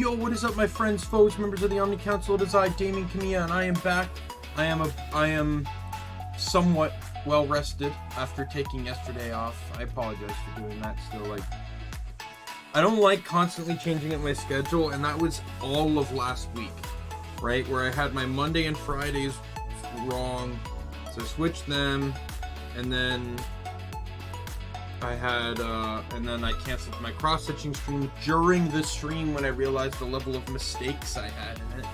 Yo, what is up, my friends, foes, members of the Omni Council? It is I, Daimien Kamiya, and I am back. I am somewhat well rested after taking yesterday off. I apologize for doing that. Still, like, I don't like constantly changing up my schedule, and that was all of last week, right? Where I had my Monday and Fridays wrong, so I switched them, and then I had, and then I canceled my cross-stitching stream during the stream when I realized the level of mistakes I had in it.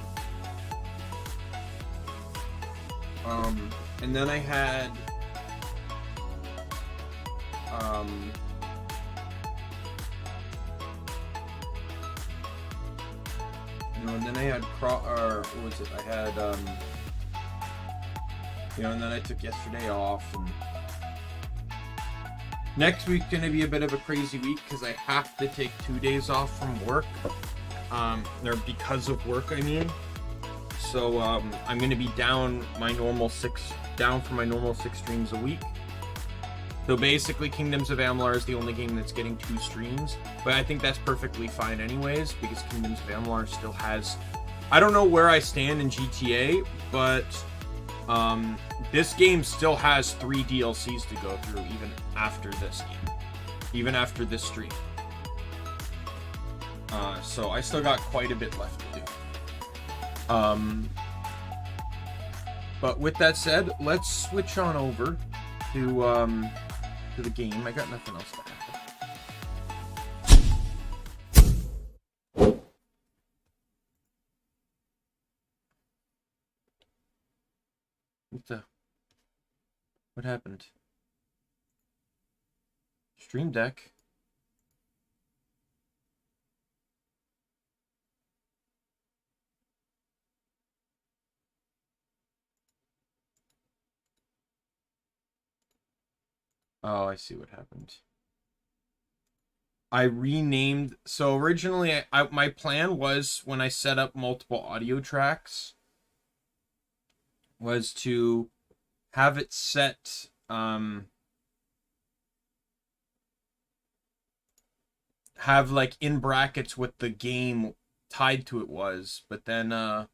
And then I had, and then I had, what was it? I had, and then I took yesterday off, and next week's gonna be a bit of a crazy week because I have to take 2 days off from work, or because of work, I mean. So I'm gonna be down from my normal 6 streams a week. So basically, Kingdoms of Amalur is the only game that's getting 2 streams, but I think that's perfectly fine anyways because Kingdoms of Amalur still has. I don't know where I stand in GTA, but this game still has 3 DLCs to go through even after this game, even after this stream. So I still got quite a bit left to do. But with that said, let's switch on over to the game. I got nothing else to add. What happened? Stream Deck. Oh, I see what happened. I renamed. So originally, my plan was when I set up multiple audio tracks was to have it set have like in brackets what the game tied to it was, but then I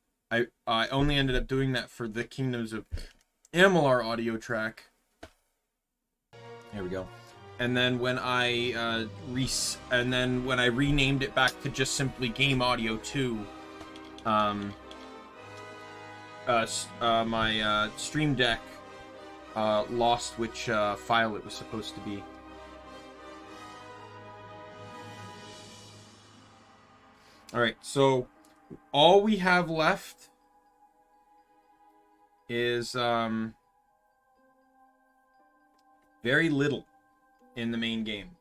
only ended up doing that for the Kingdoms of Amalur audio track. There we go. And then when I renamed it back to just simply Game Audio 2, my Stream Deck lost which file it was supposed to be. Alright, so all we have left is very little in the main game.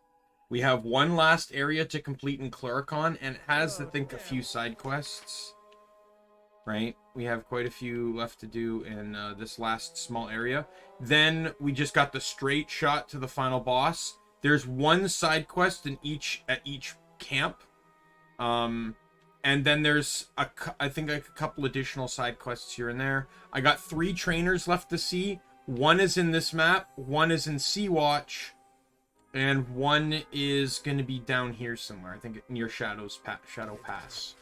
We have one last area to complete in Clericon, and it has, I think, a few side quests. Right? We have quite a few left to do in this last small area. Then we just got the straight shot to the final boss. There's one side quest at each camp. And then there's I think a couple additional side quests here and there. I got 3 trainers left to see. One is in this map, one is in Sea-Watch, and one is going to be down here somewhere. I think near Shadow Pass.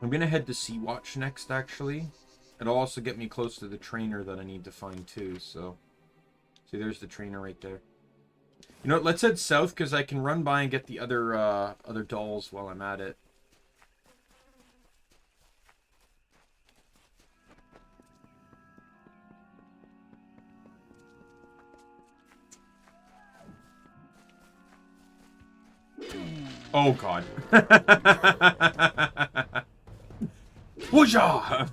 I'm going to head to Sea-Watch next, actually. It'll also get me close to the trainer that I need to find, too, so... See, there's the trainer right there. You know what, let's head south, because I can run by and get the other dolls while I'm at it. Oh, God. Whoosha!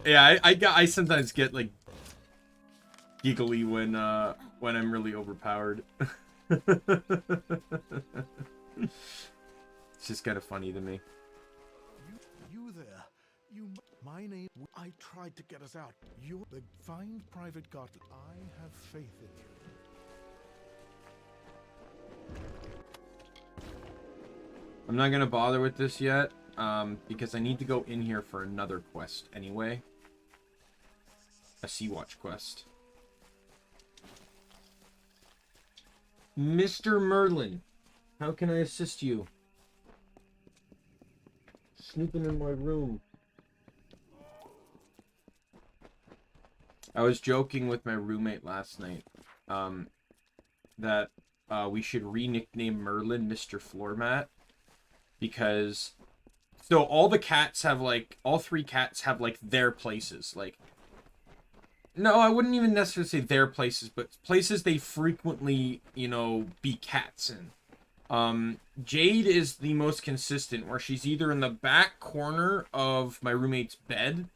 Yeah, I sometimes get like giggly when I'm really overpowered. It's just kind of funny to me. You there? My name. I tried to get us out. You're the fine private god. I have faith in you. I'm not gonna bother with this yet, because I need to go in here for another quest anyway. A Sea-Watch quest. Mr. Merlin, how can I assist you? Snooping in my room. I was joking with my roommate last night, that we should re-nickname Merlin Mr. Floormat, because so all the cats have like, all three cats have like their places, like, no, I wouldn't even necessarily say their places, but places they frequently, you know, be cats in. Jade is the most consistent, where she's either in the back corner of my roommate's bed,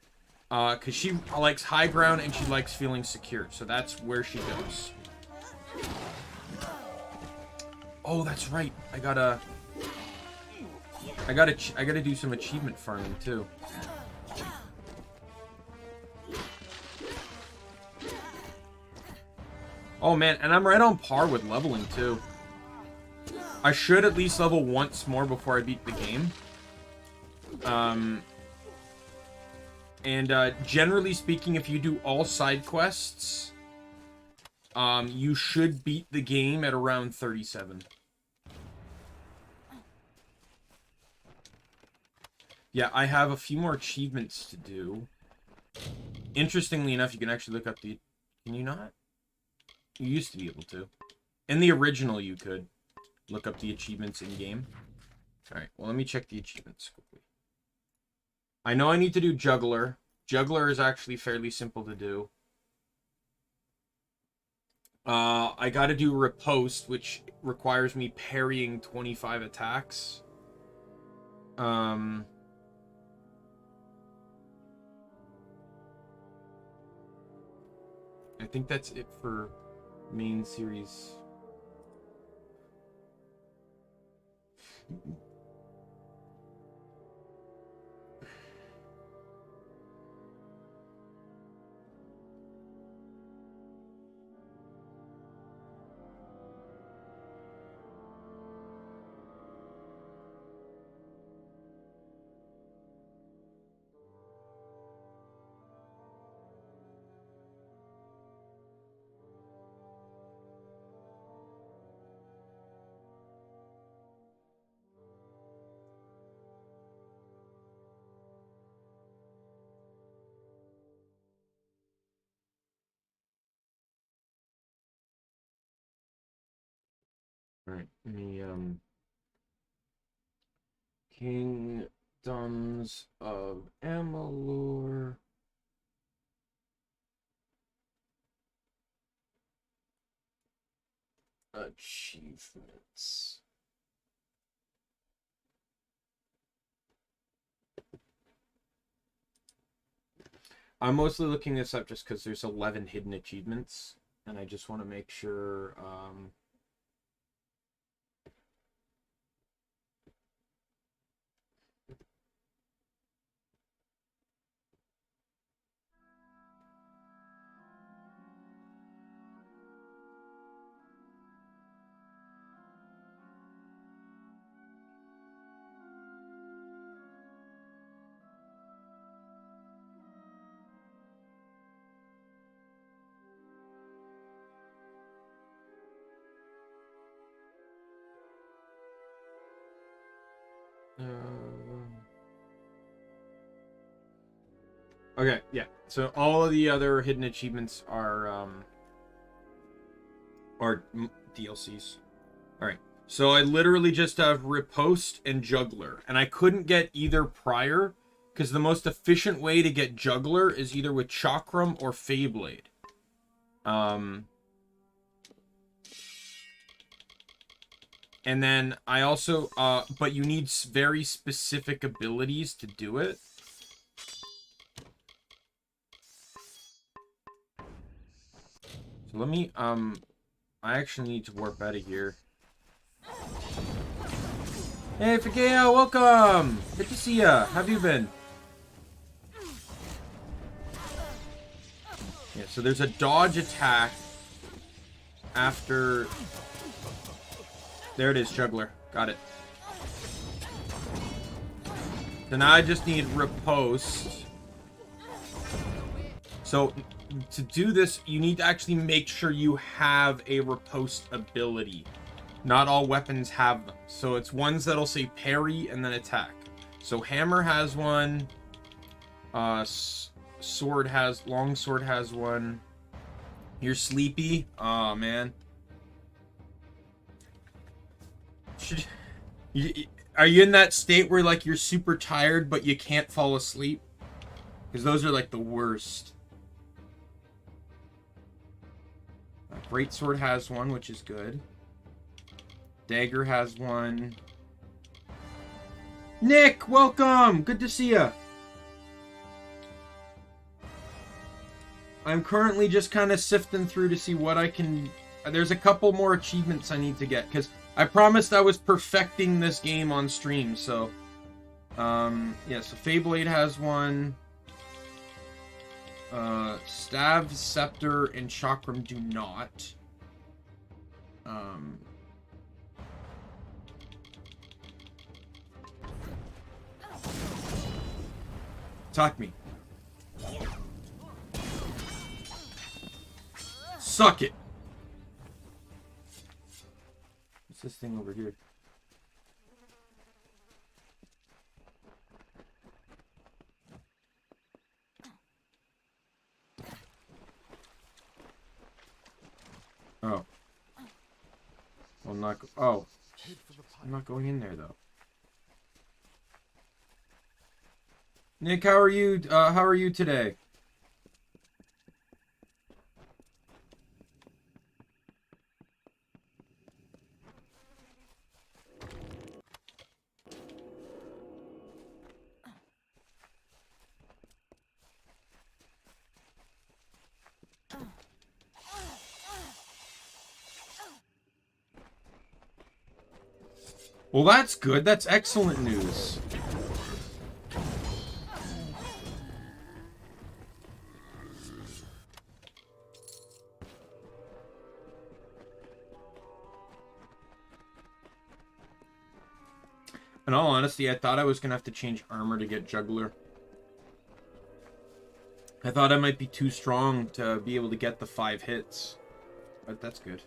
because she likes high ground and she likes feeling secure, so that's where she goes. Oh, that's right. I gotta do some achievement farming too. Oh man, and I'm right on par with leveling too. I should at least level once more before I beat the game. And generally speaking, if you do all side quests, you should beat the game at around 37. Yeah, I have a few more achievements to do. Interestingly enough, you can actually look up the... Can you not? You used to be able to. In the original, you could look up the achievements in-game. Alright, well, let me check the achievements quickly. I know I need to do Juggler. Juggler is actually fairly simple to do. I gotta do Riposte, which requires me parrying 25 attacks. I think that's it for main series. Alright, let me, Kingdoms of Amalur. Achievements. I'm mostly looking this up just because there's 11 hidden achievements, and I just want to make sure, okay, yeah. So all of the other hidden achievements are DLCs. All right. So I literally just have Riposte and Juggler, and I couldn't get either prior because the most efficient way to get Juggler is either with Chakram or Feyblade. And then I also, but you need very specific abilities to do it. So let me, I actually need to warp out of here. Hey, Fakeo, welcome! Good to see ya. How have you been? Yeah, so there's a dodge attack after... There it is, Juggler. Got it. So now I just need riposte. So to do this, you need to actually make sure you have a riposte ability. Not all weapons have them. So it's ones that'll say parry and then attack. So hammer has one. Sword has, longsword has one. You're sleepy? Oh man. Are you in that state where like you're super tired but you can't fall asleep? Because those are like the worst. Greatsword has one, which is good. Dagger has one. Nick, welcome! Good to see ya. I'm currently just kind of sifting through to see what I can... There's a couple more achievements I need to get, because I promised I was perfecting this game on stream, so... yeah, so Feyblade has one. Stav, Scepter, and Chakram do not. Attack me. Suck it. What's this thing over here? Oh. Well, not. Oh. I'm not going in there though. Nick, how are you? How are you today? Well, that's good. That's excellent news. In all honesty, I thought I was going to have to change armor to get Juggler. I thought I might be too strong to be able to get the 5 hits. But that's good.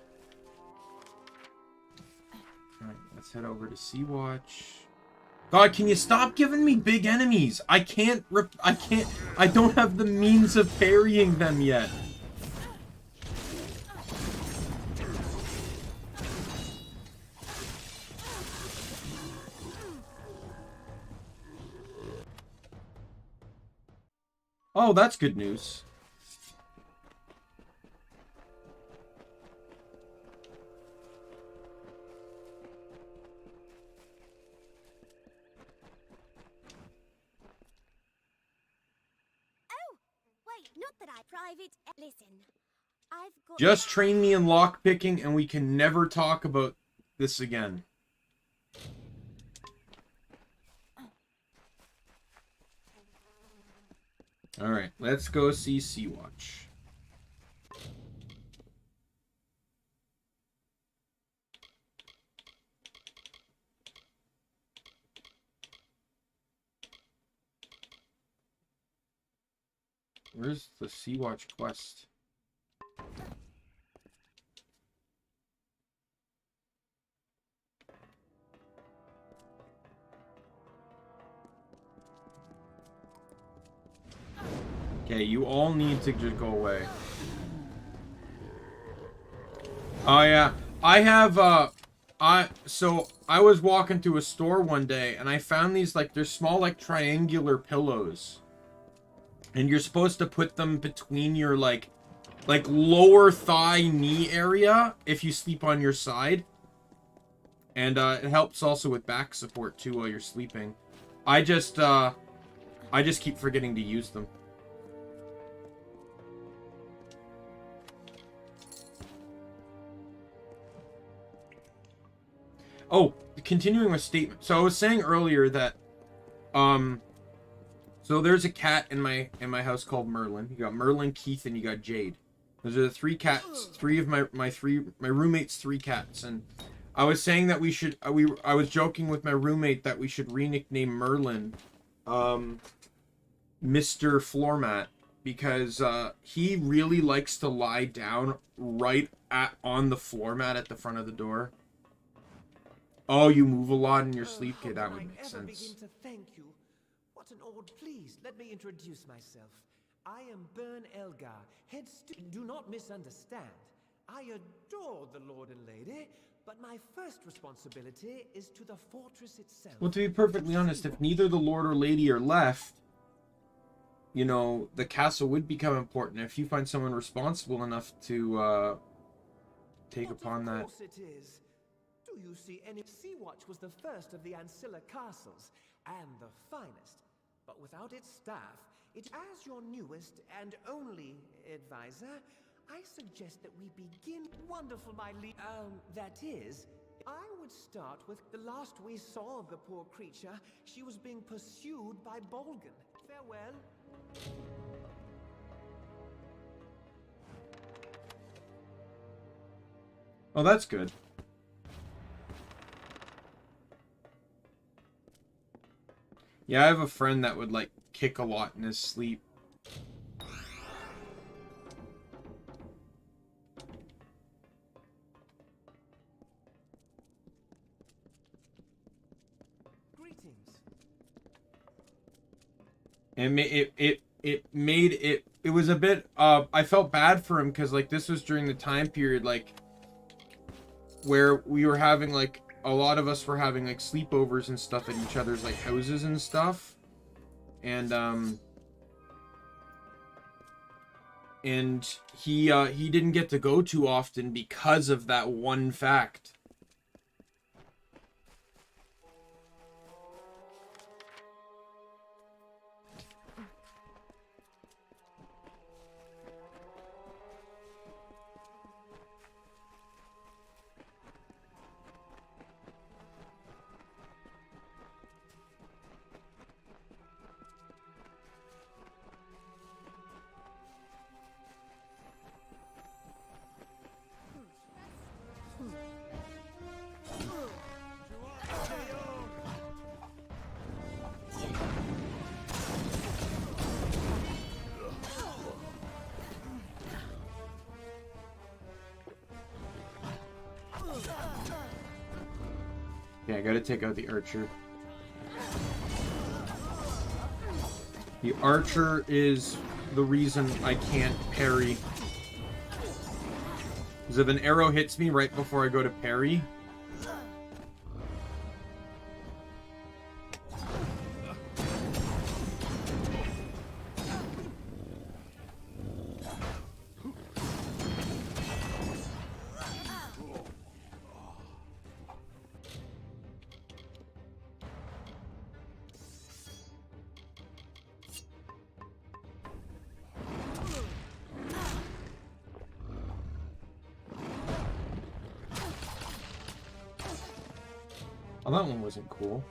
Alright, let's head over to Sea-Watch. God, can you stop giving me big enemies? I don't have the means of parrying them yet. Oh, that's good news. Listen, I've got... Just train me in lockpicking and we can never talk about this again. Alright, let's go see Sea-Watch. Where's the Sea-Watch quest? Okay, you all need to just go away. Oh yeah, I have so I was walking to a store one day and I found these like they're small like triangular pillows. And you're supposed to put them between your like lower thigh knee area if you sleep on your side. And it helps also with back support too while you're sleeping. I just keep forgetting to use them. Oh, continuing with statement. So I was saying earlier that so there's a cat in my house called Merlin. You got Merlin, Keith, and you got Jade. Those are the 3 cats. 3 of my roommate's 3 cats. And I was saying that we should I was joking with my roommate that we should re-nickname Merlin Mr. Floormat, because he really likes to lie down right on the floor mat at the front of the door. Oh, you move a lot in your sleep? Okay, that would make sense. Begin to thank you. What an odd. Please let me introduce myself. I am Bern Elgar, head steward. Do not misunderstand. I adore the Lord and Lady, but my first responsibility is to the fortress itself. Well, to be perfectly honest, if neither the Lord or Lady are left, you know, the castle would become important if you find someone responsible enough to take upon that. Of course it is. Do you see any? Sea-Watch was the first of the Ancilla castles, and the finest. But without its staff, as your newest and only advisor, I suggest that we begin. Wonderful, my that is, I would start with the last we saw of the poor creature. She was being pursued by Bolgan. Farewell. Oh, that's good. Yeah, I have a friend that would, like, kick a lot in his sleep. Greetings. And it was a bit, I felt bad for him, because, like, this was during the time period, like, where we were having, like, a lot of us were having, like, sleepovers and stuff at each other's, like, houses and stuff. And he didn't get to go too often because of that one fact. Yeah, I gotta take out the archer. The archer is the reason I can't parry. Because if an arrow hits me right before I go to parry... Oh, that one wasn't cool.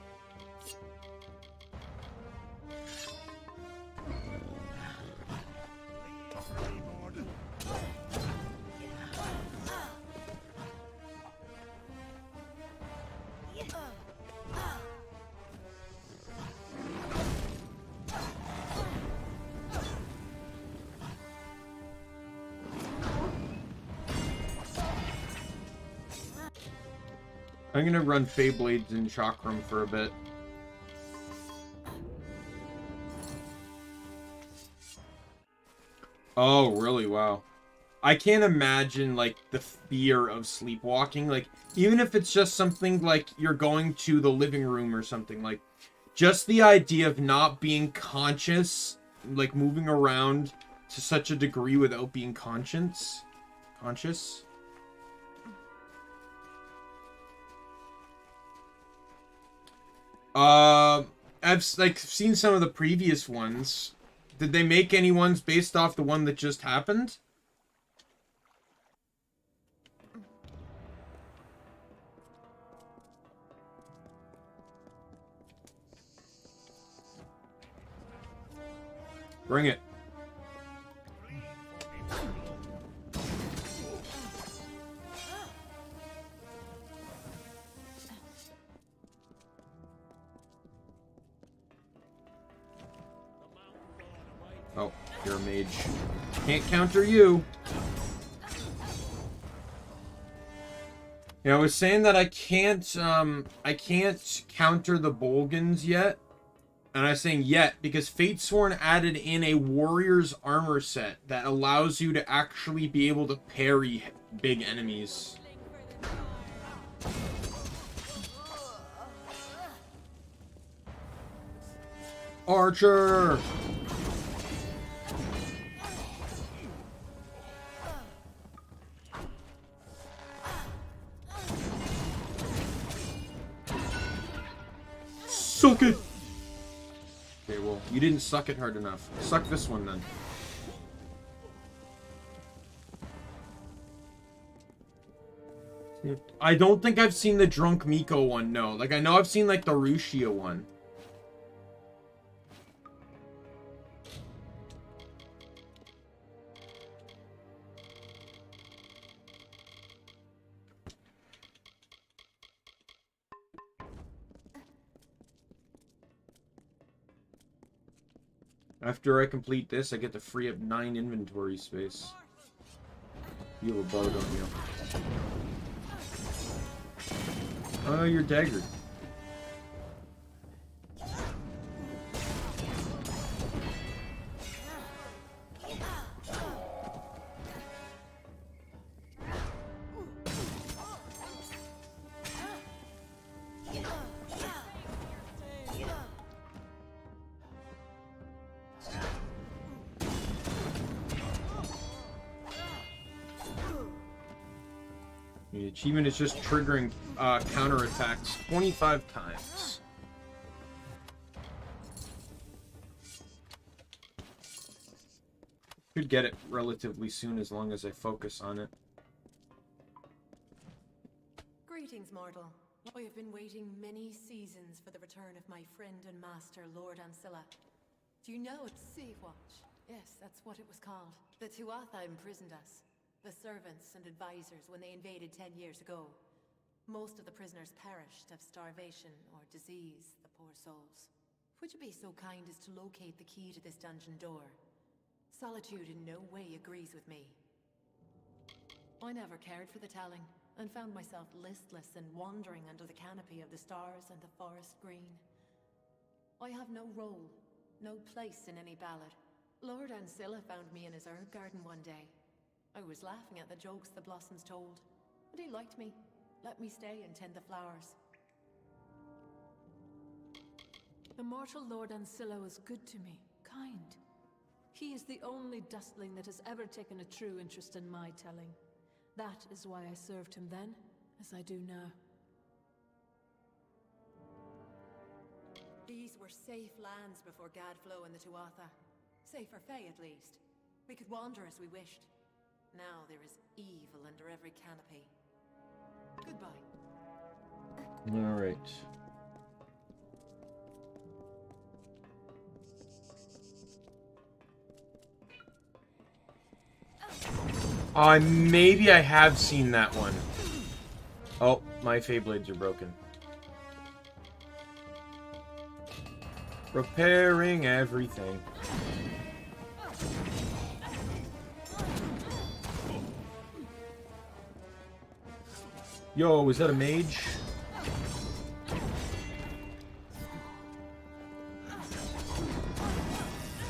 I'm gonna run Feyblades in Chakram for a bit. Oh, really? Wow. I can't imagine, like, the fear of sleepwalking. Like, even if it's just something like you're going to the living room or something, like, just the idea of not being conscious, like, moving around to such a degree without being conscious. I've, like, seen some of the previous ones. Did they make any ones based off the one that just happened? Bring it. Oh, you're a mage. Can't counter you. Yeah, I was saying that I can't counter the Bolgans yet. And I was saying yet because Fatesworn added in a warrior's armor set that allows you to actually be able to parry big enemies. Archer! Suck it! Okay, well, you didn't suck it hard enough. Suck this one, then. I don't think I've seen the Drunk Miko one, no. Like, I know I've seen, like, the Rushia one. After I complete this, I get to free up 9 inventory space. You have a bow, don't you? Oh, you're daggered. The achievement is just triggering counterattacks 25 times. Could get it relatively soon as long as I focus on it. Greetings, mortal. I have been waiting many seasons for the return of my friend and master, Lord Ancilla. Do you know it? Sea Watch. Yes, that's what it was called. The Tuatha imprisoned us. The servants and advisors when they invaded 10 years ago. Most of the prisoners perished of starvation or disease, the poor souls. Would you be so kind as to locate the key to this dungeon door? Solitude in no way agrees with me. I never cared for the telling, and found myself listless and wandering under the canopy of the stars and the forest green. I have no role, no place in any ballad. Lord Ancilla found me in his herb garden one day. I was laughing at the jokes the blossoms told, but he liked me, let me stay and tend the flowers. The mortal Lord Ancilla was good to me, kind. He is the only dustling that has ever taken a true interest in my telling. That is why I served him then, as I do now. These were safe lands before Gadflow and the Tuatha. Safe for Fae, at least. We could wander as we wished. Now there is evil under every canopy. Goodbye. All right. Maybe I have seen that one. Oh, my Fae blades are broken. Repairing everything. Yo, is that a mage?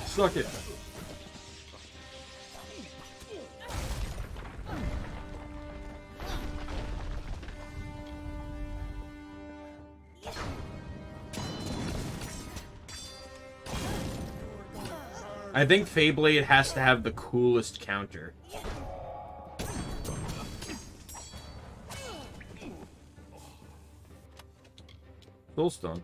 Suck it. I think Feyblade has to have the coolest counter. Soulstone.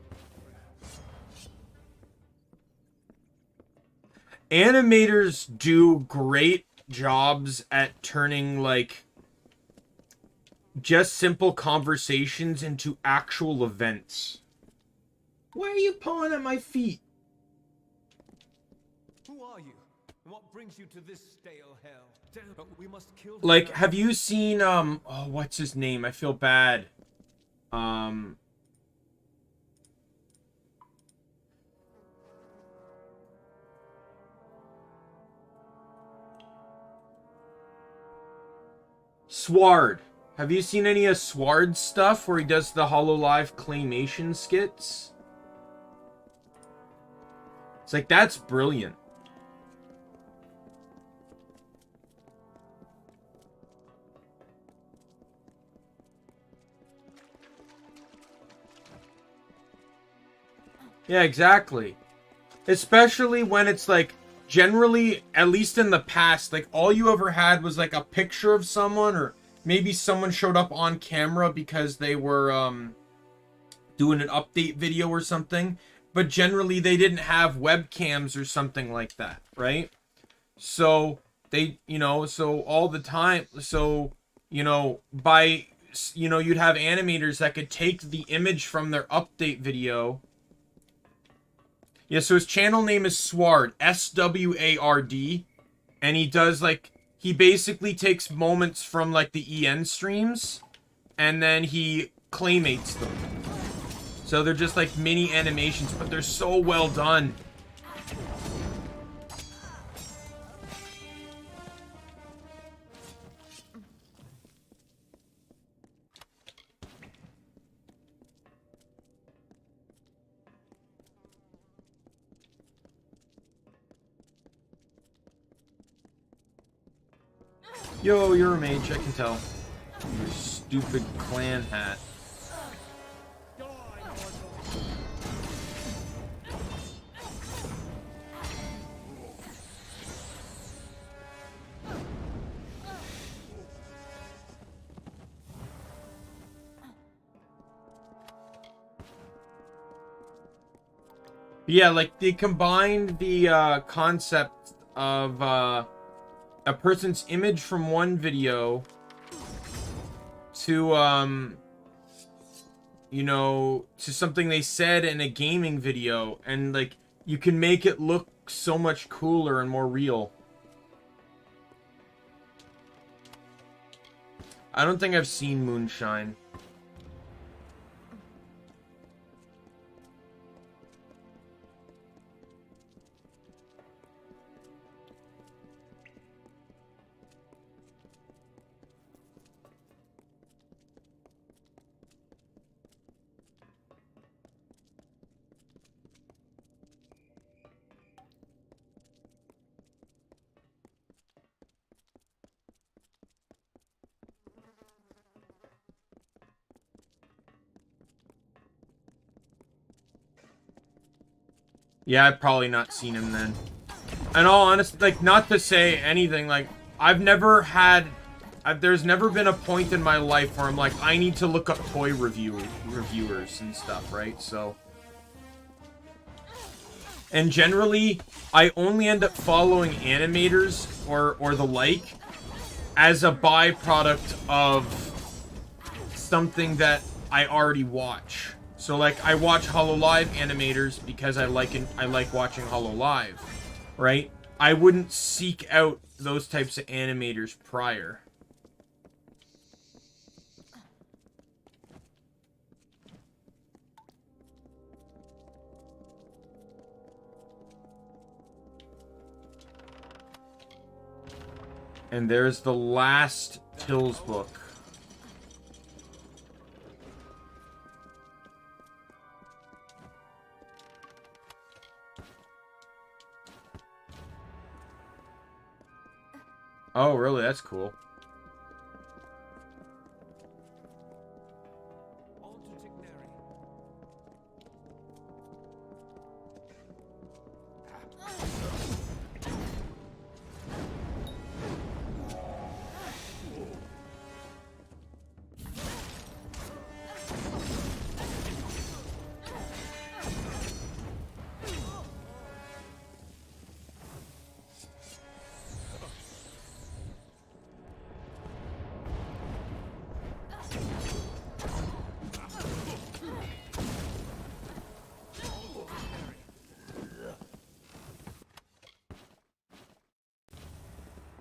Animators do great jobs at turning, like, just simple conversations into actual events. Why are you pawing at my feet? Who are you? And what brings you to this stale hell? But we must kill Like, have you seen, oh, what's his name? I feel bad. Sward. Have you seen any of Sward's stuff where he does the HoloLive claymation skits? It's like, that's brilliant. Yeah, exactly. Especially when it's like, generally, at least in the past, like all you ever had was like a picture of someone, or maybe someone showed up on camera because they were doing an update video or something. But generally they didn't have webcams or something like that, right? So they, so all the time, so, by, you'd have animators that could take the image from their update video. Yeah, so his channel name is Sward, S-W-A-R-D, and he does, like, he basically takes moments from, like, the EN streams, and then he claymates them. So they're just, like, mini animations, but they're so well done. Yo, you're a mage, I can tell. Your stupid clan hat. Yeah, like, they combined the concept of a person's image from one video to to something they said in a gaming video, and like you can make it look so much cooler and more real. I don't think I've seen Moonshine. Yeah, I've probably not seen him then. In all honesty, like, not to say anything, like, I've never had... there's never been a point in my life where I'm like, I need to look up toy reviewers and stuff, right? So... And generally, I only end up following animators or the like as a byproduct of something that I already watch. So, like, I watch HoloLive animators because I like watching HoloLive, right? I wouldn't seek out those types of animators prior. And there's the last Tills book. Oh, really? That's cool.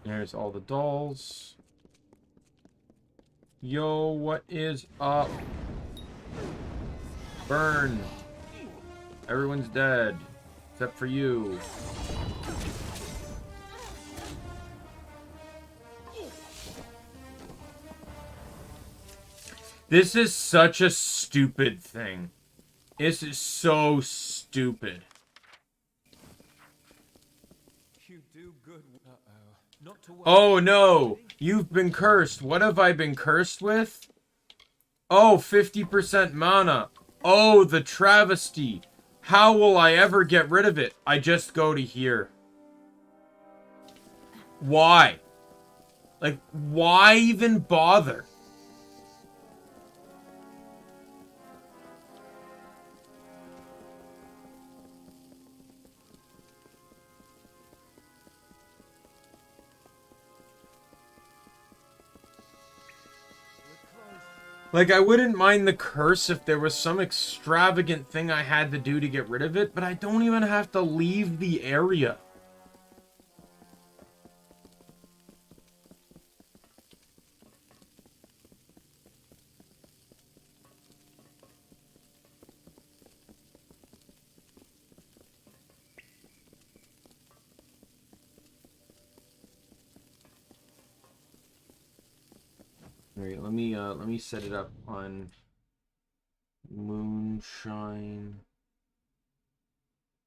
There's all the dolls. Yo, what is up? Burn. Everyone's dead. Except for you. This is such a stupid thing. This is so stupid. You do good. Not to worry. Oh no! You've been cursed. What have I been cursed with? Oh, 50% mana. Oh, the travesty. How will I ever get rid of it? I just go to here. Why? Like, why even bother? Like, I wouldn't mind the curse if there was some extravagant thing I had to do to get rid of it, but I don't even have to leave the area. Alright, let me set it up on Moonshine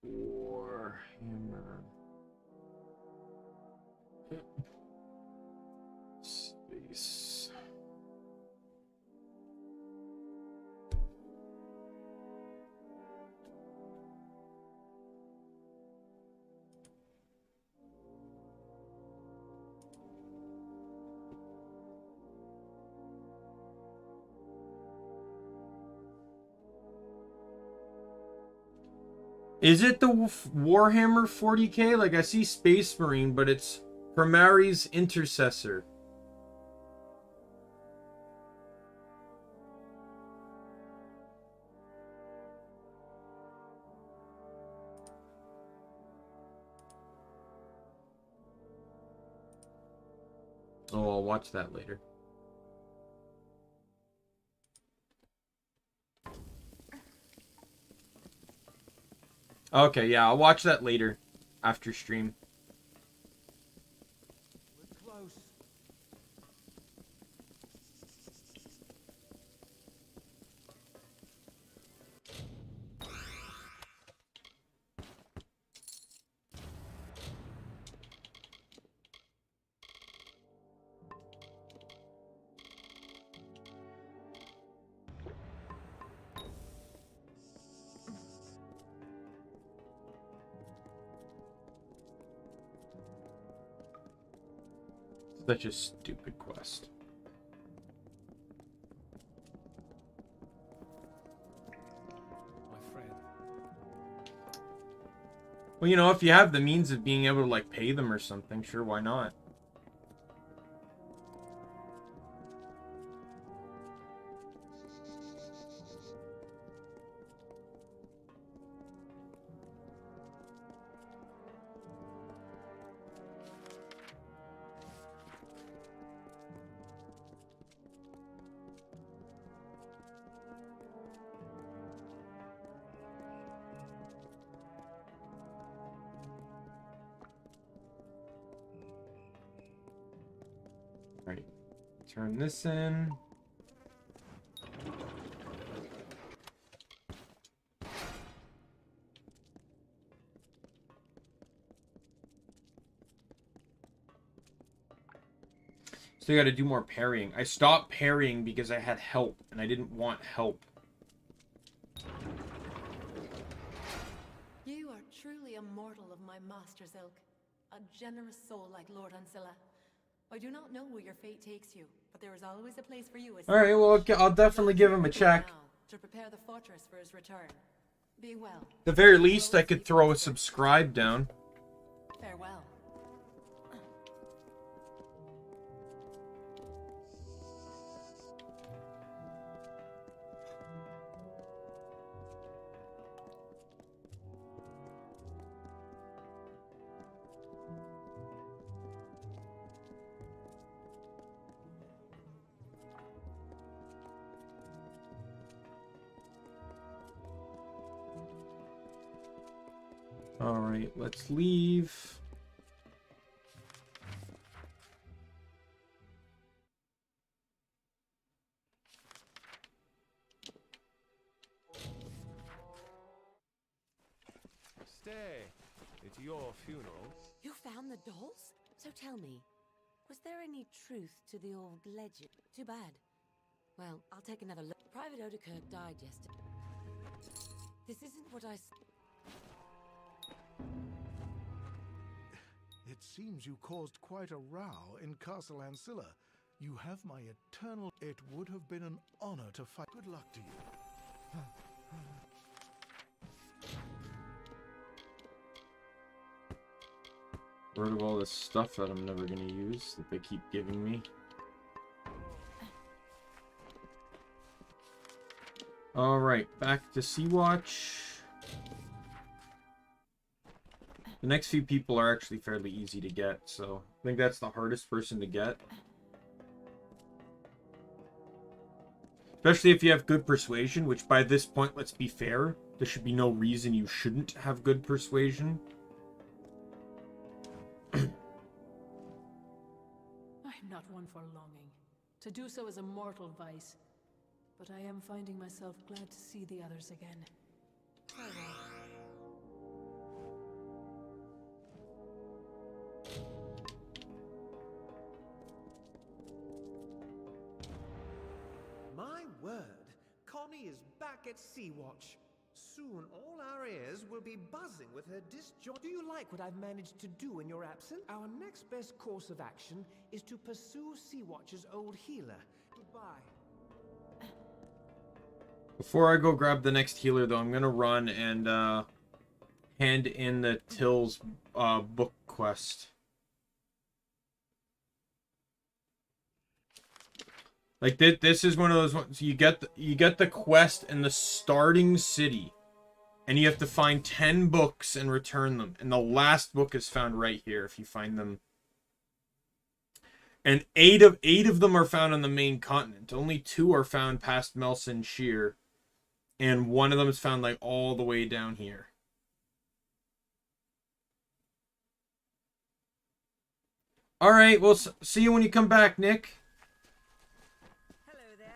Warhammer Space. Is it the Warhammer 40k? Like, I see Space Marine, but it's Primari's Intercessor. Oh, I'll watch that later. Okay, yeah, I'll watch that later after stream. We're close. Such a stupid quest. My friend. Well, you know, if you have the means of being able to, like, pay them or something, sure, why not? Alright, turn this in. So you gotta do more parrying. I stopped parrying because I had help, and I didn't want help. You are truly a mortal of my master's ilk, a generous soul like Lord Ancilla. I do not know where your fate takes you, but there is always a place for you. Alright, well, I'll definitely give him a check. To prepare the fortress for his return. Be well. At the very least, I could throw a subscribe down. Farewell. Alright, let's leave. say, it's your funeral. You found the dolls? So tell me, was there any truth to the old legend? Too bad. Well, I'll take another look. Private Odekirk died yesterday. This isn't what I... It seems you caused quite a row in Castle Ancilla. You have my eternal... It would have been an honor to fight. Good luck to you. Rid of all this stuff that I'm never gonna use that they keep giving me. Alright, back to Sea-Watch. The next few people are actually fairly easy to get, so I think that's the hardest person to get. Especially if you have good persuasion, which by this point, let's be fair, there should be no reason you shouldn't have good persuasion. I'm not one for longing. To do so is a mortal vice. But I am finding myself glad to see the others again. Farewell. My word, Connie is back at Sea-Watch. Soon all our ears will be buzzing with her disjoint. Do you like what I've managed to do in your absence? Our next best course of action is to pursue Sea-Watch's old healer. Goodbye. Before I go grab the next healer, though, I'm gonna run and hand in the Till's book quest. Like this is one of those ones you get the quest in the starting city, and you have to find 10 books and return them. And the last book is found right here if you find them. And eight of them are found on the main continent. Only 2 are found past Melson Shear. And one of them is found like all the way down here. All right, well, see you when you come back, Nick. Hello there.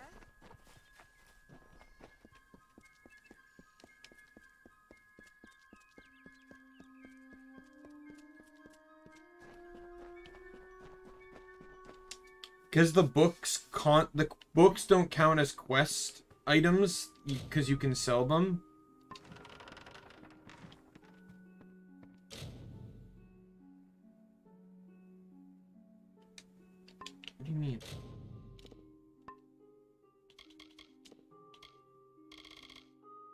Because the books don't count as quest items because you can sell them. What do you mean?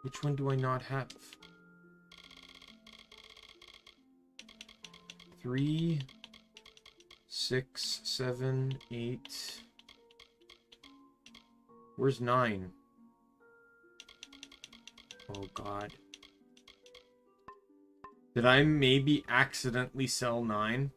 Which one do I not have? 3, 6, 7, 8. Where's 9? Oh god. Did I maybe accidentally sell 9?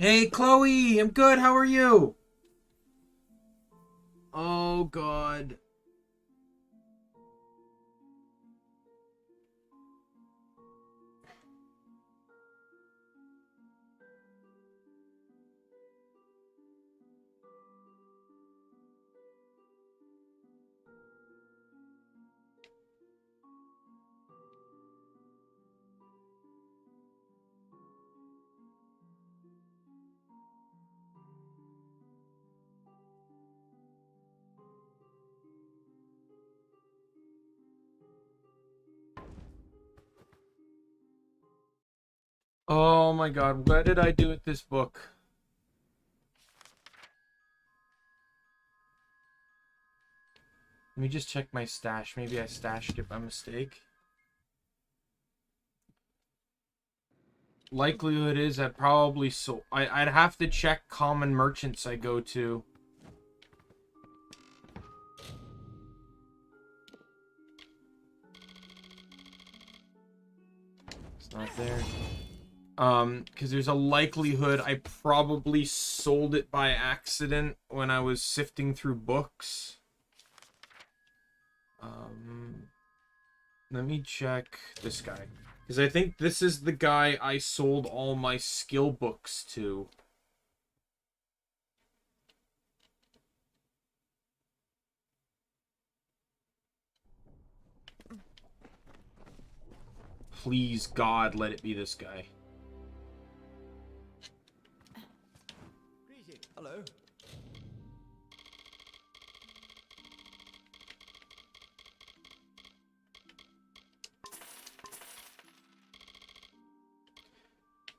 Hey, Chloe! I'm good, how are you? Oh, God. Oh my god, what did I do with this book? Let me just check my stash. Maybe I stashed it by mistake. likelihood is I probably sold. I'd have to check common merchants I go to. It's not there. Because there's a likelihood I probably sold it by accident when I was sifting through books. Let me check this guy. Because I think this is the guy I sold all my skill books to. Please, God, let it be this guy. Hello.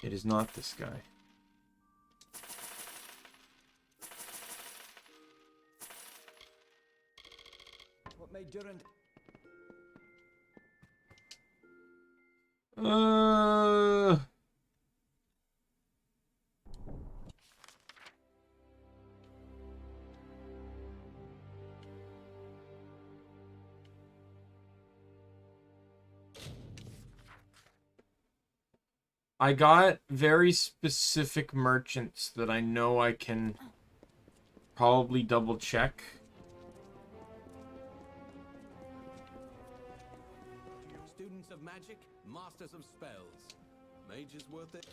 It is not this guy. What made Durand? I got very specific merchants that I know I can probably double check. Students of magic, masters of spells. Mages worth it.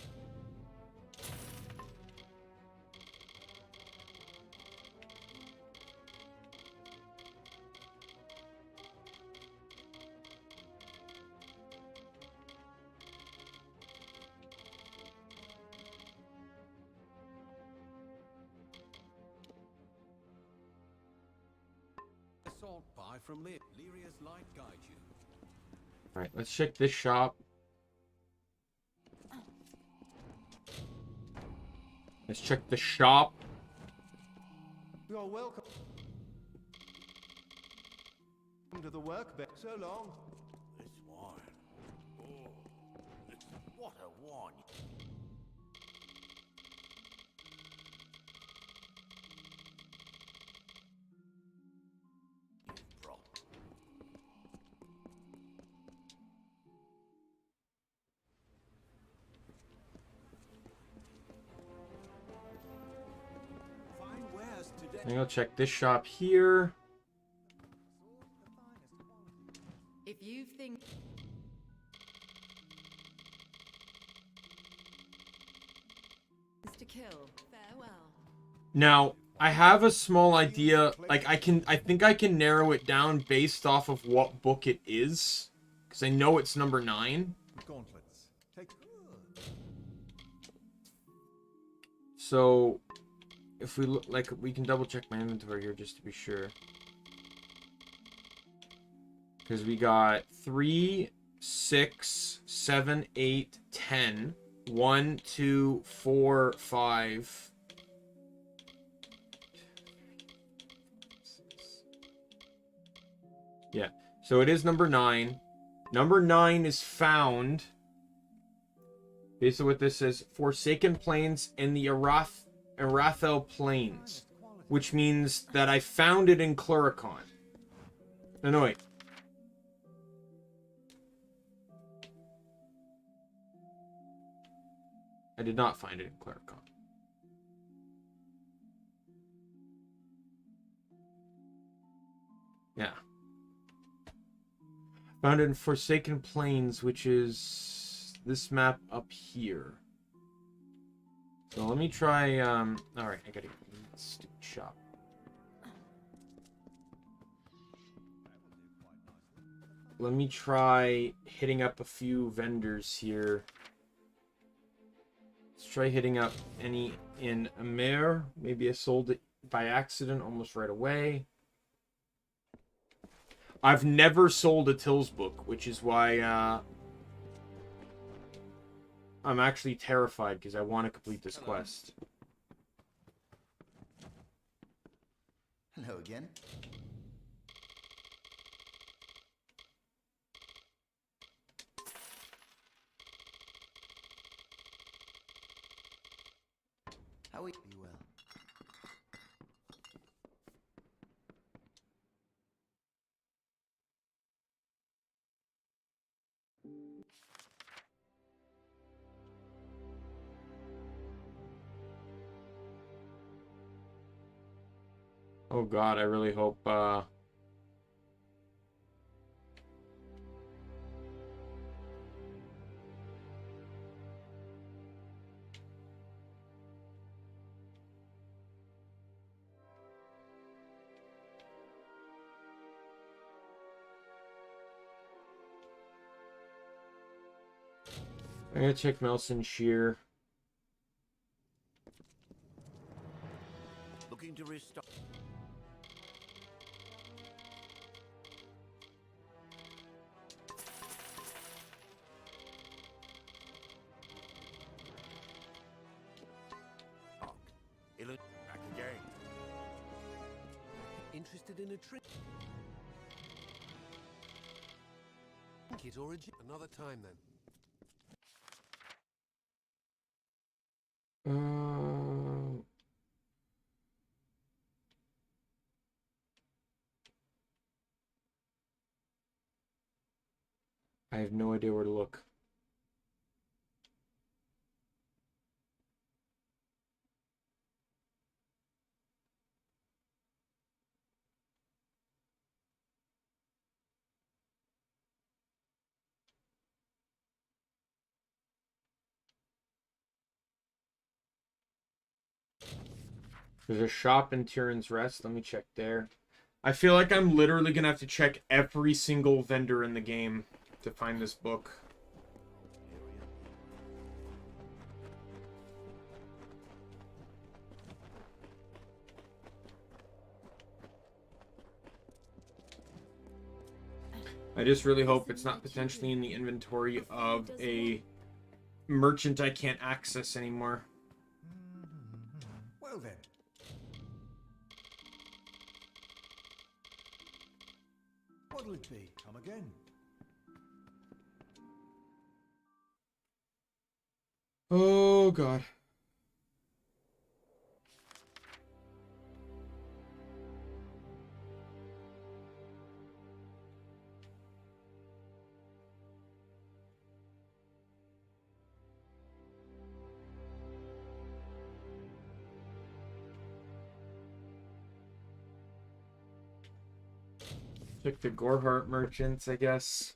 Assault buy from Lyria's light guide you. Alright, let's check this shop. Let's check the shop. You're welcome to the workbench. So long. This wine. Oh, what a wine. You've brought. Fine wares today. I'm gonna check this shop here. If you think... to kill, farewell. Now, I have a small idea. Like, I think I can narrow it down based off of what book it is. Because I know it's number 9. Gauntlets. Take. So, if we look, like, we can double check my inventory here just to be sure. Because we got 3, 6, 7, 8, 10. 1, 2, 4, 5. Yeah, so it is number 9. Number 9 is found. Basically what this says, Forsaken Plains in the Arathel Plains. Which means that I found it in Cluricon. No, wait. I did not find it in Cluricon. Yeah. Found it in Forsaken Plains, which is this map up here. So let me try, alright, I gotta get this stupid shop. Let me try hitting up a few vendors here. Let's try hitting up any in Amalur. Maybe I sold it by accident almost right away. I've never sold a Tills book, which is why I'm actually terrified because I want to complete this quest. Hello again. How are you? Well. Oh god, I really hope I'm gonna check Melson Shear. Looking to restart. Back again. Interested in a trip? Kit origin? Another time then. I have no idea where to look. There's a shop in Tyrion's Rest. Let me check there. I feel like I'm literally gonna have to check every single vendor in the game to find this book. I just really hope it's not potentially in the inventory of a merchant I can't access anymore. Well then. What'll it be? Come again. Oh god. Check the Gorehart merchants, I guess.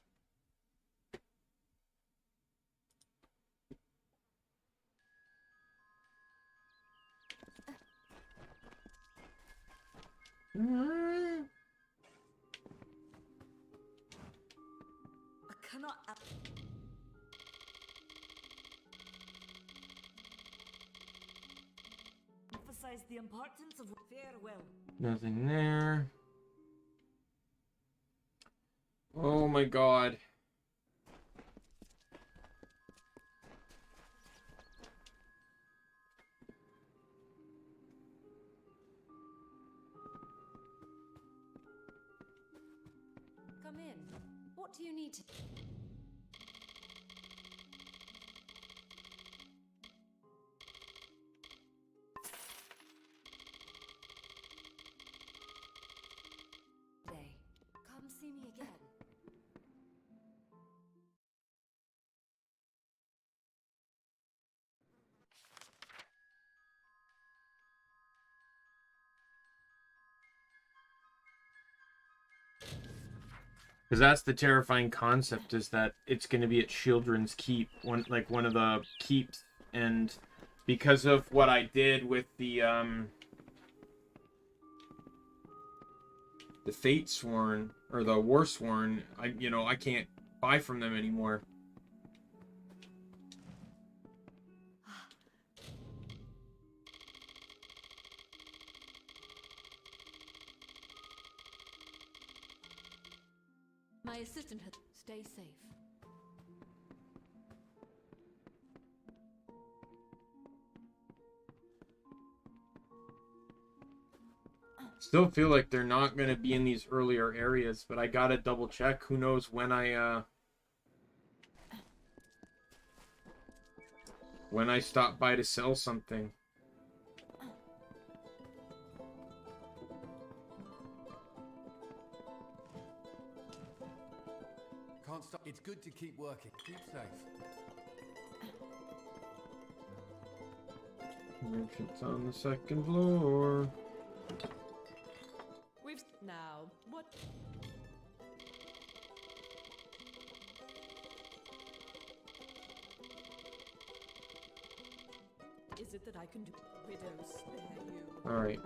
I cannot. Emphasize the importance of farewell. Nothing there. Oh my god. Come in. What do you need to... Come see me again. Because that's the terrifying concept, is that it's going to be at Shieldren's Keep, one of the keeps, and because of what I did with the Fatesworn, or the Warsworn, I can't buy from them anymore. My assistant had... Stay safe. Still feel like they're not going to be in these earlier areas, but I gotta double check. Who knows when I stop by to sell something. It's good to keep working. Keep safe. Merchant's on the second floor. We've now what? Is it that I can do? Widows spare you. All right.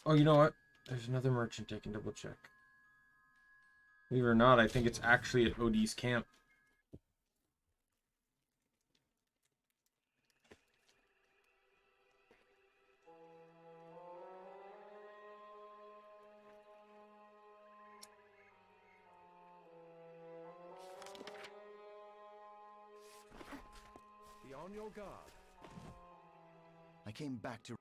Oh, you know what? There's another merchant I can double check. Believe it or not, I think it's actually at OD's camp. Be on your guard. I came back to...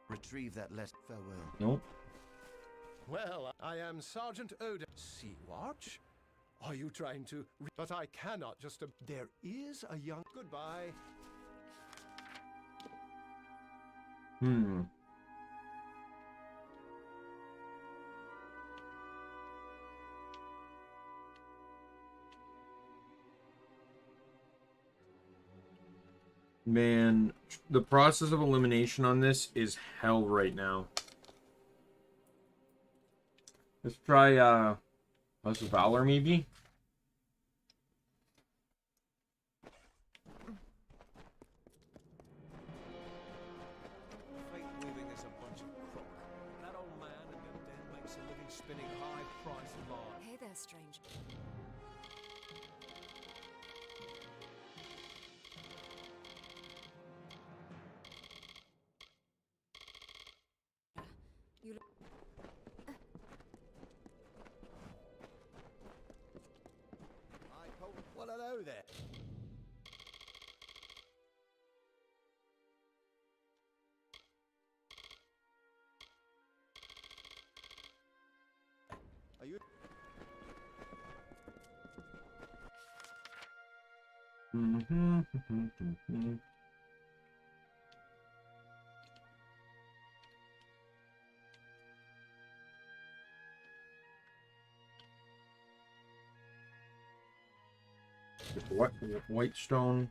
retrieve that less farewell. Nope. Well, I am Sergeant Oda. Sea Watch? Are you trying to... But I cannot just... There is a young... Goodbye. Man, the process of elimination on this is hell right now. Let's try, let's Valor maybe? Fate weaving is a bunch of crock. That old man in them den makes a living spinning high-priced barn. Hey there, stranger. You look... Well, hello there. Are you? What? White stone.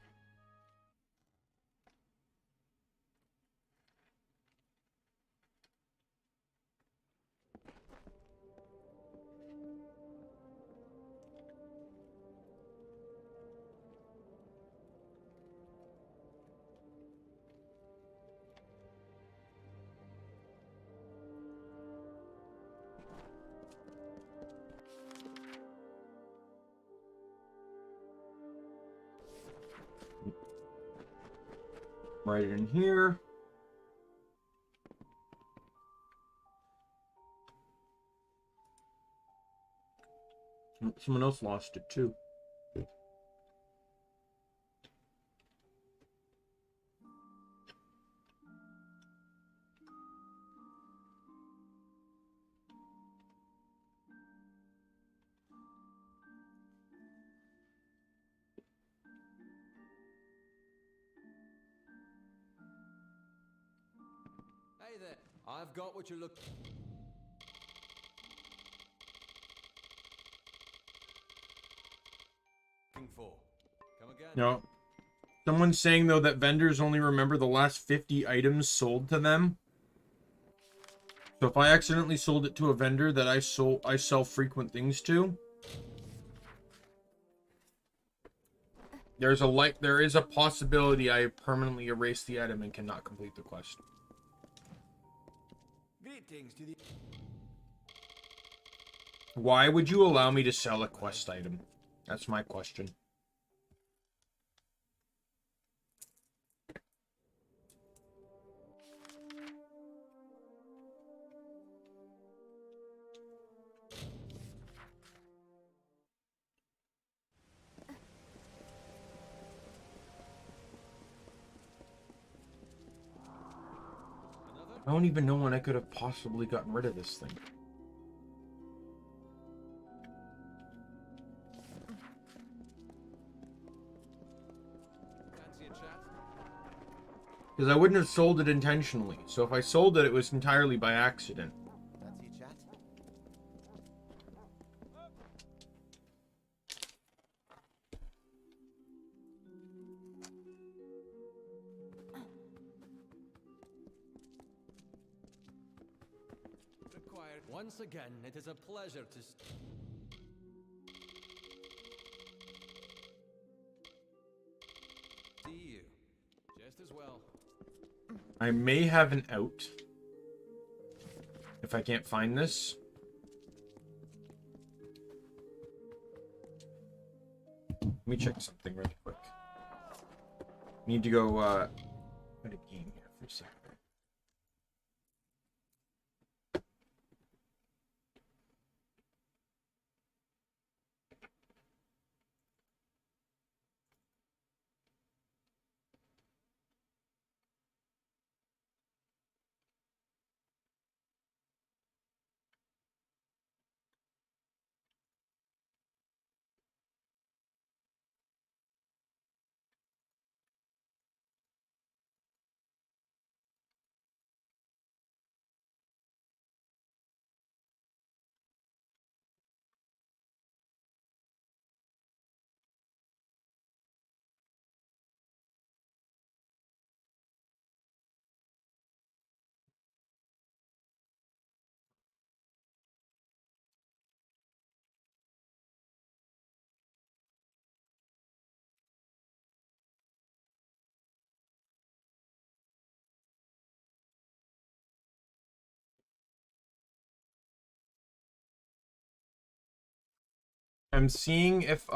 Right in here. Someone else lost it too. Hey there. I've got what you're looking for. Come again. No. Someone's saying though that vendors only remember the last 50 items sold to them. So if I accidentally sold it to a vendor that I sell frequent things to, there is a possibility I permanently erase the item and cannot complete the quest. Greetings to the... Why would you allow me to sell a quest item? That's my question. I don't even know when I could have possibly gotten rid of this thing. Fancy a chat? Because I wouldn't have sold it intentionally. So if I sold it, it was entirely by accident. Fancy a chat? Required. Once again, it is a pleasure to... See you. Just as well. I may have an out. If I can't find this. Let me check something really quick. Need to go, put a game here for a second. I'm seeing if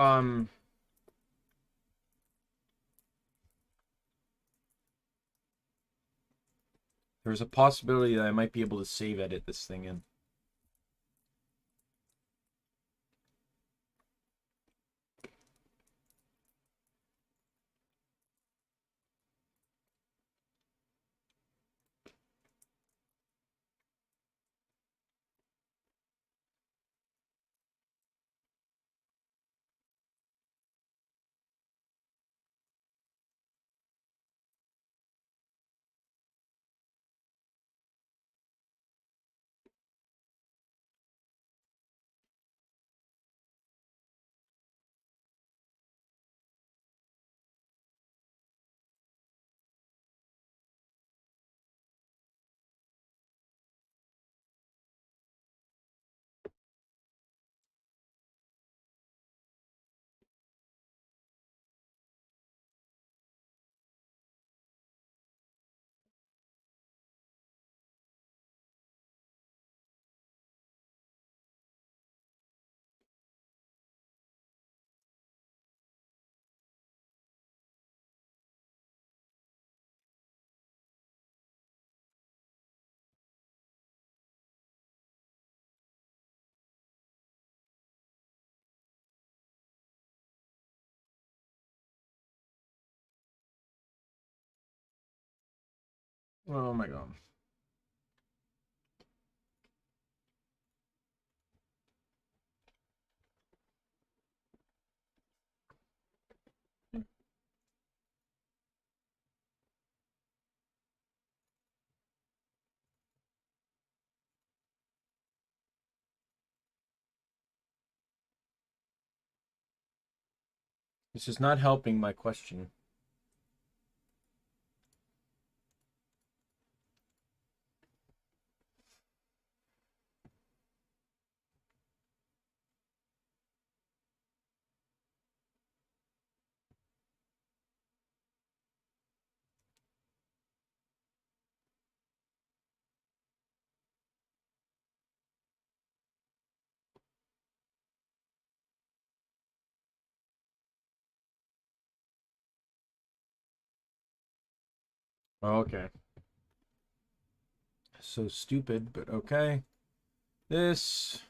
there's a possibility that I might be able to save edit this thing in. Oh my god. This is not helping my question. Okay. So stupid, but okay. This.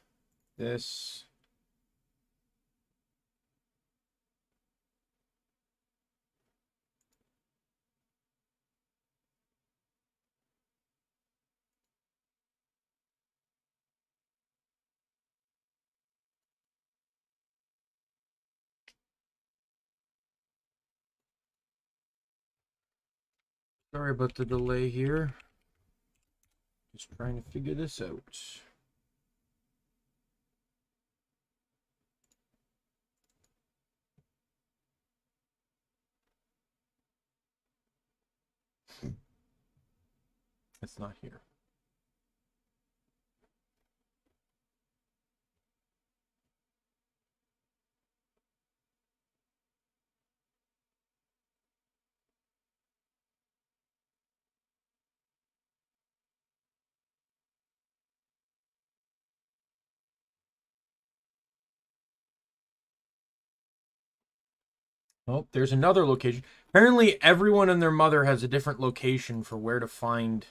Sorry about the delay here. Just trying to figure this out. It's not here. Oh, there's another location. Apparently, everyone and their mother has a different location for where to find.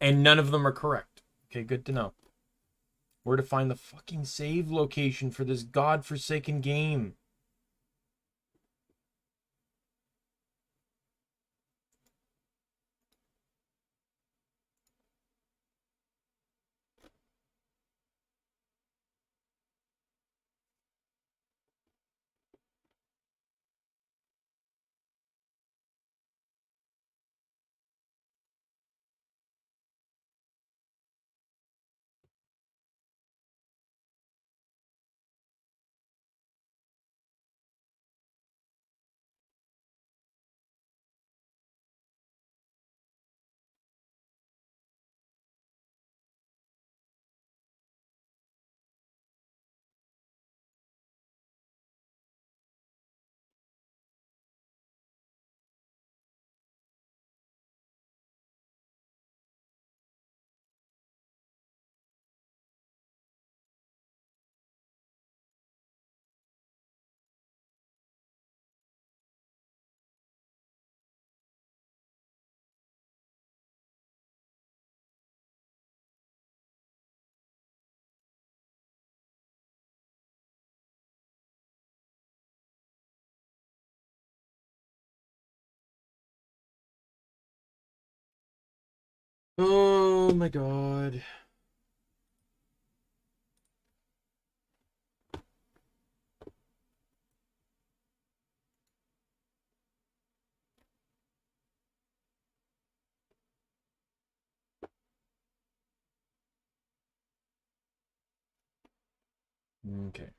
And none of them are correct. Okay, good to know. Where to find the fucking save location for this godforsaken game. Oh my god. Okay.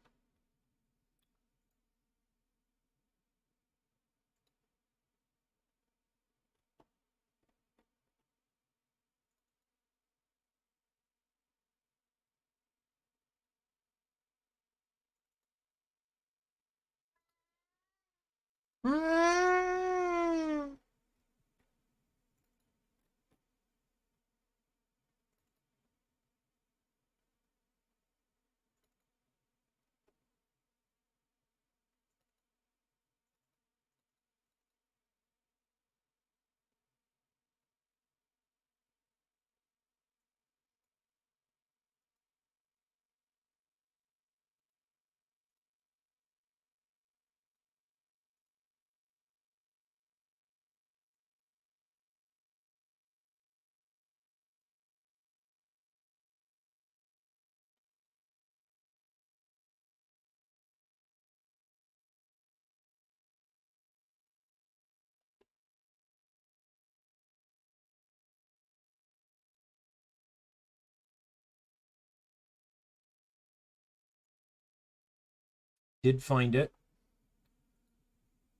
Did find it.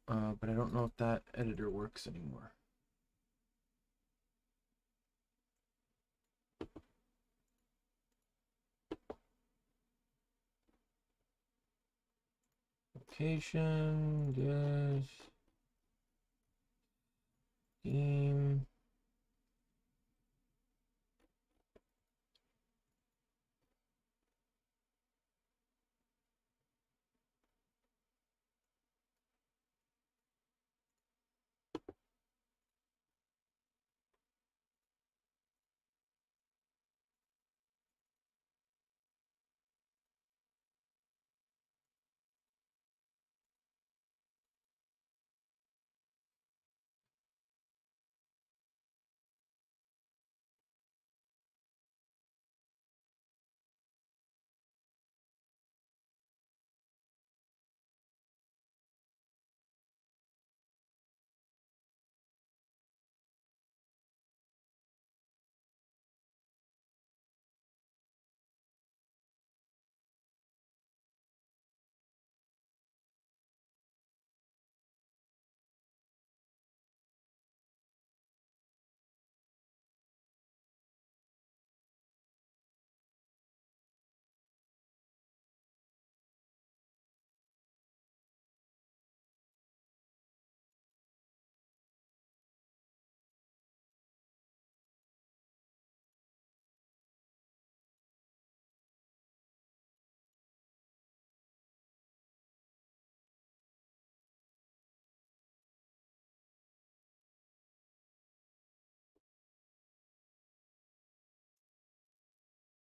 But I don't know if that editor works anymore. Location, yes. Game.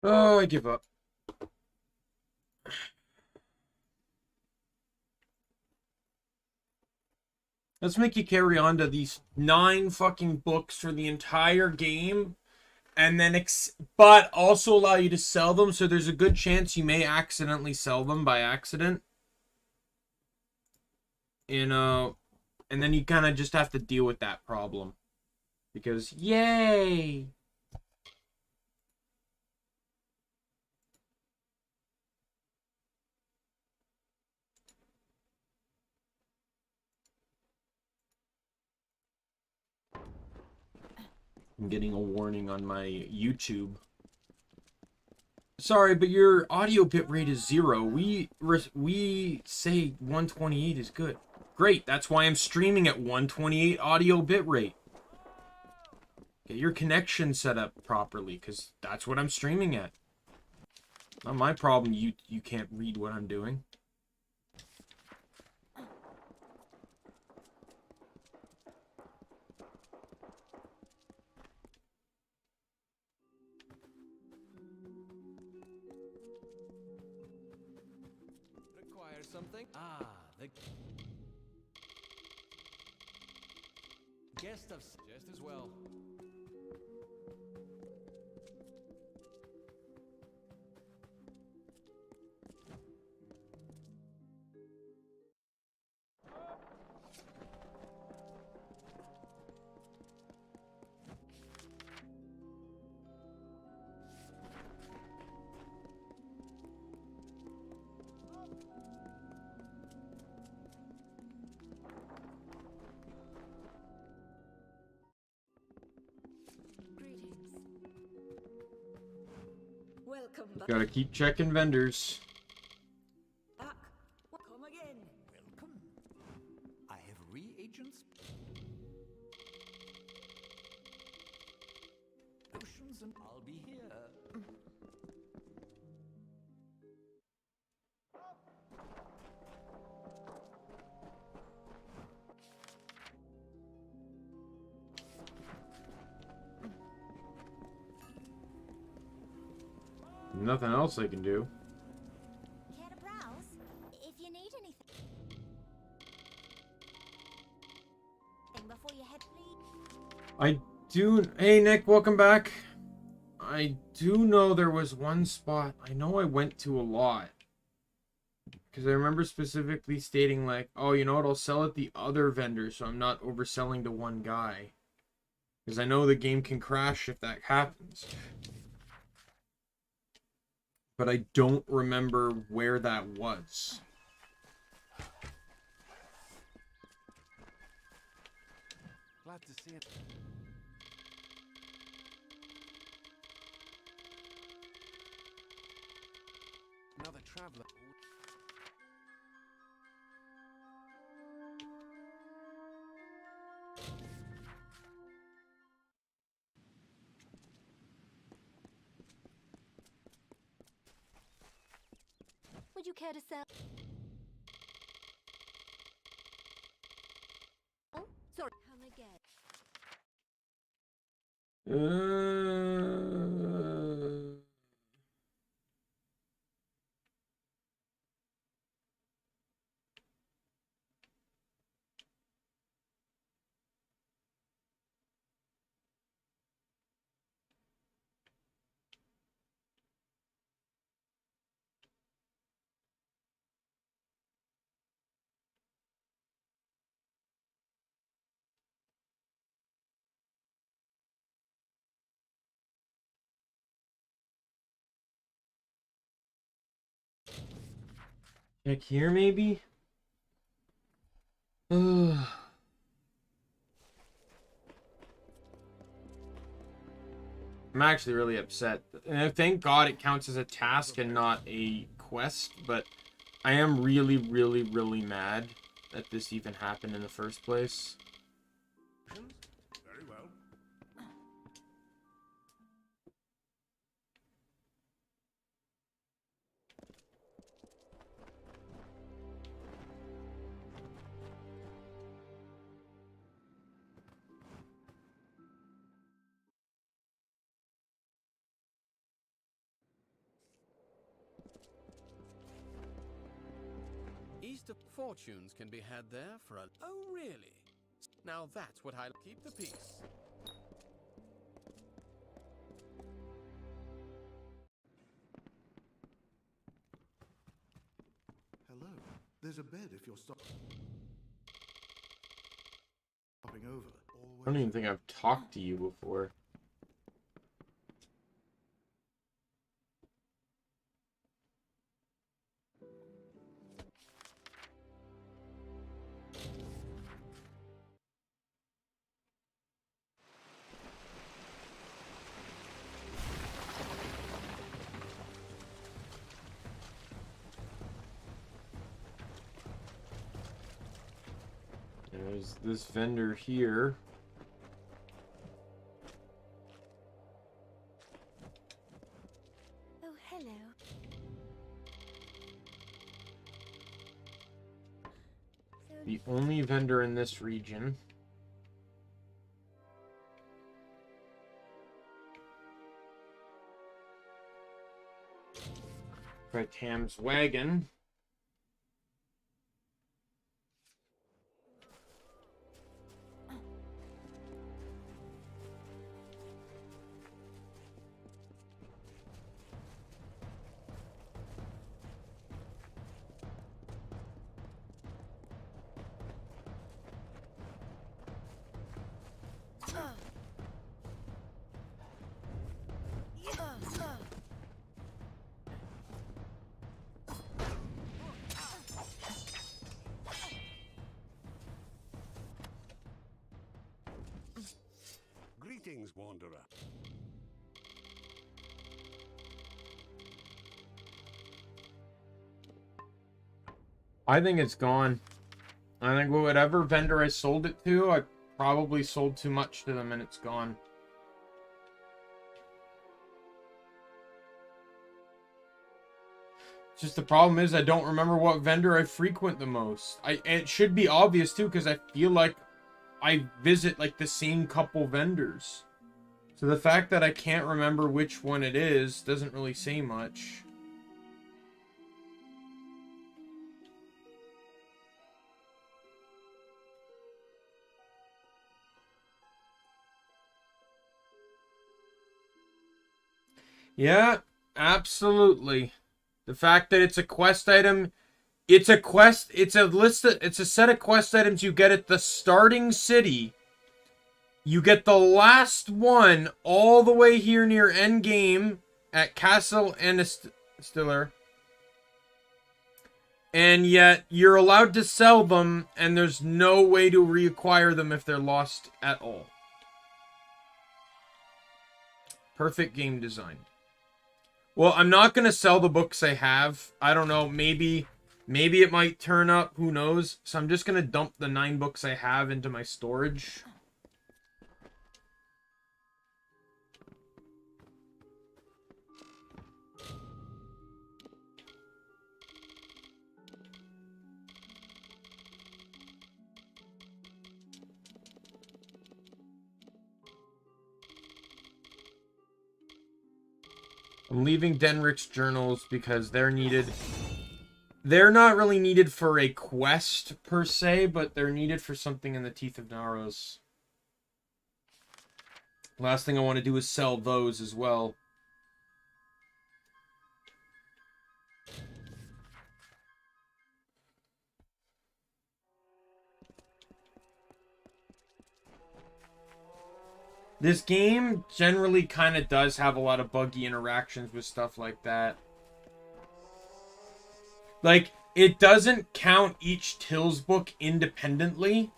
Oh, I give up. Let's make you carry on to these 9 fucking books for the entire game, and then but also allow you to sell them, so there's a good chance you may accidentally sell them by accident. You know, and then you kind of just have to deal with that problem. Because, yay! I'm getting a warning on my YouTube. Sorry, but your audio bitrate is 0. We say 128 is good. Great, that's why I'm streaming at 128 audio bitrate. Get your connection set up properly, because that's what I'm streaming at. Not my problem you can't read what I'm doing. Requires something? Ah, the guest of just as well. Welcome back. Gotta keep checking vendors. Come again. Welcome. I have reagents. Potions and I'll be here. Nothing else I can do. Care to browse? If you need anything. Before you head, please. I do... Hey, Nick, welcome back. I do know there was one spot I know I went to a lot. Because I remember specifically stating, like, oh, you know what, I'll sell at the other vendor so I'm not overselling to one guy. Because I know the game can crash if that happens. But I don't remember where that was. Glad to see it. Another traveler. Would you care to sell? Oh, sorry. Come again. Check here, maybe? I'm actually really upset. And thank God it counts as a task and not a quest, but I am really, really, really mad that this even happened in the first place. Very well. feast of fortunes can be had there for a... Oh, really? Now that's what I... Keep the peace. Hello. There's a bed if you're stopping over. I don't even think I've talked to you before. There's this vendor here. Oh, hello. The only vendor in this region. Right, Tam's wagon. Greetings, wanderer. I think it's gone. I think whatever vendor I sold it to, I probably sold too much to them and it's gone. Just the problem is I don't remember what vendor I frequent the most. It should be obvious too, because I feel like I visit like the same couple vendors. So the fact that I can't remember which one it is doesn't really say much. Yeah, absolutely. The fact that it's a quest item, it's a quest, it's a list, it's a set of quest items you get at the starting city. You get the last one all the way here near endgame at Castle Anastiller. And yet you're allowed to sell them and there's no way to reacquire them if they're lost at all. Perfect game design. Well, I'm not going to sell the books I have. I don't know. Maybe it might turn up. Who knows? So I'm just going to dump the 9 books I have into my storage. I'm leaving Denrick's journals because they're needed. They're not really needed for a quest per se, but they're needed for something in the Teeth of Naros. Last thing I want to do is sell those as well. This game generally kind of does have a lot of buggy interactions with stuff like that. Like, it doesn't count each Tills book independently.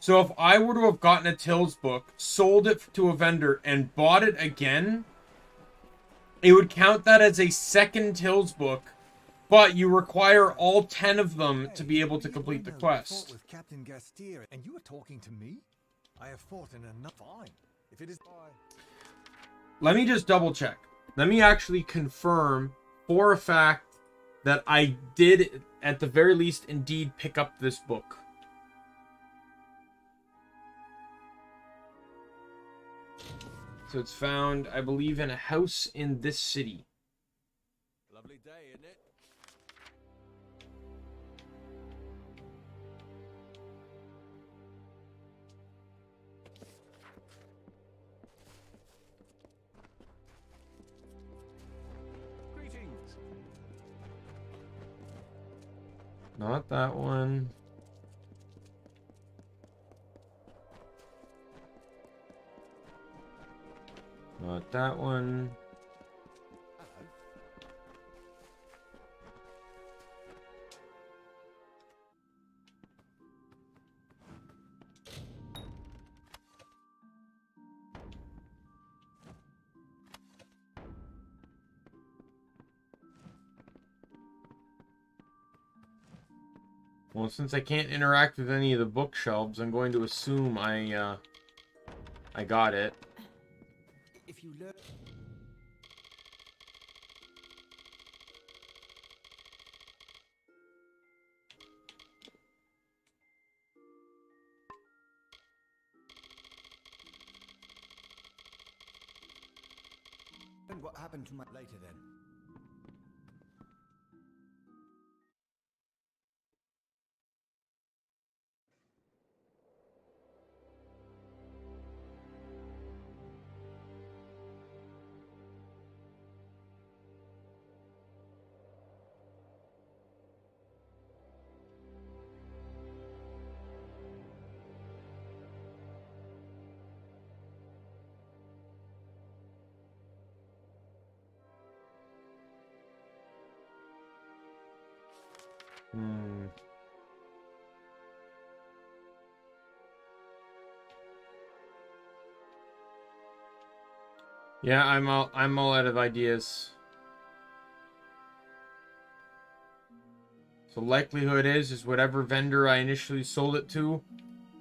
So if I were to have gotten a Tills book, sold it to a vendor, and bought it again, it would count that as a second Tills book, but you require all 10 of them to be able to complete the quest. With Captain Gastier, and you are talking to me? I have fought in enough. Fine. If it is... Let me just double check. Let me actually confirm for a fact that I did, at the very least, indeed pick up this book. So it's found, I believe, in a house in this city. Lovely day, isn't it? Not that one. Not that one. Well, since I can't interact with any of the bookshelves, I'm going to assume I got it. If you learn... And what happened to my... Later then. Yeah, I'm all out of ideas. So likelihood is whatever vendor I initially sold it to,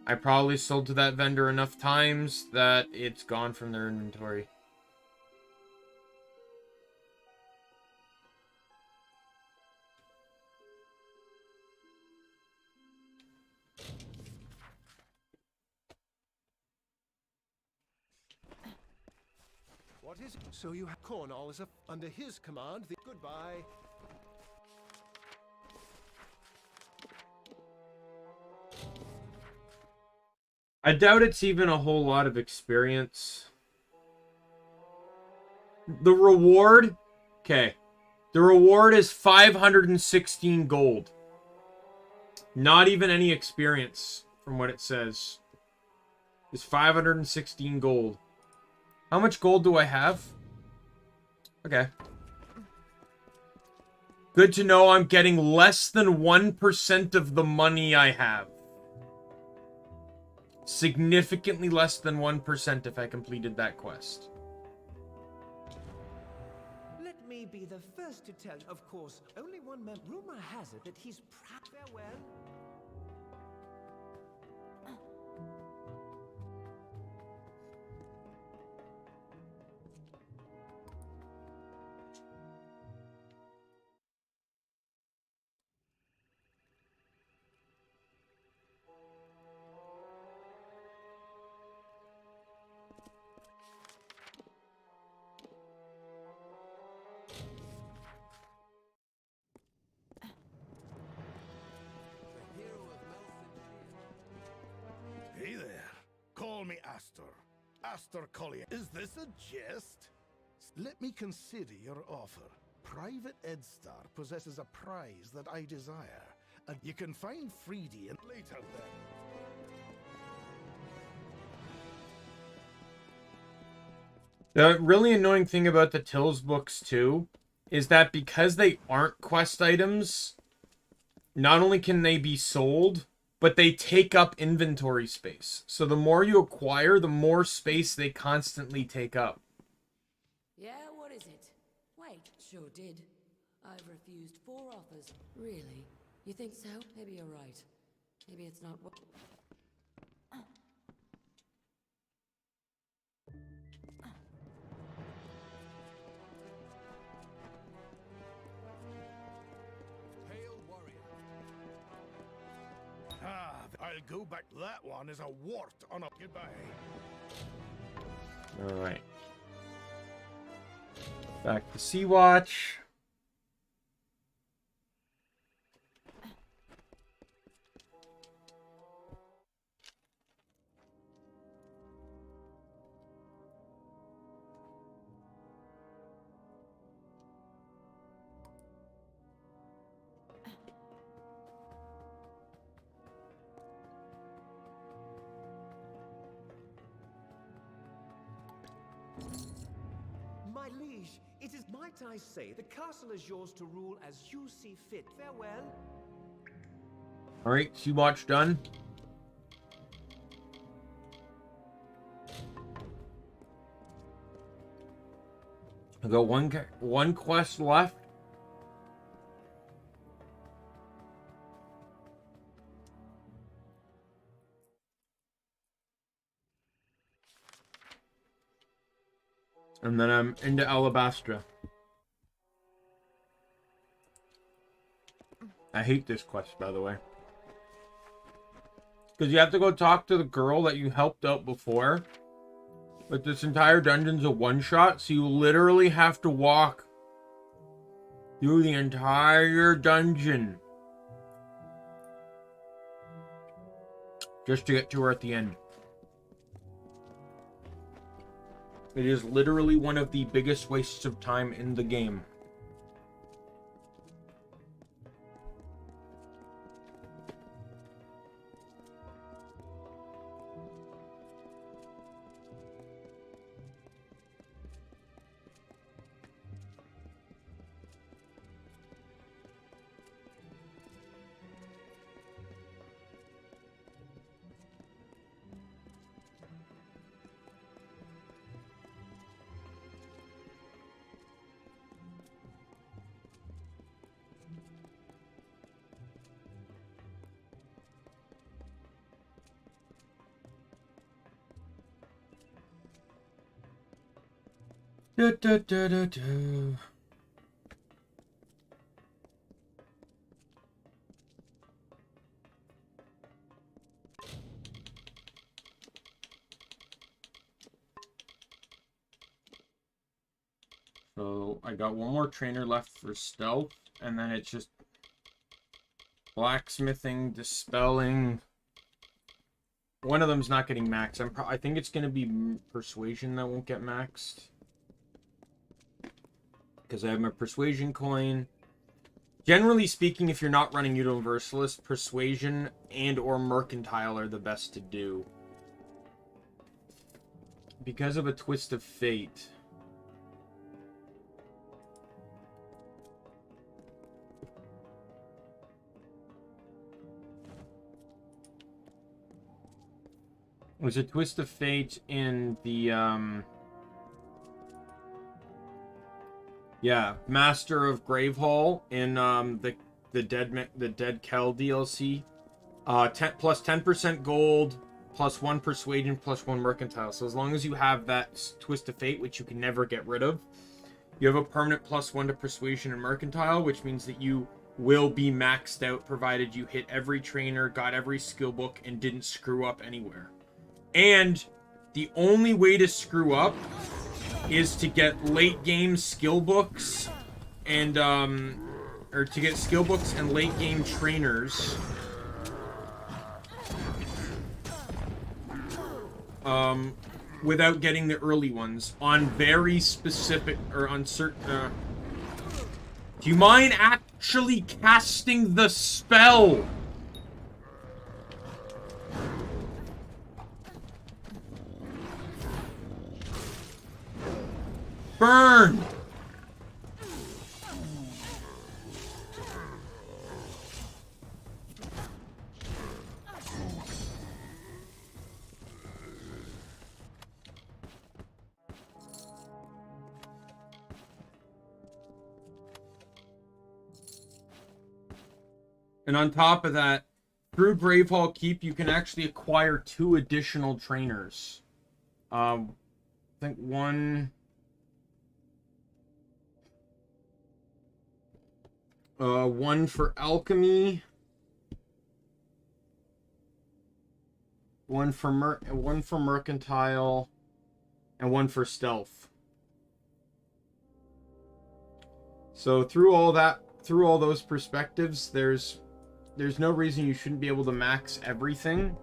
I probably sold to that vendor enough times that it's gone from their inventory. What is it? So you have Cornwall is under his command. Goodbye. I doubt it's even a whole lot of experience. The reward, okay. The reward is 516 gold. Not even any experience from what it says. It's 516 gold. How much gold do I have? Okay. Good to know I'm getting less than 1% of the money I have. Significantly less than 1% if I completed that quest. Let me be the first to tell you, of course, only one man. Rumor has it that he's farewell. Hey there. Call me Astor. Astor Collier. Is this a jest? Let me consider your offer. Private Edstar possesses a prize that I desire. And you can find Freedy and later then. The really annoying thing about the Tills books, too, is that because they aren't quest items, not only can they be sold, but they take up inventory space. So the more you acquire, the more space they constantly take up. Yeah, what is it? Wait, sure did. I've refused 4 offers. Really? You think so? Maybe you're right. Maybe it's not what... Ah, I'll go back. That one is a wart on a... Goodbye. Alright. Back to Sea-Watch. My liege, it is might I say, the castle is yours to rule as you see fit. Farewell. Alright, Sea-Watch done. I got one quest left. And then I'm into Alabastra. I hate this quest, by the way. Because you have to go talk to the girl that you helped out before. But this entire dungeon's a one-shot, so you literally have to walk through the entire dungeon just to get to her at the end. It is literally one of the biggest wastes of time in the game. Du, du, du, du, du. So I got one more trainer left for stealth, and then it's just blacksmithing, dispelling. One of them's not getting maxed. I think it's going to be persuasion that won't get maxed. Because I have my persuasion coin. Generally speaking, if you're not running Universalist, persuasion and or mercantile are the best to do. Because of a twist of fate. There's a twist of fate in the yeah, Master of Gravehall in the Dead Kel DLC. Plus 10% gold, plus 1 persuasion, plus 1 mercantile. So as long as you have that twist of fate, which you can never get rid of, you have a permanent plus 1 to persuasion and mercantile, which means that you will be maxed out provided you hit every trainer, got every skill book, and didn't screw up anywhere. And the only way to screw up is to get late game skill books and or to get skill books and late game trainers without getting the early ones on very specific or uncertain. Do you mind actually casting the spell? Burn! And on top of that, through Gravehall Keep, you can actually acquire 2 additional trainers. I think one for alchemy, one for mercantile, and one for stealth. So through all those perspectives, there's no reason you shouldn't be able to max everything.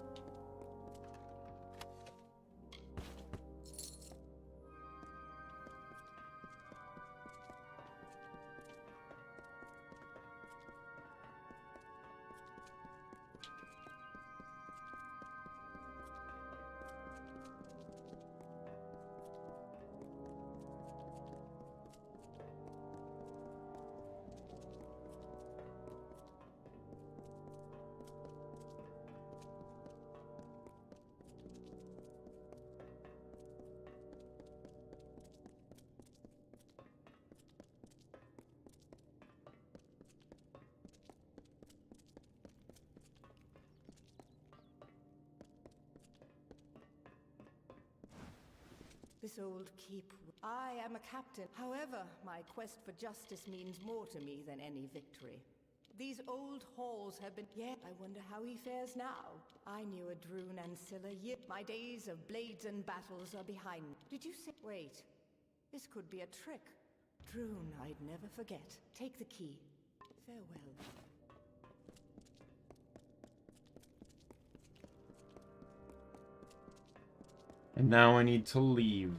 This old keep. I am a captain. However, my quest for justice means more to me than any victory. These old halls have been... Yeah, I wonder how he fares now. I knew a Droon Ancilla year. My days of blades and battles are behind me. Did you say... Wait. This could be a trick. Droon, I'd never forget. Take the key. Farewell. And now I need to leave.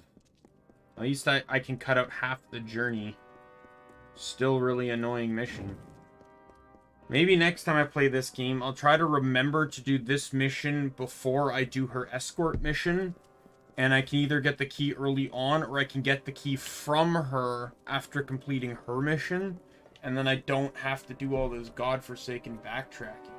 At least I can cut out half the journey. Still really annoying mission. Maybe next time I play this game, I'll try to remember to do this mission before I do her escort mission. And I can either get the key early on, or I can get the key from her after completing her mission. And then I don't have to do all this godforsaken backtracking.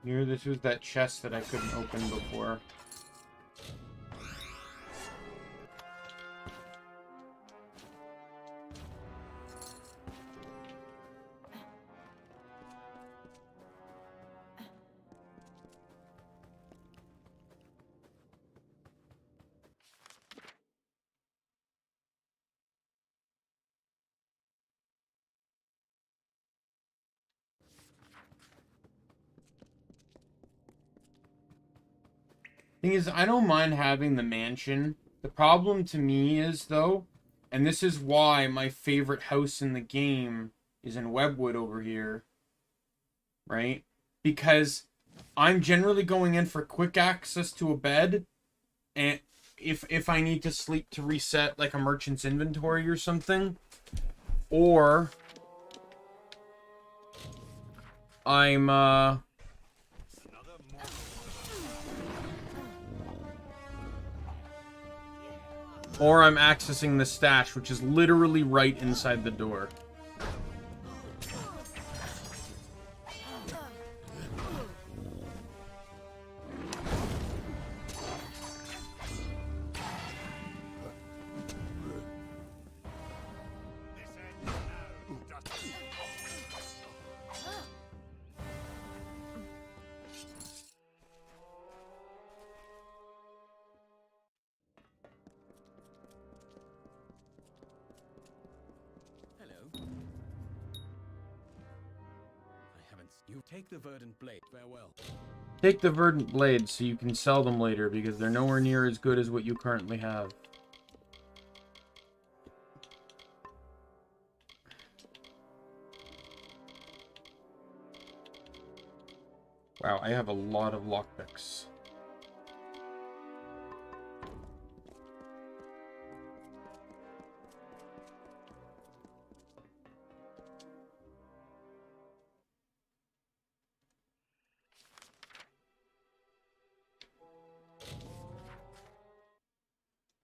Here, this was that chest that I couldn't open before. Thing is, I don't mind having the mansion. The problem to me is, though, and this is why my favorite house in the game is in Webwood over here, right? Because I'm generally going in for quick access to a bed, and if I need to sleep to reset, like, a merchant's inventory or something, or I'm, or I'm accessing the stash, which is literally right inside the door. You take the verdant blade. Farewell. Take the verdant blades so you can sell them later, because they're nowhere near as good as what you currently have. Wow, I have a lot of lockpicks.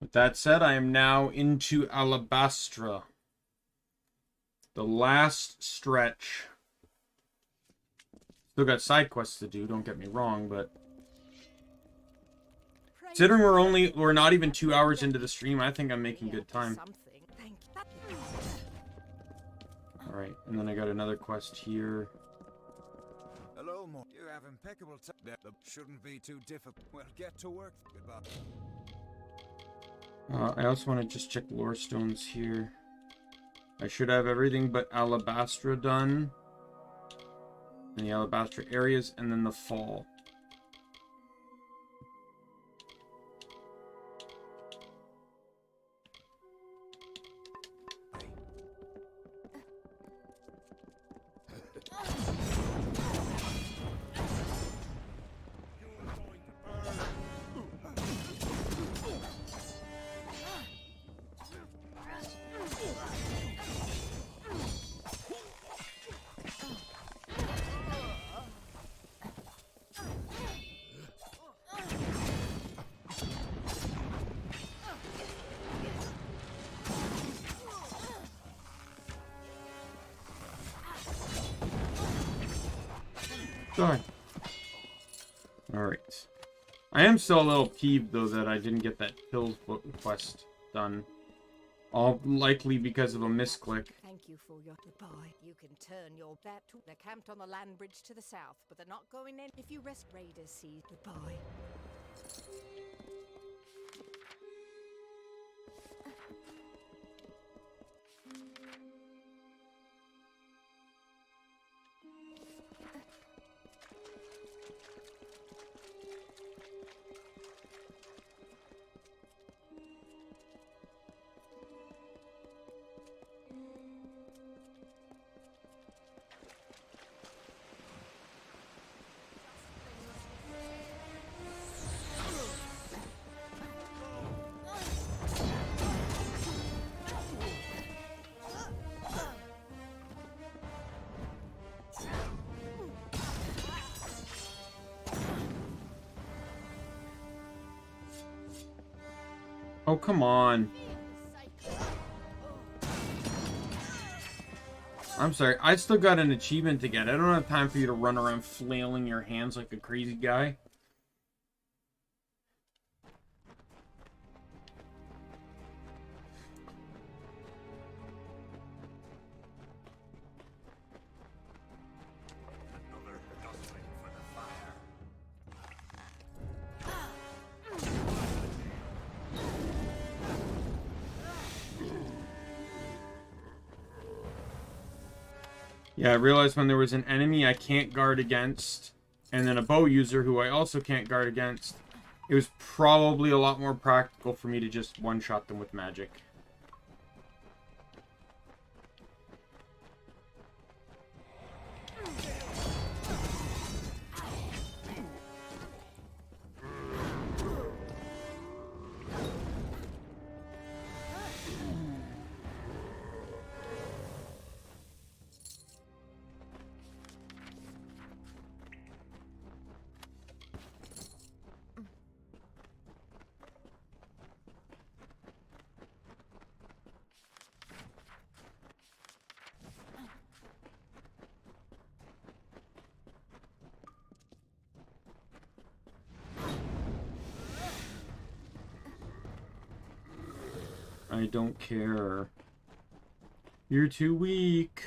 With that said, I am now into Alabastra. The last stretch. Still got side quests to do, don't get me wrong, but considering we're not even 2 hours into the stream, I think I'm making good time. Alright, and then I got another quest here. Hello, Mo. You have impeccable time. That shouldn't be too difficult. Well, get to work. Goodbye. I also want to just check lore stones here. I should have everything but Alabastra done. And the Alabastra areas, and then the fall. Die. Alright. I am still a little peeved, though, that I didn't get that Hills quest done. All likely because of a misclick. Thank you for your goodbye. You can turn your back to they're camped on the land bridge to the south, but they're not going in. If you rest raiders see goodbye. Oh, come on. I'm sorry. I still got an achievement to get. I don't have time for you to run around flailing your hands like a crazy guy. Yeah, I realized when there was an enemy I can't guard against, and then a bow user who I also can't guard against, it was probably a lot more practical for me to just one-shot them with magic. I don't care. You're too weak.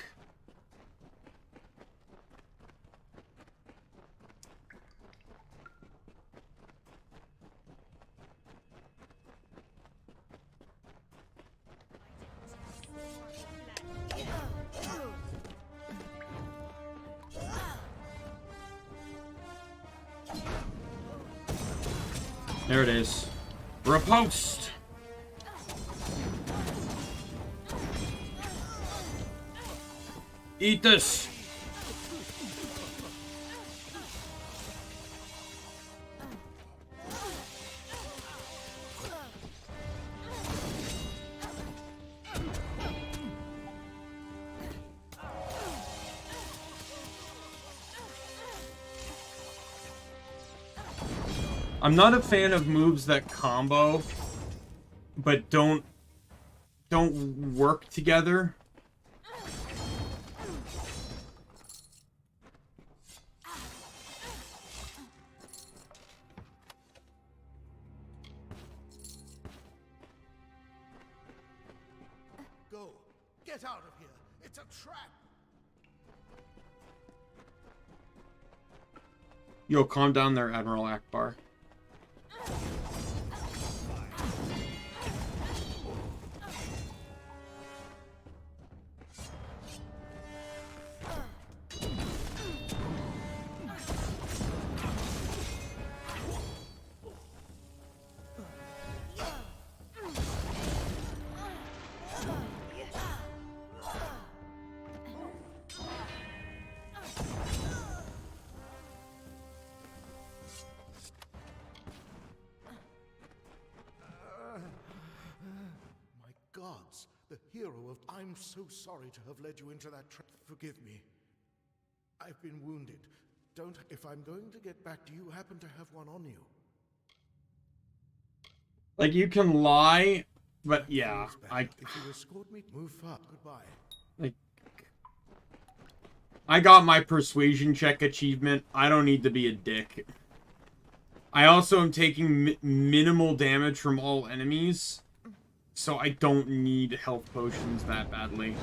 There it is. Riposte! Eat this! I'm not a fan of moves that combo, but don't work together. Go. Get out of here. It's a trap. Yo, calm down there, Admiral Akbar. The hero of... I'm so sorry to have led you into that trap. Forgive me. I've been wounded. Don't... If I'm going to get back, do you happen to have one on you? Like, you can lie, but yeah, If you escort me, move far. Goodbye. like, I got my persuasion check achievement. I don't need to be a dick. I also am taking minimal damage from all enemies, so I don't need health potions that badly.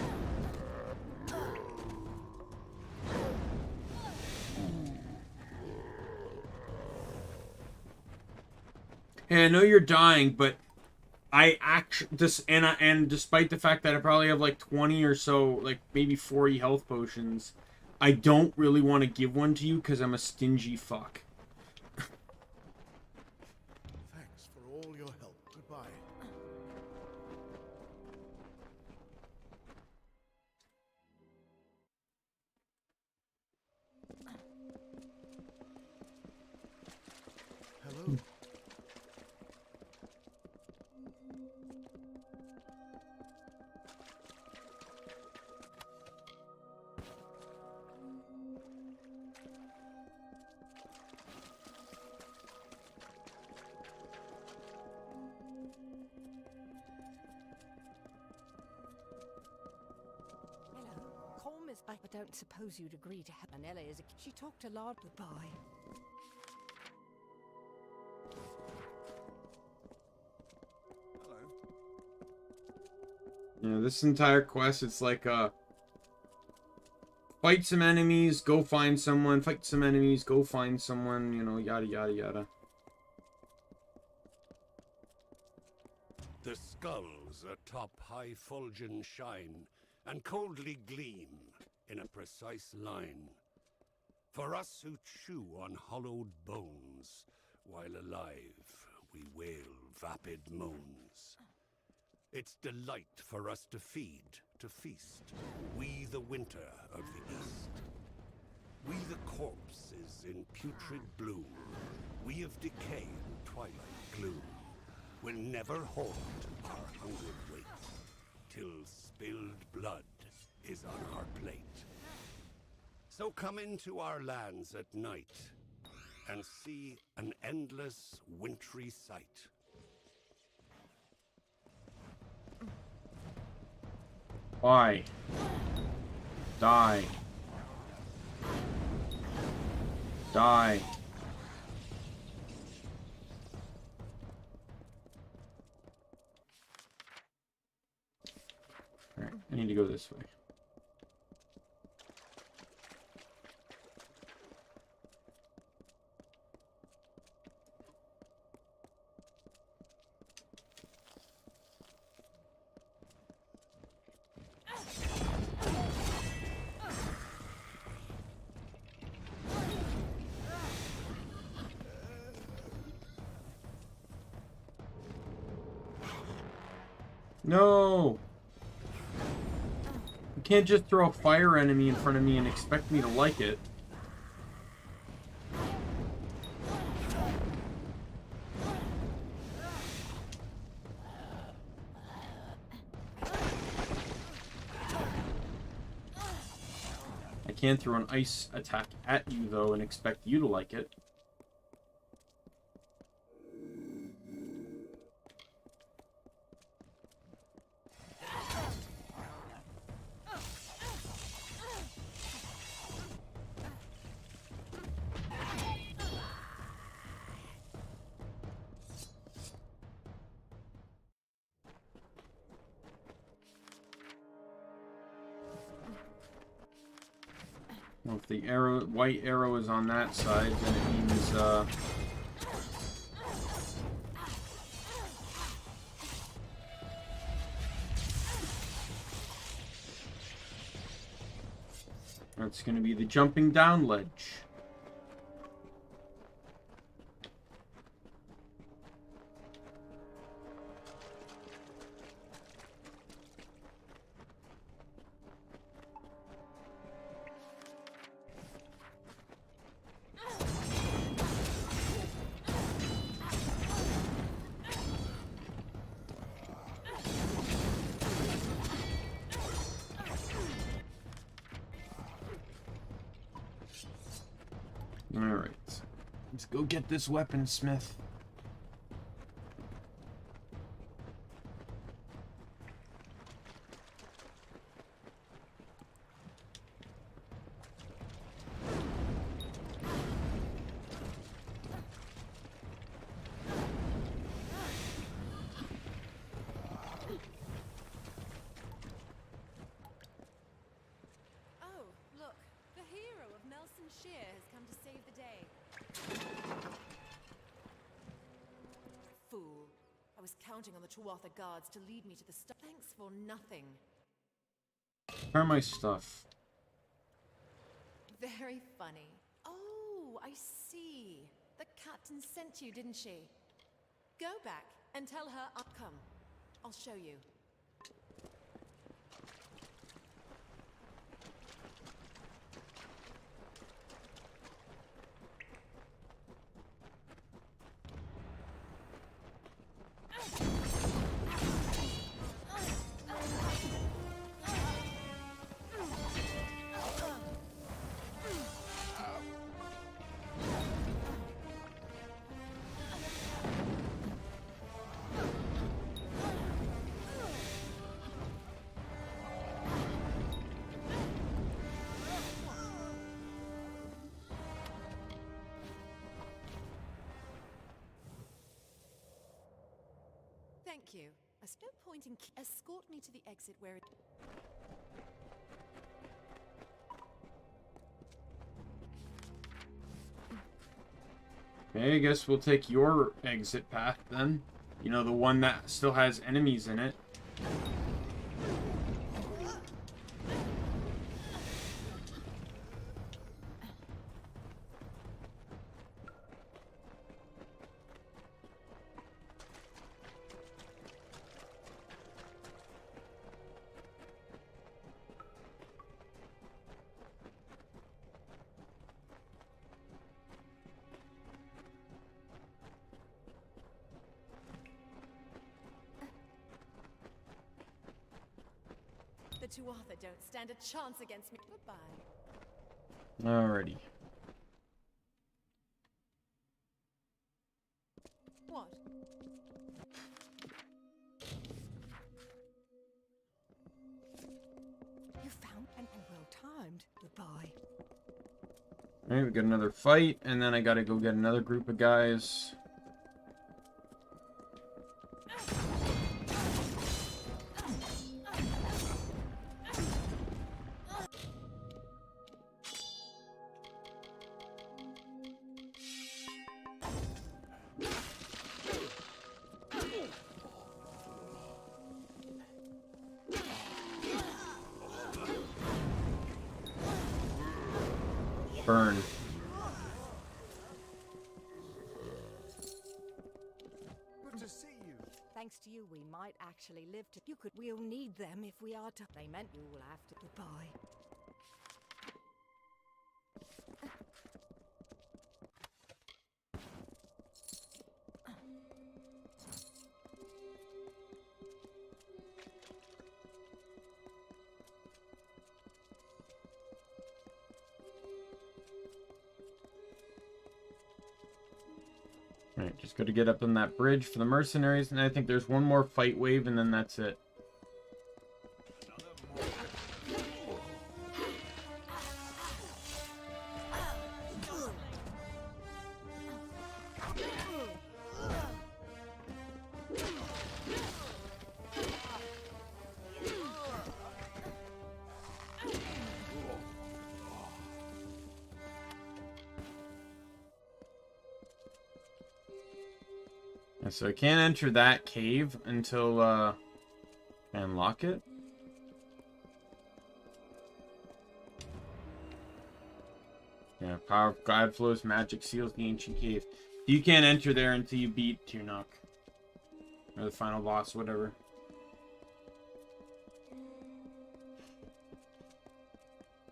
Hey, I know you're dying, but I actually and despite the fact that I probably have like 20 or so, like maybe 40 health potions, I don't really want to give one to you because I'm a stingy fuck. Thanks for all your help. Goodbye. Hello. I don't suppose you'd agree to have Anella as a... She talked a lot. Goodbye. Yeah, this entire quest, it's like, fight some enemies, go find someone, fight some enemies, go find someone, you know, yada yada yada. The skulls atop high fulgen shine, and coldly gleam in a precise line. For us who chew on hollowed bones, while alive we wail vapid moans. It's delight for us to feed, to feast, we the winter of the east. We the corpses in putrid bloom, we of decay and twilight gloom, will never halt our hungered wait, till spilled blood is on our plate. So come into our lands at night, and see an endless wintry sight. Why? Die. Die. Alright, I need to go this way. No! You can't just throw a fire enemy in front of me and expect me to like it. I can throw an ice attack at you, though, and expect you to like it. Well, if the arrow, white arrow is on that side, then it means, that's going to be the jumping down ledge. Let's go get this weaponsmith. Oh, look. The hero of Nelson Shear has come to save the day. Fool. I was counting on the Tuatha guards to lead me to the stuff. Thanks for nothing. Where are my stuff? Very funny. Oh, I see. The captain sent you, didn't she? Go back and tell her I'll come. I'll show you. Thank you. There's no point in escort me to the exit where it... Okay, I guess we'll take your exit path then. You know, the one that still has enemies in it. The Tuatha don't stand a chance against me. Goodbye. Alrighty. What? You found and well timed. Goodbye. Alright, we got another fight, and then I gotta go get another group of guys. Burn. Good to see you. Thanks to you, we might actually live to. You could. We'll need them if we are to. They meant you will have to. Goodbye. Alright, just gotta get up on that bridge for the mercenaries, and I think there's one more fight wave, and then that's it. So I can't enter that cave until I unlock it. Yeah, power of God flows, magic seals the ancient cave. You can't enter there until you beat Tunok. Or the final boss, whatever.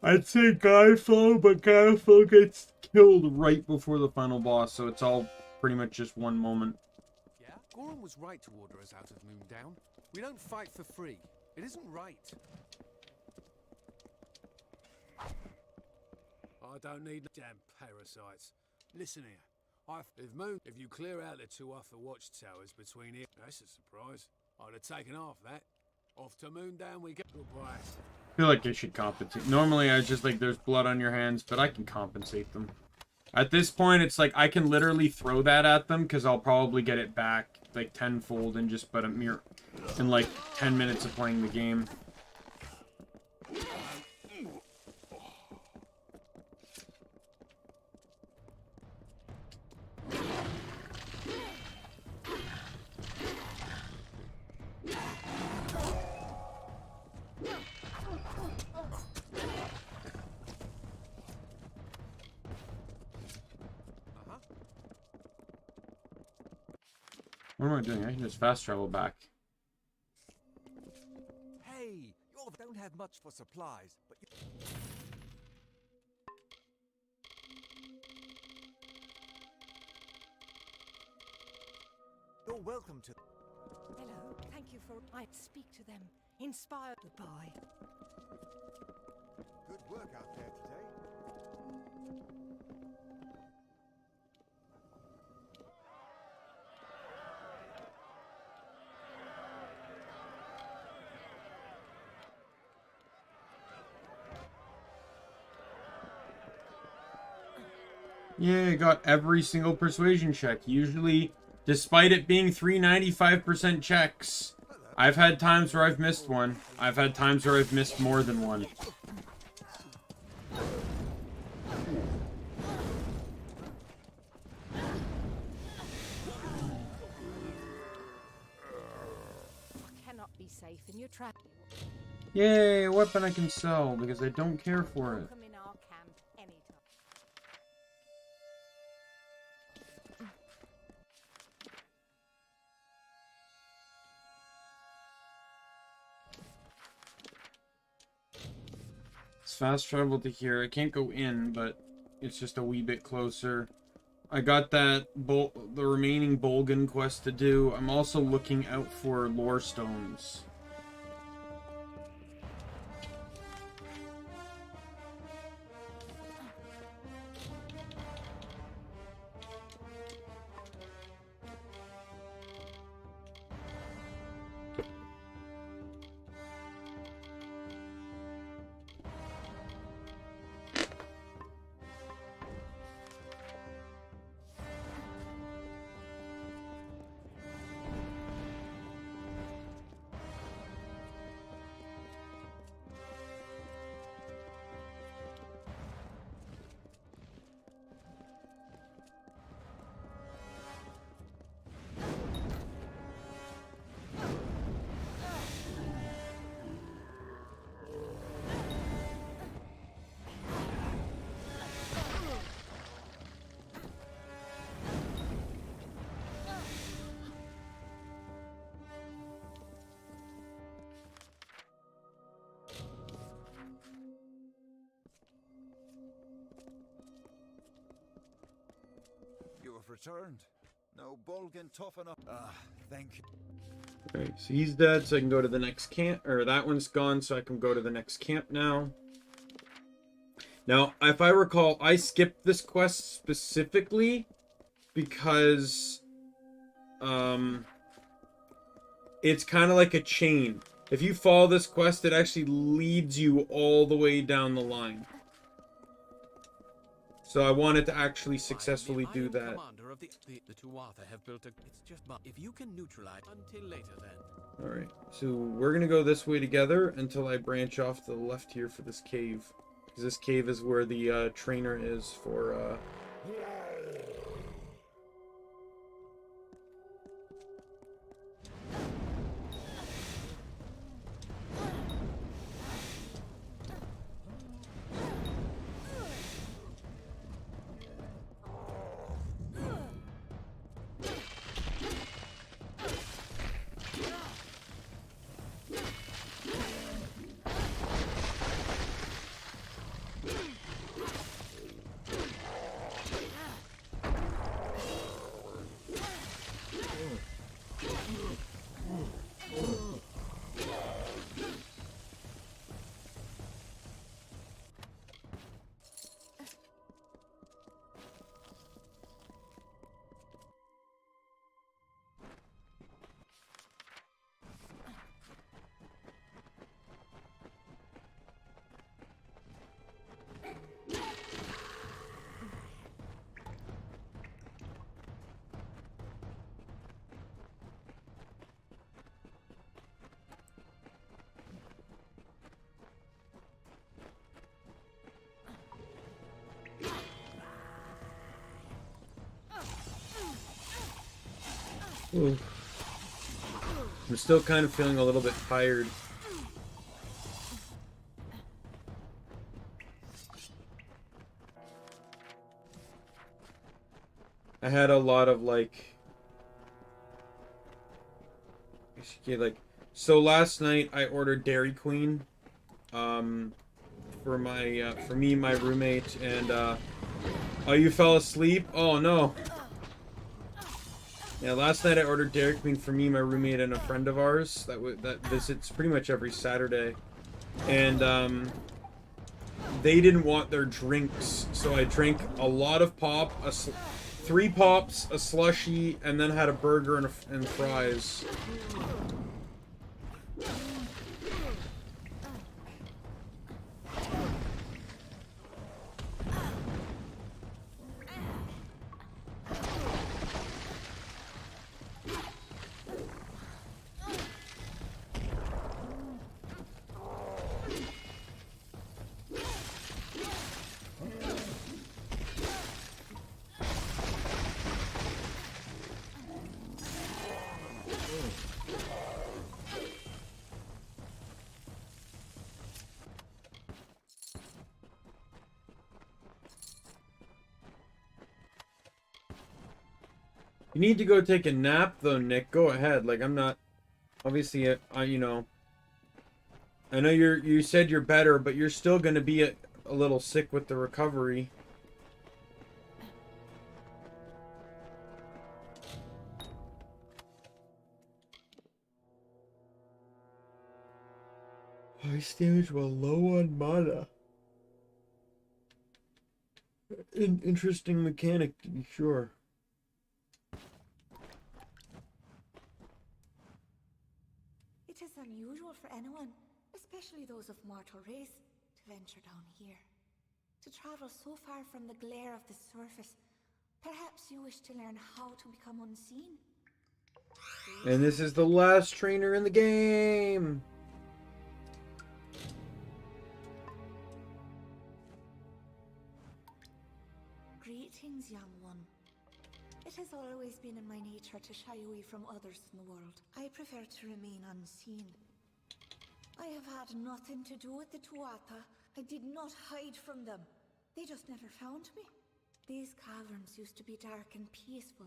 I'd say Godflow, but Godflow gets killed right before the final boss, so it's all pretty much just one moment. Gorum was right to order us out of Moondown. We don't fight for free. It isn't right. I don't need damn parasites. Listen here. If you clear out the two other watchtowers between here, that's a surprise. I'd have taken half that. Off to Moondown we go. Goodbye. I feel like I should compensate. Normally, I just like, there's blood on your hands, but I can compensate them. At this point, it's like, I can literally throw that at them, because I'll probably get it back, like, tenfold in just but a mere, in like, 10 minutes of playing the game. What am I doing? I can just fast travel back. Hey, you don't have much for supplies, but you're welcome to. Hello, thank you for. I speak to them. Inspire. Goodbye. Good work out there today. Yeah, I got every single persuasion check. Usually, despite it being 395% checks, I've had times where I've missed one. I've had times where I've missed more than one. Cannot be safe in your trap. Yay, a weapon I can sell because I don't care for it. Welcome in our camp anytime. It's fast travel to here. I can't go in, but it's just a wee bit closer. I got that the remaining Bolgan quest to do. I'm also looking out for lore stones. You have returned. No Bolgan tough enough. Thank you. Alright, so he's dead, so I can go to the next camp. Or that one's gone, so I can go to the next camp now. Now, if I recall, I skipped this quest specifically because it's kind of like a chain. If you follow this quest, it actually leads you all the way down the line. So I wanted to actually successfully do that. Commander of the Tuatha have built a. It's just if you can neutralize until later then. All right, so we're gonna go this way together until I branch off to the left here for this cave, because this cave is where the trainer is for. Ooh. I'm still kind of feeling a little bit tired. I had a lot of like so last night I ordered Dairy Queen for my for me, my roommate, and oh, you fell asleep? Oh no. Yeah, last night I ordered Dairy Queen for me, my roommate, and a friend of ours that visits pretty much every Saturday. And they didn't want their drinks, so I drank a lot of pop, 3 pops, a slushie, and then had a burger and fries. You need to go take a nap, though, Nick. Go ahead. Like, I'm not... Obviously, you know... I know you said you're better, but you're still going to be a little sick with the recovery. Ice damage while low on mana. Interesting mechanic, to be sure. It is unusual for anyone, especially those of mortal race, to venture down here. To travel so far from the glare of the surface. Perhaps you wish to learn how to become unseen. And this is the last trainer in the game! Greetings, young one. It has always been in my nature to shy away from others in the world. I prefer to remain unseen. I have had nothing to do with the Tuatha. I did not hide from them. They just never found me. These caverns used to be dark and peaceful.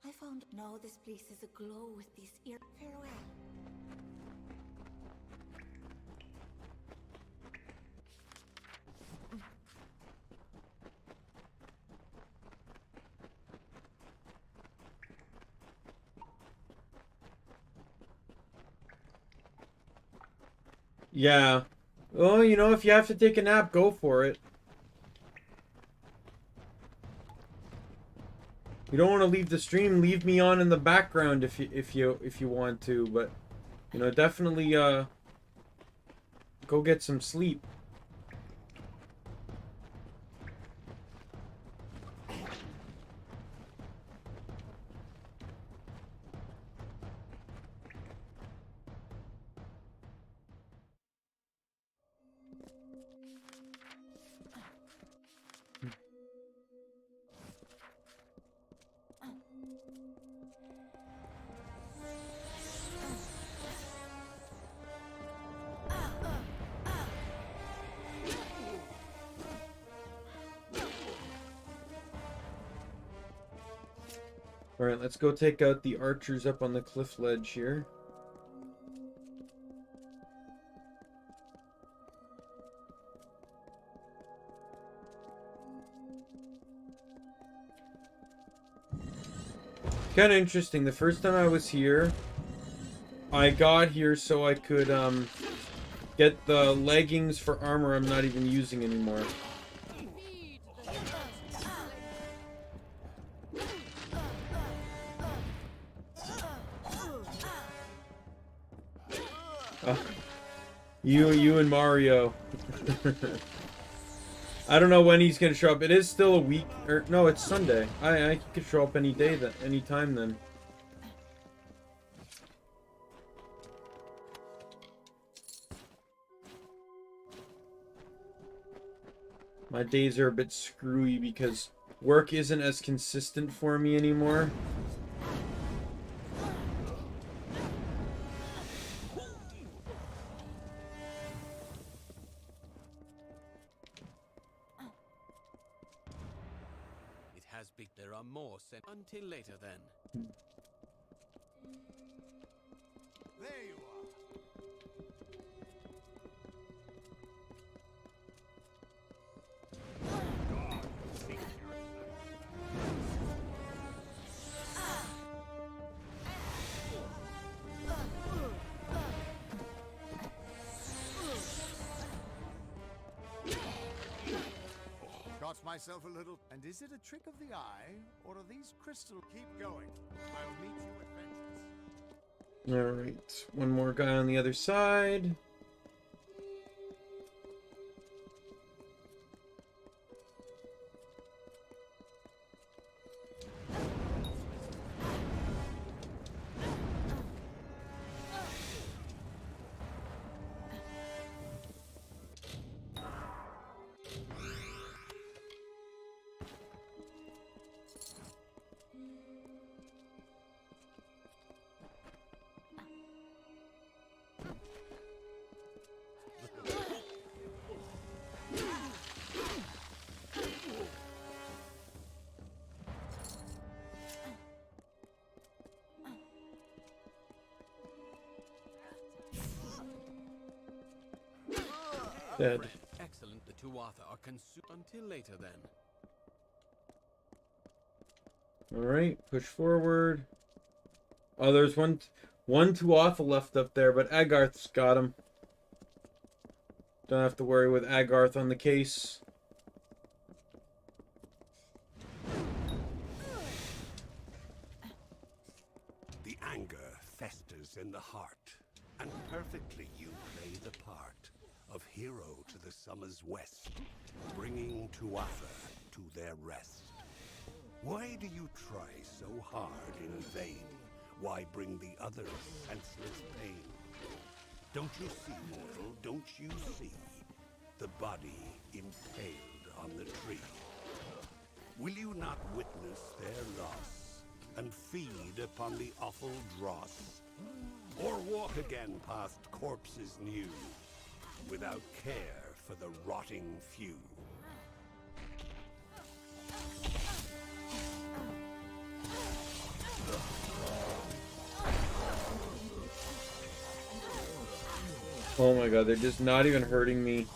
I found now this place is aglow with these farewell. Yeah. Well, you know, if you have to take a nap, go for it. You don't want to leave the stream, leave me on in the background if you want to, but you know, definitely go get some sleep. Alright, let's go take out the archers up on the cliff ledge here. Kind of interesting. The first time I was here, I got here so I could get the leggings for armor I'm not even using anymore. You and Mario. I don't know when he's gonna show up. It is still a week, or no, it's Sunday. I could show up any day, any time then. My days are a bit screwy because work isn't as consistent for me anymore. speak. There are more sent. Until later, then. There you are. Got myself a little... And is it a trick of the eye, or are these crystal... Keep going. I'll meet you at Vengeance. Alright, one more guy on the other side. Dead. Excellent. The Tuatha are consumed. Until later, then. Alright, push forward. Oh, there's one Tuatha left up there, but Agarth's got him. Don't have to worry with Agarth on the case. The anger festers in the heart, and perfectly you play the part of hero to the summer's west, bringing Tuatha to their rest. Why do you try so hard in vain? Why bring the others senseless pain? Don't you see, mortal, don't you see the body impaled on the tree? Will you not witness their loss and feed upon the awful dross? Or walk again past corpses new, without care for the rotting few? Oh my god, they're just not even hurting me.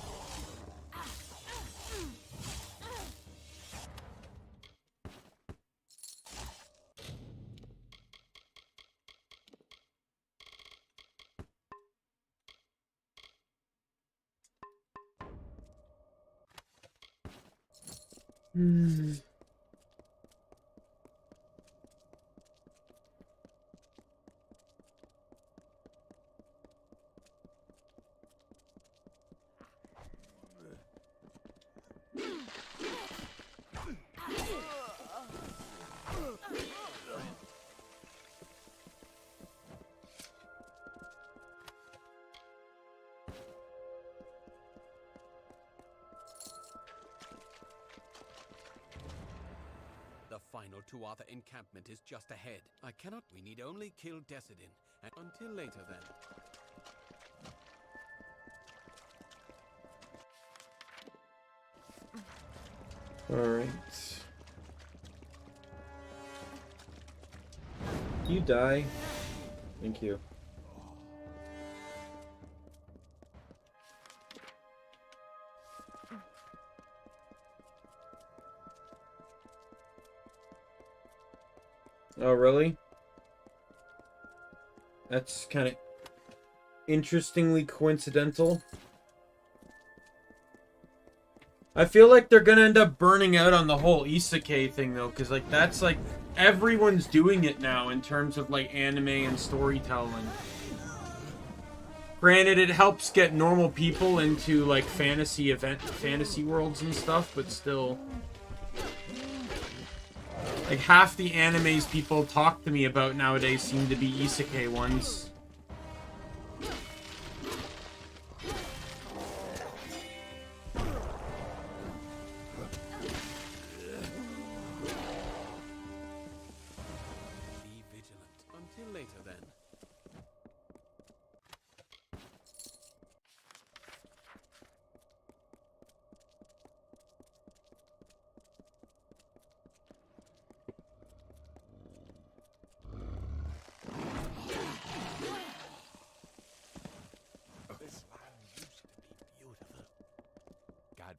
The final Tuatha encampment is just ahead. I cannot... We need only kill Decidin. And until later, then. Alright. You die. Thank you. Oh, really? That's kind of interestingly coincidental. I feel like they're gonna end up burning out on the whole isekai thing, though, because, like, that's, like, everyone's doing it now in terms of, like, anime and storytelling. Granted, it helps get normal people into, like, fantasy worlds and stuff, but still... Like, half the animes people talk to me about nowadays seem to be isekai ones. Be vigilant. Until later, then.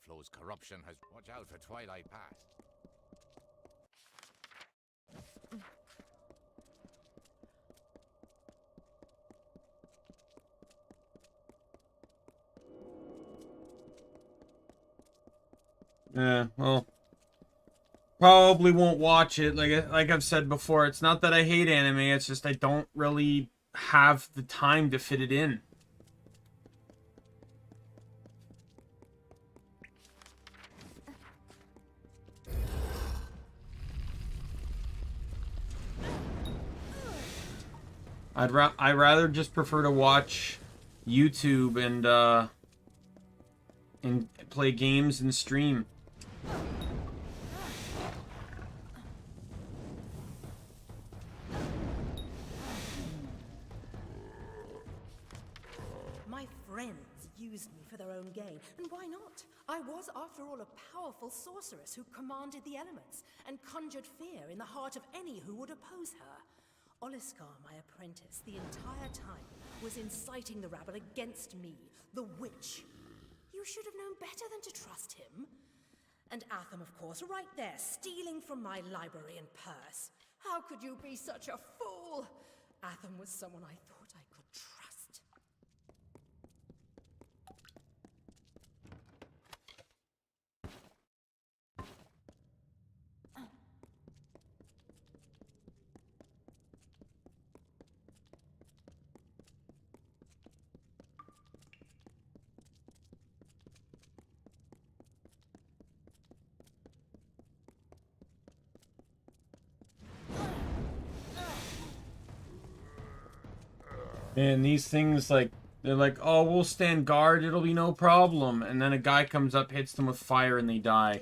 Gadflow's corruption has... Watch out for Twilight Pass. Yeah, well, probably won't watch it. Like I've said before, it's not that I hate anime, it's just I don't really have the time to fit it in. I'd rather just prefer to watch YouTube and play games and stream. My friends used me for their own gain, and why not? I was, after all, a powerful sorceress who commanded the elements and conjured fear in the heart of any who would oppose her. Oliskar, my apprentice, the entire time was inciting the rabble against me, the witch. You should have known better than to trust him. And Atham, of course, right there, stealing from my library and purse. How could you be such a fool? Atham was someone I thought I could trust. And these things, like, they're like, oh, we'll stand guard, it'll be no problem. And then a guy comes up, hits them with fire, and they die.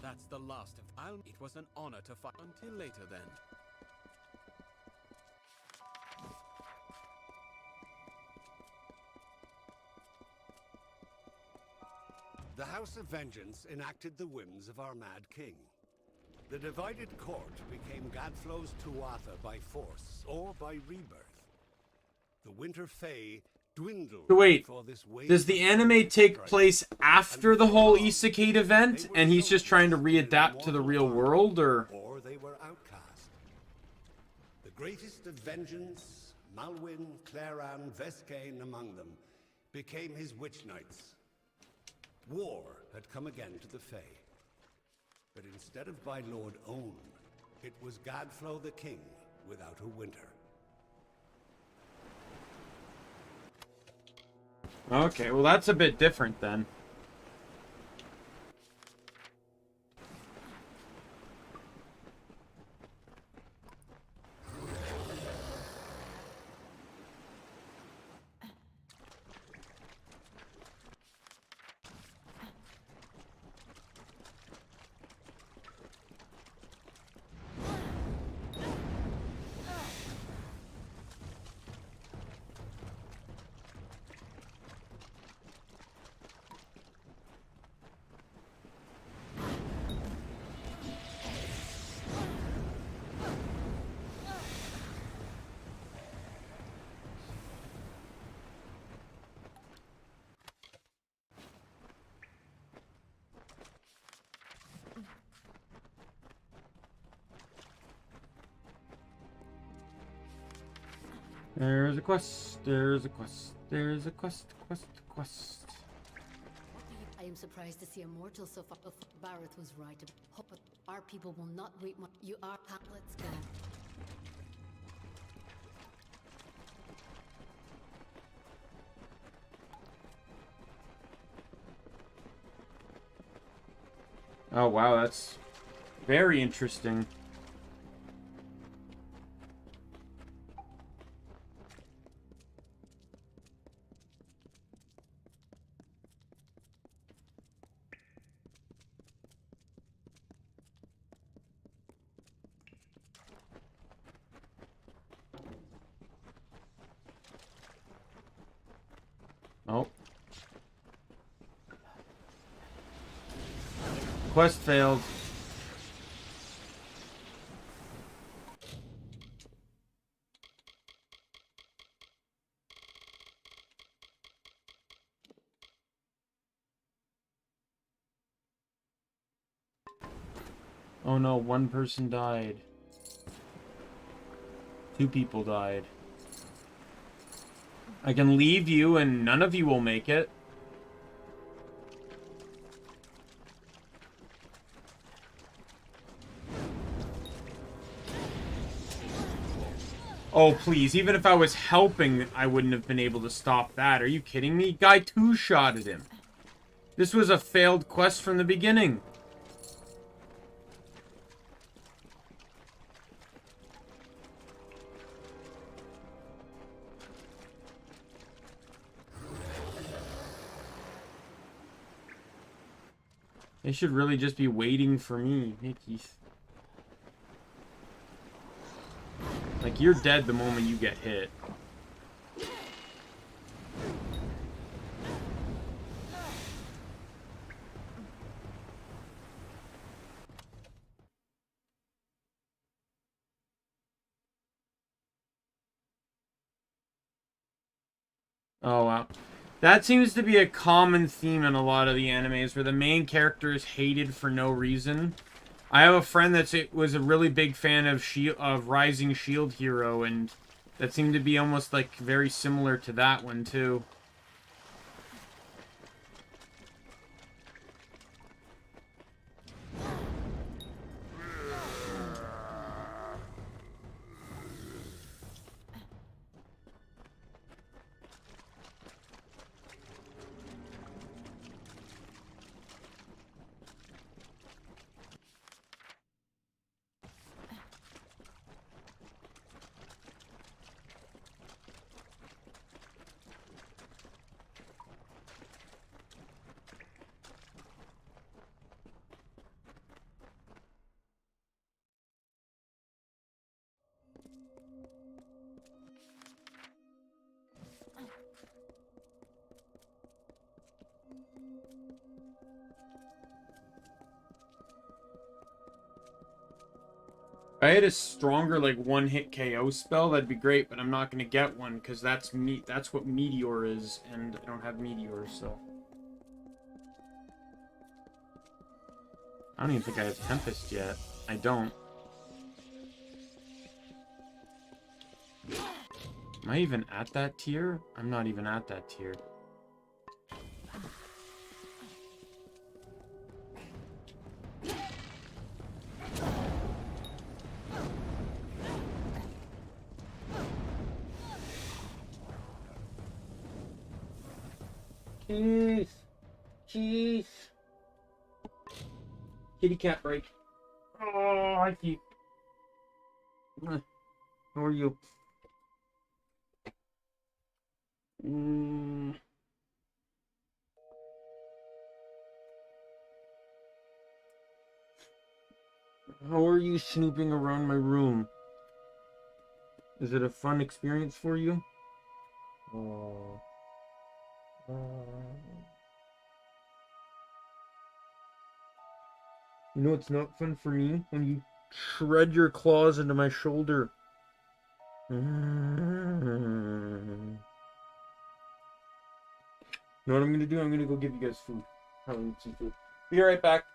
That's the last of... It was an honor to fight. Until later, then. The House of Vengeance enacted the whims of our Mad King. The divided court became Gadflow's Tuatha by force or by rebirth. The Winter Fae dwindled. So wait, before this wave does the anime take place after the whole Isekate event, and he's just trying to readapt to the real world, or they were outcast. The greatest of vengeance, Malwyn, Claran, Vescain among them, became his witch knights. War had come again to the Fae. But instead of by Lord Own, it was Gadflow the King without a winter. Okay, well that's a bit different then. There's a quest, there's a quest, there's a quest. I am surprised to see a mortal so far. Bareth was right. Hope our people will not reap much. You are. Let's go. Oh wow, that's very interesting. Oh. Quest failed. Oh no, one person died. 2 people died. I can leave you and none of you will make it. Oh, please. Even if I was helping, I wouldn't have been able to stop that. Are you kidding me? Guy 2-shotted him. This was a failed quest from the beginning. They should really just be waiting for me, Mickey. Like, you're dead the moment you get hit. Oh, wow. That seems to be a common theme in a lot of the animes, where the main character is hated for no reason. I have a friend was a really big fan of Rising Shield Hero, and that seemed to be almost like very similar to that one too. If I had a stronger, like, one-hit KO spell, that'd be great, but I'm not going to get one, because that's what Meteor is, and I don't have Meteor, so... I don't even think I have Tempest yet. I don't. Am I even at that tier? I'm not even at that tier. Cheese. Cheese. Kitty cat break. Oh, hi, Keith. How are you? How are you snooping around my room? Is it a fun experience for you? Oh. You know it's not fun for me when you shred your claws into my shoulder. You know what I'm gonna do? I'm gonna go give you guys food. Some food. Be right back.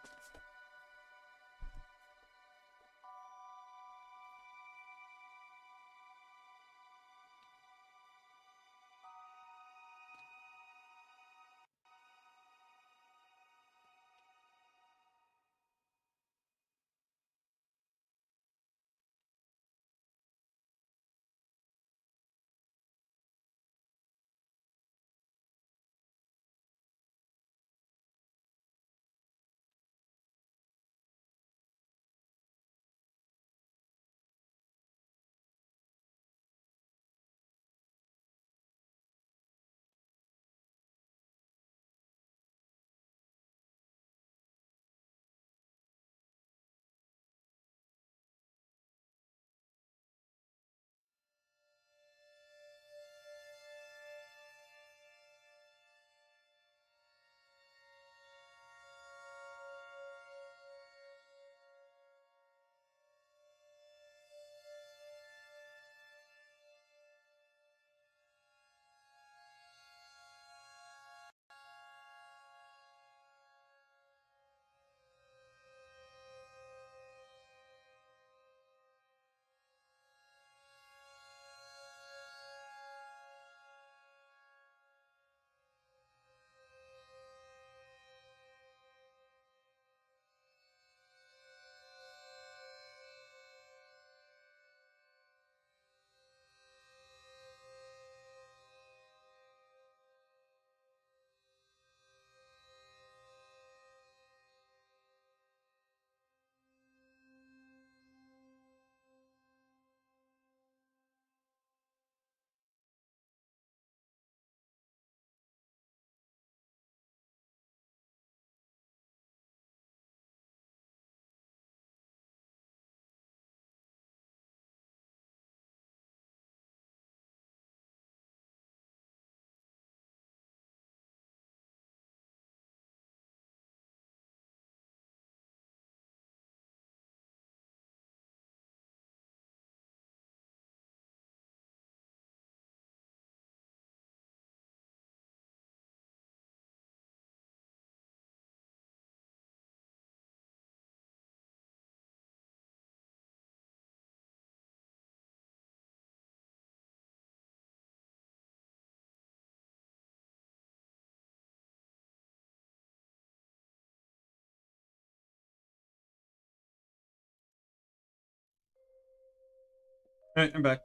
Alright, I'm back.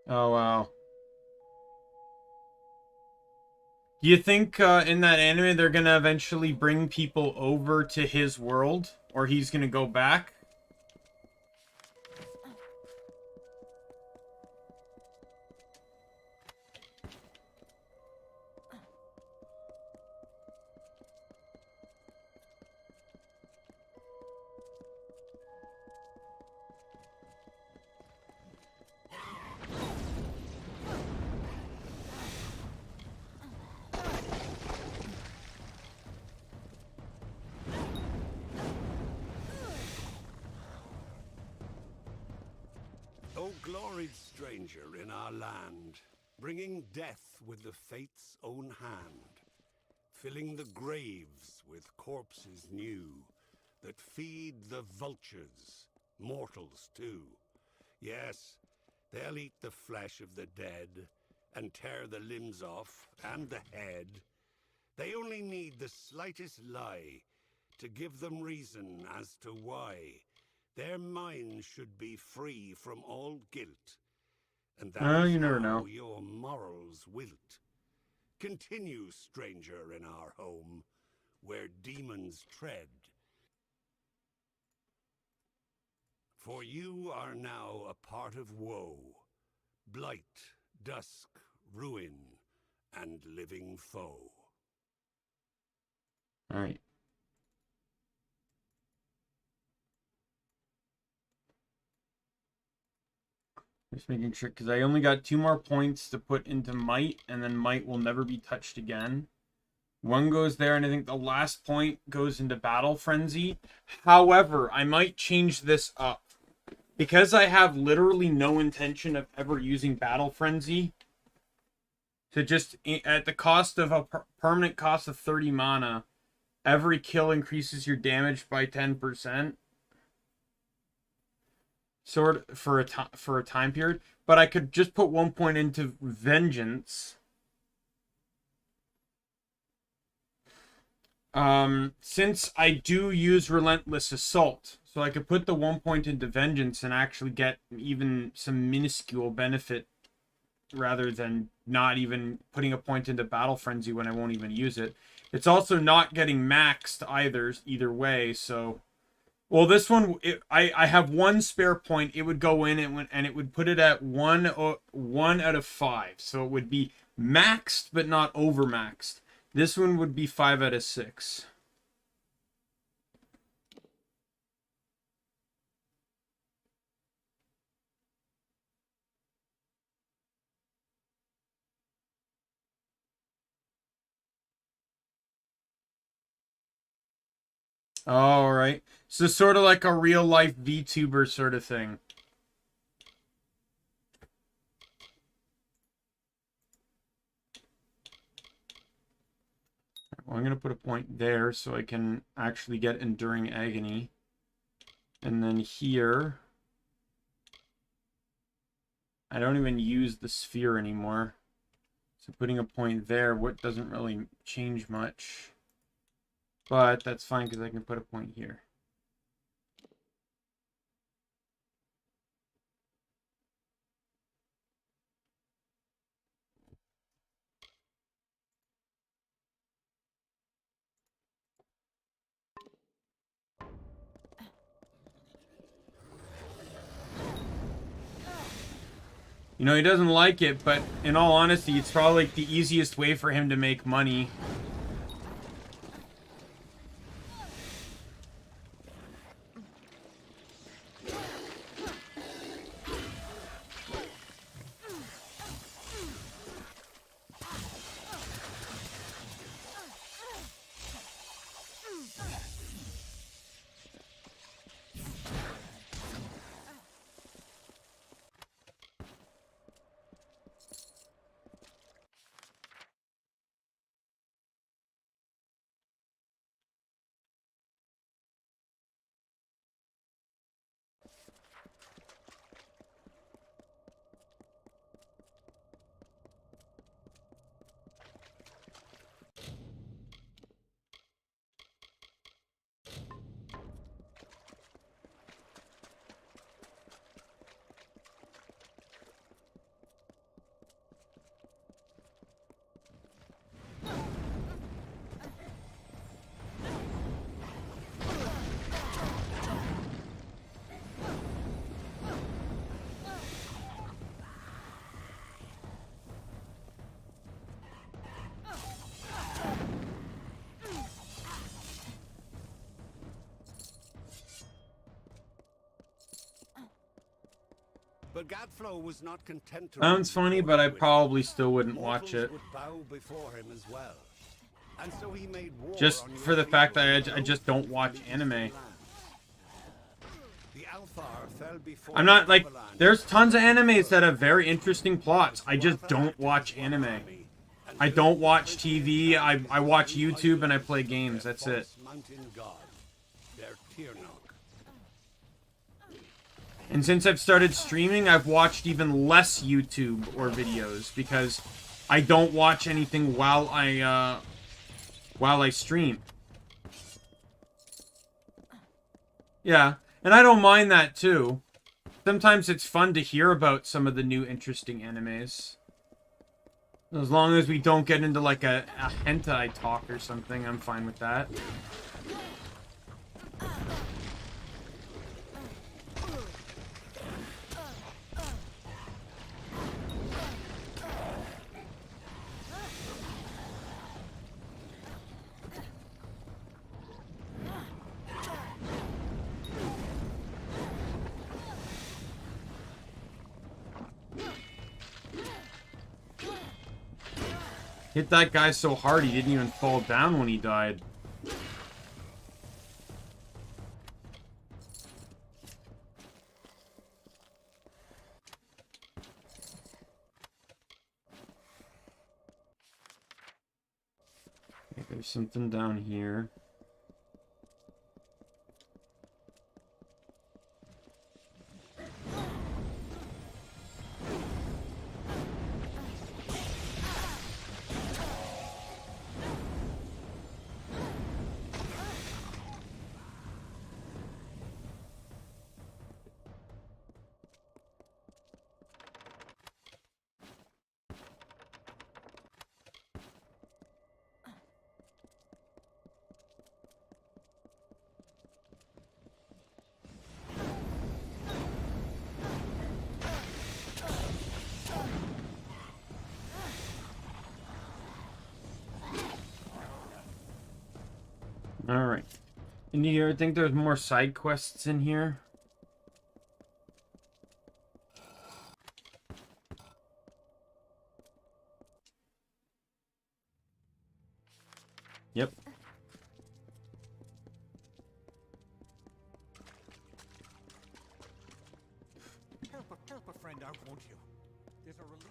Oh, wow. Do you think in that anime they're gonna eventually bring people over to his world? Or he's gonna go back? O gloried stranger in our land, bringing death with the fate's own hand, filling the graves with corpses new, that feed the vultures, mortals too. Yes, they'll eat the flesh of the dead, and tear the limbs off, and the head, They only need the slightest lie to give them reason as to why their minds should be free from all guilt. And that is you never how know. your morals wilt. Continue, stranger, in our home, where demons tread. For you are now a part of woe, blight, dusk, ruin, and living foe. All right. Just making sure, because I only got 2 more points to put into Might, and then Might will never be touched again. 1 goes there, and I think the last point goes into Battle Frenzy. However, I might change this up. Because I have literally no intention of ever using Battle Frenzy, to just, at the cost of a permanent cost of 30 mana, every kill increases your damage by 10%. Sort for a time period, but I could just put 1 point into Vengeance. Since I do use Relentless Assault, so I could put the 1 point into Vengeance and actually get even some minuscule benefit rather than not even putting a point into Battle Frenzy when I won't even use it. It's also not getting maxed either way, so... Well, this one, I have 1 spare point. It would go in and it would put it at 1 out of 5. So it would be maxed, but not overmaxed. This one would be 5 out of 6. All right. So sort of like a real life VTuber sort of thing. Well, I'm going to put a point there so I can actually get Enduring Agony. And then here, I don't even use the sphere anymore. So putting a point there, what doesn't really change much. But that's fine because I can put a point here. You know, he doesn't like it, but in all honesty, it's probably like the easiest way for him to make money. But Gadflow was not content to Sounds funny, but I probably still wouldn't watch it. would bow before him as well. And so he made war Just on for the fact that I just don't watch anime. The Althar fell before I'm not like, there's tons of animes that have very interesting plots. I just don't watch anime. I don't watch TV. I watch YouTube and I play games. That's it. Mountain God, their Tirnoch. And since I've started streaming, I've watched even less YouTube or videos because I don't watch anything while while I stream. Yeah, and I don't mind that too. Sometimes it's fun to hear about some of the new interesting animes. As long as we don't get into like a hentai talk or something, I'm fine with that. Hit that guy so hard he didn't even fall down when he died. Okay, there's something down here. Alright. And you think there's more side quests in here? Yep. Help a friend out, won't you? There's a release.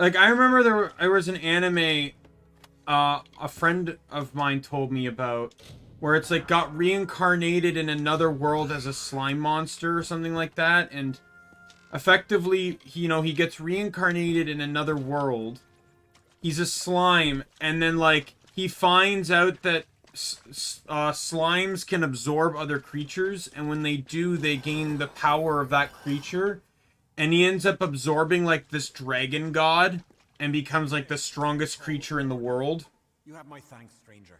Like, I remember there was an anime a friend of mine told me about where it's like got reincarnated in another world as a slime monster or something like that, and effectively, he gets reincarnated in another world. He's a slime, and then, like, he finds out that slimes can absorb other creatures, and when they do, they gain the power of that creature. And he ends up absorbing, like, this dragon god and becomes, like, the strongest creature in the world. You have my thanks, stranger.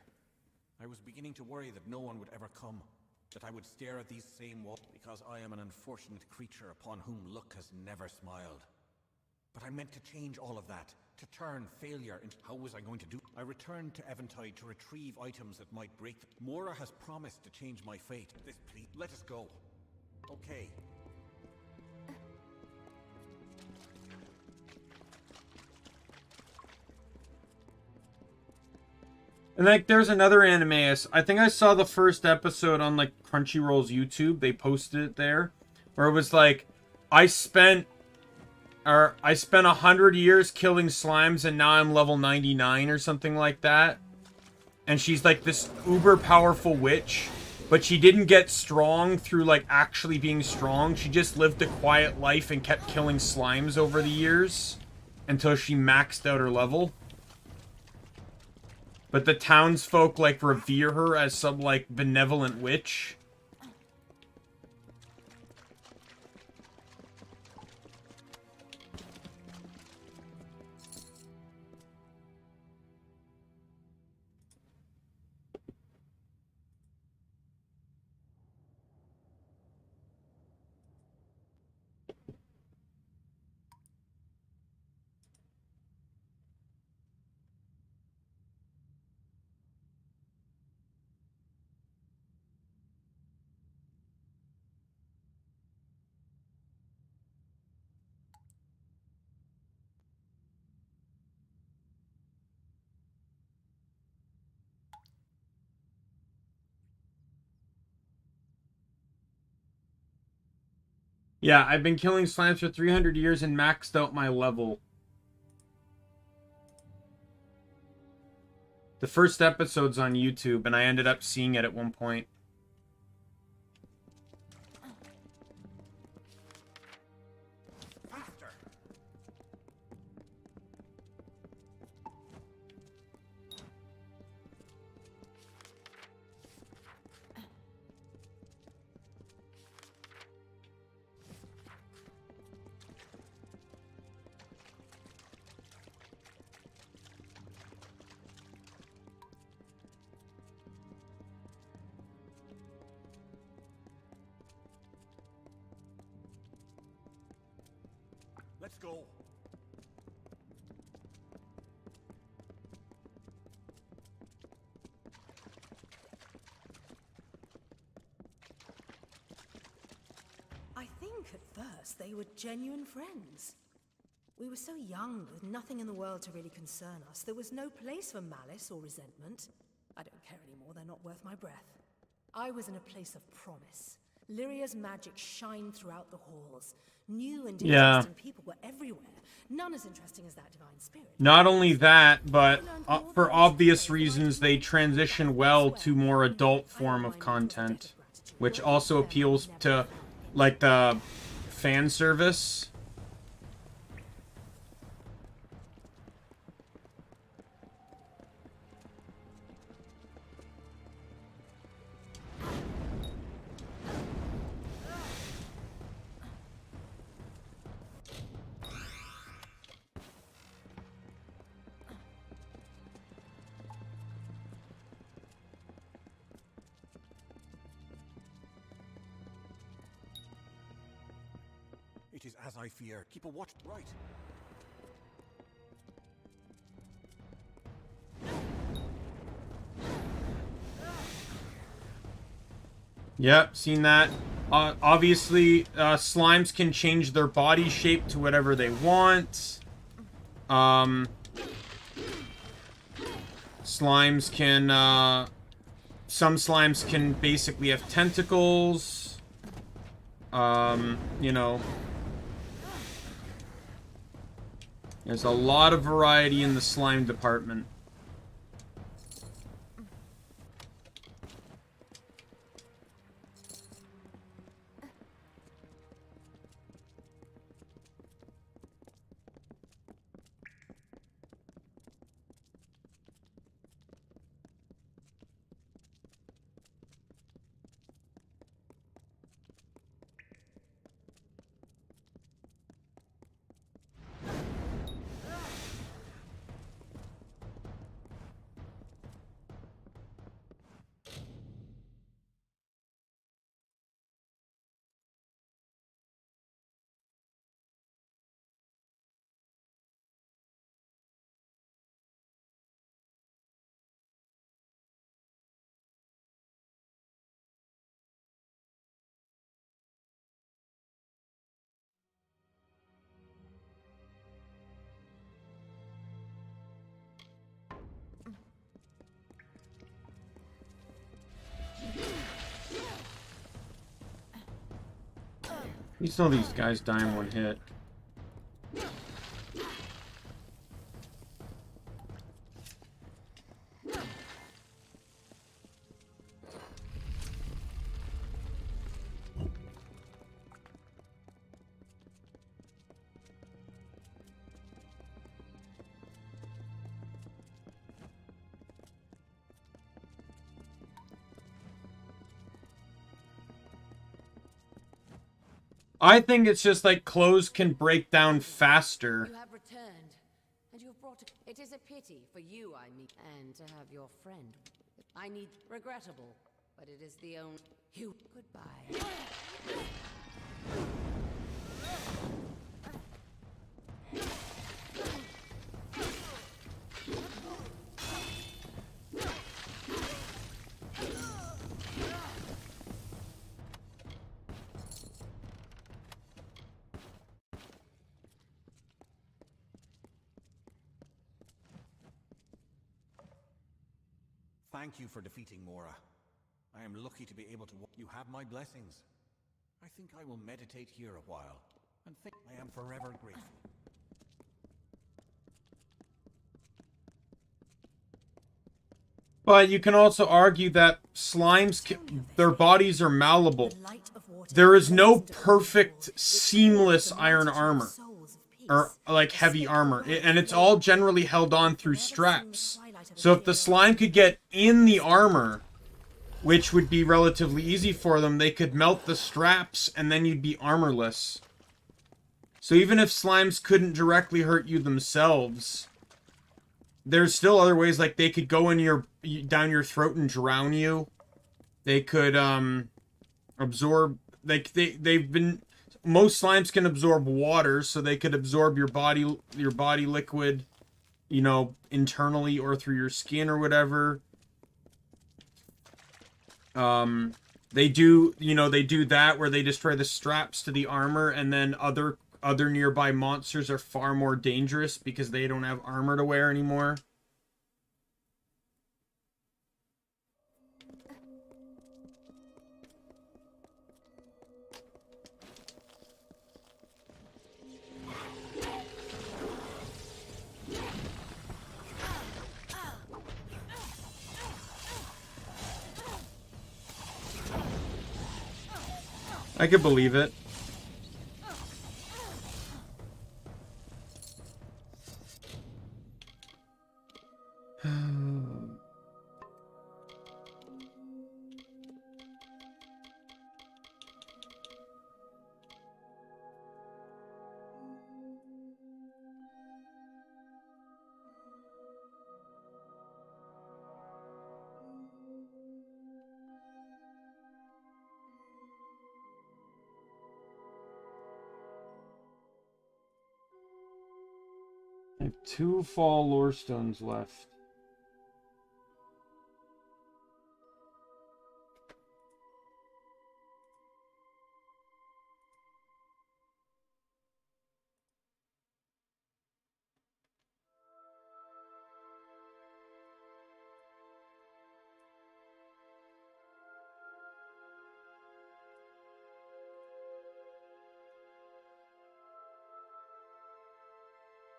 I was beginning to worry that no one would ever come, that I would stare at these same walls because I am an unfortunate creature upon whom luck has never smiled. But I meant to change all of that, to turn failure into... How was I going to do? I returned to Eventide to retrieve items that might break... Mora has promised to change my fate. Please, let us go. Okay. And, like, there's another anime. I think I saw the first episode on, like, Crunchyroll's YouTube. They posted it there. Where it was like, I spent 100 years killing slimes and now I'm level 99 or something like that. And she's, like, this uber powerful witch. But she didn't get strong through, like, actually being strong. She just lived a quiet life and kept killing slimes over the years. Until she maxed out her level. But the townsfolk, like, revere her as some, like, benevolent witch. Yeah, I've been killing slimes for 300 years and maxed out my level. The first episode's on YouTube, and I ended up seeing it at one point. Let's go. I think at first they were genuine friends. We were so young, with nothing in the world to really concern us. There was no place for malice or resentment. I don't care anymore, they're not worth my breath. I was in a place of promise. Lyria's magic shined throughout the halls. New and interesting people were everywhere. None as interesting as that divine spirit. Not only that, but for obvious reasons, they transition well to more adult form of content, which also appeals to, like, the fan service. It is as I fear. Keep a watch. Right. Yep, seen that. Obviously, slimes can change their body shape to whatever they want. Slimes can, some slimes can basically have tentacles. You know. There's a lot of variety in the slime department. You saw these guys die in one hit. I think it's just like clothes can break down faster. You have returned, and you have brought. It is a pity for you, I mean, and to have your friend. I need regrettable, but it is the only. You goodbye. Thank you for defeating Mora. I am lucky to be able to. You have my blessings. I think I will meditate here a while, and think I am forever grateful. But you can also argue that slimes, their bodies are malleable. There is no perfect, seamless iron armor. Or, like, heavy armor. And it's all generally held on through straps. So if the slime could get in the armor, which would be relatively easy for them, they could melt the straps, and then you'd be armorless. So even if slimes couldn't directly hurt you themselves, there's still other ways, like they could go in down your throat and drown you. They could absorb, like they've been, most slimes can absorb water, so they could absorb your body liquid, you know, internally or through your skin or whatever. They do, you know, they do that where they destroy the straps to the armor, and then other nearby monsters are far more dangerous because they don't have armor to wear anymore. I could believe it. I have 2 fall lore stones left.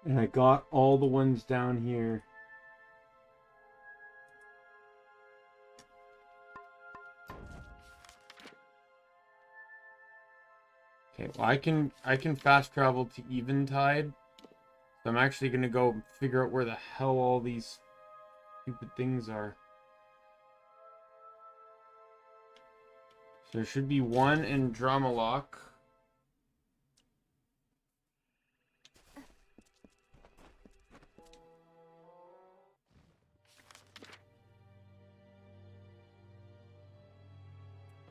And I got all the ones down here. Okay, well I can fast travel to Eventide. So I'm actually gonna go figure out where the hell all these stupid things are. So there should be one in Dramalok.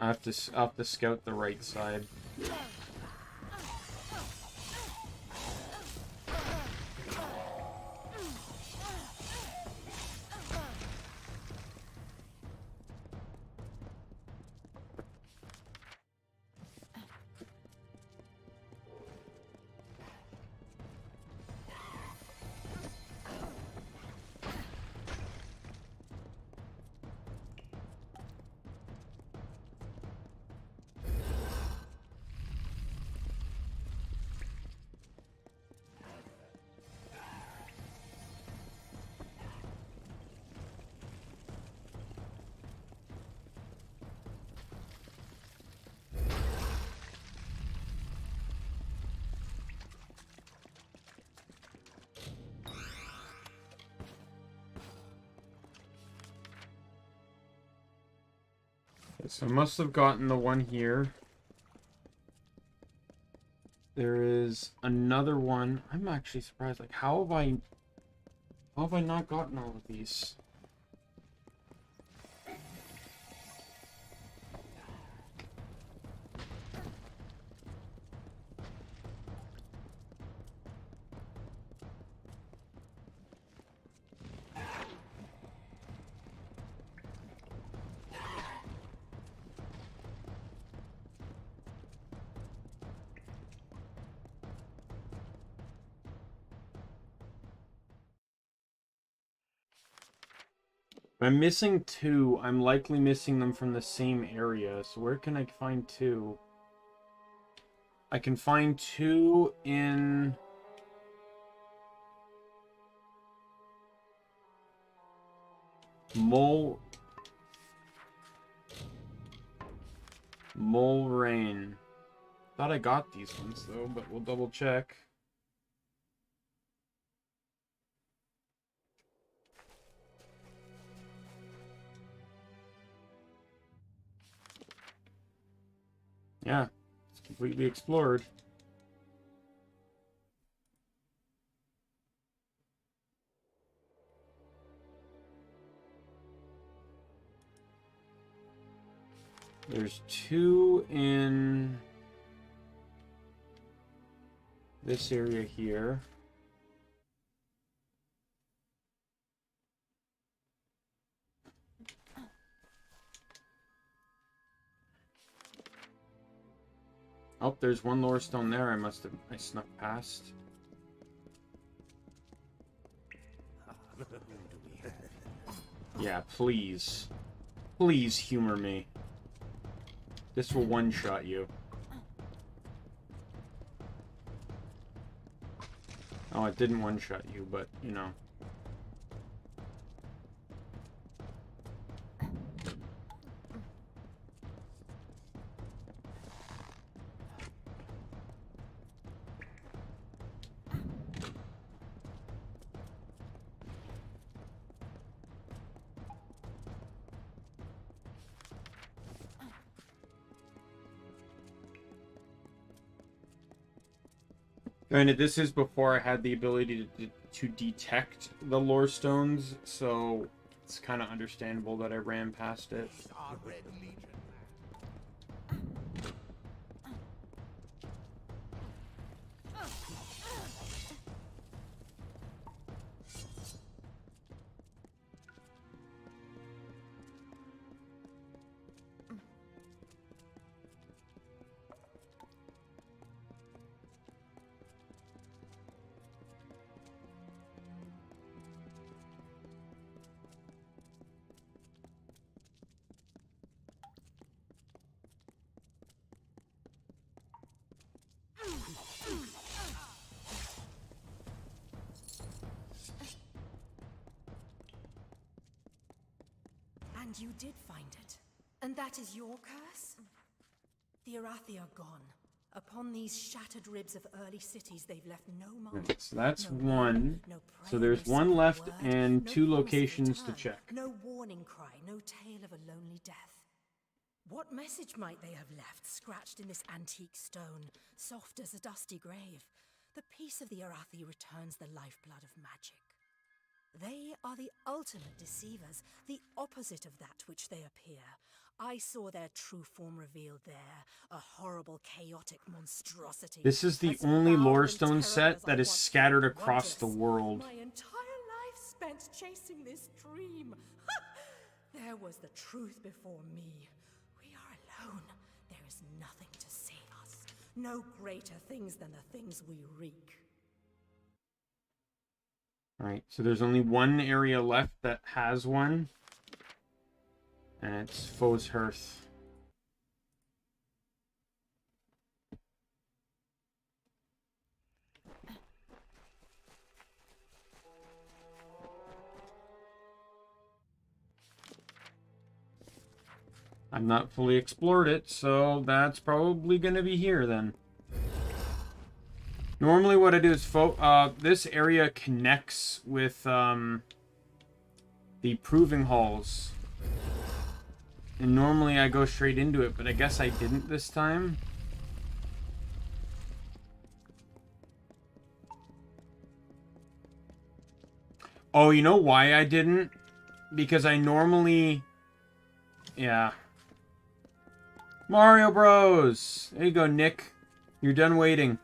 I'll have to scout the right side. So I must have gotten the one here. There is another one. I'm actually surprised. Like, how have I not gotten all of these? I'm missing 2. I'm likely missing them from the same area. So where can I find 2? I can find 2 in... Mulrain. Thought I got these ones though, but we'll double check. Yeah, it's completely explored. There's 2 in this area here. Oh, there's one lower stone there. I snuck past. Yeah, please. Please humor me. This will one-shot you. Oh, it didn't one-shot you, but, you know. Granted, this is before I had the ability to detect the lore stones, so it's kind of understandable that I ran past it. And you did find it. And that is your curse? The Arathi are gone. Upon these shattered ribs of early cities, they've left no mark. Okay, so that's no one. No So there's one left and two locations to check. No warning cry, no tale of a lonely death. What message might they have left, scratched in this antique stone, soft as a dusty grave? The peace of the Arathi returns the lifeblood of magic. They are the ultimate deceivers, the opposite of that which they appear. I saw their true form revealed there, a horrible, chaotic monstrosity. This is the only lore stone set that is scattered across the world. My entire life spent chasing this dream. There was the truth before me. We are alone. There is nothing to save us. No greater things than the things we wreak. Alright, so there's only one area left that has one. And it's Foe's Hearth. I've not fully explored it, so that's probably going to be here then. Normally what I do is this area connects with the proving halls. And normally I go straight into it, but I guess I didn't this time. Oh, you know why I didn't? Because I normally... Yeah. Mario Bros! There you go, Nick. You're done waiting.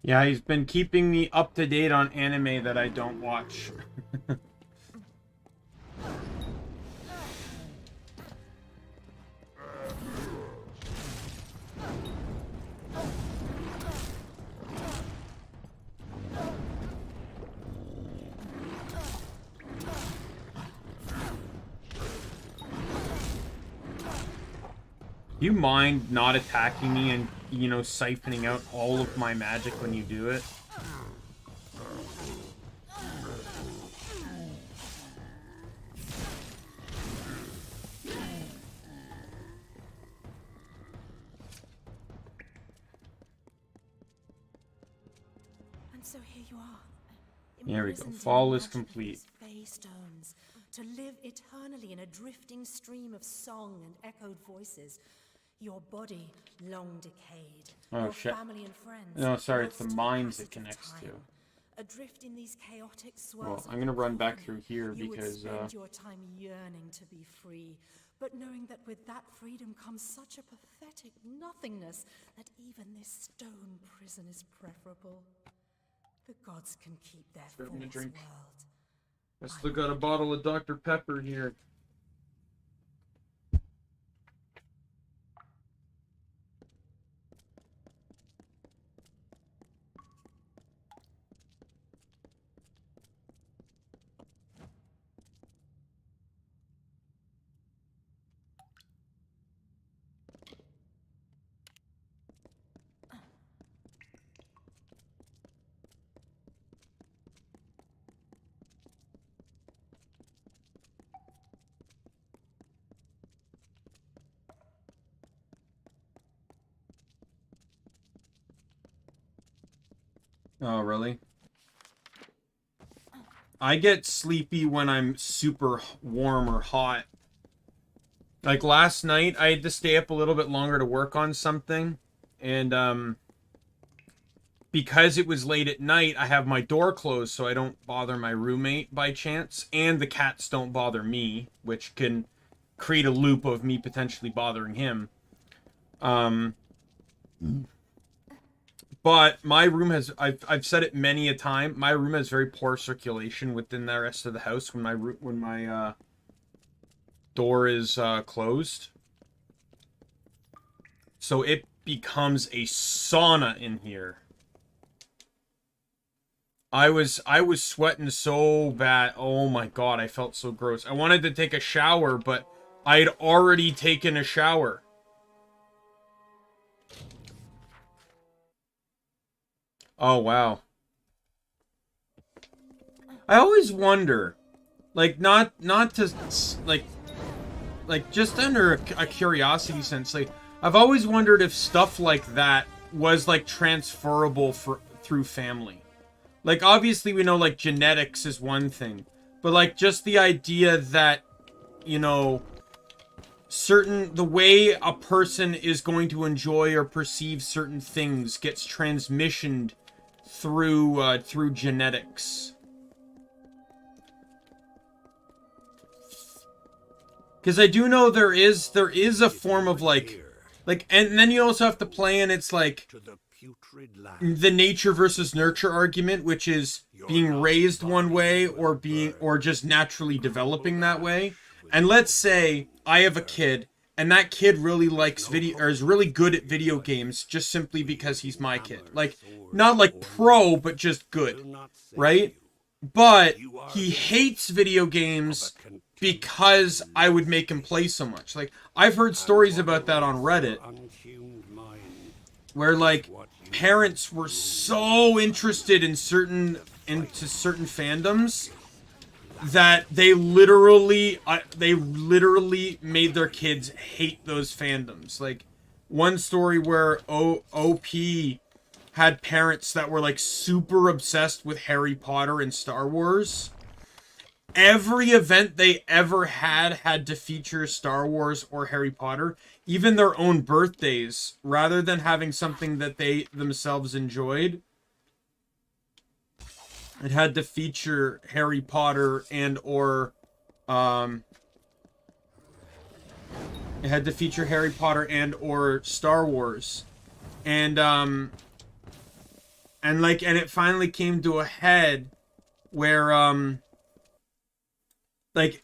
Yeah, he's been keeping me up to date on anime that I don't watch. you mind not attacking me and, you know, siphoning out all of my magic when you do it? And so here you are. There we go. imprisoned in Fall is magic of complete. these fey stones, to live eternally in a drifting stream of song and echoed voices. Your body long decayed. Oh, your shit. family and friends. No, sorry, it's the lost to mines it passage of connects to. time. Adrift in these chaotic swirls. Well, of I'm gonna run back cacophony, through here you would because, spend your time yearning to be free, but knowing that with that freedom comes such a pathetic nothingness that even this stone prison is preferable. The gods can keep their I'm gonna false drink. world. I still got a bottle of Dr. Pepper here. Oh, really? I get sleepy when I'm super warm or hot. Like last night, I had to stay up a little bit longer to work on something. And, because it was late at night, I have my door closed so I don't bother my roommate by chance. And the cats don't bother me, which can create a loop of me potentially bothering him. But my room has, I've said it many a time, my room has very poor circulation within the rest of the house when my door is closed. So it becomes a sauna in here. I was sweating so bad. Oh my god, I felt so gross. I wanted to take a shower, but I had already taken a shower. Oh, wow. I always wonder, like, not to, like, just under a curiosity sense, like, I've always wondered if stuff like that was, like, transferable through family. Like, obviously we know, like, genetics is one thing, but, like, just the idea that, you know, the way a person is going to enjoy or perceive certain things gets transmissioned through genetics. Because I do know there is a form of like, and then you also have to play in it's like the nature versus nurture argument, which is being raised one way or just naturally developing that way. And let's say I have a kid and that kid really likes is really good at video games just simply because he's my kid. Like, not like pro, but just good, right? But he hates video games because I would make him play so much. Like, I've heard stories about that on Reddit where, like, parents were so interested in certain fandoms that they literally made their kids hate those fandoms. Like, one story where OP had parents that were, like, super obsessed with Harry Potter and Star Wars. Every event they ever had to feature Star Wars or Harry Potter, even their own birthdays, rather than having something that they themselves enjoyed. It had to feature Harry Potter it had to feature Harry Potter and or Star Wars. And it finally came to a head where I think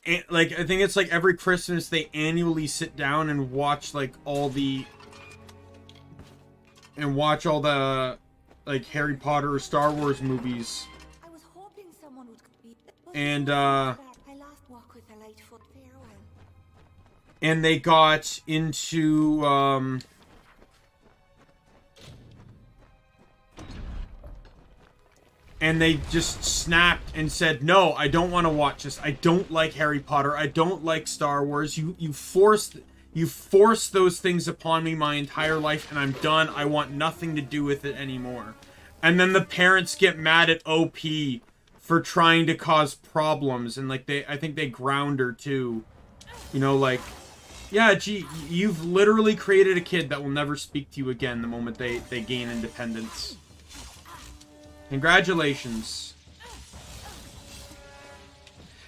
it's like every Christmas they annually sit down and watch all the like Harry Potter or Star Wars movies. I was hoping someone would be. And My last walk with the Lightfoot. Farewell. and they got into and they just snapped and said, no, I don't want to watch this. I don't like Harry Potter. I don't like Star Wars. You forced those things upon me my entire life, and I'm done. I want nothing to do with it anymore. And then the parents get mad at OP for trying to cause problems, and like I think they ground her too. You know, like, yeah, gee, you've literally created a kid that will never speak to you again the moment they gain independence. Congratulations.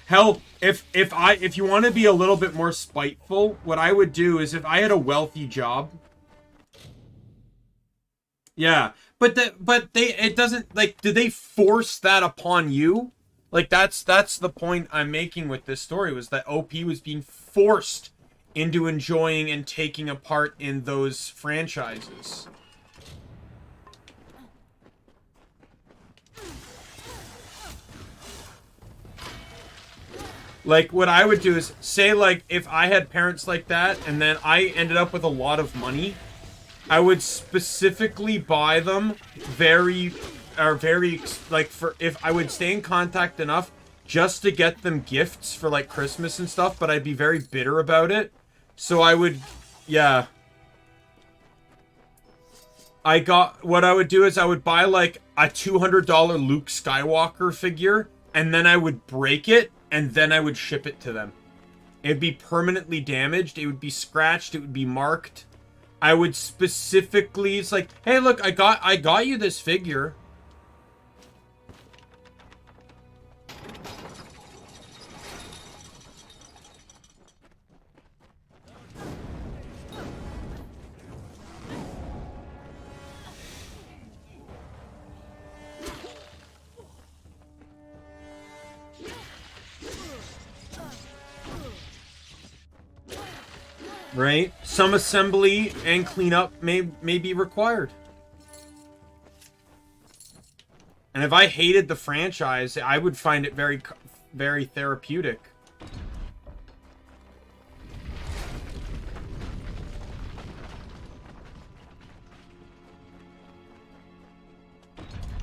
Hell, if you want to be a little bit more spiteful, what I would do is if I had a wealthy job. Yeah, but it doesn't, like, do they force that upon you? Like, that's the point I'm making with this story, was that OP was being forced into enjoying and taking a part in those franchises. Like, what I would do is, say, like, if I had parents like that, and then I ended up with a lot of money, I would specifically buy them like, for, if I would stay in contact enough just to get them gifts for, like, Christmas and stuff, but I'd be very bitter about it. So I would, yeah. What I would do is I would buy, like, a $200 Luke Skywalker figure, and then I would break it, and then I would ship it to them. It'd be permanently damaged. It would be scratched. It would be marked. I would specifically, it's like, hey, look, I got you this figure. Right? Some assembly and cleanup may be required. And if I hated the franchise, I would find it very, very therapeutic.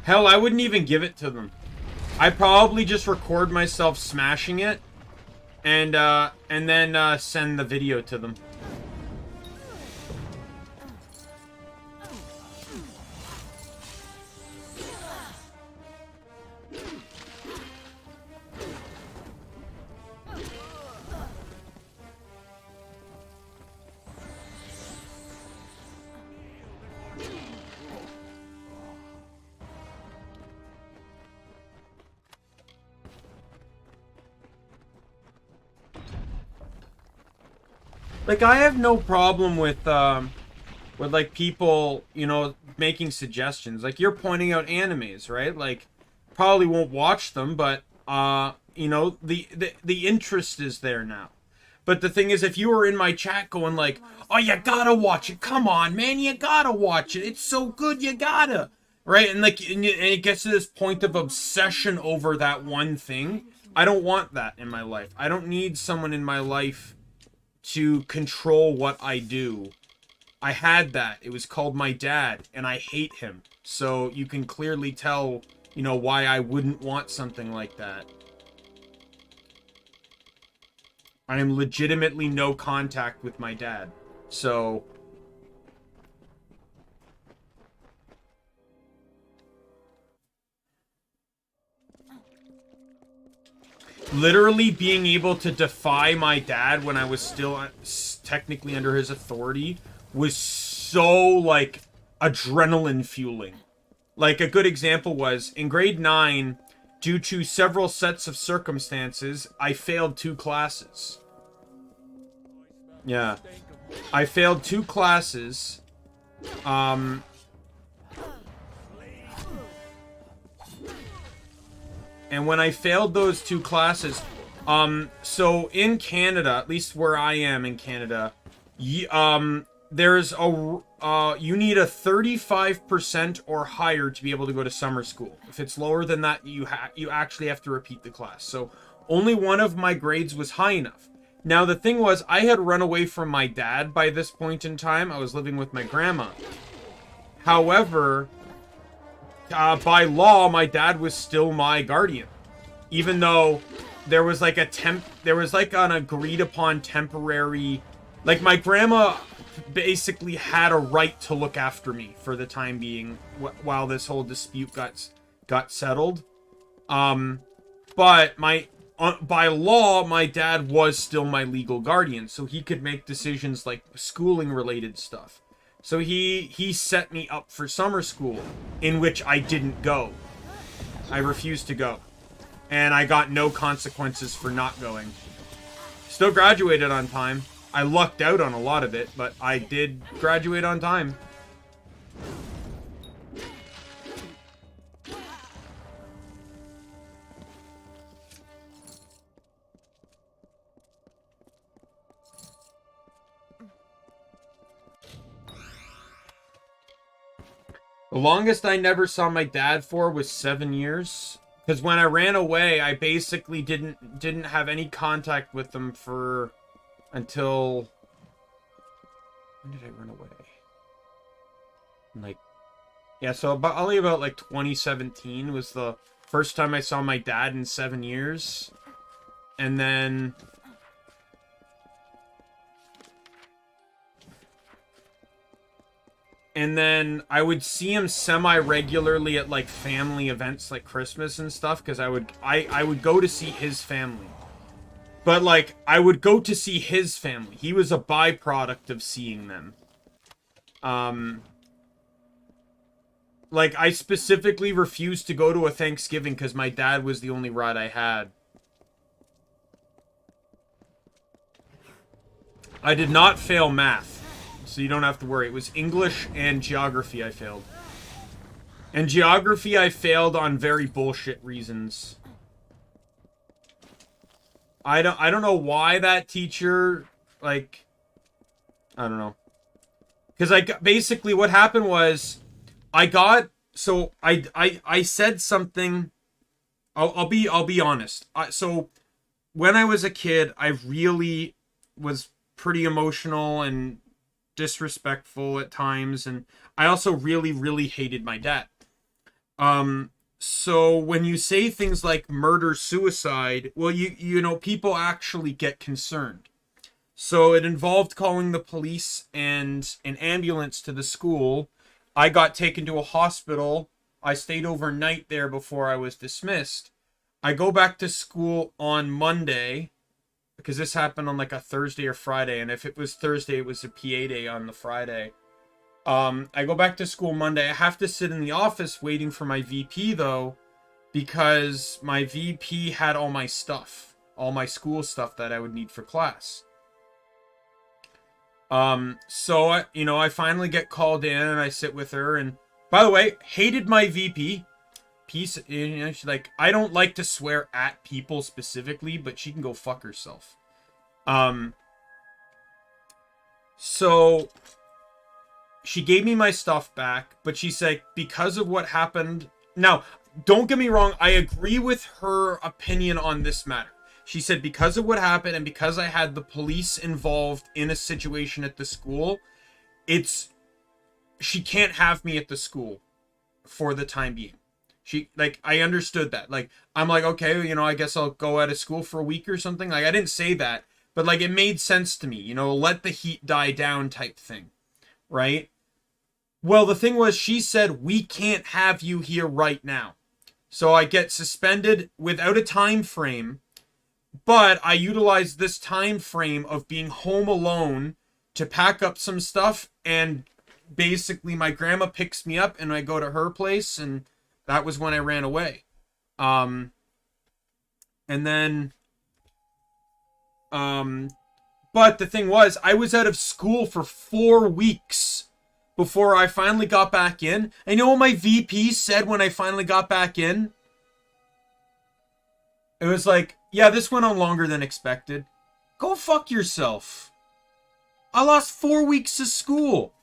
Hell, I wouldn't even give it to them. I'd probably just record myself smashing it and then send the video to them. Like, I have no problem with like, people, you know, making suggestions. Like, you're pointing out animes, right? Like, probably won't watch them, but, you know, the interest is there now. But the thing is, if you were in my chat going like, oh, you gotta watch it. Come on, man, you gotta watch it. It's so good, you gotta. Right? And, like, and it gets to this point of obsession over that one thing. I don't want that in my life. I don't need someone in my life to control what I do. I had that. It was called my dad, and I hate him. So you can clearly tell, you know, why I wouldn't want something like that. I am legitimately no contact with my dad. So literally being able to defy my dad when I was still technically under his authority was so, like, adrenaline fueling. Like, a good example was, in grade 9, due to several sets of circumstances, I failed 2 classes. Yeah. I failed 2 classes. And when I failed those 2 classes, so in Canada, at least where I am in Canada, there's you need a 35% or higher to be able to go to summer school. If it's lower than that, you actually have to repeat the class. So only one of my grades was high enough. Now, the thing was, I had run away from my dad by this point in time. I was living with my grandma. However, by law, my dad was still my guardian. Even though there was like an agreed upon temporary, like my grandma basically had a right to look after me for the time being while this whole dispute got settled. But by law, my dad was still my legal guardian, so he could make decisions like schooling related stuff. So he set me up for summer school, in which I didn't go. I refused to go. And I got no consequences for not going. Still graduated on time. I lucked out on a lot of it, but I did graduate on time. The longest I never saw my dad for was 7 years. Because when I ran away, I basically didn't have any contact with them for until... When did I run away? Like, yeah, so only about like 2017 was the first time I saw my dad in 7 years. And then... And then I would see him semi-regularly at like family events like Christmas and stuff, because I would go to see his family. But like I would go to see his family. He was a byproduct of seeing them. Like I specifically refused to go to a Thanksgiving because my dad was the only ride I had. I did not fail math. So you don't have to worry. It was English and geography I failed. And geography I failed on very bullshit reasons. I don't know why that teacher, like, I don't know. Because basically what happened was I said something. I'll be honest. So when I was a kid, I really was pretty emotional and disrespectful at times, and I also really hated my dad. So when you say things like murder, suicide, well, you know, people actually get concerned. So it involved calling the police and an ambulance to the school. I got taken to a hospital. I stayed overnight there before I was dismissed. I go back to school on Monday, because this happened on like a Thursday or Friday, and if it was Thursday, it was a PA day on the Friday. I go back to school Monday. I have to sit in the office waiting for my VP, though, because my VP had all my stuff, all my school stuff that I would need for class. So, I finally get called in, and I sit with her, and by the way, hated my VP. She's like, I don't like to swear at people specifically, but she can go fuck herself. So she gave me my stuff back, but she said, because of what happened. Now, don't get me wrong. I agree with her opinion on this matter. She said, because of what happened and because I had the police involved in a situation at the school, she can't have me at the school for the time being. I understood that. Like, I'm like, okay, I guess I'll go out of school for a week or something. Like, I didn't say that, but like, it made sense to me, let the heat die down type thing. Right? Well, the thing was, she said, we can't have you here right now. So I get suspended without a time frame, but I utilized this time frame of being home alone to pack up some stuff, and basically my grandma picks me up and I go to her place, and that was when I ran away. And then, but the thing was, I was out of school for 4 weeks before I finally got back in. And you know what my VP said when I finally got back in? It was like, yeah, this went on longer than expected. Go fuck yourself. I lost 4 weeks of school.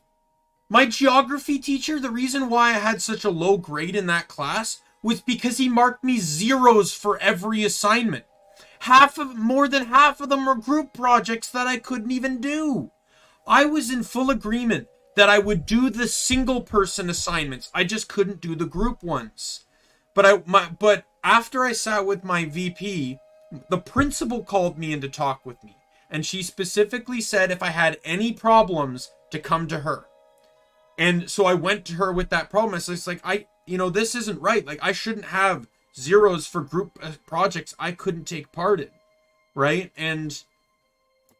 My geography teacher, the reason why I had such a low grade in that class was because he marked me zeros for every assignment. more than half of them were group projects that I couldn't even do. I was in full agreement that I would do the single person assignments. I just couldn't do the group ones. But after I sat with my VP, the principal called me in to talk with me. And she specifically said if I had any problems to come to her. And so I went to her with that problem. It's like, this isn't right. Like, I shouldn't have zeros for group projects I couldn't take part in. Right? And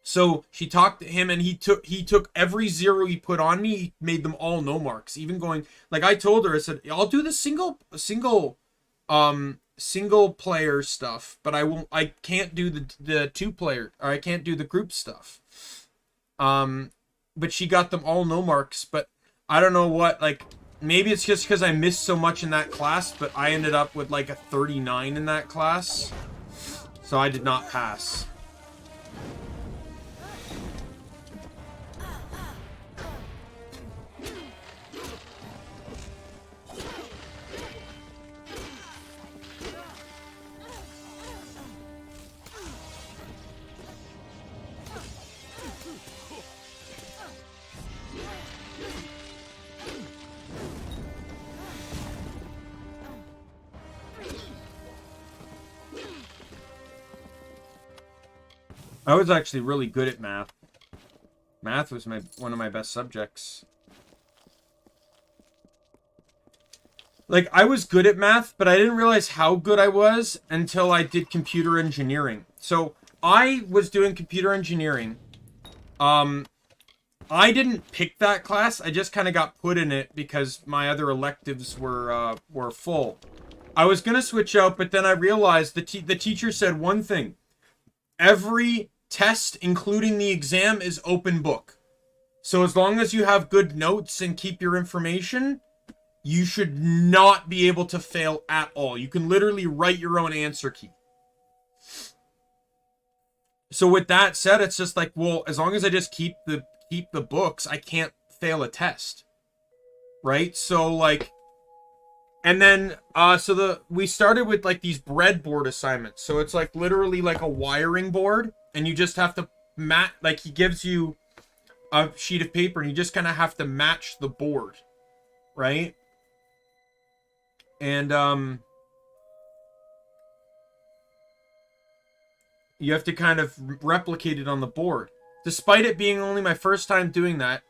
so she talked to him, and he took every zero he put on me, he made them all no marks. Even going, like, I told her, I said, I'll do the single player stuff, but I can't do the 2-player, or I can't do the group stuff. But she got them all no marks. But I don't know what, like, maybe it's just because I missed so much in that class, but I ended up with like a 39 in that class, so I did not pass. I was actually really good at math. Math was one of my best subjects. Like, I was good at math, but I didn't realize how good I was until I did computer engineering. So, I was doing computer engineering. I didn't pick that class. I just kind of got put in it because my other electives were full. I was going to switch out, but then I realized the teacher said one thing. Every test, including the exam, is open book. So as long as you have good notes and keep your information, you should not be able to fail at all. You can literally write your own answer key. So with that said, it's just like, well, as long as I just keep the books, I can't fail a test. Right? So like, and then, we started with, like, these breadboard assignments. So it's, like, literally, like, a wiring board. And you just have to like, he gives you a sheet of paper. And you just kind of have to match the board. Right? And, you have to kind of replicate it on the board. Despite it being only my first time doing that,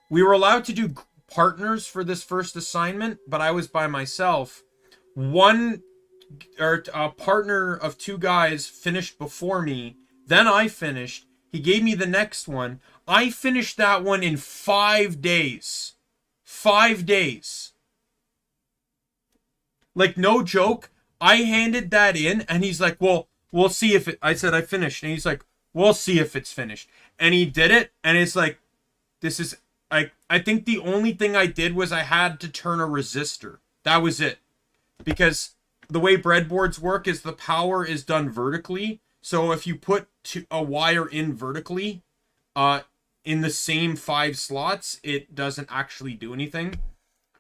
we were allowed to do partners for this first assignment, but I was by myself. A partner of 2 guys finished before me. Then I finished. He gave me the next one. I finished that one in 5 days. 5 days. Like, no joke. I handed that in, and he's like, well, we'll see if it... I said I finished, and he's like, we'll see if it's finished. And he did it, and it's like, this is... I think the only thing I did was I had to turn a resistor. That was it. Because the way breadboards work is the power is done vertically. So if you put a wire in vertically, in the same 5 slots, it doesn't actually do anything.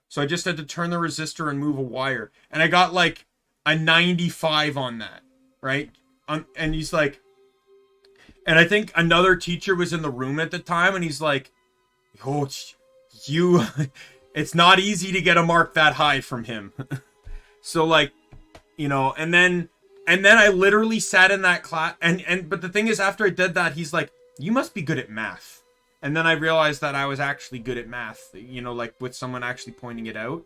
So I just had to turn the resistor and move a wire. And I got like a 95 on that, right? And he's like... And I think another teacher was in the room at the time, and he's like, oh, it's not easy to get a mark that high from him. So, like, and then I literally sat in that class, but the thing is, after I did that, he's like, you must be good at math. And then I realized that I was actually good at math, like with someone actually pointing it out.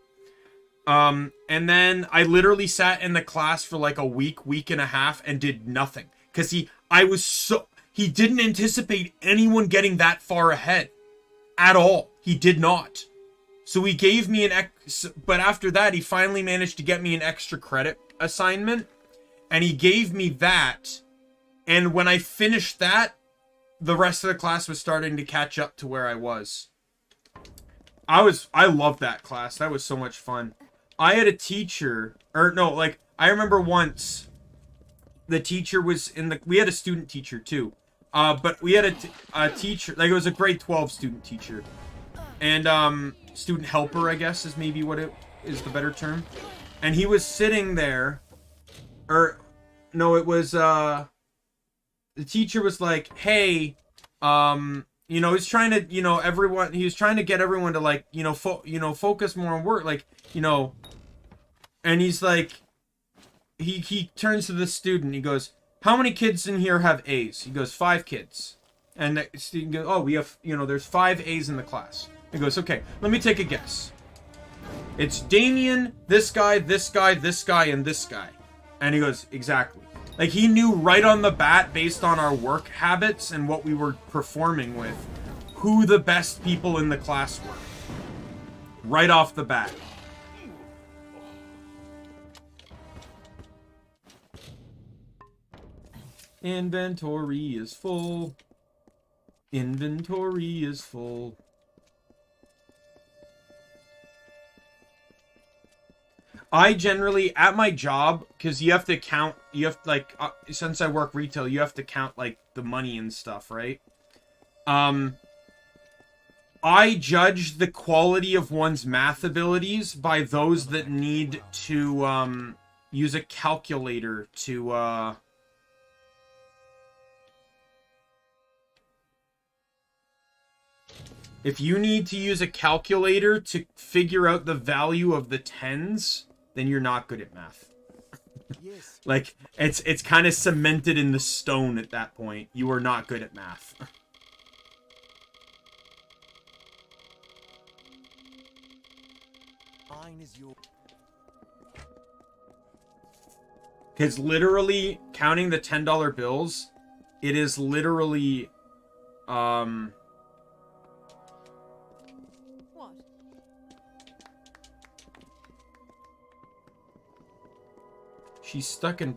And then I literally sat in the class for like a week and a half and did nothing. Because he didn't anticipate anyone getting that far ahead. At all. He did not. So he gave me but after that, he finally managed to get me an extra credit assignment. And he gave me that. And when I finished that, the rest of the class was starting to catch up to where I was. I loved that class. That was so much fun. I had a teacher, I remember once the teacher was we had a student teacher too. But we had a teacher, like, it was a grade 12 student teacher. And, student helper, I guess, is maybe what it is the better term. And he was sitting there, no, it was, the teacher was like, hey, you know, he's trying to, you know, he was trying to get everyone to, like, you know, focus more on work, like, you know, and he's like, he turns to the student, he goes, how many kids in here have A's? He goes, 5 kids. And the student goes, oh, we have, you know, there's 5 A's in the class. He goes, okay, let me take a guess. It's Daimien, this guy, this guy, this guy, and this guy. And he goes, exactly. Like, he knew right on the bat, based on our work habits and what we were performing with, who the best people in the class were. Right off the bat. Inventory is full. Inventory is full. I generally, at my job, because you have to count, you have, like, since I work retail, you have to count, like, the money and stuff, right? I judge the quality of one's math abilities by those that need to, use a calculator to, if you need to use a calculator to figure out the value of the tens, then you're not good at math. Like, it's kind of cemented in the stone at that point. You are not good at math. Because literally, counting the $10 bills, it is literally, she's stuck in...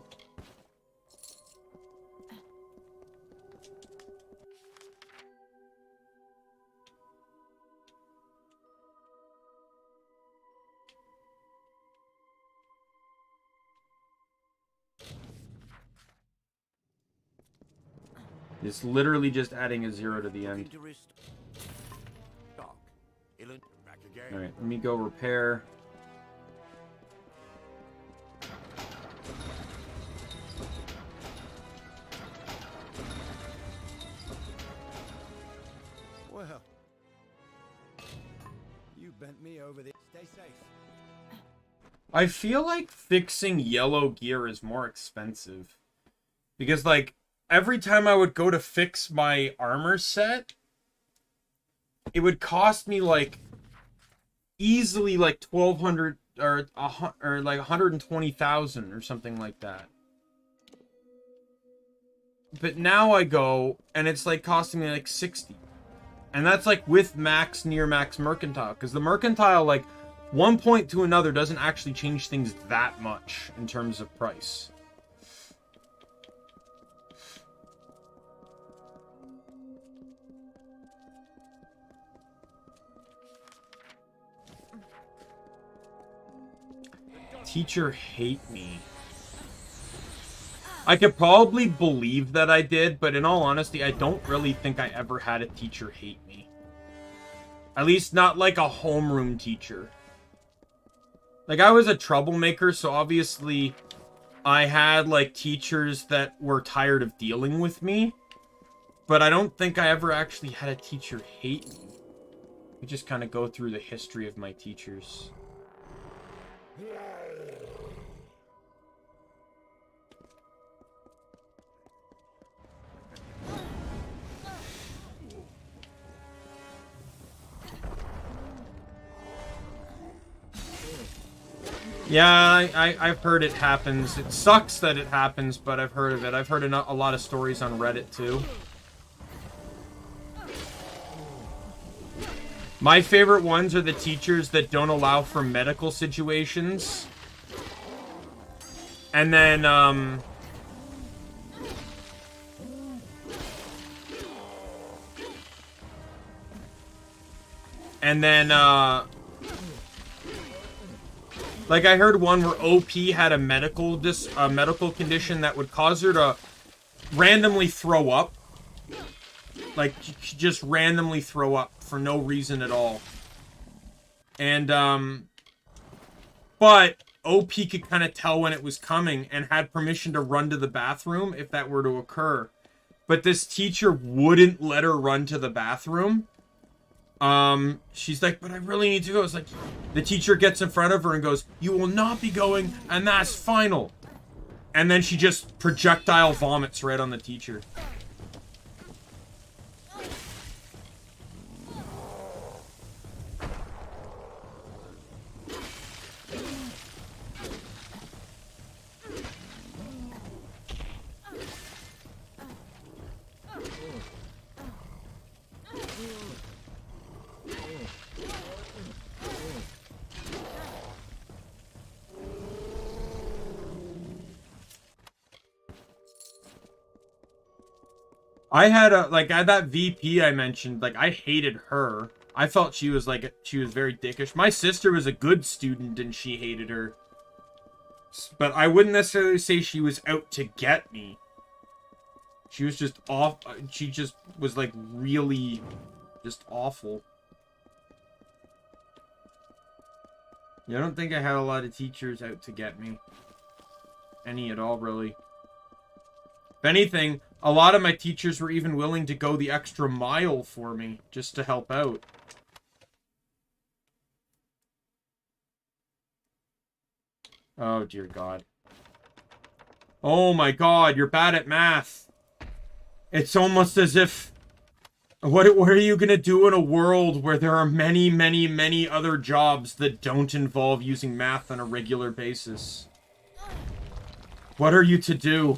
It's literally just adding a 0 to the end. Alright, let me go repair. Well, you bent me over the... Stay safe. I feel like fixing yellow gear is more expensive. Because, like, every time I would go to fix my armor set, it would cost me, like, easily, like, 1,200 or like 120,000 or something like that. But now I go, and it's, like, costing me, like, 60. And that's, like, with max, near max mercantile. Because the mercantile, like, one point to another doesn't actually change things that much in terms of price. Teacher hate me. I could probably believe that I did, but in all honesty, I don't really think I ever had a teacher hate me. At least not like a homeroom teacher. Like, I was a troublemaker, so obviously I had, like, teachers that were tired of dealing with me. But I don't think I ever actually had a teacher hate me. We just kind of go through the history of my teachers. Yeah, I've heard it happens. It sucks that it happens, but I've heard of it. I've heard a lot of stories on Reddit, too. My favorite ones are the teachers that don't allow for medical situations. And then, like, I heard one where OP had a medical condition that would cause her to randomly throw up. Like, just randomly throw up for no reason at all. And, but OP could kind of tell when it was coming and had permission to run to the bathroom if that were to occur. But this teacher wouldn't let her run to the bathroom. She's like, but I really need to go. It's like, the teacher gets in front of her and goes, you will not be going, and that's final. And then she just projectile vomits right on the teacher. I had that VP I mentioned, like, I hated her. I felt she was very dickish. My sister was a good student and she hated her. But I wouldn't necessarily say she was out to get me. She was just off. She just was, like, really just awful. Yeah, I don't think I had a lot of teachers out to get me. Any at all, really. If anything, a lot of my teachers were even willing to go the extra mile for me, just to help out. Oh, dear God. Oh my God, you're bad at math. It's almost as if... What are you gonna do in a world where there are many, many, many other jobs that don't involve using math on a regular basis? What are you to do?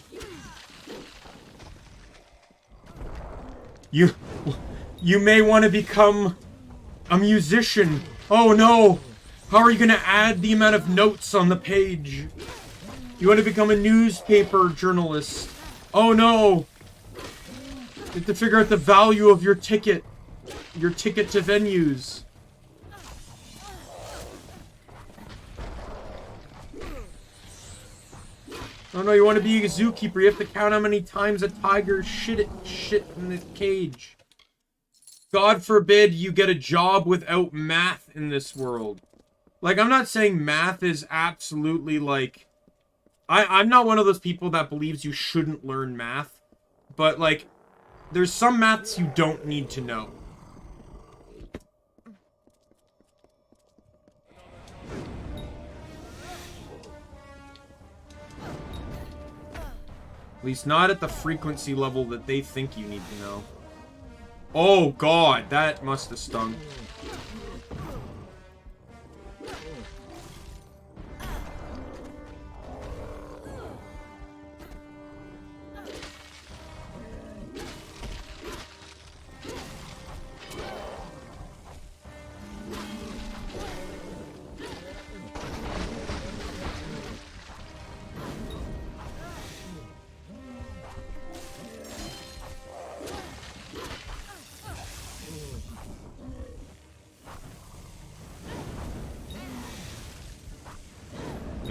You may want to become a musician. Oh no! How are you going to add the amount of notes on the page? You want to become a newspaper journalist. Oh no! You have to figure out the value of your ticket. Your ticket to venues. Oh no, you want to be a zookeeper. You have to count how many times a tiger shit in the cage. God forbid you get a job without math in this world. Like, I'm not saying math is absolutely, like... I'm not one of those people that believes you shouldn't learn math. But, like, there's some maths you don't need to know. At least not at the frequency level that they think you need to know. Oh God, that must have stung.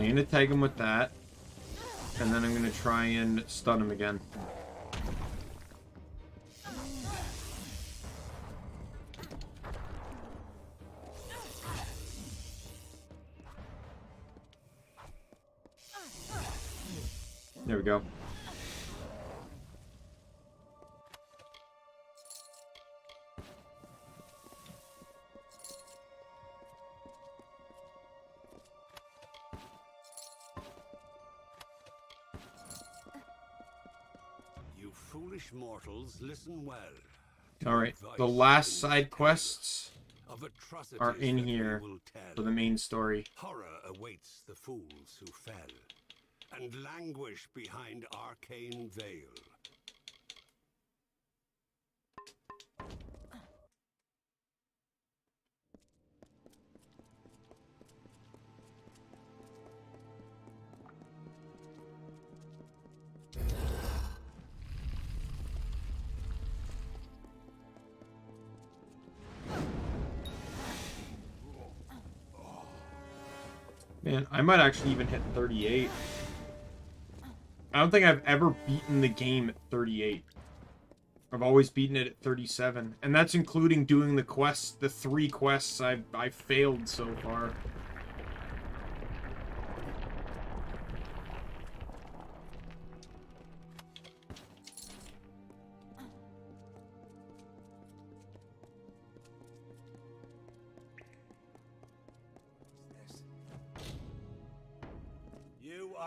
I'm gonna tag him with that, and then I'm gonna try and stun him again. There we go. Foolish mortals, listen well. Alright, the last side quests are in here for the main story. Horror awaits the fools who fell, and languish behind arcane veil. Man, I might actually even hit 38. I don't think I've ever beaten the game at 38. I've always beaten it at 37. And that's including doing the quests, the 3 quests I've failed so far.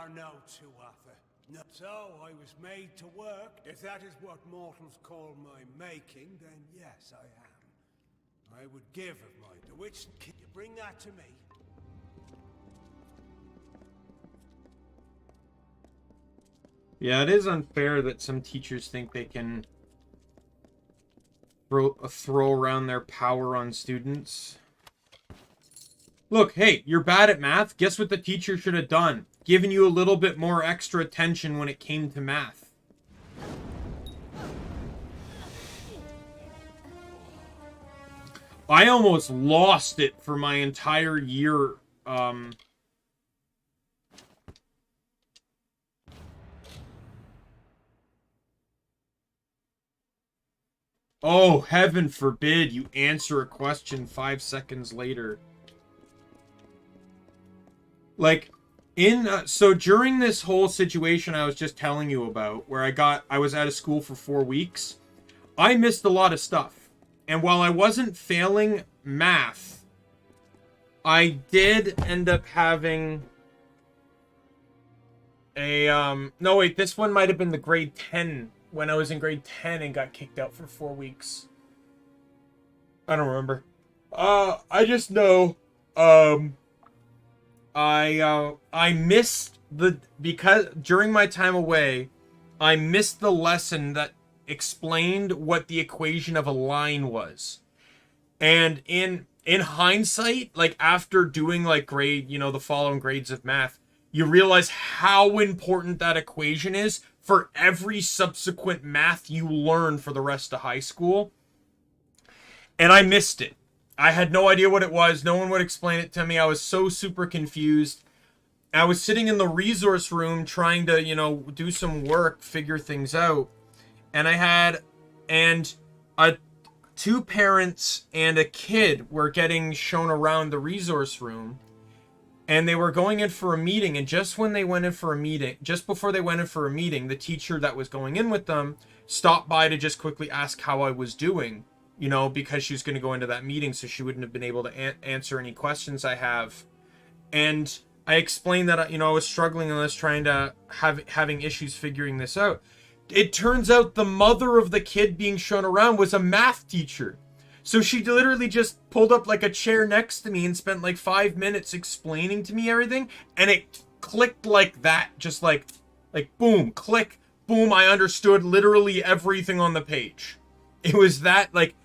are no two other. No. So I was made to work. If that is what mortals call my making, then yes, I am. I would give of my... To which... Can you bring that to me? Yeah, it is unfair that some teachers think they can throw around their power on students. Look, hey, you're bad at math. Guess what the teacher should have done? Given you a little bit more extra attention when it came to math. I almost lost it for my entire year. Oh, heaven forbid you answer a question 5 seconds later. Like, so during this whole situation I was just telling you about, where I was out of school for 4 weeks, I missed a lot of stuff. And while I wasn't failing math, I did end up having a, no wait, this one might have been the grade 10, when I was in grade 10 and got kicked out for 4 weeks. I don't remember. I just know, I missed because during my time away, I missed the lesson that explained what the equation of a line was. And in hindsight, like after doing like grade, the following grades of math, you realize how important that equation is for every subsequent math you learn for the rest of high school. And I missed it. I had no idea what it was. No one would explain it to me. I was so super confused. I was sitting in the resource room trying to, do some work, figure things out. And two parents and a kid were getting shown around the resource room. And they were going in for a meeting. And just before they went in for a meeting, the teacher that was going in with them stopped by to just quickly ask how I was doing. Because she was going to go into that meeting, so she wouldn't have been able to answer any questions I have. And I explained that, I was struggling on this, trying to having issues figuring this out. It turns out the mother of the kid being shown around was a math teacher. So she literally just pulled up like a chair next to me and spent like 5 minutes explaining to me everything. And it clicked like that. Just like boom, click, boom. I understood literally everything on the page. It was that, like,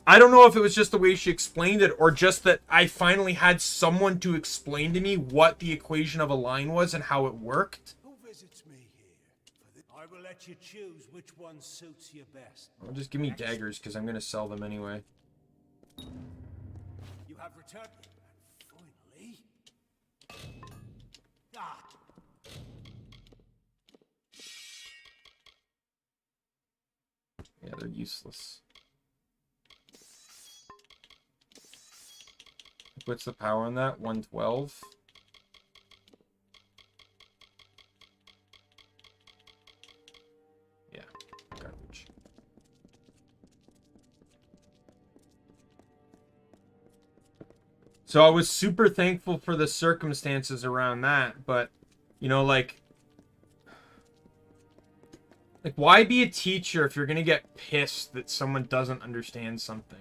I don't know if it was just the way she explained it or just that I finally had someone to explain to me what the equation of a line was and how it worked. Who visits me here? I will let you choose which one suits you best. Well, just give me daggers because I'm going to sell them anyway. You have returned. And finally... Ah! Yeah, they're useless. What's the power on that? 112? Yeah, garbage. So I was super thankful for the circumstances around that, but, like why be a teacher if you're gonna get pissed that someone doesn't understand something?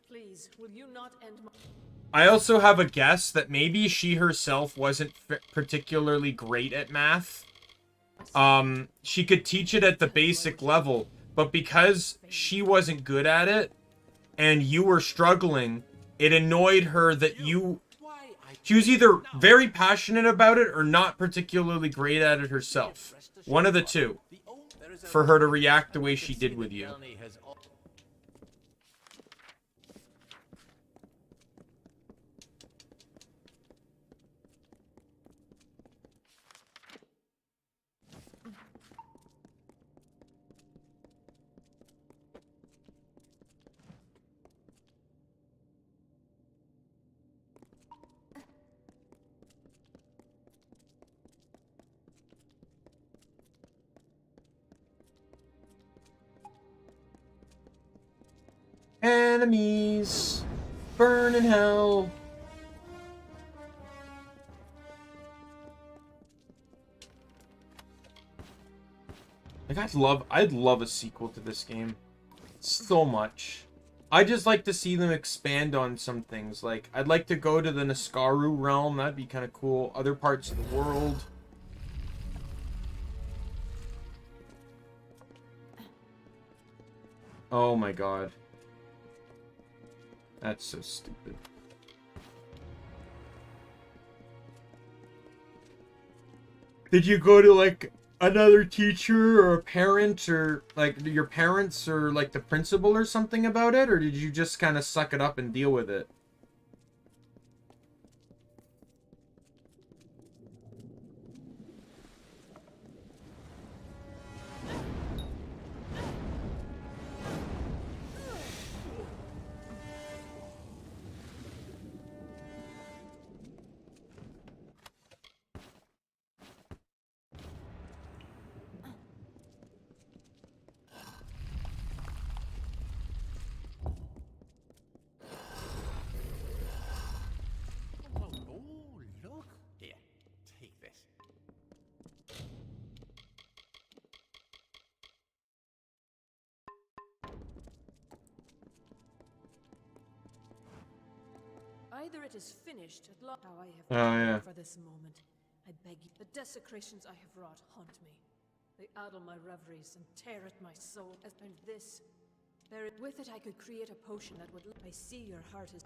Please, will you not end my... I also have a guess that maybe she herself wasn't particularly great at math. She could teach it at the basic level, but because she wasn't good at it and you were struggling, it annoyed her that she was either very passionate about it or not particularly great at it herself. One of the two. For her to react the way she did with you. Enemies, burn in hell. Like, I'd love a sequel to this game. So much. I just like to see them expand on some things. Like, I'd like to go to the Niskaru realm. That'd be kind of cool. Other parts of the world. Oh my god. That's so stupid. Did you go to, like, another teacher or a parent or, like, your parents or, like, the principal or something about it? Or did you just kind of suck it up and deal with it? Either it is finished at last. How I have yeah. for this moment. I beg you. The desecrations I have wrought haunt me. They addle my reveries and tear at my soul. And this, with it I could create a potion that would. I see your heart is.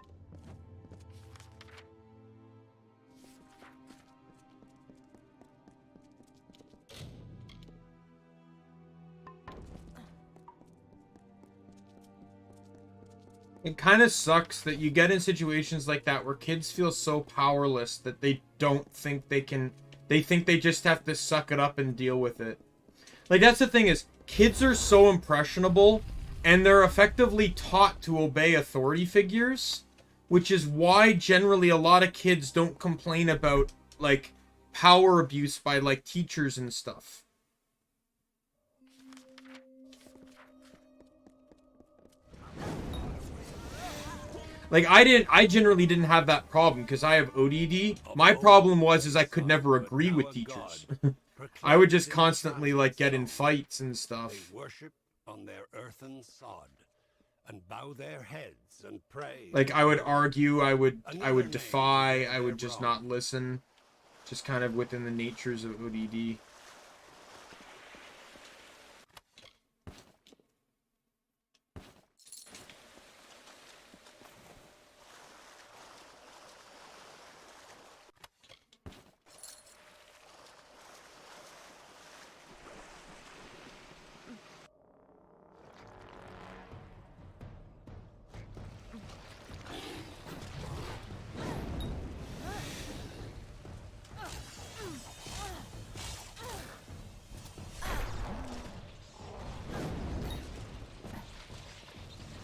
It kind of sucks that you get in situations like that where kids feel so powerless that they don't think they can. They think they just have to suck it up and deal with it. Like, that's the thing is, kids are so impressionable, and they're effectively taught to obey authority figures, which is why generally a lot of kids don't complain about, like, power abuse by, like, teachers and stuff. Like, I generally didn't have that problem because I have ODD. My problem is I could never agree with teachers. I would just constantly, like, get in fights and stuff. They worship on their earthen sod and bow their heads and pray. Like, I would argue, I would defy, I would just not listen. Just kind of within the natures of ODD.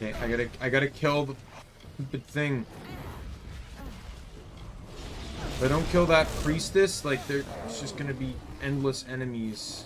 Okay, I gotta kill the stupid thing. If I don't kill that priestess, like, there's just gonna be endless enemies.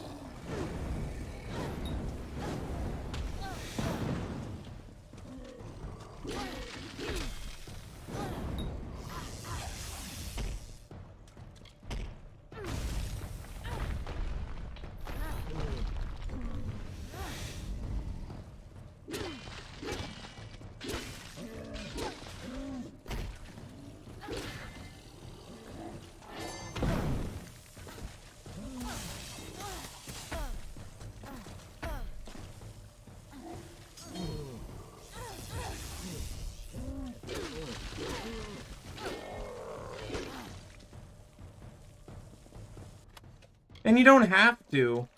And you don't have to,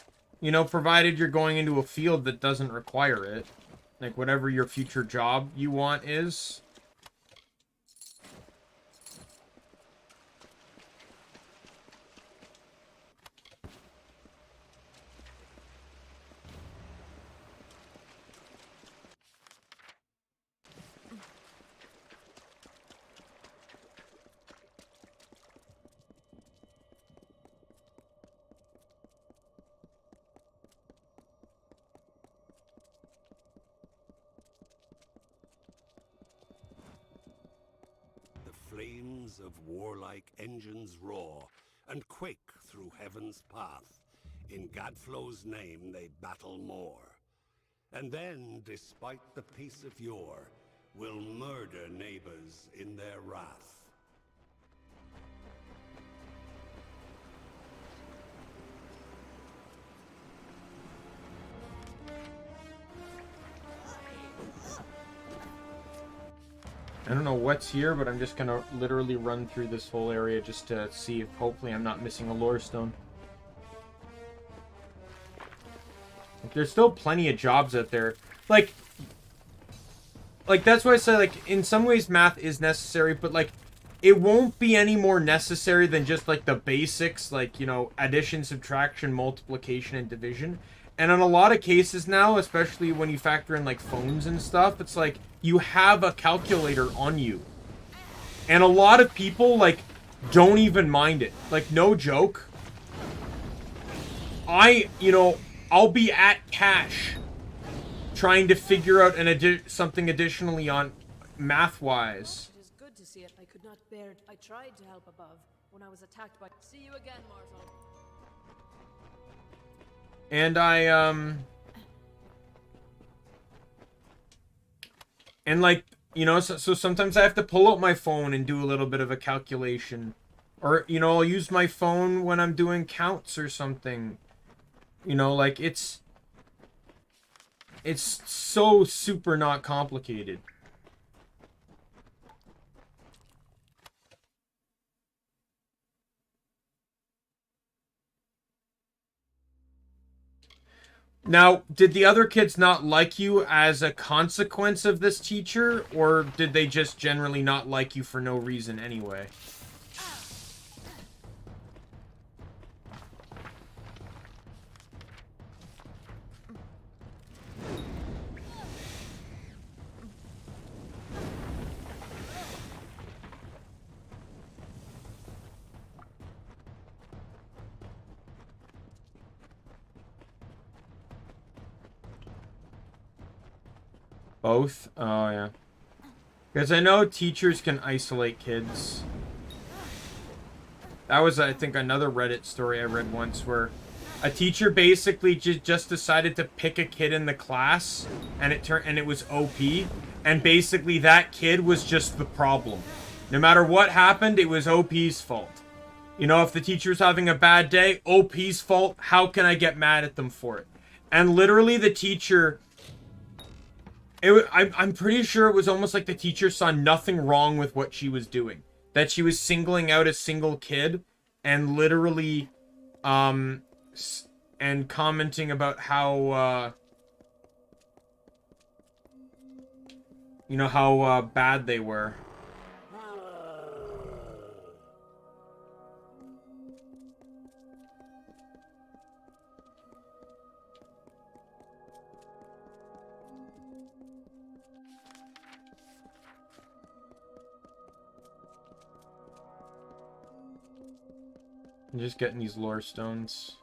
you know, provided you're going into a field that doesn't require it. Like, whatever your future job you want is. Flames of warlike engines roar and quake through heaven's path, In Gadflow's name they battle more. And then, despite the peace of yore, will murder neighbors in their wrath. I don't know what's here, but I'm just gonna literally run through this whole area just to see if hopefully I'm not missing a lore stone. Like, there's still plenty of jobs out there. Like that's why I say, like, in some ways math is necessary, but like it won't be any more necessary than just like the basics, like, you know, addition, subtraction, multiplication, and division. And in a lot of cases now, especially when you factor in like phones and stuff, it's like you have a calculator on you. And a lot of people like don't even mind it. Like, no joke. I'll be at cash trying to figure out something additionally on math-wise. It is good to see it. I could not bear it. I tried to help above when I was attacked by... See you again, mortal. And and like, you know, so sometimes I have to pull out my phone and do a little bit of a calculation. Or, you know, I'll use my phone when I'm doing counts or something. You know, like, it's so super not complicated. Now, did the other kids not like you as a consequence of this teacher, or did they just generally not like you for no reason anyway? Both? Oh, yeah. Because I know teachers can isolate kids. That was, I think, another Reddit story I read once where a teacher basically just decided to pick a kid in the class, and it was OP, and basically that kid was just the problem. No matter what happened, it was OP's fault. You know, if the teacher's having a bad day, OP's fault, how can I get mad at them for it? And literally the teacher... I'm pretty sure it was almost like the teacher saw nothing wrong with what she was doing. That she was singling out a single kid and literally, and commenting about how, you know, how bad they were. I'm just getting these lore stones.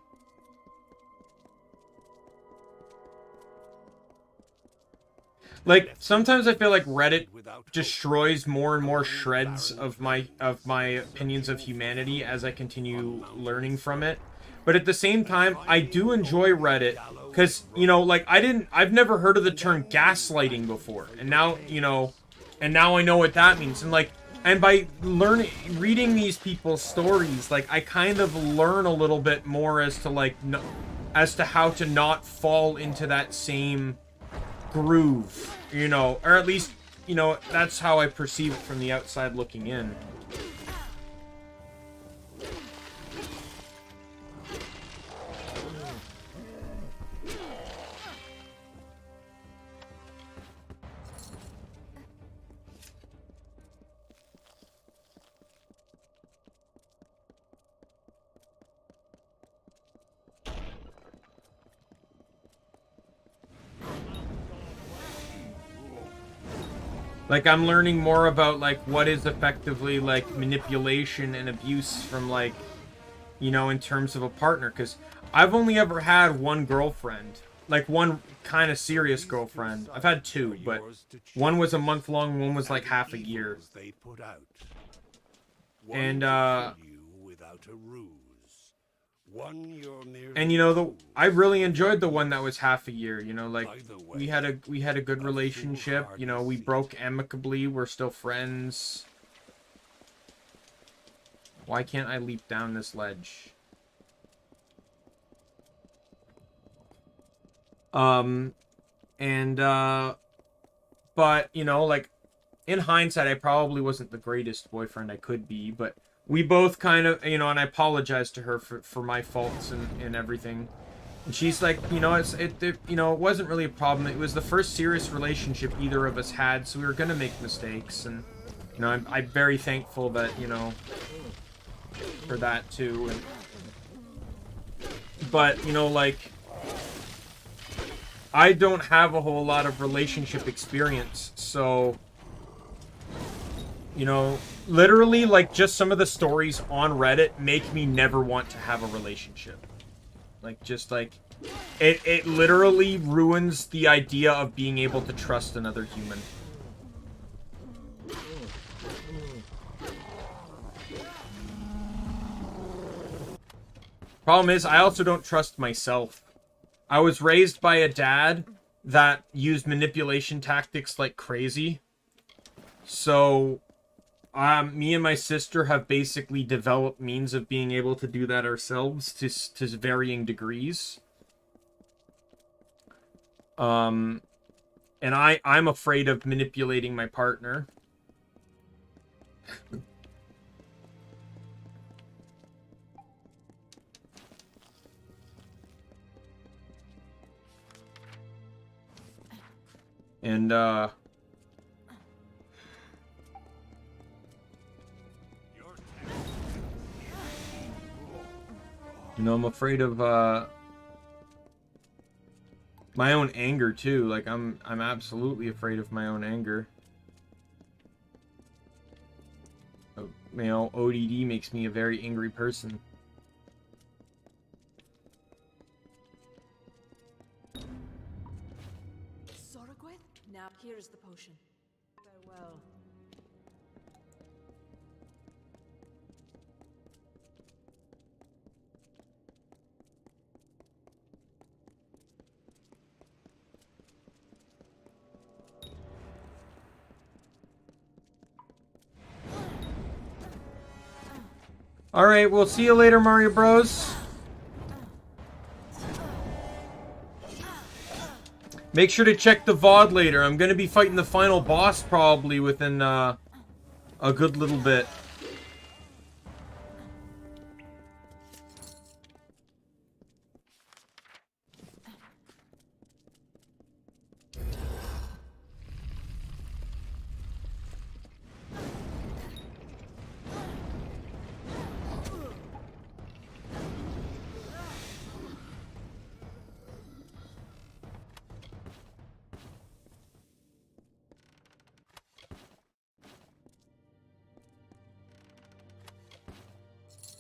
Like, sometimes I feel like Reddit destroys more and more shreds of my opinions of humanity as I continue learning from it. But at the same time, I do enjoy Reddit because, you know, like, I've never heard of the term gaslighting before. And now, you know, and now I know what that means. And like, and by reading these people's stories, like, I kind of learn a little bit more as to, like, as to how to not fall into that same groove, you know, or at least, you know, that's how I perceive it from the outside looking in. Like, I'm learning more about, like, what is effectively, like, manipulation and abuse from, like, you know, in terms of a partner. Because I've only ever had one girlfriend. Like, one kind of serious girlfriend. I've had two, but one was a month long, one was, like, half a year. And, without a ruse, And you know, I really enjoyed the one that was half a year. You know, like we had a good relationship. You know, we broke amicably. We're still friends. Why can't I leap down this ledge? But you know, like in hindsight, I probably wasn't the greatest boyfriend I could be, but we both kind of, you know, and I apologized to her for my faults and everything. And she's like, you know, you know, it wasn't really a problem. It was the first serious relationship either of us had, so we were gonna make mistakes. And you know, I'm very thankful that, you know, for that too. And, but you know, like, I don't have a whole lot of relationship experience, so you know, literally, like, just some of the stories on Reddit make me never want to have a relationship. Like, just, like, it literally ruins the idea of being able to trust another human. Problem is, I also don't trust myself. I was raised by a dad that used manipulation tactics like crazy. So me and my sister have basically developed means of being able to do that ourselves to varying degrees. And I'm afraid of manipulating my partner. And you know, I'm afraid of my own anger too. Like I'm absolutely afraid of my own anger. You know, ODD makes me a very angry person. Now here is the potion. Farewell. Alright, we'll see you later, Mario Bros. Make sure to check the VOD later. I'm gonna be fighting the final boss probably within a good little bit.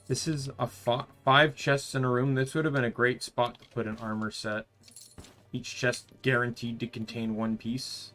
This is a 5 chests in a room. This would have been a great spot to put an armor set. Each chest guaranteed to contain 1 piece.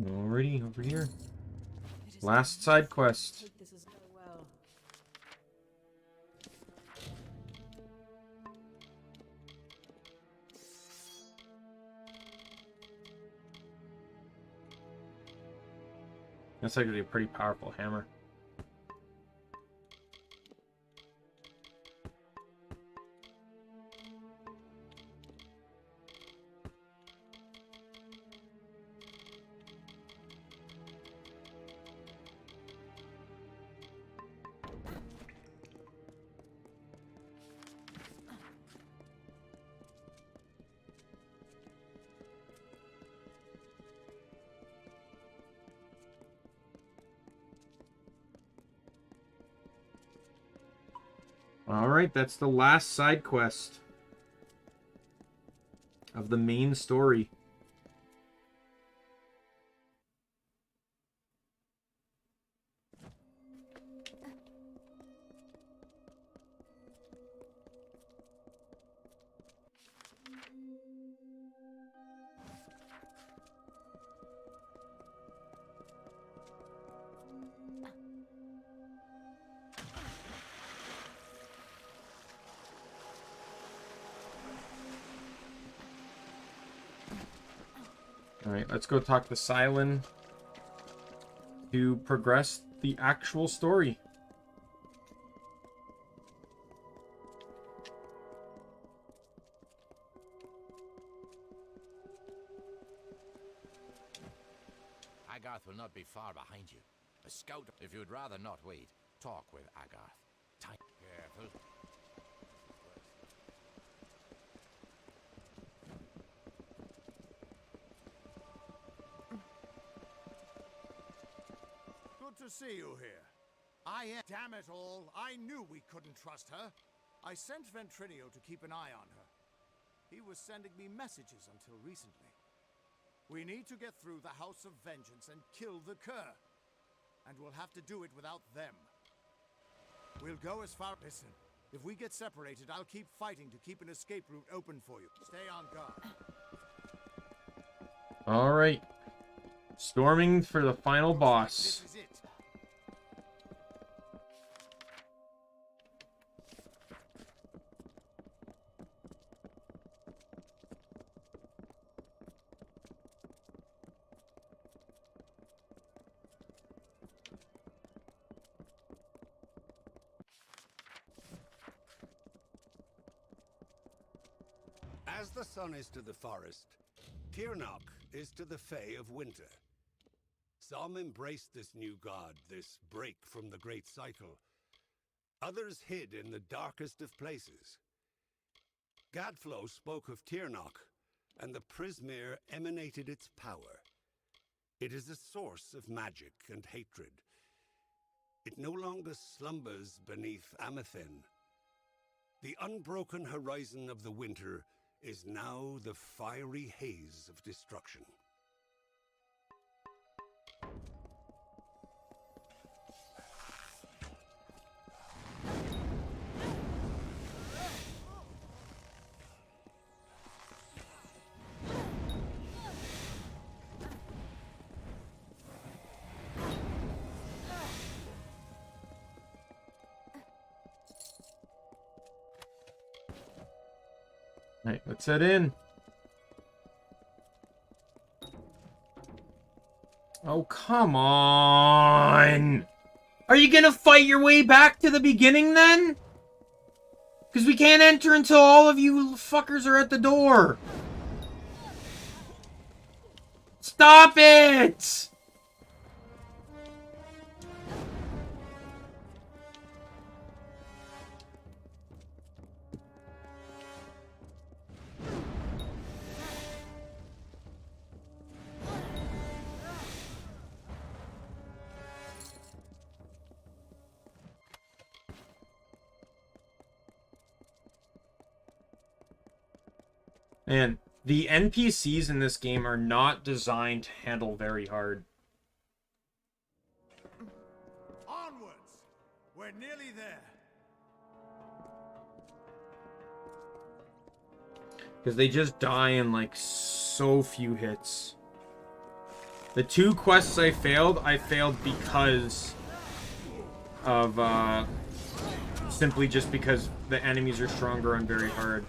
Alrighty, over here. Last side quest. That's actually a pretty powerful hammer. Alright, that's the last side quest of the main story. Alright, let's go talk to Silent to progress the actual story. Agarth will not be far behind you. A scout, if you would rather not wait, talk with Agarth. Careful. Good to see you here. Damn it all, I knew we couldn't trust her. I sent Ventrinio to keep an eye on her. He was sending me messages until recently. We need to get through the House of Vengeance and kill the Cur. And we'll have to do it without them. We'll go as far... Listen, if we get separated, I'll keep fighting to keep an escape route open for you. Stay on guard. Alright. Storming for the final boss. This is it. As the sun is to the forest, Tirnoch is to the Fae of winter. Some embraced this new god, this break from the great cycle. Others hid in the darkest of places. Gadflow spoke of Tirnoch, and the Prismere emanated its power. It is a source of magic and hatred. It no longer slumbers beneath Amethen. The unbroken horizon of the winter is now the fiery haze of destruction. Alright, let's head in. Oh, come on! Are you gonna fight your way back to the beginning, then? Because we can't enter until all of you fuckers are at the door. Stop it! And the NPCs in this game are not designed to handle very hard. Onwards! We're nearly there. Because they just die in like so few hits. The 2 quests I failed because of simply just because the enemies are stronger and very hard.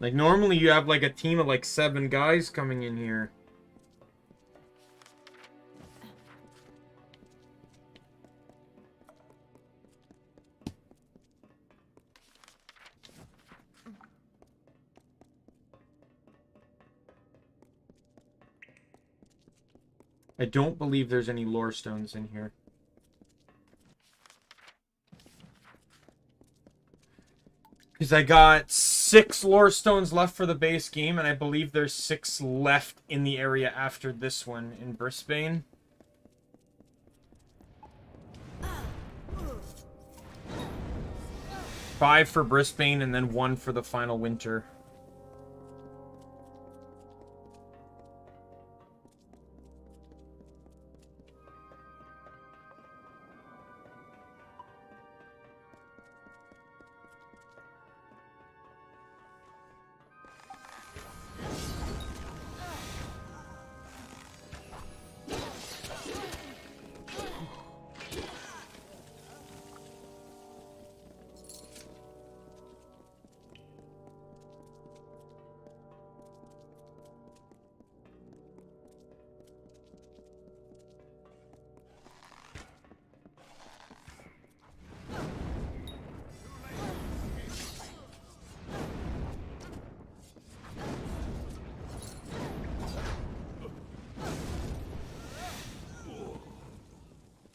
Like, normally you have, like, a team of, like, 7 guys coming in here. I don't believe there's any lore stones in here. Because I got 6 lore stones left for the base game, and I believe there's 6 left in the area after this one in Brisbane. Five for Brisbane, and then 1 for the final winter.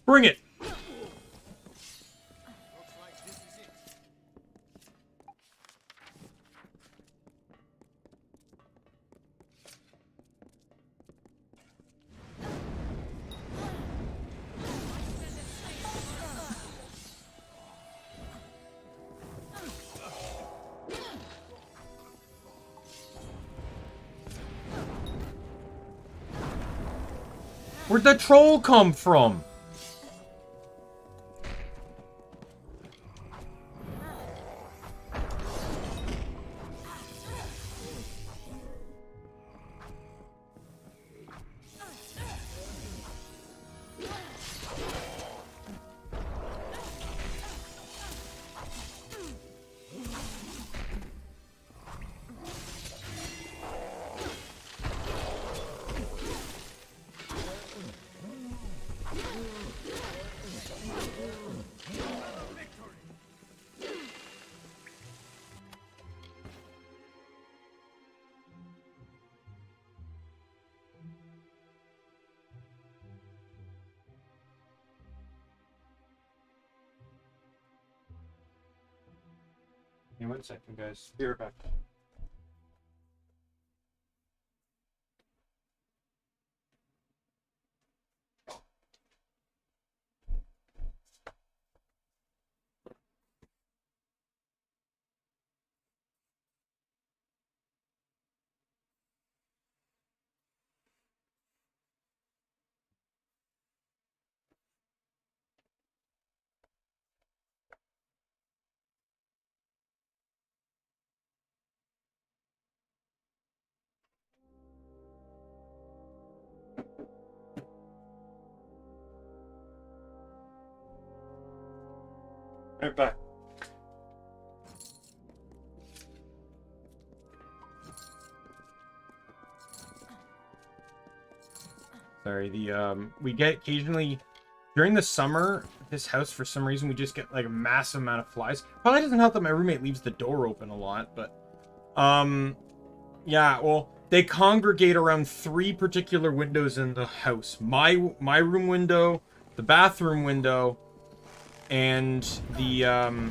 Bring it! Where'd the troll come from? Hey, 1 second, guys. Be right back. Right back. Sorry, we get occasionally during the summer, this house for some reason we just get like a massive amount of flies. Probably doesn't help that my roommate leaves the door open a lot, but yeah, well, they congregate around 3 particular windows in the house. My room window, the bathroom window, and the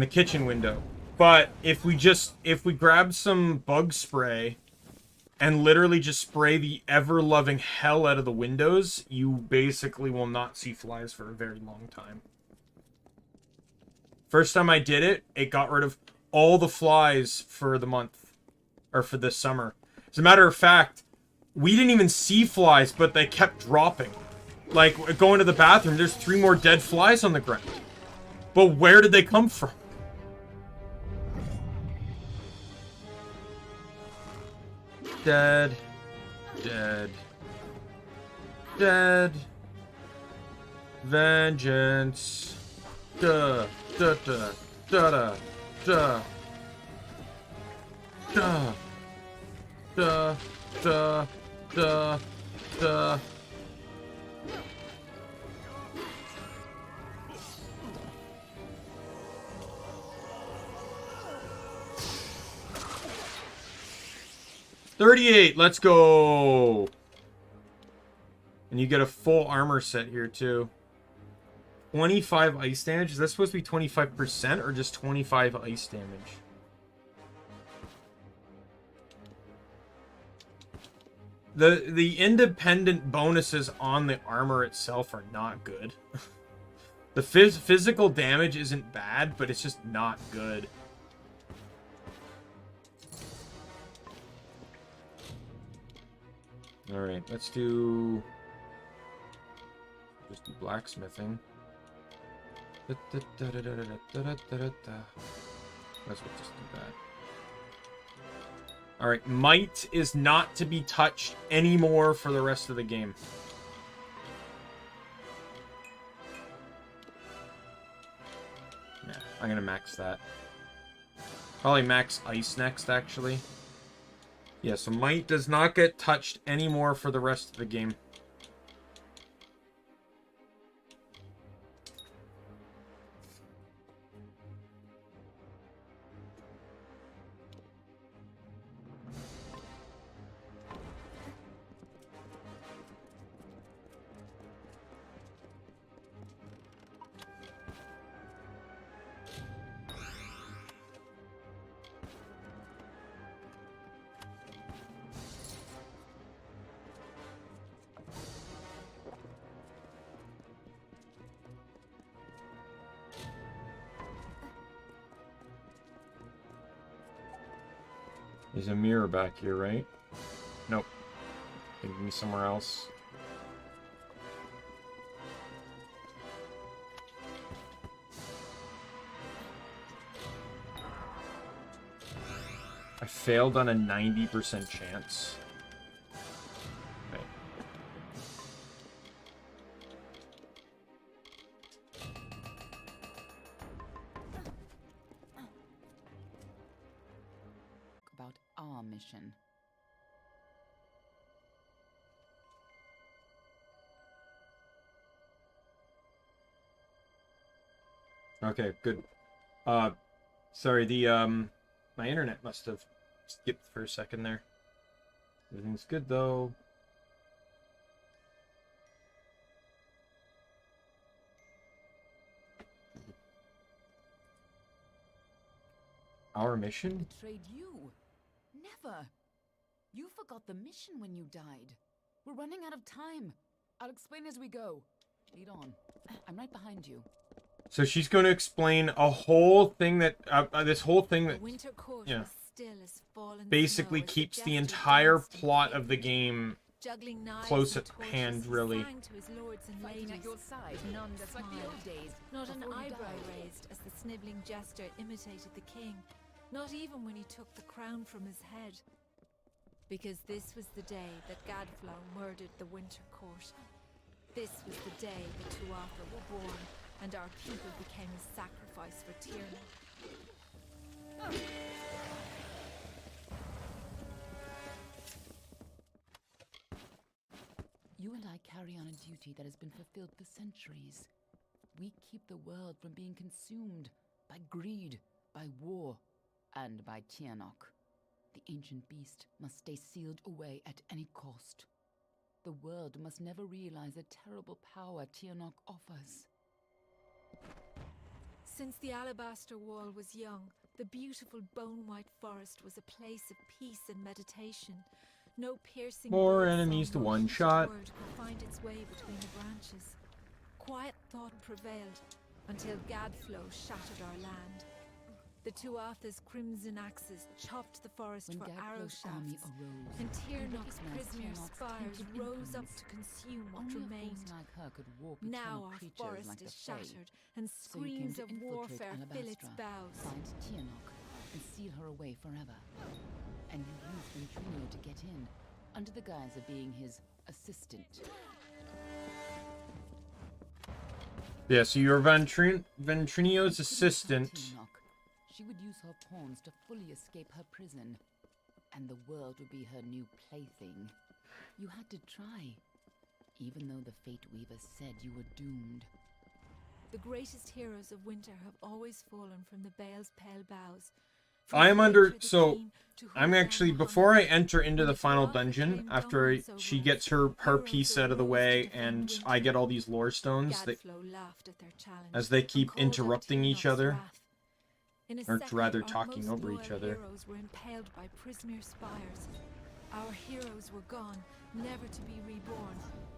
kitchen window. But if we grab some bug spray and literally just spray the ever-loving hell out of the windows, you basically will not see flies for a very long time. First time I did it, it got rid of all the flies for the month, or for this summer. As a matter of fact, we didn't even see flies, but they kept dropping. Like, going to the bathroom, there's 3 more dead flies on the ground. But where did they come from? Dead. Dead. Dead. Vengeance. Duh. Da da da da da da da da da da. $38, let's go. And you get a full armor set here too. 25 ice damage. Is that supposed to be 25% or just 25 ice damage? The independent bonuses on the armor itself are not good. The physical damage isn't bad, but it's just not good. Alright, let's do... just do blacksmithing. Let's just do that. Alright, might is not to be touched anymore for the rest of the game. Yeah, I'm gonna max that. Probably max ice next, actually. Yeah, so might does not get touched anymore for the rest of the game. There's a mirror back here, right? Nope. Taking me somewhere else. I failed on a 90% chance. Okay. About our mission. Okay, good. Sorry, my internet must have skipped for a second there. Everything's good though. Our mission? Betrayed you? Never. You forgot the mission when you died. We're running out of time. I'll explain as we go. Lead on. I'm right behind you. So she's going to explain a whole thing that this whole thing that yeah basically keeps the entire plot of the game close at hand, really. Not an eyebrow raised as the sniveling jester imitated the king, not even when he took the crown from his head. Because this was the day that Gadflow murdered the Winter Court. This was the day the Tuatha were born, and our people became a sacrifice for tyranny. You and I carry on a duty that has been fulfilled for centuries. We keep the world from being consumed by greed, by war, and by Tianok. The ancient beast must stay sealed away at any cost. The world must never realize the terrible power Tianok offers. Since the Alabaster Wall was young, the beautiful bone-white forest was a place of peace and meditation. No piercing More enemies to one shot. word could find its way between the branches. Quiet thought prevailed until Gadflow shattered our land. The Tuatha's crimson axes chopped the forest When for arrow Gadflow's army shafts, arose, and we Tyrnok's recognized prisoner Tianok's spires tainted rose up influence. to consume what Only a remained. force like her could warp Now eternal our creatures forest like the is Fae. shattered, and So you screams came of to infiltrate warfare fill its Alabastra, boughs. find Tianok, and seal her away forever. And you used Ventrinio to get in, under the guise of being his assistant. Yeah, so you're Ventrinio's assistant. She would use her pawns to fully escape her prison, and the world would be her new plaything. You had to try, even though the Fate Weaver said you were doomed. The greatest heroes of winter have always fallen from the Bale's pale boughs. I'm under, so I'm actually, before I enter into the final dungeon, after she gets her piece out of the way and I get all these lore stones, that, as they keep interrupting each other, or rather talking over each other. Heroes were impaled by Prismere spires. Our heroes were gone, never to be reborn,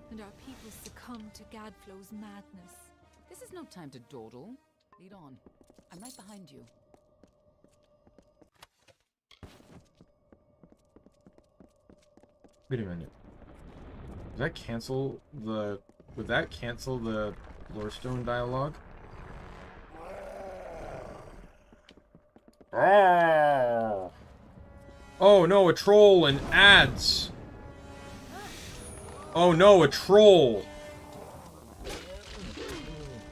and our people succumbed to Gadflow's madness. This is no time to dawdle. Lead on. I'm right behind you. Wait a minute. Would that cancel the Lorestone dialogue? Oh. Oh no, a troll and ads. Oh no, a troll.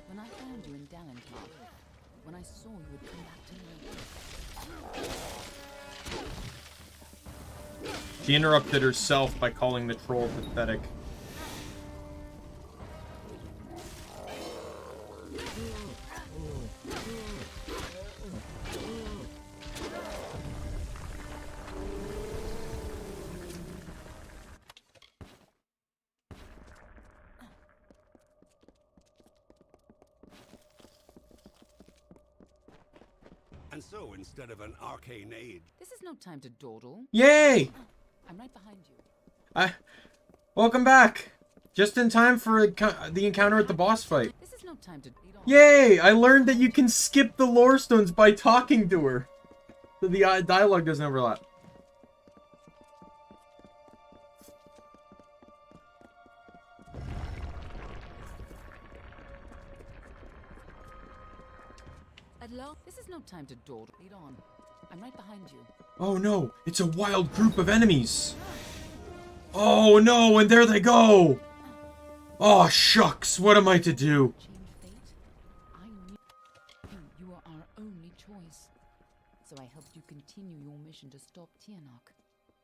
When I found you in Dalentar, when I saw you would come back to me. She interrupted herself by calling the troll pathetic. And so, instead of an arcane aid... This is no time to dawdle. Yay! I'm right behind you. Welcome back! Just in time for the encounter at the boss fight. This is no time to... Yay! I learned that you can skip the lore stones by talking to her. So the dialogue doesn't overlap. This is no time to dawdle. Lead on. I'm right behind you. Oh no! It's a wild group of enemies! Oh no! And there they go! Oh shucks! What am I to do? I knew you were our only choice. So I helped you continue your mission to stop Tiernok,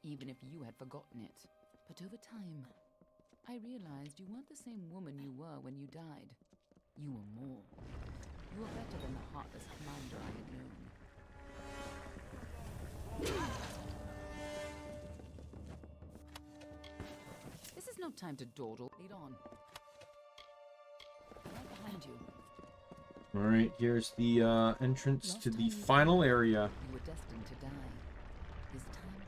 even if you had forgotten it. But over time, I realized you weren't the same woman you were when you died. You were more. You were better than the heartless commander I had known. This is no time to dawdle. Lead on. Right behind you. Alright, here's the entrance to the final area. You were destined to die. This time,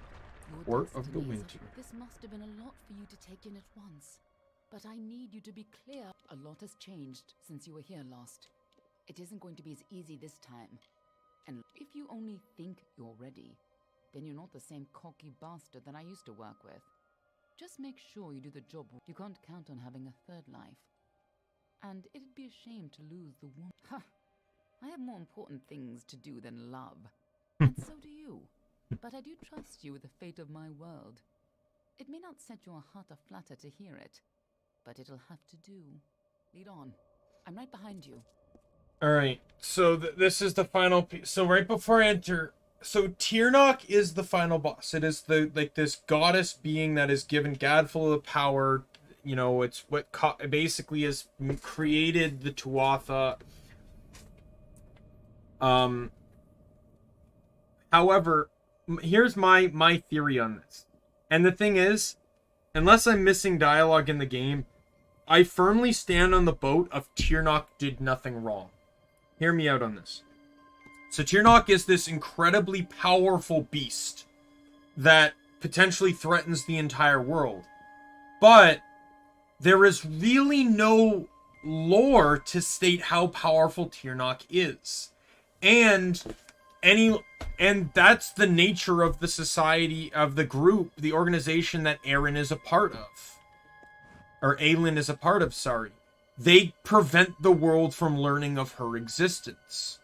your Court of the destiny is- Winter. This must have been a lot for you to take in at once. But I need you to be clear. A lot has changed since you were here last. It isn't going to be as easy this time. And if you only think you're ready, then you're not the same cocky bastard that I used to work with. Just make sure you do the job. You can't count on having a third life. And it'd be a shame to lose the one. Ha! I have more important things to do than love. And so do you. But I do trust you with the fate of my world. It may not set your heart aflutter to hear it, but it'll have to do. Lead on. I'm right behind you. Alright, so this is the final piece. So right before I enter... So Tiernok is the final boss. It is this goddess being that is given Gadful the power. You know, it's what basically has created the Tuatha. However, here's my theory on this. And the thing is, unless I'm missing dialogue in the game, I firmly stand on the boat of Tiernok did nothing wrong. Hear me out on this. So Tiernok is this incredibly powerful beast that potentially threatens the entire world. But there is really no lore to state how powerful Tiernok is. And that's the nature of the society, of the group, the organization that Aaron is a part of. Or Aelin is a part of, sorry. They prevent the world from learning of her existence.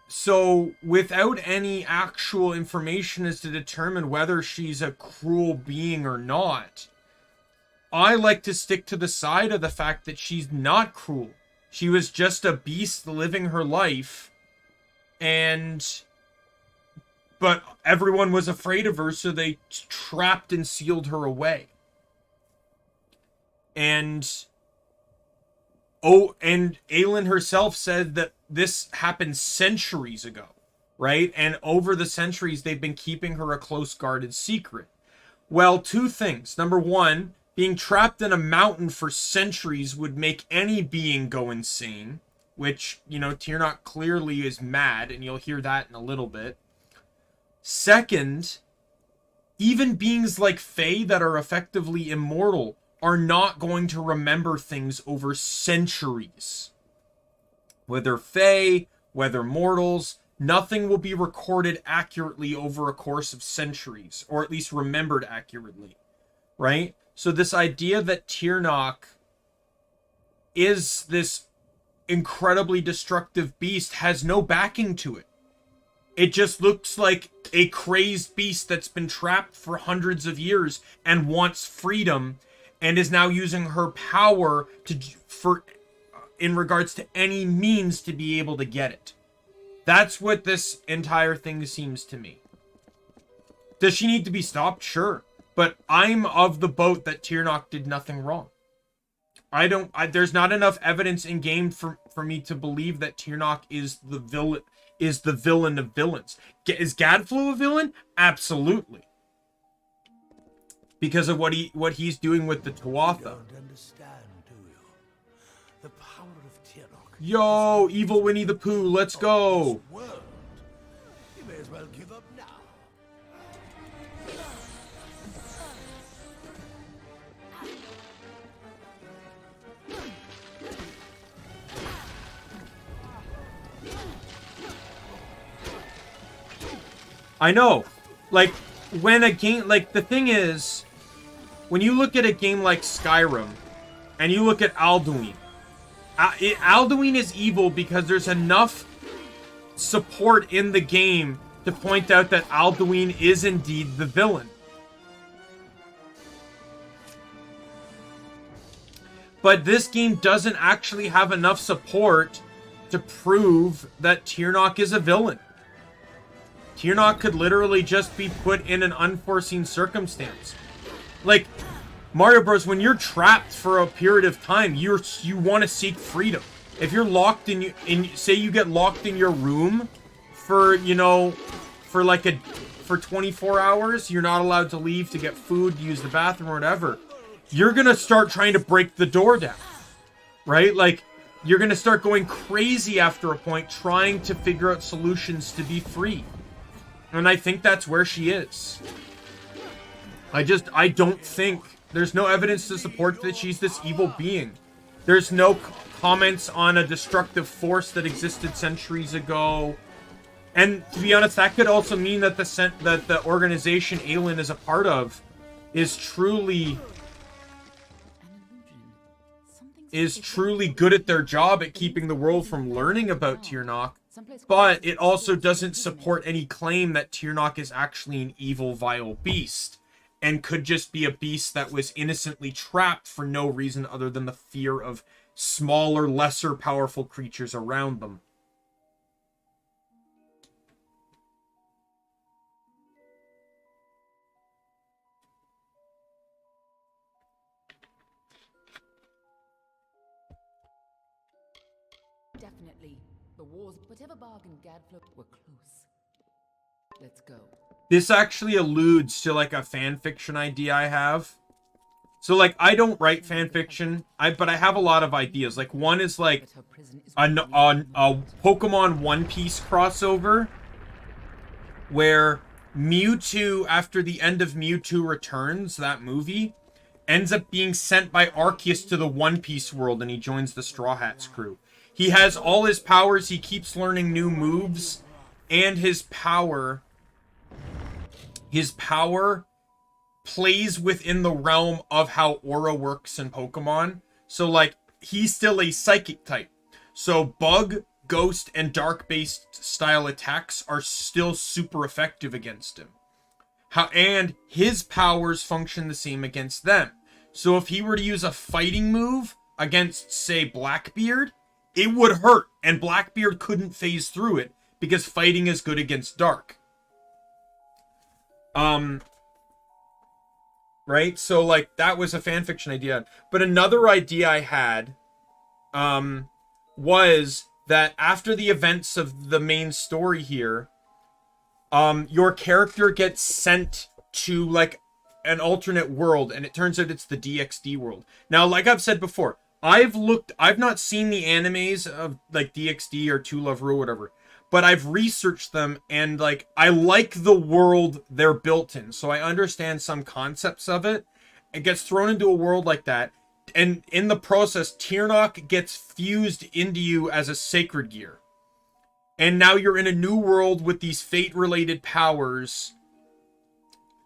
So without any actual information as to determine whether she's a cruel being or not, I like to stick to the side of the fact that she's not cruel. She was just a beast living her life, but everyone was afraid of her, so they trapped and sealed her away. And Aelin herself said that this happened centuries ago, right? And over the centuries, they've been keeping her a close guarded secret. Well, two things. Number one, being trapped in a mountain for centuries would make any being go insane, which, you know, Tirnoch clearly is mad, and you'll hear that in a little bit. Second, even beings like Fae that are effectively immortal are not going to remember things over centuries. Whether Fae, whether mortals, nothing will be recorded accurately over a course of centuries, or at least remembered accurately, right? So this idea that Tirnoch is this incredibly destructive beast has no backing to it. It just looks like a crazed beast that's been trapped for hundreds of years and wants freedom, and is now using her power in regards to any means to be able to get it. That's what this entire thing seems to me. Does she need to be stopped? Sure. But I'm of the boat that Tirnoch did nothing wrong. There's not enough evidence in game for me to believe that Tirnoch is the villain of villains. Is Gadflow a villain? Absolutely. Because of what he's doing with the Tuatha. You don't understand, do you? The power of Tirnoch. Yo, evil Winnie the Pooh, let's go. World. You may as well give up now. I know. Like, when a game... Like, the thing is, when you look at a game like Skyrim, and you look at Alduin, Alduin is evil because there's enough support in the game to point out that Alduin is indeed the villain. But this game doesn't actually have enough support to prove that Tirnoch is a villain. Tirnoch could literally just be put in an unforeseen circumstance. Like, Mario Bros, when you're trapped for a period of time, you want to seek freedom. If you're locked say you get locked in your room for, for 24 hours, you're not allowed to leave to get food, use the bathroom, or whatever. You're going to start trying to break the door down, right? Like, you're going to start going crazy after a point, trying to figure out solutions to be free. And I think that's where she is. I don't think... There's no evidence to support that she's this evil being. There's no comments on a destructive force that existed centuries ago. And to be honest, that could also mean that the organization Aelin is a part of is truly good at their job at keeping the world from learning about Tirnoch. But it also doesn't support any claim that Tirnoch is actually an evil, vile beast, and could just be a beast that was innocently trapped for no reason other than the fear of smaller, lesser powerful creatures around them. Definitely. The wars, whatever bargain Gadflow were close. Let's go. This actually alludes to, like, a fanfiction idea I have. So, like, I don't write fanfiction, but I have a lot of ideas. Like, one is, like, a Pokemon One Piece crossover, where Mewtwo, after the end of Mewtwo Returns, that movie, ends up being sent by Arceus to the One Piece world, and he joins the Straw Hats crew. He has all his powers, he keeps learning new moves, and his power plays within the realm of how aura works in Pokemon. So, like, he's still a psychic type. So bug, ghost, and dark-based style attacks are still super effective against him. And his powers function the same against them. So if he were to use a fighting move against, say, Blackbeard, it would hurt, and Blackbeard couldn't phase through it because fighting is good against dark. Right? So, like, that was a fanfiction idea. But another idea I had, was that after the events of the main story here, your character gets sent to, like, an alternate world, and it turns out it's the DxD world. Now, like I've said before, I've not seen the animes of, like, DxD or To Love Ru or whatever, but I've researched them, and, like, I like the world they're built in, so I understand some concepts of it. It gets thrown into a world like that, and in the process, Tirnoch gets fused into you as a sacred gear. And now you're in a new world with these fate-related powers,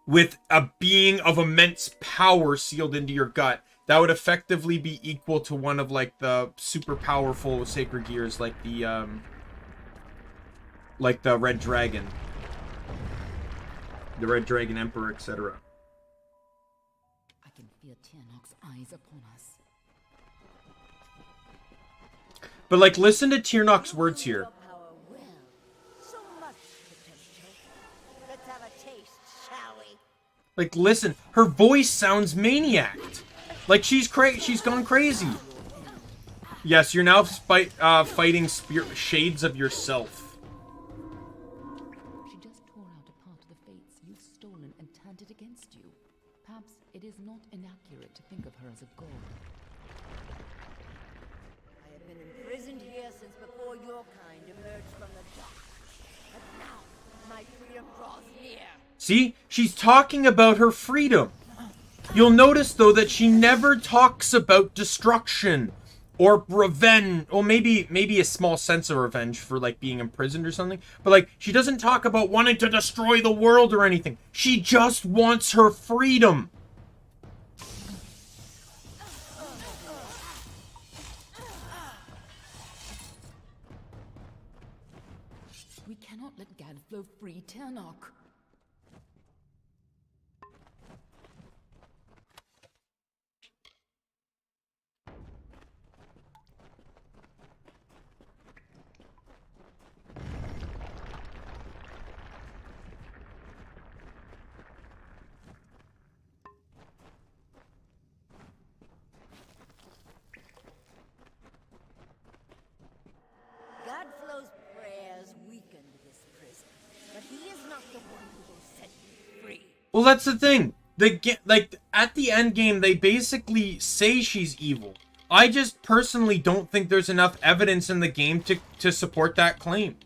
with a being of immense power sealed into your gut. That would effectively be equal to one of, like, the super powerful sacred gears, like the Red Dragon. The Red Dragon Emperor, etc. I can feel Tirnoch's eyes upon us. But, like, listen to Tirnoch's words here. Like, listen, her voice sounds maniacked. Like, she's gone crazy. Yes, you're now fighting shades of yourself. She just tore out a part of the fates you've stolen and turned it against you. Perhaps it is not inaccurate to think of her as a god. I have been imprisoned here since before your kind emerged from the dark. But now, my freedom draws near. See? She's talking about her freedom. You'll notice, though, that she never talks about destruction or revenge. Or maybe a small sense of revenge for, like, being imprisoned or something. But, like, she doesn't talk about wanting to destroy the world or anything. She just wants her freedom. We cannot let Gadflow free Tirnoch. Godflow's prayers weakened this prison, but he is not the one who will set you free. Well, that's the thing. Like, at the end game, they basically say she's evil. I just personally don't think there's enough evidence in the game to support that claim.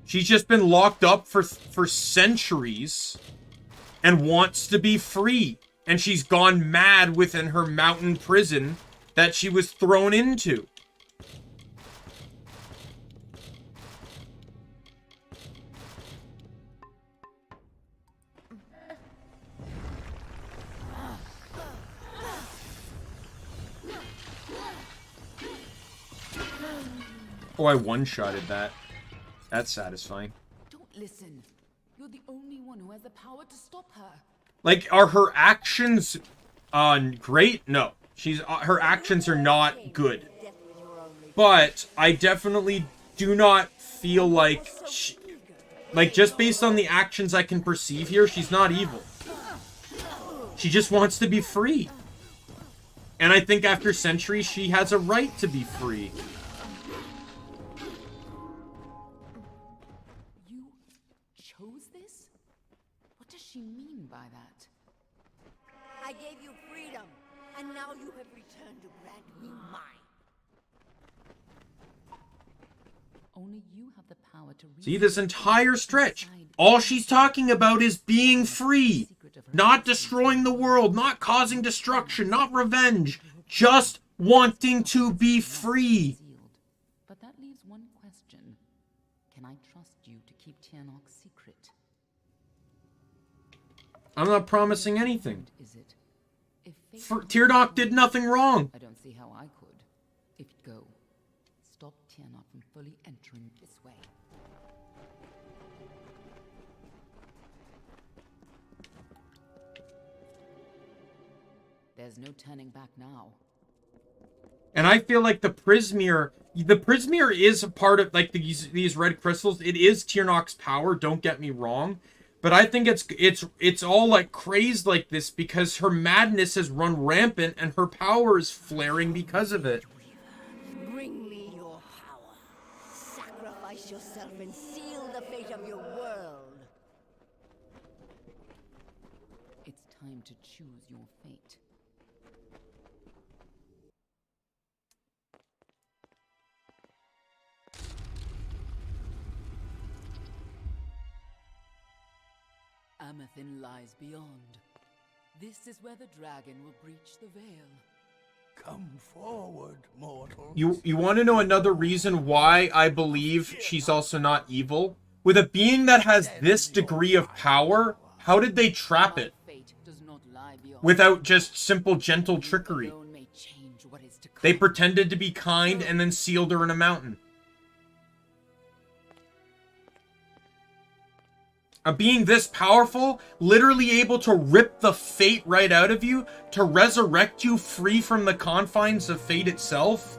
She's just been locked up for centuries and wants to be free. And she's gone mad within her mountain prison that she was thrown into. Oh, I one-shotted that. That's satisfying. Don't listen. You're the only one who has the power to stop her. Like, are her actions great? No. Her actions are not good. But I definitely do not feel like just based on the actions I can perceive here, she's not evil. She just wants to be free. And I think after centuries, she has a right to be free. You chose this? What does she mean by that? I gave you freedom, and now you have returned to grant me mine. Only you have the power to See, this entire stretch, all she's talking about is being free. Not destroying the world, not causing destruction, not revenge. Just wanting to be free. But that leaves one question. Can I trust you to keep Tirnoch's secret? I'm not promising anything. Is it? Tirnoch did nothing wrong. I don't see how I could. If you go, stop Tirnoch from fully entering this way. There's no turning back now. And I feel like the Prismeer is a part of, like, these red crystals. It is Tyrnok's power, don't get me wrong. But I think it's all, like, crazed like this because her madness has run rampant and her power is flaring because of it. Bring me your power. Sacrifice yourself and seal the fate of your world. It's time to choose your fate. Amethyst lies beyond. This is where the dragon will breach the veil. Come forward, mortal. You want to know another reason why I believe she's also not evil? With a being that has this degree of power, how did they trap it? Without just simple gentle trickery. They pretended to be kind and then sealed her in a mountain. A being this powerful, literally able to rip the fate right out of you, to resurrect you free from the confines of fate itself.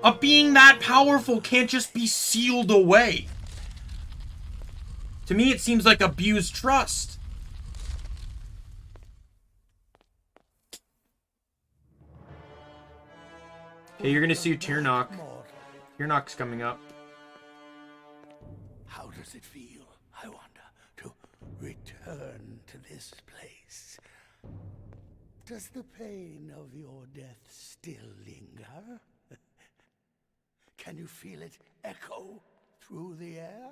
A being that powerful can't just be sealed away. To me, it seems like abused trust. Okay, you're gonna see Tyrnok. Tyrnok's coming up. How does it feel, I wonder, to return to this place? Does the pain of your death still linger? Can you feel it echo through the air?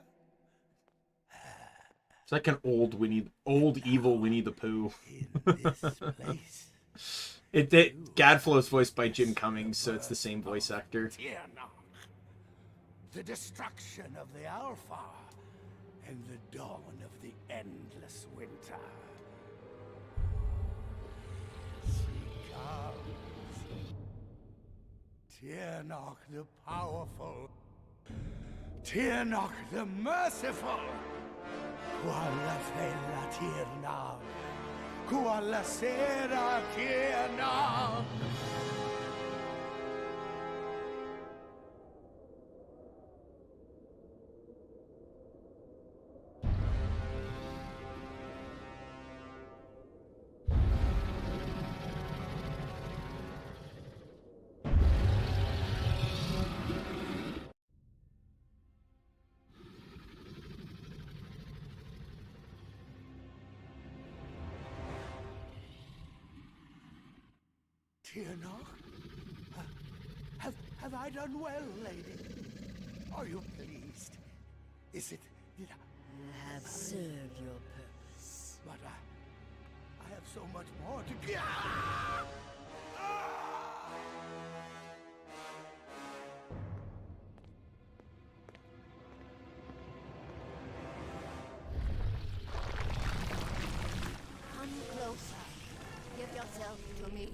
It's like an old evil Winnie the Pooh. Gadflow's voiced by Jim Cummings, so it's the same voice actor. The destruction of the Alpha and the dawn of the endless winter. She comes. Tyrnok the powerful. Tyrnok the merciful. Qualla fella Tyrnok. Qualla sera Tyrnok. Tyrnok? Have I done well, lady? Are you pleased? Is it... You have served your purpose. But I have so much more to give. Come closer. Give yourself to me.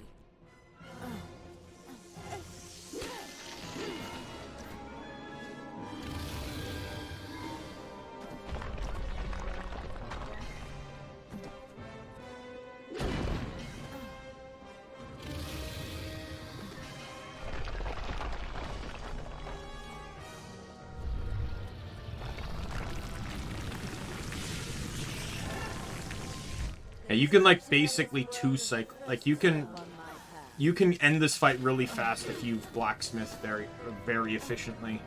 Yeah, you can, like, basically two-cycle... Like, you can end this fight really fast if you Blacksmith very efficiently.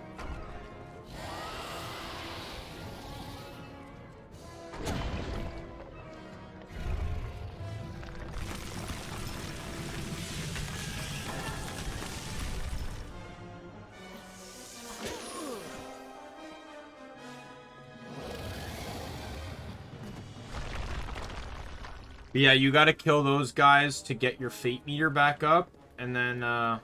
But yeah, you gotta kill those guys to get your fate meter back up, and then,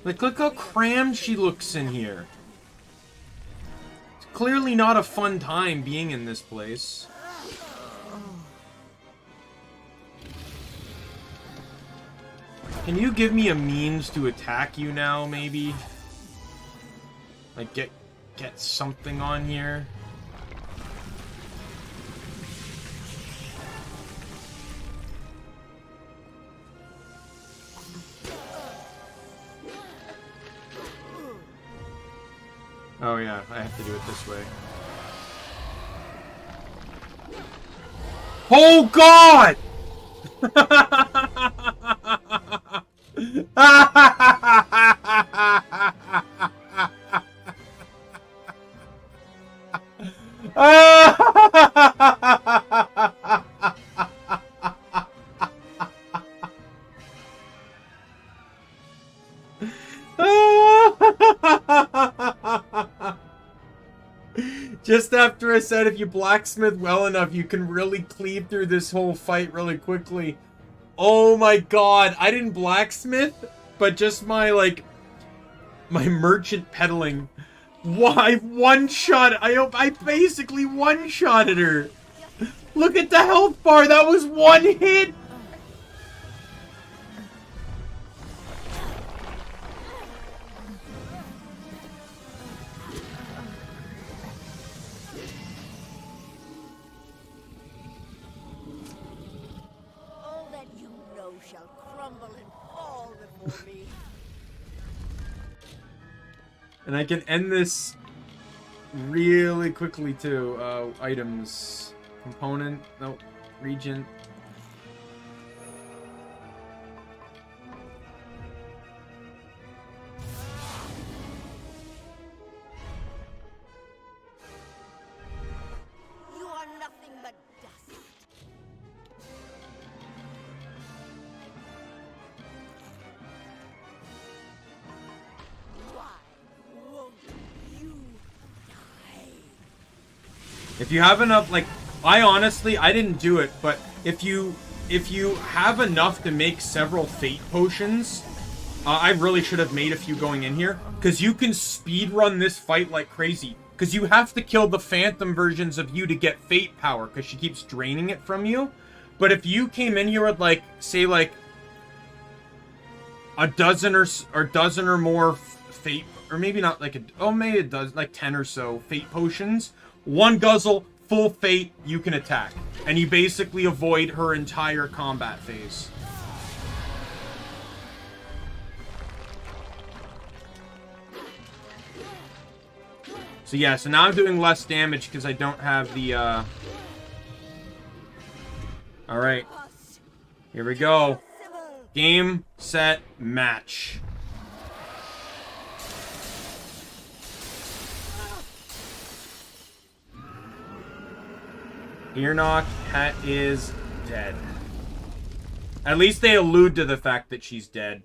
Like, look how crammed she looks in here. It's clearly not a fun time being in this place. Can you give me a means to attack you now, maybe? Like, get something on here? Oh yeah, I have to do it this way. Oh God! Just after I said if you blacksmith well enough, you can really cleave through this whole fight really quickly. Oh my God, I didn't blacksmith, but just my, like, my merchant peddling. Why one-shot? I basically one-shotted her. Look at the health bar, that was one hit! All that you know shall crumble and fall before me. And I can end this really quickly too. Items. Component. Nope. Regent. You are nothing but dust. Why won't you die? If you have enough, like, I didn't do it, but if you have enough to make several fate potions, I really should have made a few going in here, because you can speedrun this fight like crazy, because you have to kill the phantom versions of you to get fate power, because she keeps draining it from you. But if you came in here with, like, say, like, a dozen or more fate, or maybe not like maybe it does, like 10 or so fate potions, one guzzle, full fate, you can attack. And you basically avoid her entire combat phase. So yeah, so now I'm doing less damage because I don't have the, Alright. Here we go. Game, set, match. Earnock is dead. At least they allude to the fact that she's dead.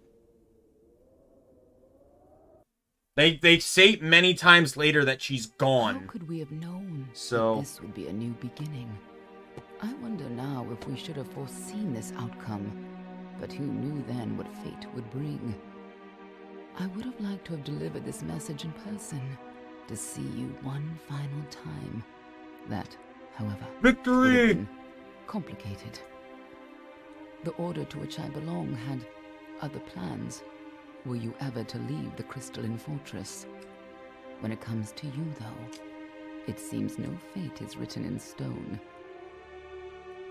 They say many times later that she's gone. How could we have known So that this would be a new beginning? I wonder now if we should have foreseen this outcome, but who knew then what fate would bring? I would have liked to have delivered this message in person, to see you one final time. That, however, victory! would have been complicated. The order to which I belong had other plans. Were you ever to leave the crystalline fortress? When it comes to you, though, it seems no fate is written in stone.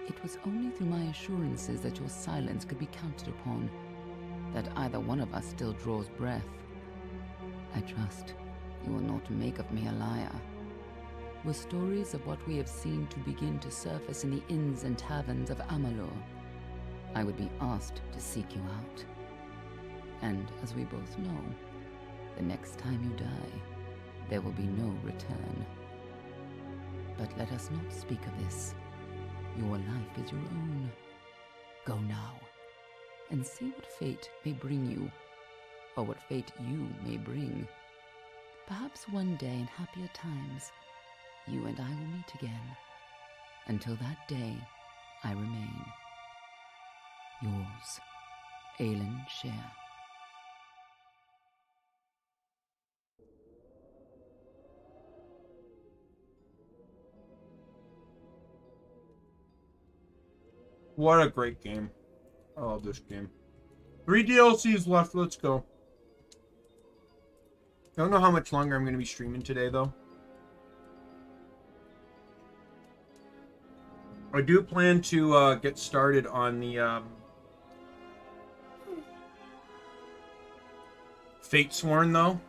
It was only through my assurances that your silence could be counted upon that either one of us still draws breath. I trust you will not make of me a liar. Were stories of what we have seen to begin to surface in the inns and taverns of Amalur, I would be asked to seek you out. And as we both know, the next time you die, there will be no return. But let us not speak of this. Your life is your own. Go now, and see what fate may bring you, or what fate you may bring. Perhaps one day in happier times, you and I will meet again. Until that day, I remain yours, Aelin Share. What a great game. I love this game. 3 DLCs left. Let's go. I don't know how much longer I'm going to be streaming today, though. I do plan to get started on the Fatesworn, though.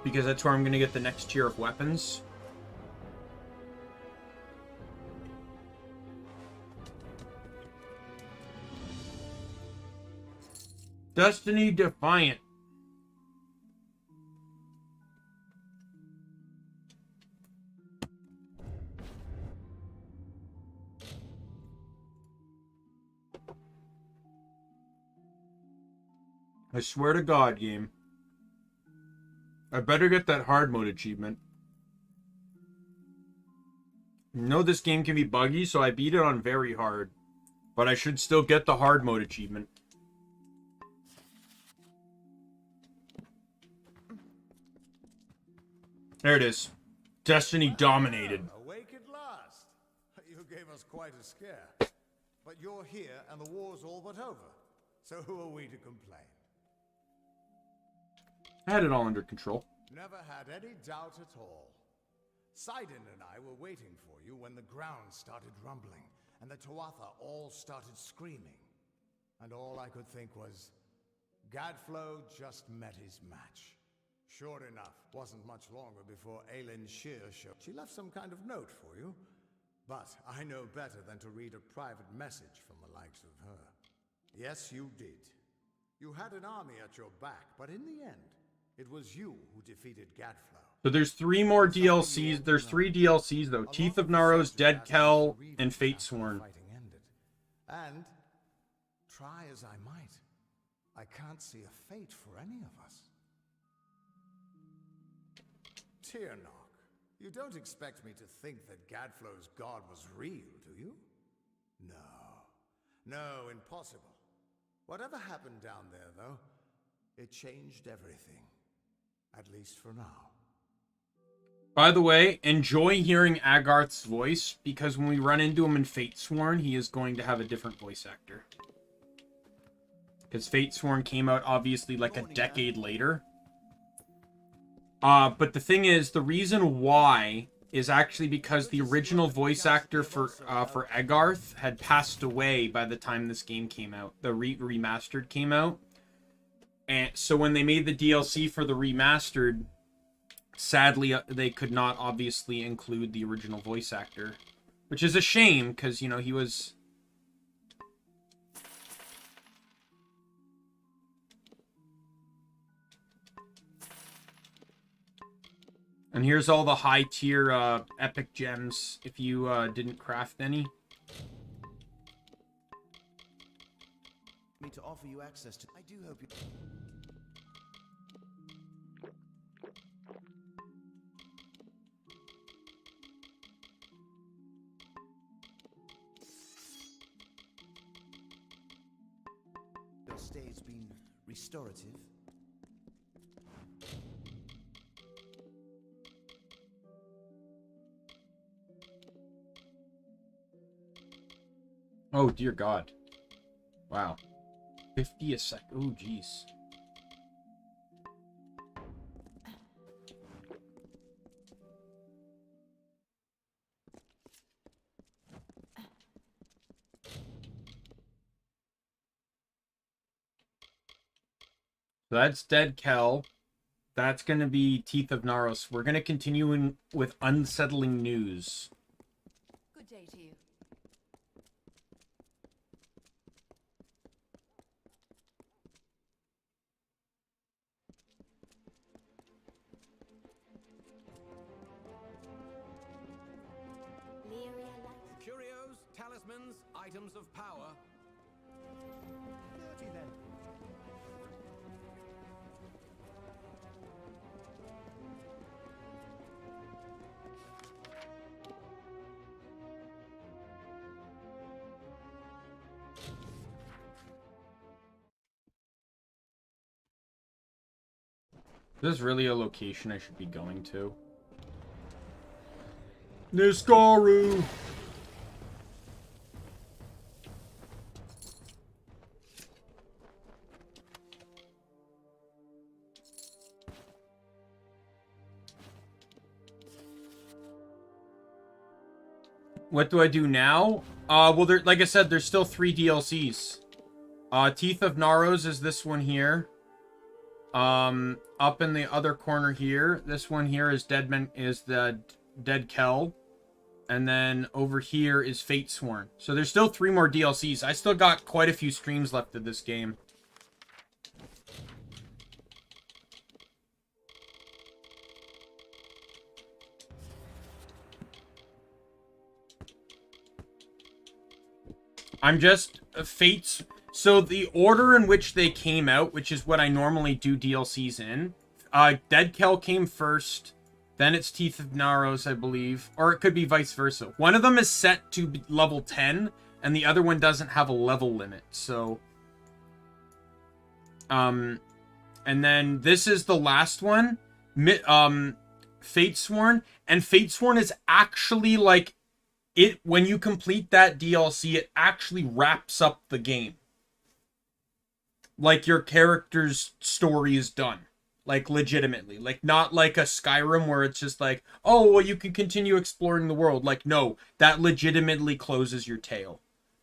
Because that's where I'm going to get the next tier of weapons. Destiny Defiant. I swear to God, game. I better get that hard mode achievement. I know this game can be buggy, so I beat it on very hard. But I should still get the hard mode achievement. There it is. Destiny dominated. Awake at last. You gave us quite a scare. But you're here and the war's all but over. So who are we to complain? I had it all under control. Never had any doubt at all. Sidon and I were waiting for you when the ground started rumbling and the Tuatha all started screaming. And all I could think was, Gadflow just met his match. Sure enough, wasn't much longer before Aelin Shear showed. She left some kind of note for you, but I know better than to read a private message from the likes of her. Yes, you did. You had an army at your back, but in the end, it was you who defeated Gadflow. So there's 3 more DLCs. There's 3 DLCs, though. Teeth of Narrows, Dead Kel, and Fatesworn. And, try as I might, I can't see a fate for any of us. Tyrnok, you don't expect me to think that Gadflow's god was real, do you? No, impossible. Whatever happened down there, though, it changed everything. At least for now. By the way, enjoy hearing Agarth's voice, because when we run into him in Fatesworn, he is going to have a different voice actor. Because Fatesworn came out, obviously, like a decade later. But the thing is, the reason why is actually because the original voice actor for Agarth had passed away by the time this game came out. The remastered came out. And so when they made the DLC for the remastered, sadly, they could not obviously include the original voice actor. Which is a shame, because, you know, he was... And here's all the high-tier epic gems, if you didn't craft any. Me to offer you access to... I do hope you... Your stay's been restorative. Oh, dear God. Wow. 50 a sec. Oh, jeez. So that's Dead Kel. That's going to be Teeth of Naros. We're going to continue with unsettling news. Good day to you. Curios, talismans, items of power. Dirty then. Is this really a location I should be going to? Niskaru! What do I do now? Well, there, like I said, there's still 3 DLCs. Teeth of Naros is this one here. Up in the other corner here, this one here is the Dead Kell. And then over here is Fatesworn. So there's still 3 more DLCs. I still got quite a few streams left of this game. I'm just Fates. So the order in which they came out, which is what I normally do DLCs in, Dead Kell came first, then it's Teeth of Naros, I believe, or it could be vice versa. One of them is set to level 10, and the other one doesn't have a level limit. So, and then this is the last one, Fatesworn, and Fatesworn is actually like it. When you complete that DLC, it actually wraps up the game. Like, your character's story is done. Like, legitimately. Like, not like a Skyrim where it's just like, oh, well, you can continue exploring the world. Like, no, that legitimately closes your tale.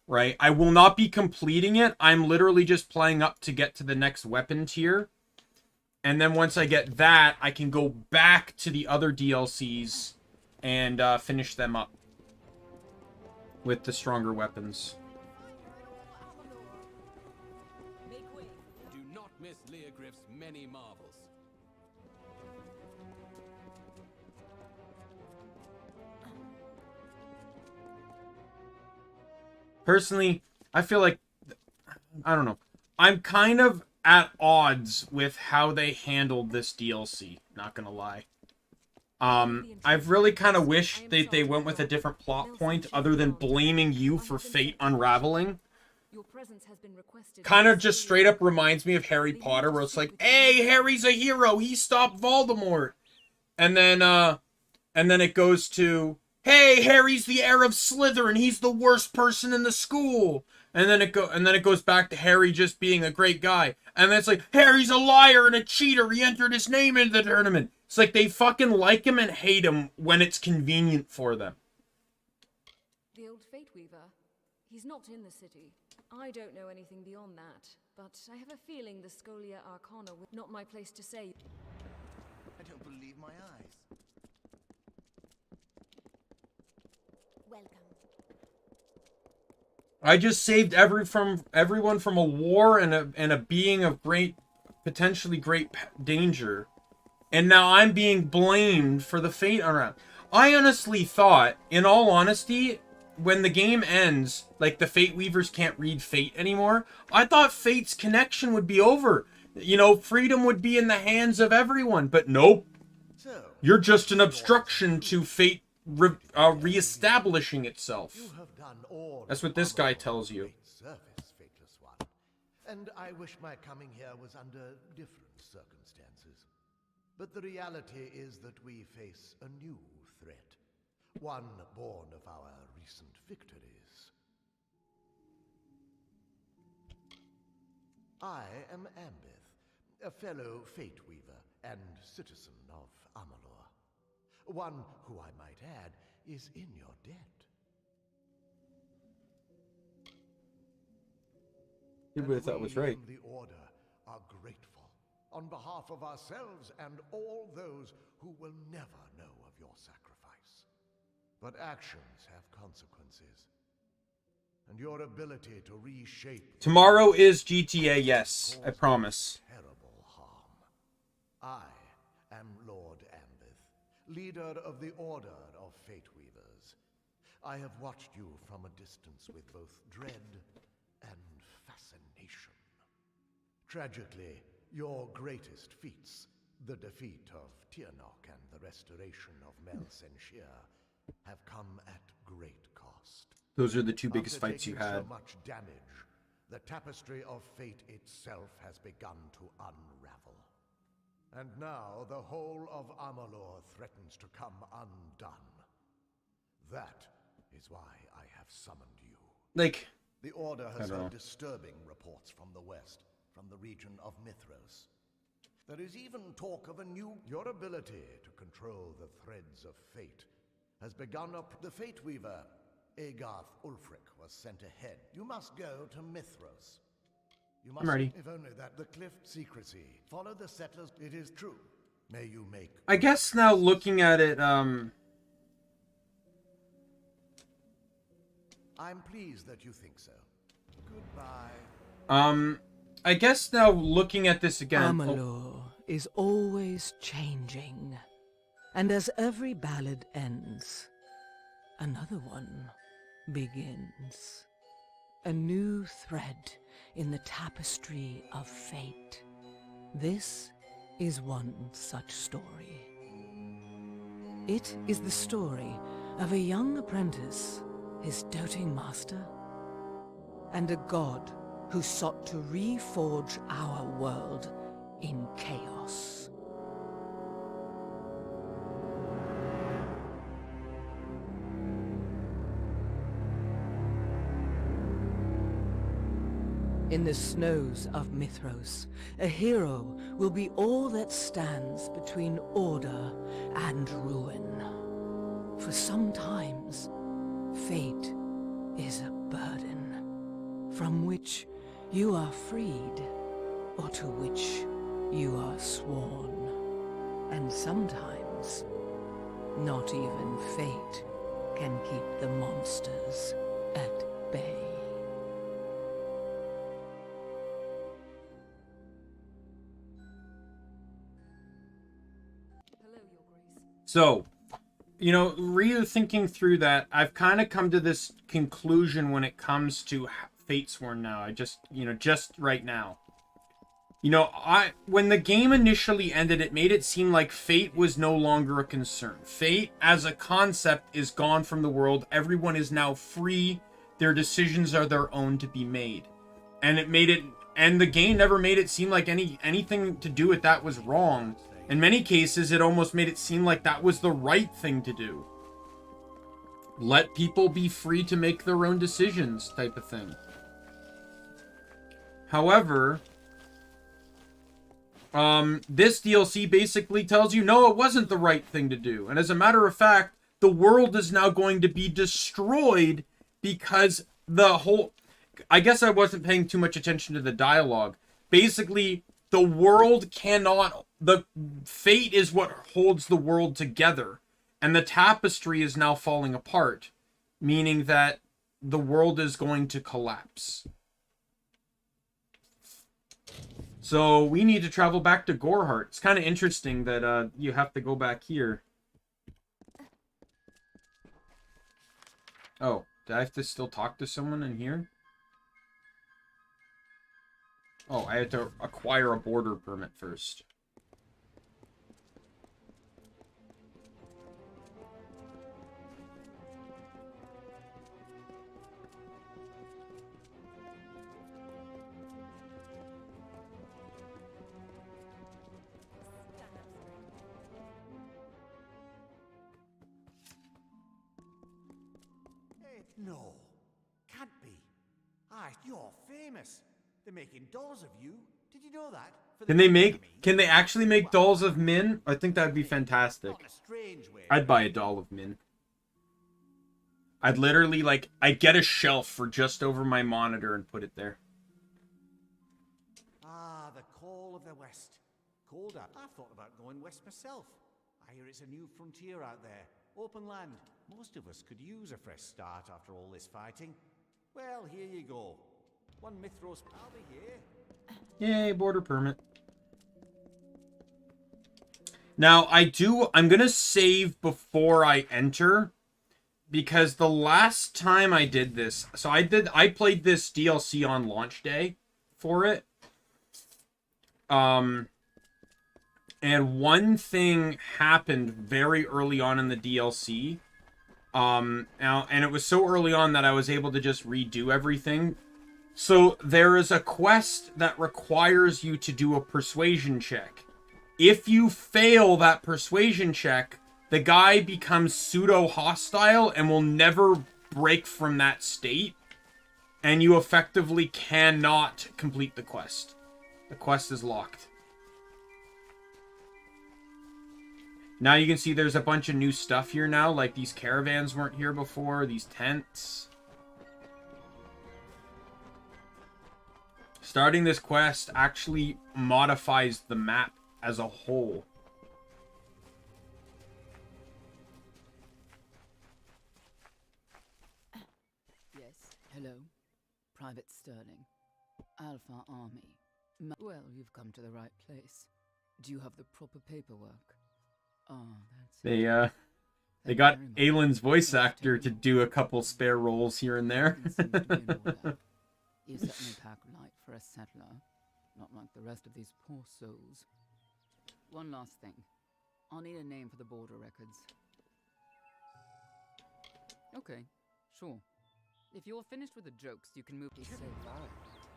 Right? I will not be completing it. I'm literally just playing up to get to the next weapon tier. And then once I get that, I can go back to the other DLCs and finish them up with the stronger weapons. Do not miss Leogryph's many marvels. Personally, I feel like, I don't know. I'm kind of at odds with how they handled this DLC, not gonna lie. I've really kind of wished they went with a different plot point other than blaming you for fate unraveling. Kind of just straight up reminds me of Harry Potter, where it's like, hey, Harry's a hero, he stopped Voldemort. And then it goes to, hey, Harry's the heir of Slytherin, he's the worst person in the school. And then it goes back to Harry just being a great guy. And then it's like, Harry's a liar and a cheater, he entered his name into the tournament. It's like they fucking like him and hate him when it's convenient for them. The old Fate Weaver. He's not in the city. I don't know anything beyond that, but I have a feeling the Scholia Arcana was not my place to say. I don't believe my eyes. Welcome. I just saved everyone from a war and a being of potentially great danger. And now I'm being blamed for the fate unravel. I honestly thought, in all honesty, when the game ends, like the Fate Weavers can't read fate anymore, I thought fate's connection would be over. You know, freedom would be in the hands of everyone. But nope. You're just an obstruction to fate re-establishing itself. That's what this guy tells you. Service, Fateless One. And I wish my coming here was under different circumstances. But the reality is that we face a new threat, one born of our recent victories. I am Ambith, a fellow Fate Weaver and citizen of Amalur. One who, I might add, is in your debt. Everybody thought was right. The Order are grateful on behalf of ourselves and all those who will never know of your sacrifice. But actions have consequences. And your ability to reshape... Tomorrow is GTA, yes. I promise. Terrible harm. I am Lord Ambith, leader of the Order of Fate Weavers. I have watched you from a distance with both dread and fascination. Tragically, your greatest feats, the defeat of Tiernok and the restoration of Mel Senshir, have come at great cost. Those are the two biggest fights you had. So much damage, the tapestry of fate itself has begun to unravel. And now the whole of Amalur threatens to come undone. That is why I have summoned you. Like, the Order has heard disturbing reports from the west, from the region of Mithros. There is even talk of a new... Your ability to control the threads of fate has begun up... The Fate Weaver Agarth Ulfric was sent ahead. You must go to Mithros. You must, I'm ready. If only that the cliff secrecy. Follow the settlers. It is true. May you make. I guess now looking at it, I'm pleased that you think so. Goodbye. I guess now looking at this again. Amalur is always changing. And as every ballad ends, another one begins. A new thread in the tapestry of fate. This is one such story. It is the story of a young apprentice, his doting master, and a god who sought to reforge our world in chaos. In the snows of Mithros, a hero will be all that stands between order and ruin. For sometimes, fate is a burden, from which you are freed, or to which you are sworn. And sometimes, not even fate can keep the monsters at bay. So, you know, rethinking through that, I've kind of come to this conclusion when it comes to Fatesworn now. I just, you know, just right now. You know, when the game initially ended, it made it seem like fate was no longer a concern. Fate as a concept is gone from the world. Everyone is now free. Their decisions are their own to be made. And it made it, and the game never made it seem like anything to do with that was wrong. In many cases, it almost made it seem like that was the right thing to do. Let people be free to make their own decisions, type of thing. However, this DLC basically tells you, no, it wasn't the right thing to do. And as a matter of fact, the world is now going to be destroyed because the whole... I guess I wasn't paying too much attention to the dialogue. Basically, the world cannot... The fate is what holds the world together. And the tapestry is now falling apart. Meaning that the world is going to collapse. So we need to travel back to Gorehart. It's kind of interesting that you have to go back here. Oh, do I have to still talk to someone in here? Oh, I had to acquire a border permit first. No, can't be. Ah, you're famous. They're making dolls of you. Did you know that? Can they actually make dolls of Min? I think that'd be fantastic. I'd buy a doll of Min. I'd literally, like, I'd get a shelf for just over my monitor and put it there. Ah, the call of the West. Colder. I've thought about going west myself. I hear it's a new frontier out there. Open land. Most of us could use a fresh start after all this fighting. Well, here you go. One Mithros, I'll be here. Yay, border permit. Now, I'm gonna save before I enter. Because the last time I did this, so I played this DLC on launch day for it. And one thing happened very early on in the DLC. And it was so early on that I was able to just redo everything. So there is a quest that requires you to do a persuasion check. If you fail that persuasion check, the guy becomes pseudo-hostile and will never break from that state. And you effectively cannot complete the quest. The quest is locked. Now you can see there's a bunch of new stuff here now, like these caravans weren't here before, these tents. Starting this quest actually modifies the map as a whole. Yes, hello. Private Sterling. Alpha Army. Well, you've come to the right place. Do you have the proper paperwork? Ah, that's it. They got Aylin's voice actor to do a couple spare roles here and there. You certainly pack light for a settler. Not like the rest of these poor souls. One last thing. I'll need a name for the border records. Okay, sure. If you're finished with the jokes, you can move to so far.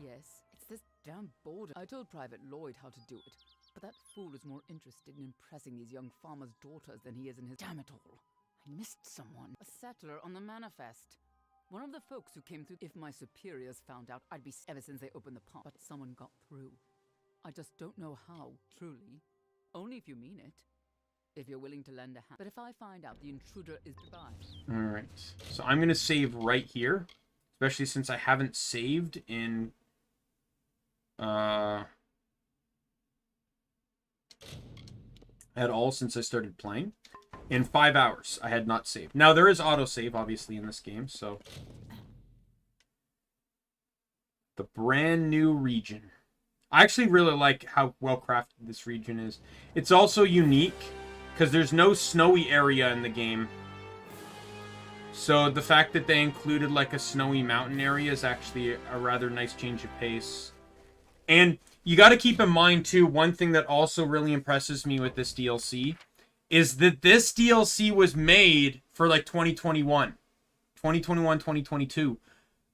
Yes, it's this damn border. I told Private Lloyd how to do it, but that fool is more interested in impressing these young farmers' daughters than he is in his— Damn it all. I missed someone. A settler on the manifest. One of the folks who came through. If my superiors found out, I'd be ever since they opened the pot. But someone got through. I just don't know how, truly. Only if you mean it. If you're willing to lend a hand. But if I find out the intruder is by. Alright. So I'm going to save right here. Especially since I haven't saved in... at all since I started playing. In 5 hours, I had not saved. Now, there is autosave, obviously, in this game, so... The brand new region. I actually really like how well-crafted this region is. It's also unique, because there's no snowy area in the game. So the fact that they included, like, a snowy mountain area is actually a rather nice change of pace. And you got to keep in mind, too, one thing that also really impresses me with this DLC is that this DLC was made for, like, 2021. 2021, 2022.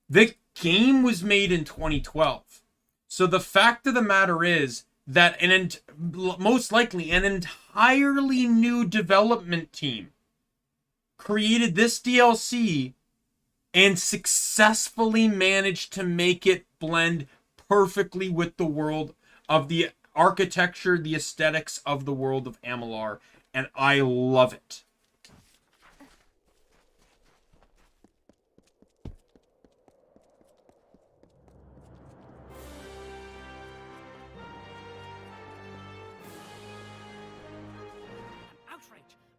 The game was made in 2012. So the fact of the matter is that most likely an entirely new development team created this DLC and successfully managed to make it blend perfectly with the world of the architecture, the aesthetics of the world of Amalur. And I love it.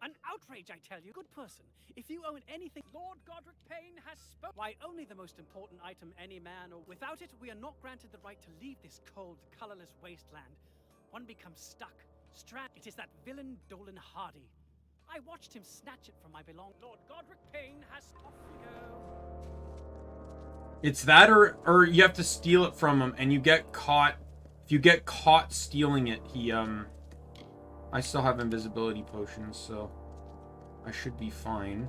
An outrage, I tell you. Good person. If you own anything, Lord Godric Payne has spoken. Why, only the most important item any man, or without it, we are not granted the right to leave this cold, colorless wasteland. One becomes stuck. It is that villain Dolan Hardy. I watched him snatch it from my belongings. Lord Godric Payne has... Off we go. It's that or you have to steal it from him and you get caught. If you get caught stealing it, he I still have invisibility potions, so I should be fine.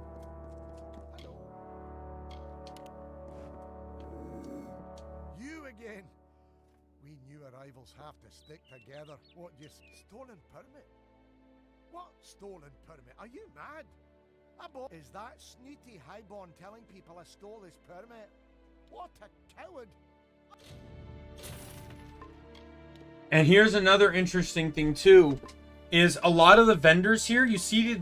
You again. We new arrivals have to stick together. What, you stolen permit? What stolen permit? Are you mad? Is that snooty highborn telling people I stole his permit? What a coward! And here's another interesting thing too, is a lot of the vendors here, you see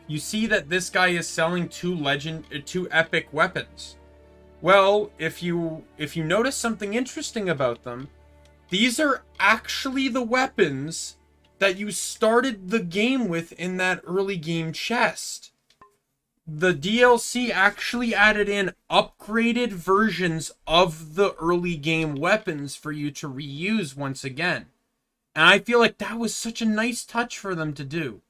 you see that this guy is selling two epic weapons. Well, if you notice something interesting about them, these are actually the weapons that you started the game with in that early game chest. The DLC actually added in upgraded versions of the early game weapons for you to reuse once again. And I feel like that was such a nice touch for them to do.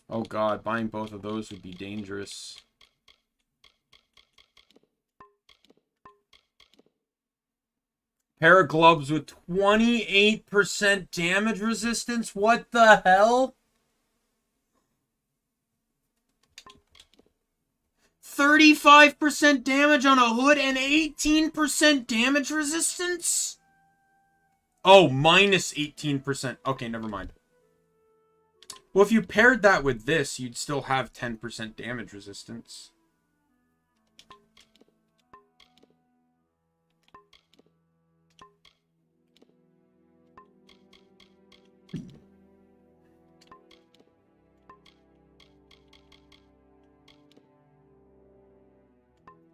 Oh god, buying both of those would be dangerous. Pair of gloves with 28% damage resistance? What the hell? 35% damage on a hood and 18% damage resistance? Oh, minus 18%. Okay, never mind. Well, if you paired that with this, you'd still have 10% damage resistance.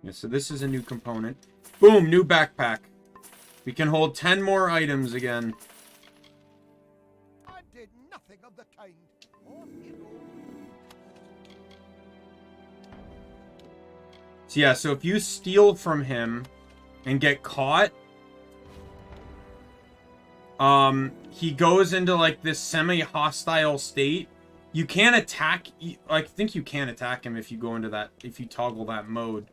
Yeah, so this is a new component. Boom, new backpack. We can hold 10 more items again. I did nothing of the kind. So yeah, so if you steal from him and get caught, he goes into like this semi-hostile state. You can't attack. I think you can attack him if you go into that, if you toggle that mode.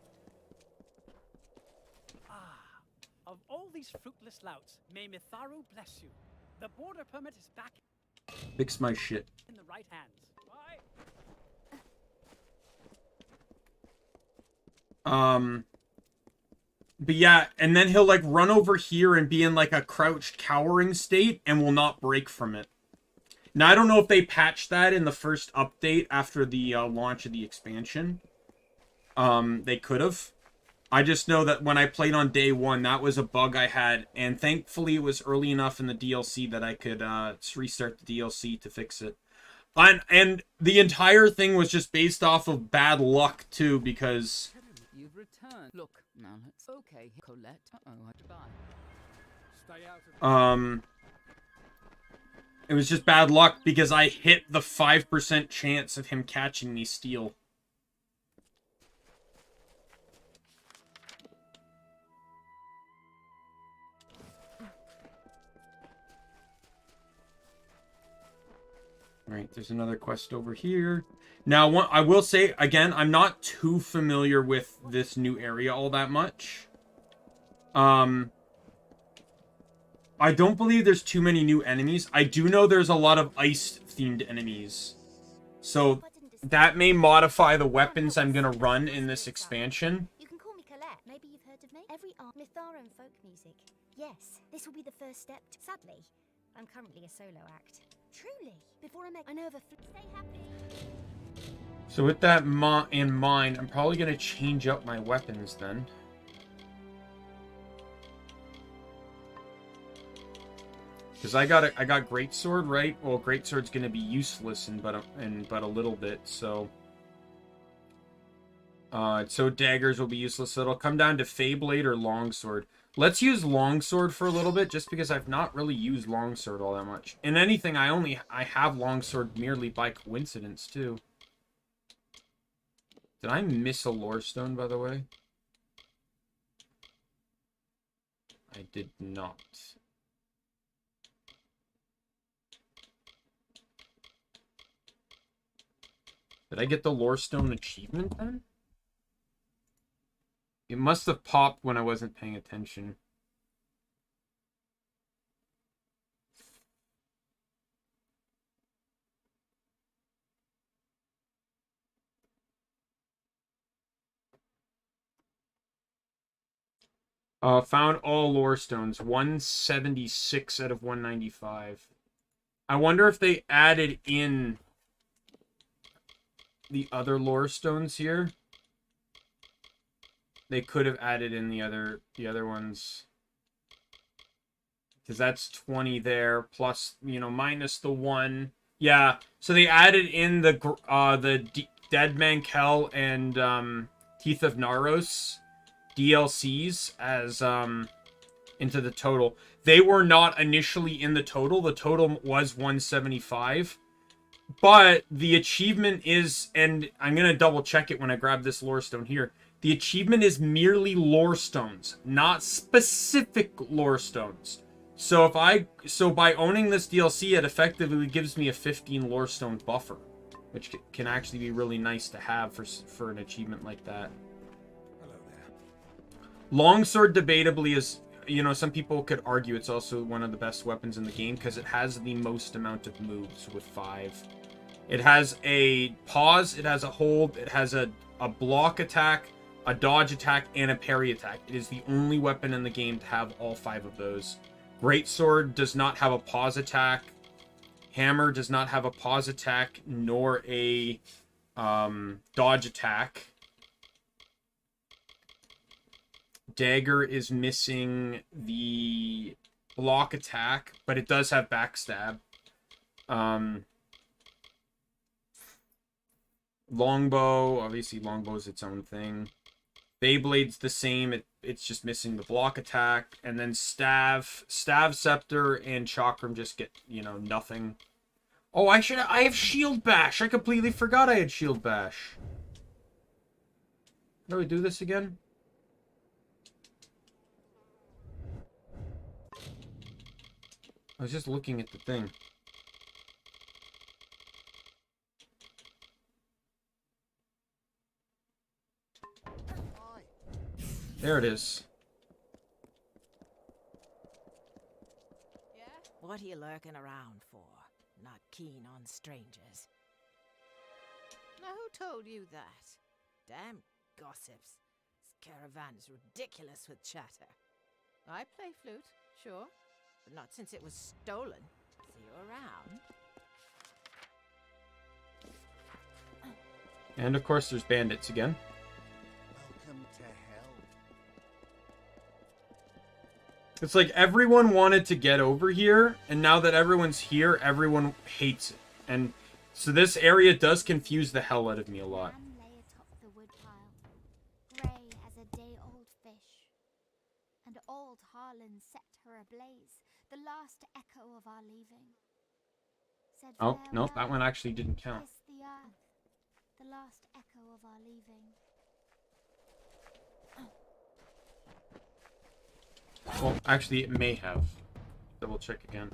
Of all these fruitless louts, may Mitharu bless you. The border permit is back Fix my shit. in the right hands. But yeah, and then he'll like run over here and be in like a crouched cowering state and will not break from it. Now, I don't know if they patched that in the first update after the launch of the expansion. They could have. I just know that when I played on day one, that was a bug I had, and thankfully it was early enough in the DLC that I could restart the DLC to fix it. And the entire thing was just based off of bad luck, too, because... You've returned. Look, now it's okay, Colette. Goodbye. Stay out of it was just bad luck because I hit the 5% chance of him catching me steal. Right, there's another quest over here. Now, I will say, again, I'm not too familiar with this new area all that much. I don't believe there's too many new enemies. I do know there's a lot of ice-themed enemies. So, that may modify the weapons I'm going to run in this expansion. You can call me Colette. Maybe you've heard of me. Every art, Mitharu and folk music. Yes, this will be the first step. Sadly, I'm currently a solo act. Truly, before I make... I know of a... Stay happy. So with that in mind, I'm probably going to change up my weapons then. Because I got greatsword, right? Well, greatsword's going to be useless in but a little bit, so... so daggers will be useless, so it'll come down to Feyblade or longsword. Let's use longsword for a little bit, just because I've not really used longsword all that much. In anything, I have longsword merely by coincidence, too. Did I miss a lore stone, by the way? I did not. Did I get the lore stone achievement then? It must have popped when I wasn't paying attention. Found all lore stones. 176 out of 195. I wonder if they added in the other lore stones here. They could have added in the other ones. Because that's 20 there, plus, minus the 1. Yeah, so they added in the Dead Man Kell and Teeth of Naros DLCs as into the total. They were not initially in the total. The total was 175. But the achievement is, and I'm going to double check it when I grab this lore stone here. The achievement is merely lore stones, not specific lore stones. So by owning this DLC, it effectively gives me a 15 lore stone buffer, which can actually be really nice to have for an achievement like that. Hello there. Longsword debatably is, some people could argue it's also one of the best weapons in the game because it has the most amount of moves with 5. It has a pause, it has a hold, it has a block attack, a dodge attack, and a parry attack. It is the only weapon in the game to have all 5 of those. Greatsword does not have a pause attack. Hammer does not have a pause attack, nor a dodge attack. Dagger is missing the block attack, but it does have backstab. Longbow, obviously longbow is its own thing. Beyblade's the same. It's just missing the block attack. And then Stav, Scepter, and Chakram just get, you know, nothing. Oh, I have Shield Bash. I completely forgot I had Shield Bash. How do we do this again? I was just looking at the thing. There it is. What are you lurking around for? Not keen on strangers. Now, who told you that? Damn gossips. This caravan is ridiculous with chatter. I play flute, sure, but not since it was stolen. See you around. And of course there's bandits again. Welcome to hell. It's like everyone wanted to get over here, and now that everyone's here, everyone hates it. And so this area does confuse the hell out of me a lot. Lay atop the woodpile, grey as a day-old fish. And old Harlan set her ablaze, the last echo of our leaving. Said Oh, no, that farewell, one actually didn't count. kiss the earth, the last echo of our leaving. Well, actually, it may have. Double check again.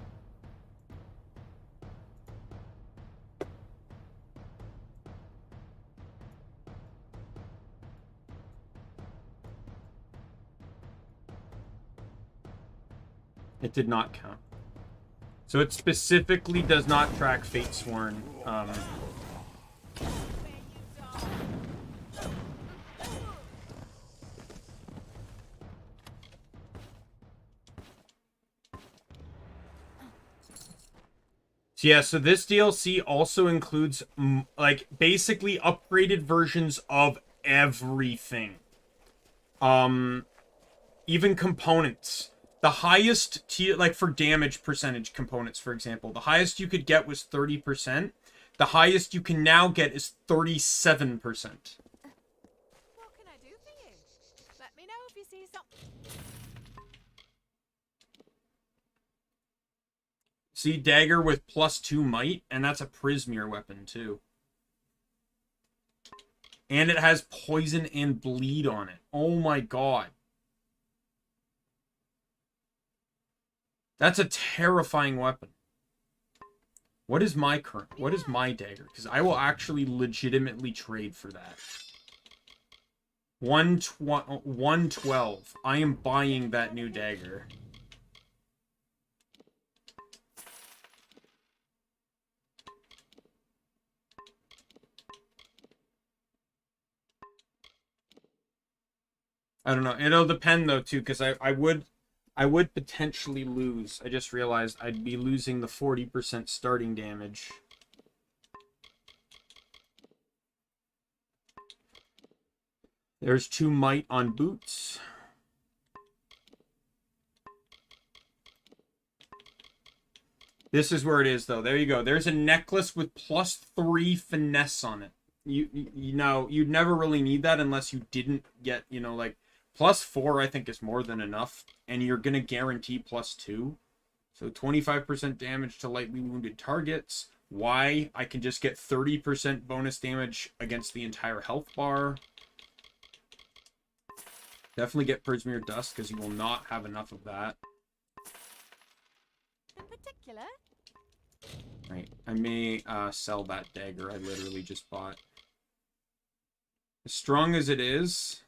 It did not count. So it specifically does not track Fatesworn. So yeah, so this DLC also includes like basically upgraded versions of everything. Even components. The highest tier, like for damage percentage components, for example, the highest you could get was 30%. The highest you can now get is 37%. What can I do for you? Let me know if you see something. See, dagger with +2 might, and that's a Prismir weapon too. And it has poison and bleed on it. Oh my god. That's a terrifying weapon. What is my dagger? Because I will actually legitimately trade for that. 112. I am buying that new dagger. I don't know. It'll depend though too, because I would potentially lose. I just realized I'd be losing the 40% starting damage. There's 2 might on boots. This is where it is though. There you go. There's a necklace with +3 finesse on it. You know, you'd never really need that unless you didn't get, you know, like +4 I think is more than enough, and you're gonna guarantee +2. So 25% damage to lightly wounded targets. Why? I can just get 30% bonus damage against the entire health bar. Definitely get Prismir Dust, because you will not have enough of that. In particular? Right. I may sell that dagger I literally just bought. As strong as it is,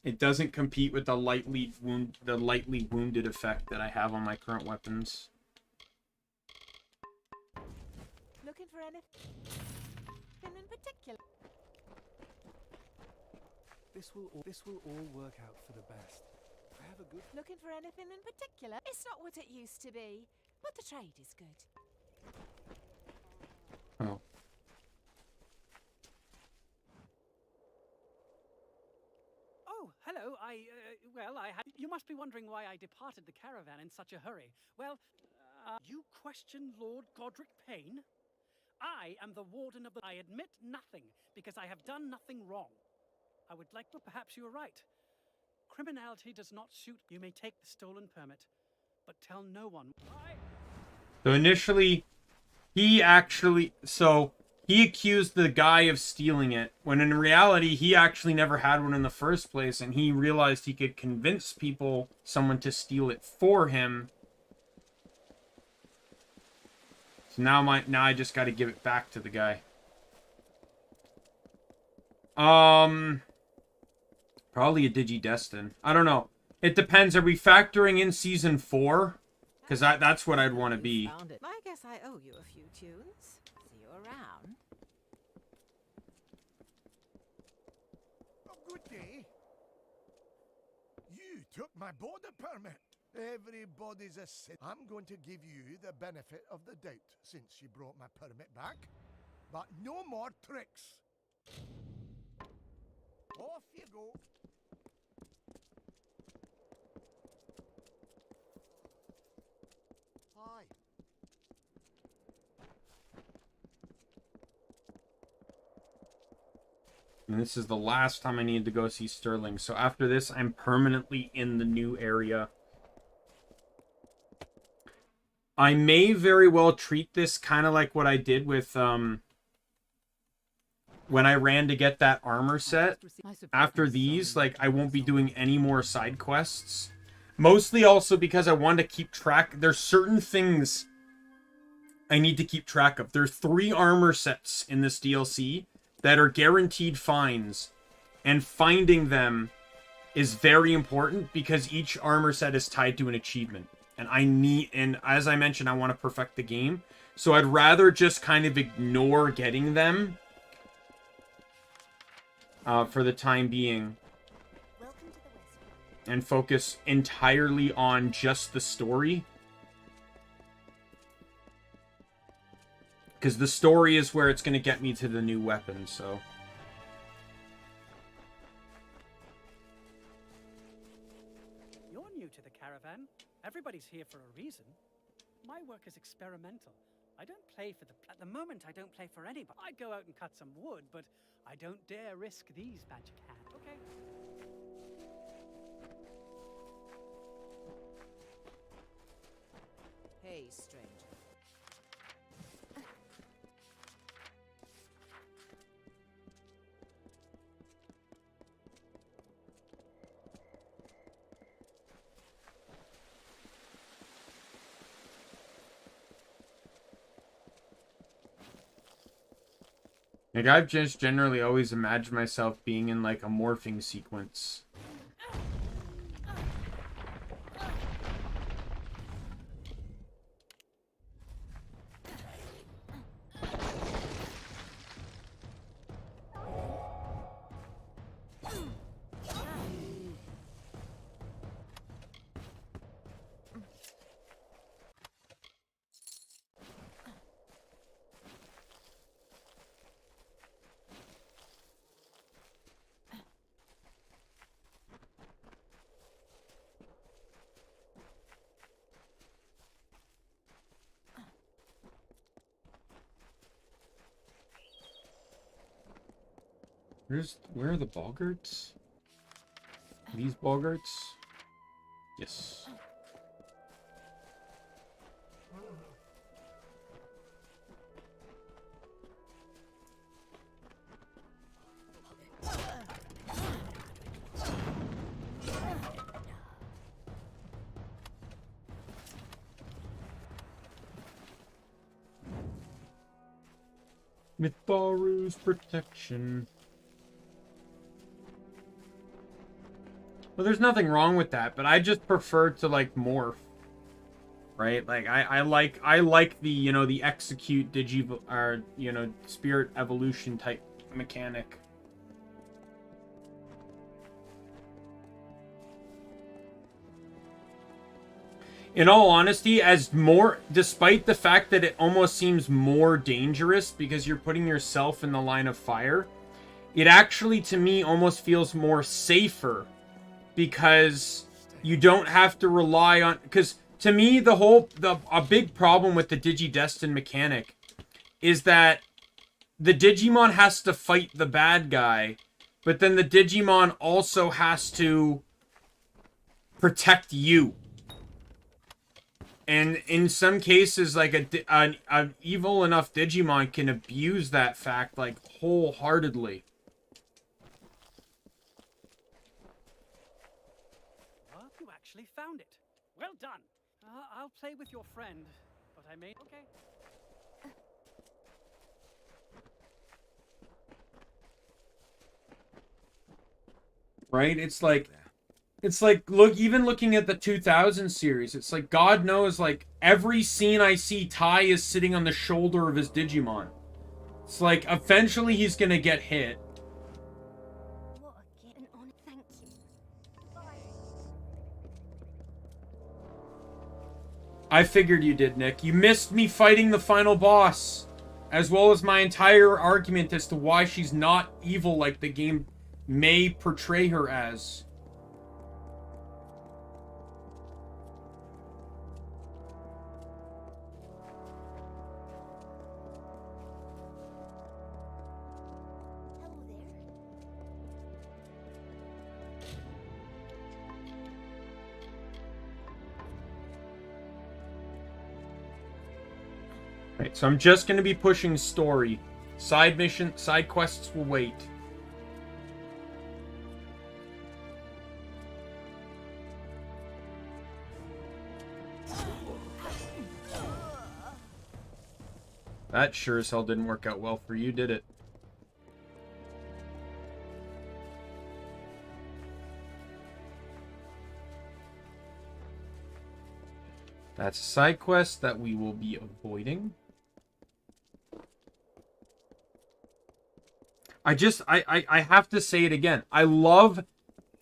it doesn't compete with the lightly wounded effect that I have on my current weapons. Looking for anything in particular? This will all work out for the best. I have a good... Looking for anything in particular? It's not what it used to be, but the trade is good. Oh. Oh, hello. You must be wondering why I departed the caravan in such a hurry. Well, you question Lord Godric Payne? I am the warden of the... I admit nothing, because I have done nothing wrong. I would like, well, perhaps you are right. Criminality does not suit. You may take the stolen permit, but tell no one. So initially, he accused the guy of stealing it, when in reality, he actually never had one in the first place, and he realized he could convince someone to steal it for him. So now I just got to give it back to the guy. Probably a Digidestin. I don't know. It depends. Are we factoring in Season 4? Because that's what I'd want to be. I guess I owe you a few tunes. See you around. Oh, good day. You took my border permit. Everybody's a sin. I'm going to give you the benefit of the doubt since you brought my permit back. But no more tricks. Off you go. Hi. And this is the last time I need to go see Sterling. So after this, I'm permanently in the new area. I may very well treat this kind of like what I did with when I ran to get that armor set. After these, like, I won't be doing any more side quests. Mostly also because I want to keep track. There's certain things I need to keep track of. There's 3 armor sets in this DLC that are guaranteed finds. And finding them is very important because each armor set is tied to an achievement. And as I mentioned, I want to perfect the game. So I'd rather just kind of ignore getting them for the time being. And focus entirely on just the story. Because the story is where it's going to get me to the new weapon, so... You're new to the caravan. Everybody's here for a reason. My work is experimental. I don't play for at the moment, I don't play for anybody. I'd go out and cut some wood, but I don't dare risk these magic hands. Okay. Hey, stranger. Like, I've just generally always imagined myself being in, like, a morphing sequence. Where are the boggarts? These boggarts? Yes. Mitharu's protection. Well, there's nothing wrong with that, but I just prefer to, like, morph. Right? Like, I like the, you know, the execute spirit evolution type mechanic. In all honesty, despite the fact that it almost seems more dangerous because you're putting yourself in the line of fire, it actually, to me, almost feels more safer because you don't have to rely on... Because, to me, a big problem with the Digidestin mechanic is that the Digimon has to fight the bad guy, but then the Digimon also has to protect you. And in some cases, like an evil enough Digimon can abuse that fact, like, wholeheartedly. Well, you actually found it. Well done. I'll play with your friend, but I may... Okay. Right? It's like, look, even looking at the 2000 series, it's like, God knows, like, every scene I see, Tai is sitting on the shoulder of his Digimon. It's like, eventually he's gonna get hit. I figured you did, Nick. You missed me fighting the final boss, as well as my entire argument as to why she's not evil like the game may portray her as. Right, so I'm just going to be pushing story. Side quests will wait. That sure as hell didn't work out well for you, did it? That's a side quest that we will be avoiding. I have to say it again. I love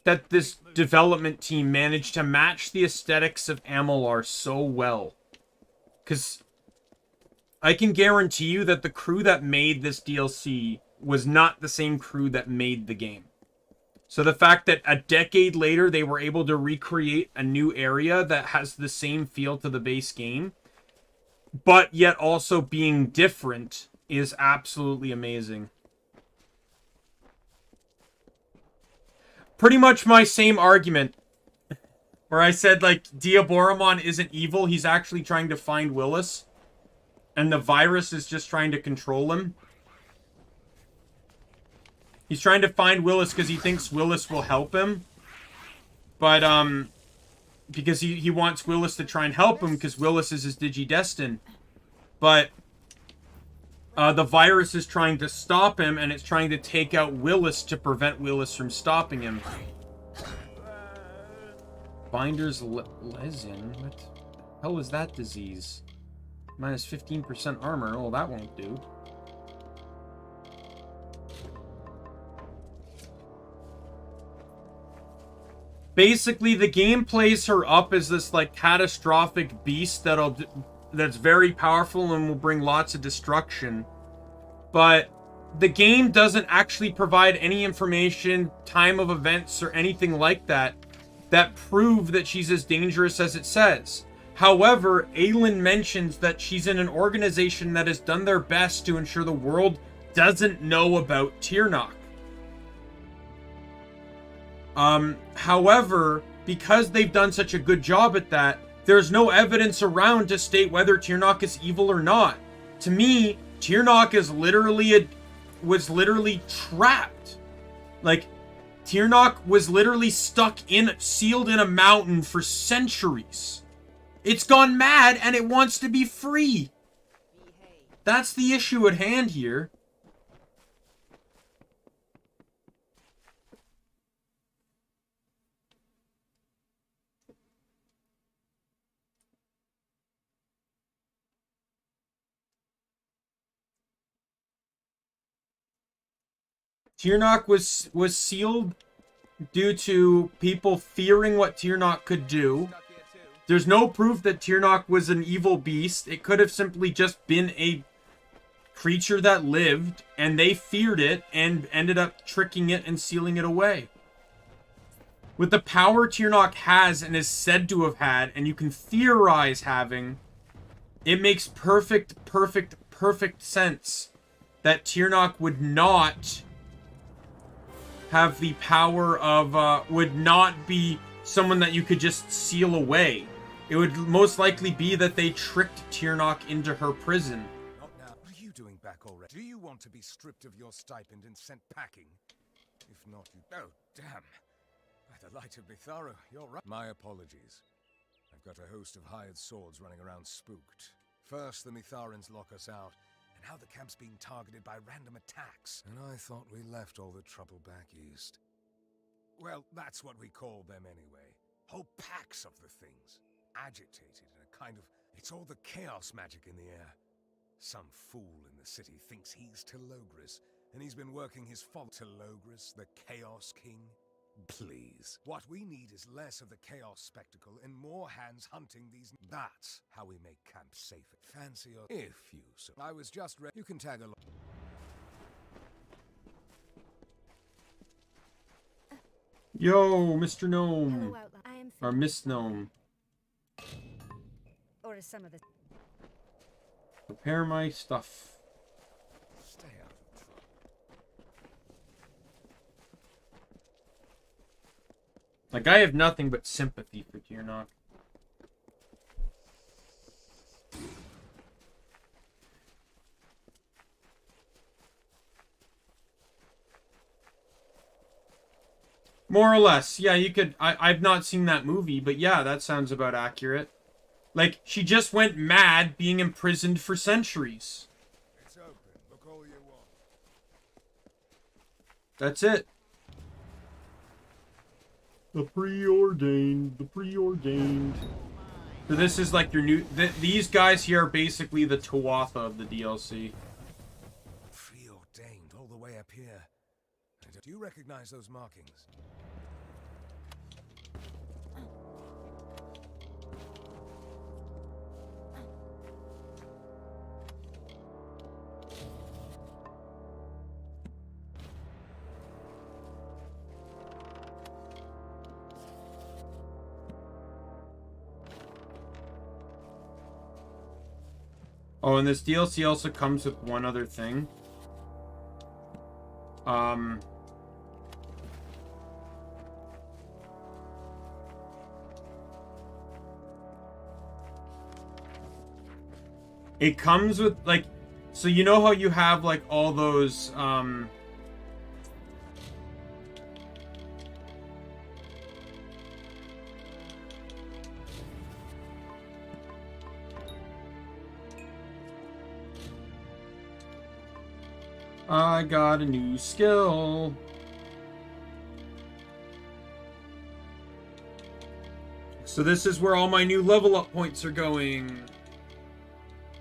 that this development team managed to match the aesthetics of Amalur so well. Because I can guarantee you that the crew that made this DLC was not the same crew that made the game. So the fact that a decade later they were able to recreate a new area that has the same feel to the base game, but yet also being different, is absolutely amazing. Pretty much my same argument, where I said, like, Diaboromon isn't evil, he's actually trying to find Willis, and the virus is just trying to control him. He's trying to find Willis because he thinks Willis will help him. But, because he wants Willis to try and help him because Willis is his Digidestin. But, the virus is trying to stop him, and it's trying to take out Willis to prevent Willis from stopping him. Binder's Lesion? What the hell is that disease? Minus 15% armor. Oh, that won't do. Basically, the game plays her up as this, like, catastrophic beast that's very powerful and will bring lots of destruction. But the game doesn't actually provide any information, time of events, or anything like that prove that she's as dangerous as it says. However, Aelin mentions that she's in an organization that has done their best to ensure the world doesn't know about Tirnoch. However, because they've done such a good job at that, there's no evidence around to state whether Tirnoch is evil or not. To me, Tirnoch is was literally trapped. Like, Tirnoch was literally sealed in a mountain for centuries. It's gone mad and it wants to be free. That's the issue at hand here. Tirnoch was sealed due to people fearing what Tirnoch could do. There's no proof that Tirnoch was an evil beast. It could have simply just been a creature that lived, and they feared it and ended up tricking it and sealing it away. With the power Tirnoch has and is said to have had, and you can theorize having, it makes perfect sense that Tirnoch would not have the power of, would not be someone that you could just seal away. It would most likely be that they tricked Tyrnok into her prison. Not now. What are you doing back already? Do you want to be stripped of your stipend and sent packing? If not, you... Oh, damn. By the light of Mitharu, you're right. My apologies. I've got a host of hired swords running around spooked. First, the Mitharans lock us out, and now the camp's being targeted by random attacks. And I thought we left all the trouble back east. Well, that's what we call them anyway. Whole packs of the things. Agitated in a kind of... It's all the chaos magic in the air. Some fool in the city thinks he's Telogris, and he's been working his follow... Telogris, the Chaos King? Please. What we need is less of the chaos spectacle and more hands hunting these... That's how we make camp safer. Fancy your... If you so... I was just ready... You can tag along. Yo, Mr. Gnome. Hello, Outlaw. I am... Or Miss Gnome. Or is some of the... Prepare my stuff. Stay out of trouble. Like, I have nothing but sympathy for Tyrnok. More or less. Yeah, you could... I've not seen that movie, but yeah, that sounds about accurate. Like, she just went mad being imprisoned for centuries. It's open. Look all you want. That's it. The preordained. The preordained. So this is like your new... these guys here are basically the Tuatha of the DLC. Preordained all the way up here. Do you recognize those markings? Oh, and this DLC also comes with one other thing. It comes with, like, so you know how you have, like, all those, I got a new skill. So this is where all my new level up points are going.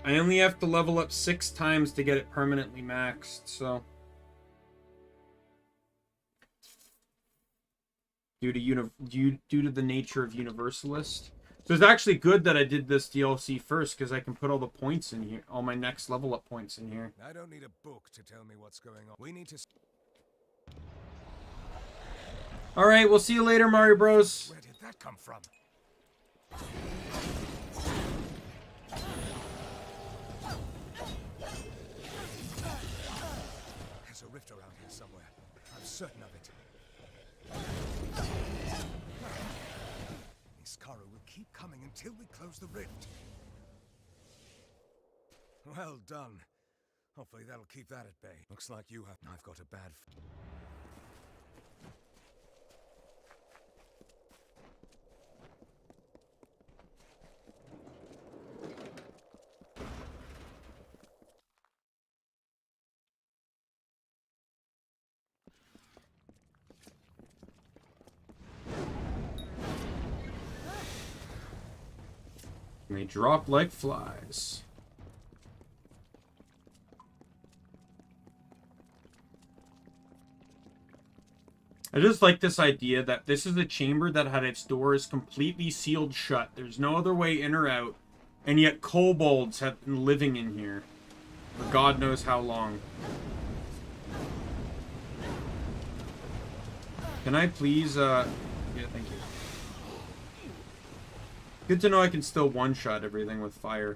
I only have to level up 6 times to get it permanently maxed, so. Due to the nature of Universalist. So it's actually good that I did this DLC first, because I can put all the points in here, all my next level up points in here. I don't need a book to tell me what's going on. We need to... Alright, we'll see you later, Mario Bros. Where did that come from? There's a rift around here somewhere. I'm certain of it. Iskaru will keep coming until we close the rift. Well done. Hopefully that'll keep that at bay. Looks like you have... I've got a bad... They drop like flies. I just like this idea that this is a chamber that had its doors completely sealed shut. There's no other way in or out. And yet kobolds have been living in here for God knows how long. Can I please, yeah, thank you. Good to know I can still one-shot everything with fire.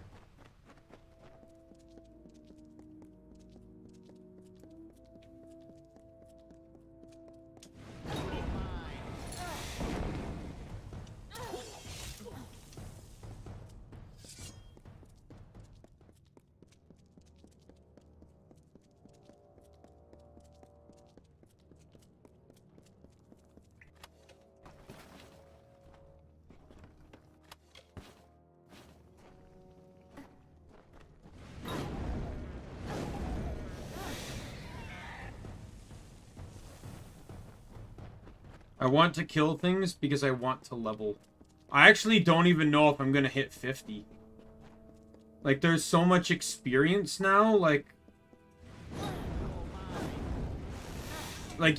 I want to kill things because I want to level. I actually don't even know if I'm gonna hit 50. Like, there's so much experience now, like,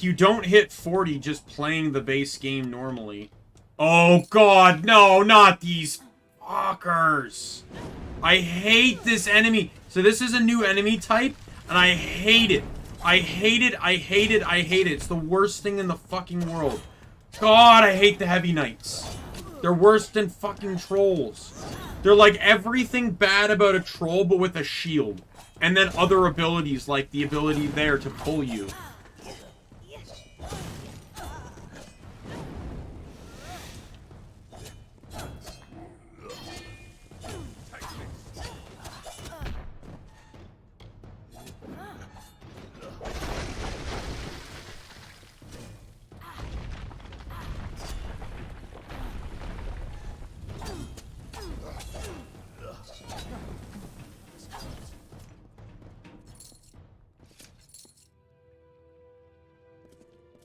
you don't hit 40 just playing the base game normally. Oh god, no, not these fuckers. I hate this enemy. So this is a new enemy type, and I hate it. I hate it, I hate it, I hate it. It's the worst thing in the fucking world. God, I hate the heavy knights. They're worse than fucking trolls. They're like everything bad about a troll, but with a shield. And then other abilities, like the ability there to pull you.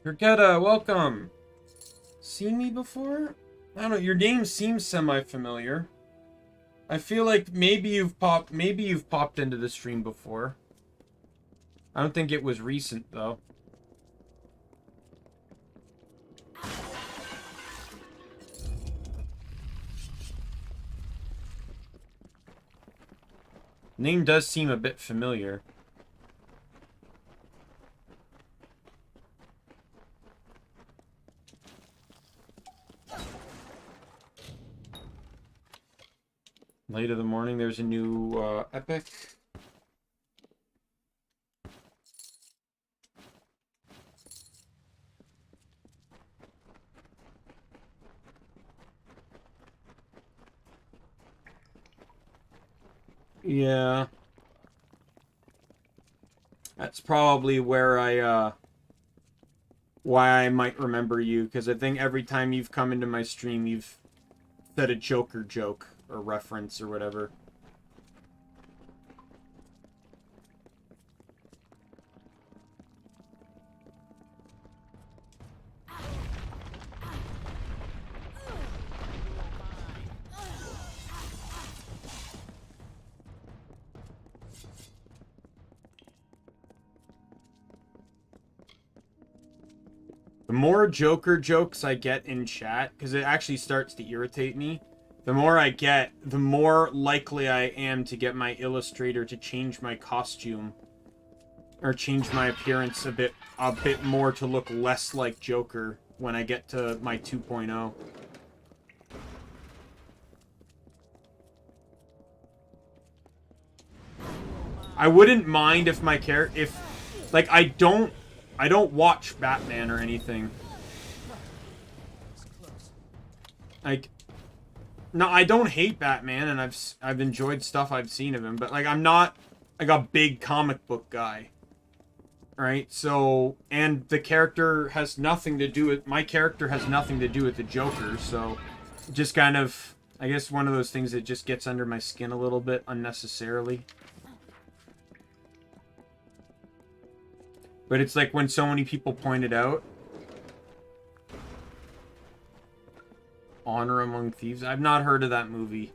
Gergetta, welcome. Seen me before? I don't know, your name seems semi-familiar. I feel like maybe you've popped into the stream before. I don't think it was recent though. Name does seem a bit familiar. Late of the morning, there's a new epic. Yeah. That's probably where why I might remember you, because I think every time you've come into my stream, you've said a Joker joke or reference or whatever. The more Joker jokes I get in chat, because it actually starts to irritate me, the more I get, the more likely I am to get my illustrator to change my costume or change my appearance a bit more to look less like Joker when I get to my 2.0. I wouldn't mind if my character, like, I don't watch Batman or anything. Like, no, I don't hate Batman, and I've enjoyed stuff I've seen of him, but like I'm not like a big comic book guy. Right? So, and the character has nothing to do with my character has nothing to do with the Joker, so just kind of, I guess, one of those things that just gets under my skin a little bit unnecessarily. But it's like when so many people pointed out Honor Among Thieves. I've not heard of that movie.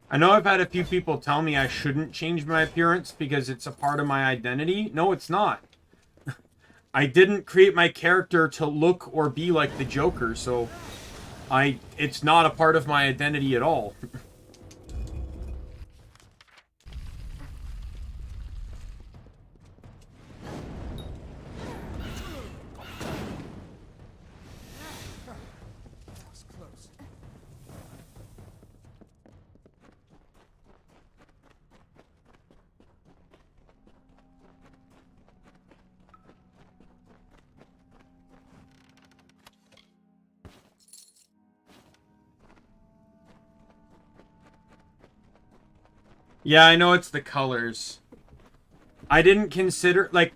I know I've had a few people tell me I shouldn't change my appearance because it's a part of my identity. No, it's not. I didn't create my character to look or be like the Joker, so it's not a part of my identity at all. Yeah, I know it's the colors. I didn't consider, like,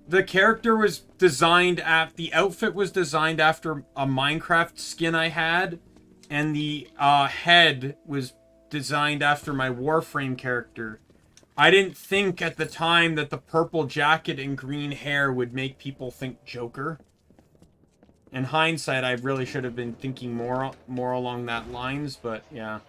the character was designed at the outfit was designed after a Minecraft skin I had, and the head was designed after my Warframe character. I didn't think at the time that the purple jacket and green hair would make people think Joker. In hindsight, I really should have been thinking more along that lines, but yeah.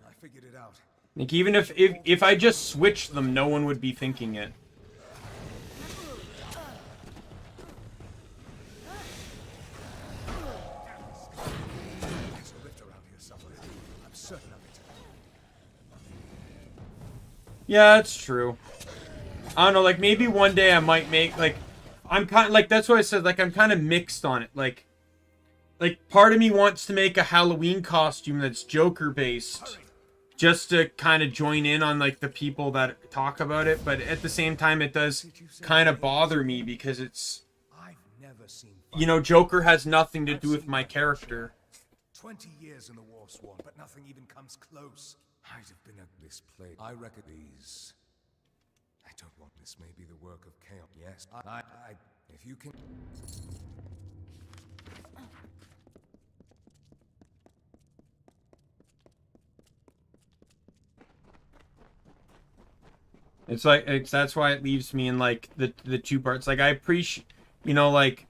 I figured it out. Like, even if I just switched them, no one would be thinking it. There's a rift around here somewhere. I'm certain of it. Yeah, that's true. I don't know, like, maybe one day I might make, like, I'm kind of, like, that's what I said, like, I'm kind of mixed on it. Like, part of me wants to make a Halloween costume that's Joker-based, just to kind of join in on, like, the people that talk about it, but at the same time, it does kind of bother me, because it's, you know, Joker has nothing to do with my character. 20 years in the Warsworn, but nothing even comes close. I'd have been at this place. I reckon these. I don't want this. May be the work of chaos. Yes, if you can. It's like, that's why it leaves me in, like, the two parts. Like, I appreciate, you know, like,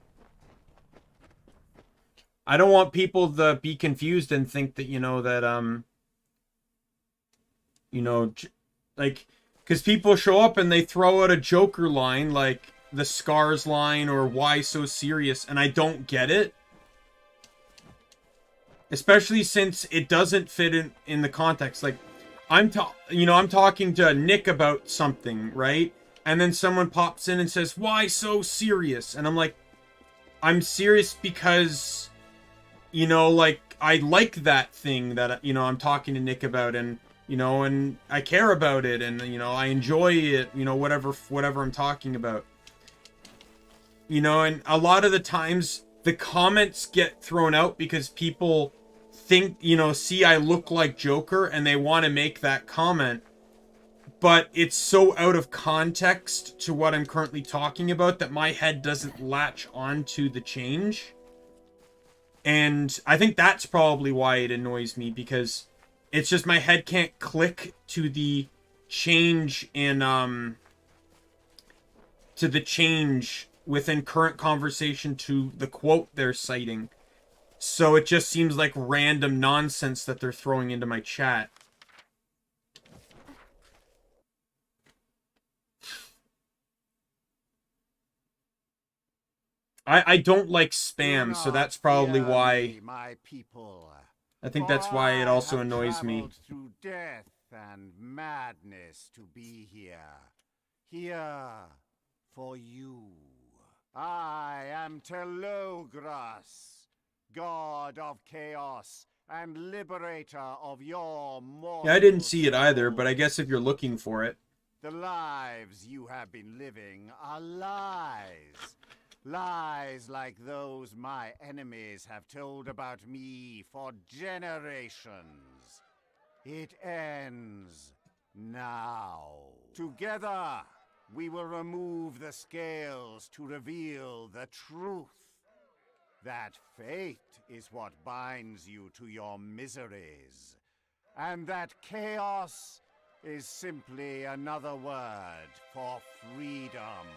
I don't want people to be confused and think that, you know, that, you know, like, because people show up and they throw out a Joker line, like the Scars line or why so serious, and I don't get it. Especially since it doesn't fit in the context. Like, I'm talking to Nick about something, right? And then someone pops in and says, "Why so serious?" And I'm like, I'm serious because, you know, like, I like that thing that, you know, I'm talking to Nick about, and, you know, and I care about it, and, you know, I enjoy it, you know, whatever I'm talking about. You know, and a lot of the times the comments get thrown out because people think, you know, see I look like Joker and they want to make that comment, but it's so out of context to what I'm currently talking about that my head doesn't latch onto the change. And I think that's probably why it annoys me, because it's just my head can't click to the change in to the change within current conversation to the quote they're citing. So it just seems like random nonsense that they're throwing into my chat. I don't like spam, so that's probably why. My people, I think that's why it also annoys me. Through death and madness to be here for you. I am Telogras, god of chaos and liberator of your mortal. Yeah, I didn't see it either, but I guess if you're looking for it. The lives you have been living are lies. Lies like those my enemies have told about me for generations. It ends now. Together, we will remove the scales to reveal the truth. That fate is what binds you to your miseries. And that chaos is simply another word for freedom.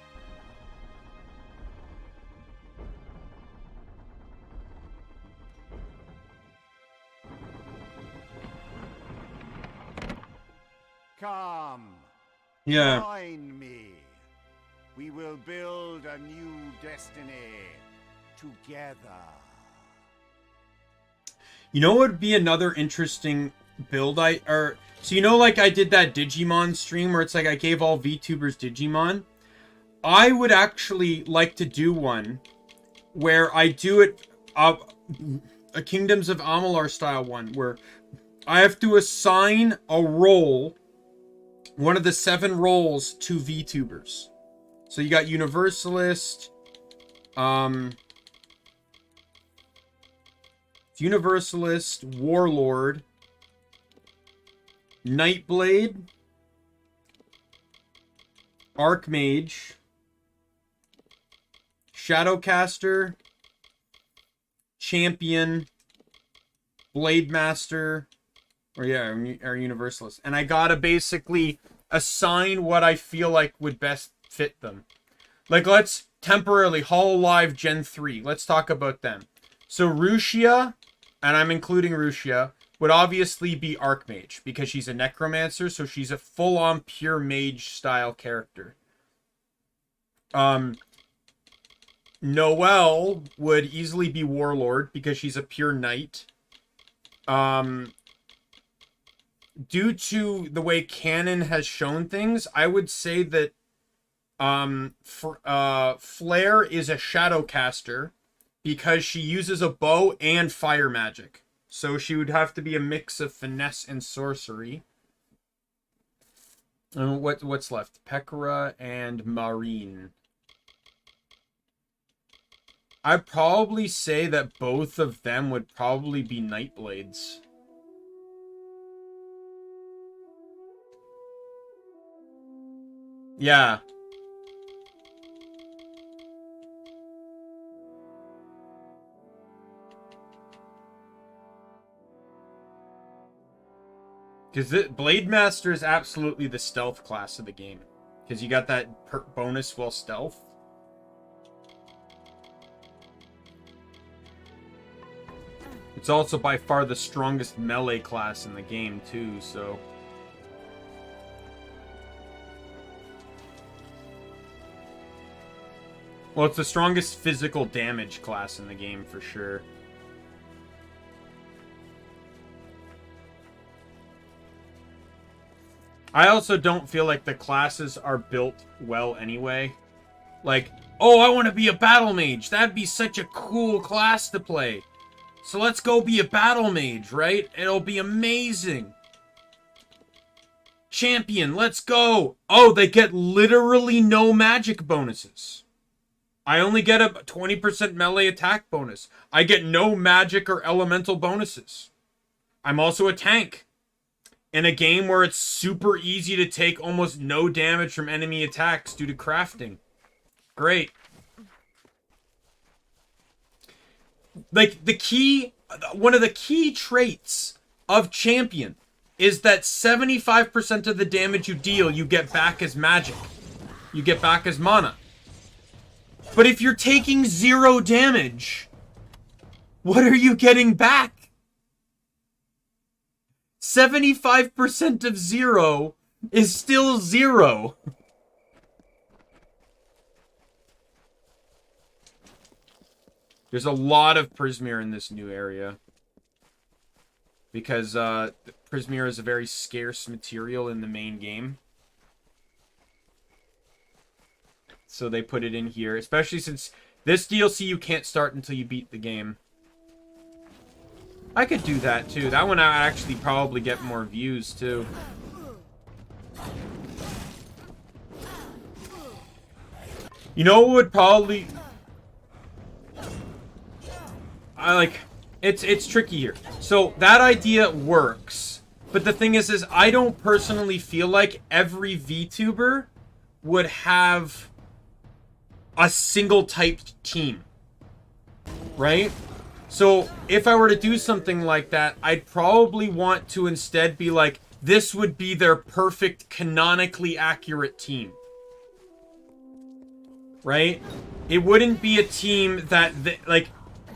Come. Yeah. Join me. We will build a new destiny together. You know what would be another interesting build so you know, like, I did that Digimon stream where it's like I gave all VTubers Digimon? I would actually like to do one where I do it a Kingdoms of Amalur style one, where I have to assign a role, one of the 7 roles, to VTubers. So you got Universalist, Universalist, Warlord, Nightblade, Archmage, Shadowcaster, Champion, Blade Master, or yeah, our Universalist. And I gotta basically assign what I feel like would best fit them. Like, let's temporarily Hololive Gen 3. Let's talk about them. So Rushia, and I'm including Rushia, would obviously be Archmage, because she's a Necromancer, so she's a full-on pure mage style character. Noelle would easily be Warlord, because she's a pure knight. Due to the way canon has shown things, I would say that Flare is a Shadowcaster, because she uses a bow and fire magic. So she would have to be a mix of finesse and sorcery. And what's left? Pekora and Marine. I'd probably say that both of them would probably be Nightblades. Yeah. Because Blade Master is absolutely the stealth class of the game. Because you got that bonus while stealth. It's also by far the strongest melee class in the game, too, so... Well, it's the strongest physical damage class in the game, for sure. I also don't feel like the classes are built well anyway. Like, oh, I want to be a battle mage. That'd be such a cool class to play. So let's go be a battle mage, right? It'll be amazing. Champion, let's go. Oh, they get literally no magic bonuses. I only get a 20% melee attack bonus. I get no magic or elemental bonuses. I'm also a tank. In a game where it's super easy to take almost no damage from enemy attacks due to crafting. Great. Like, one of the key traits of Champion is that 75% of the damage you deal, you get back as magic. You get back as mana. But if you're taking 0 damage, what are you getting back? 75% of 0 is still 0. There's a lot of Prismir in this new area. Because Prismir is a very scarce material in the main game. So they put it in here. Especially since this DLC you can't start until you beat the game. I could do that too. That one I actually probably get more views too. You know what would probably... It's tricky here. So that idea works. But the thing is I don't personally feel like every VTuber would have a single typed team. Right? So, if I were to do something like that, I'd probably want to instead be like, this would be their perfect, canonically accurate team. Right? It wouldn't be a team that, like,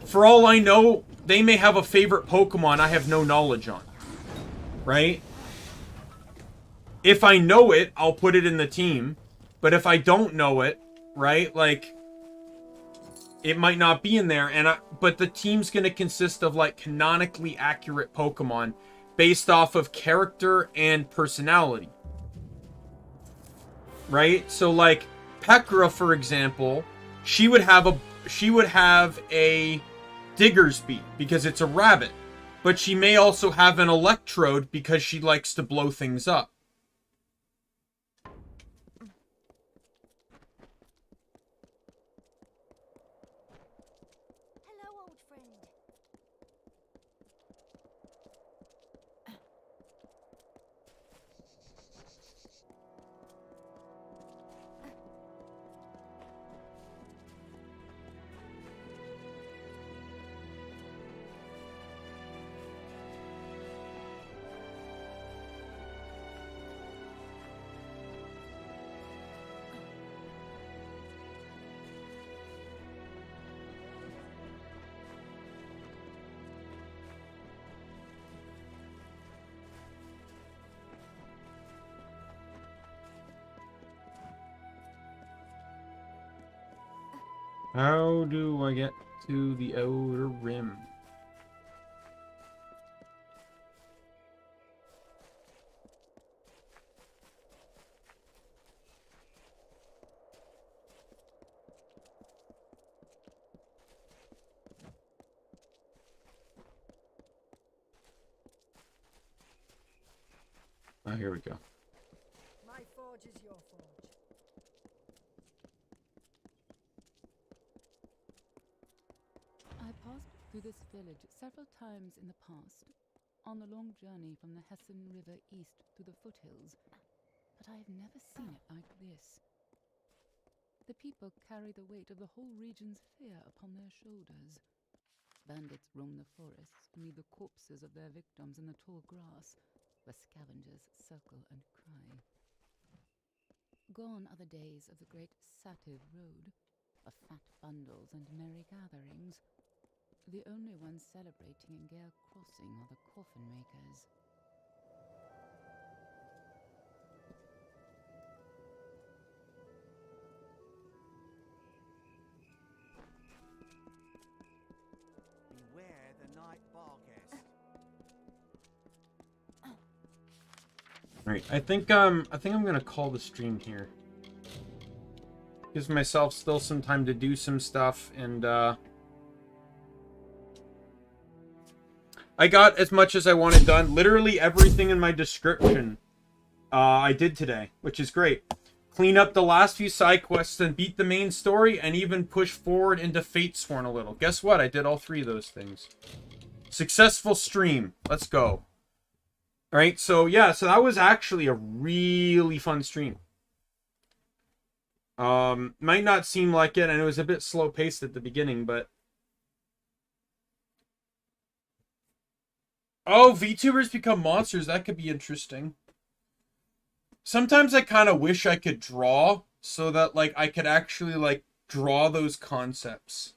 for all I know, they may have a favorite Pokemon I have no knowledge on. Right? If I know it, I'll put it in the team. But if I don't know it, right, like... it might not be in there, but the team's going to consist of, like, canonically accurate Pokemon based off of character and personality. Right? So, like, Pekora, for example, she would have a Diggersby because it's a rabbit. But she may also have an Electrode because she likes to blow things up. friend. How do I get to the Outer Rim? Oh, here we go. My forge is your forge. I passed through this village several times in the past, on the long journey from the Hessen River east through the foothills, but I have never seen it like this. The people carry the weight of the whole region's fear upon their shoulders. Bandits roam the forests and leave the corpses of their victims in the tall grass, where scavengers circle and cry. Gone are the days of the great Sativ Road, of fat bundles and merry gatherings. The only ones celebrating in Gale Crossing are the coffin makers. Beware the night bar guest. Alright, I think I'm gonna call the stream here. Gives myself still some time to do some stuff, and I got as much as I wanted done. Literally everything in my description I did today, which is great. Clean up the last few side quests and beat the main story, and even push forward into Fatesworn a little. Guess what? I did all three of those things. Successful stream. Let's go. Alright, so yeah, so that was actually a really fun stream. Might not seem like it, and it was a bit slow paced at the beginning, but oh, VTubers become monsters. That could be interesting. Sometimes I kind of wish I could draw so that like I could actually like draw those concepts.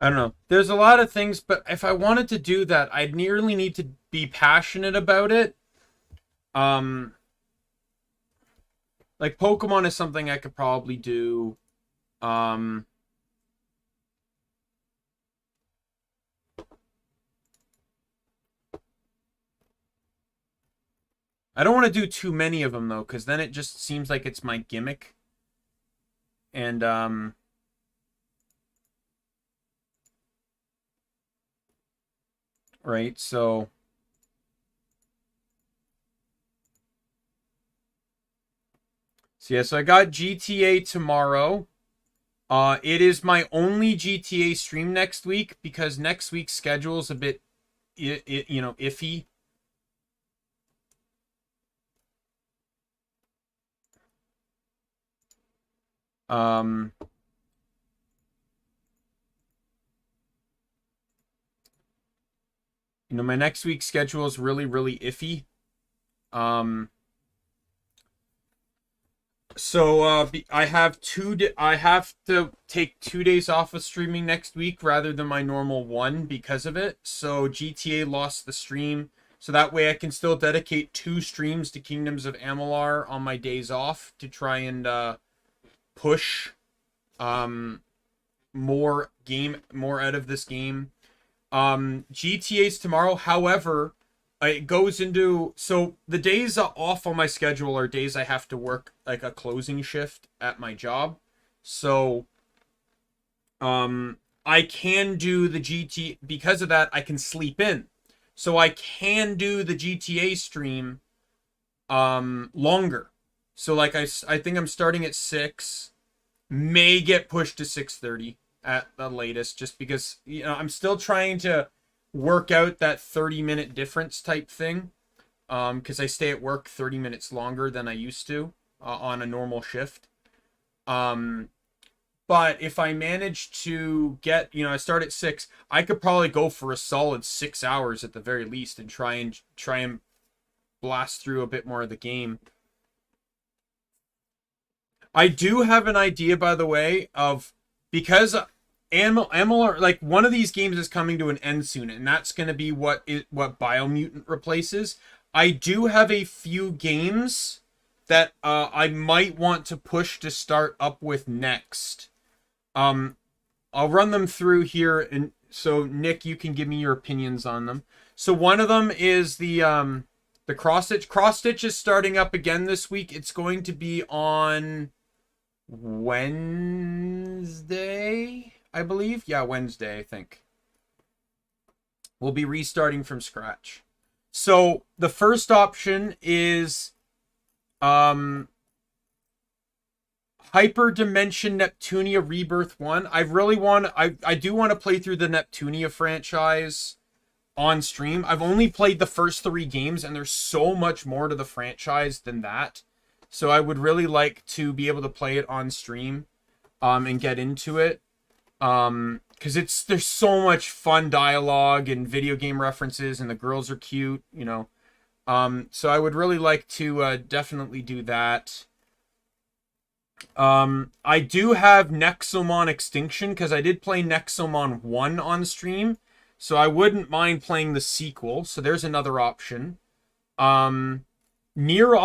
I don't know. There's a lot of things, but if I wanted to do that, I'd nearly need to be passionate about it. Like Pokemon is something I could probably do. I don't want to do too many of them though, because then it just seems like it's my gimmick. And right, so yeah, so I got GTA tomorrow. It is my only GTA stream next week because next week's schedule is a bit, you know, iffy. You know, my next week's schedule is really, really iffy. So I have I have to take 2 days off of streaming next week rather than my normal one because of it. So GTA lost the stream. So that way I can still dedicate 2 streams to Kingdoms of Amalur on my days off to try and push more out of this game. GTA's tomorrow. However, it goes into, so the days off on my schedule are days I have to work like a closing shift at my job. So I can do the GT, because of that I can sleep in. So I can do the GTA stream longer. So like I think I'm starting at 6, may get pushed to 6:30 at the latest, just because, you know, I'm still trying to work out that 30-minute difference type thing, because I stay at work 30 minutes longer than I used to on a normal shift. But if I manage to get, you know, I start at 6, I could probably go for a solid 6 hours at the very least and try and blast through a bit more of the game. I do have an idea, by the way, of, because Amalur, like, one of these games is coming to an end soon, and that's going to be what Biomutant replaces. I do have a few games that I might want to push to start up with next. I'll run them through here, and so Nick, you can give me your opinions on them. So one of them is the cross stitch. Cross stitch is starting up again this week. It's going to be on Wednesday, I believe. Yeah, Wednesday, I think. We'll be restarting from scratch. So the first option is Hyperdimension Neptunia Rebirth 1. I do want to play through the Neptunia franchise on stream. I've only played the first 3 games, and there's so much more to the franchise than that. So I would really like to be able to play it on stream and get into it. Because there's so much fun dialogue and video game references, and the girls are cute, you know. So I would really like to definitely do that. I do have Nexomon Extinction, because I did play Nexomon 1 on stream. So I wouldn't mind playing the sequel. So there's another option. Nier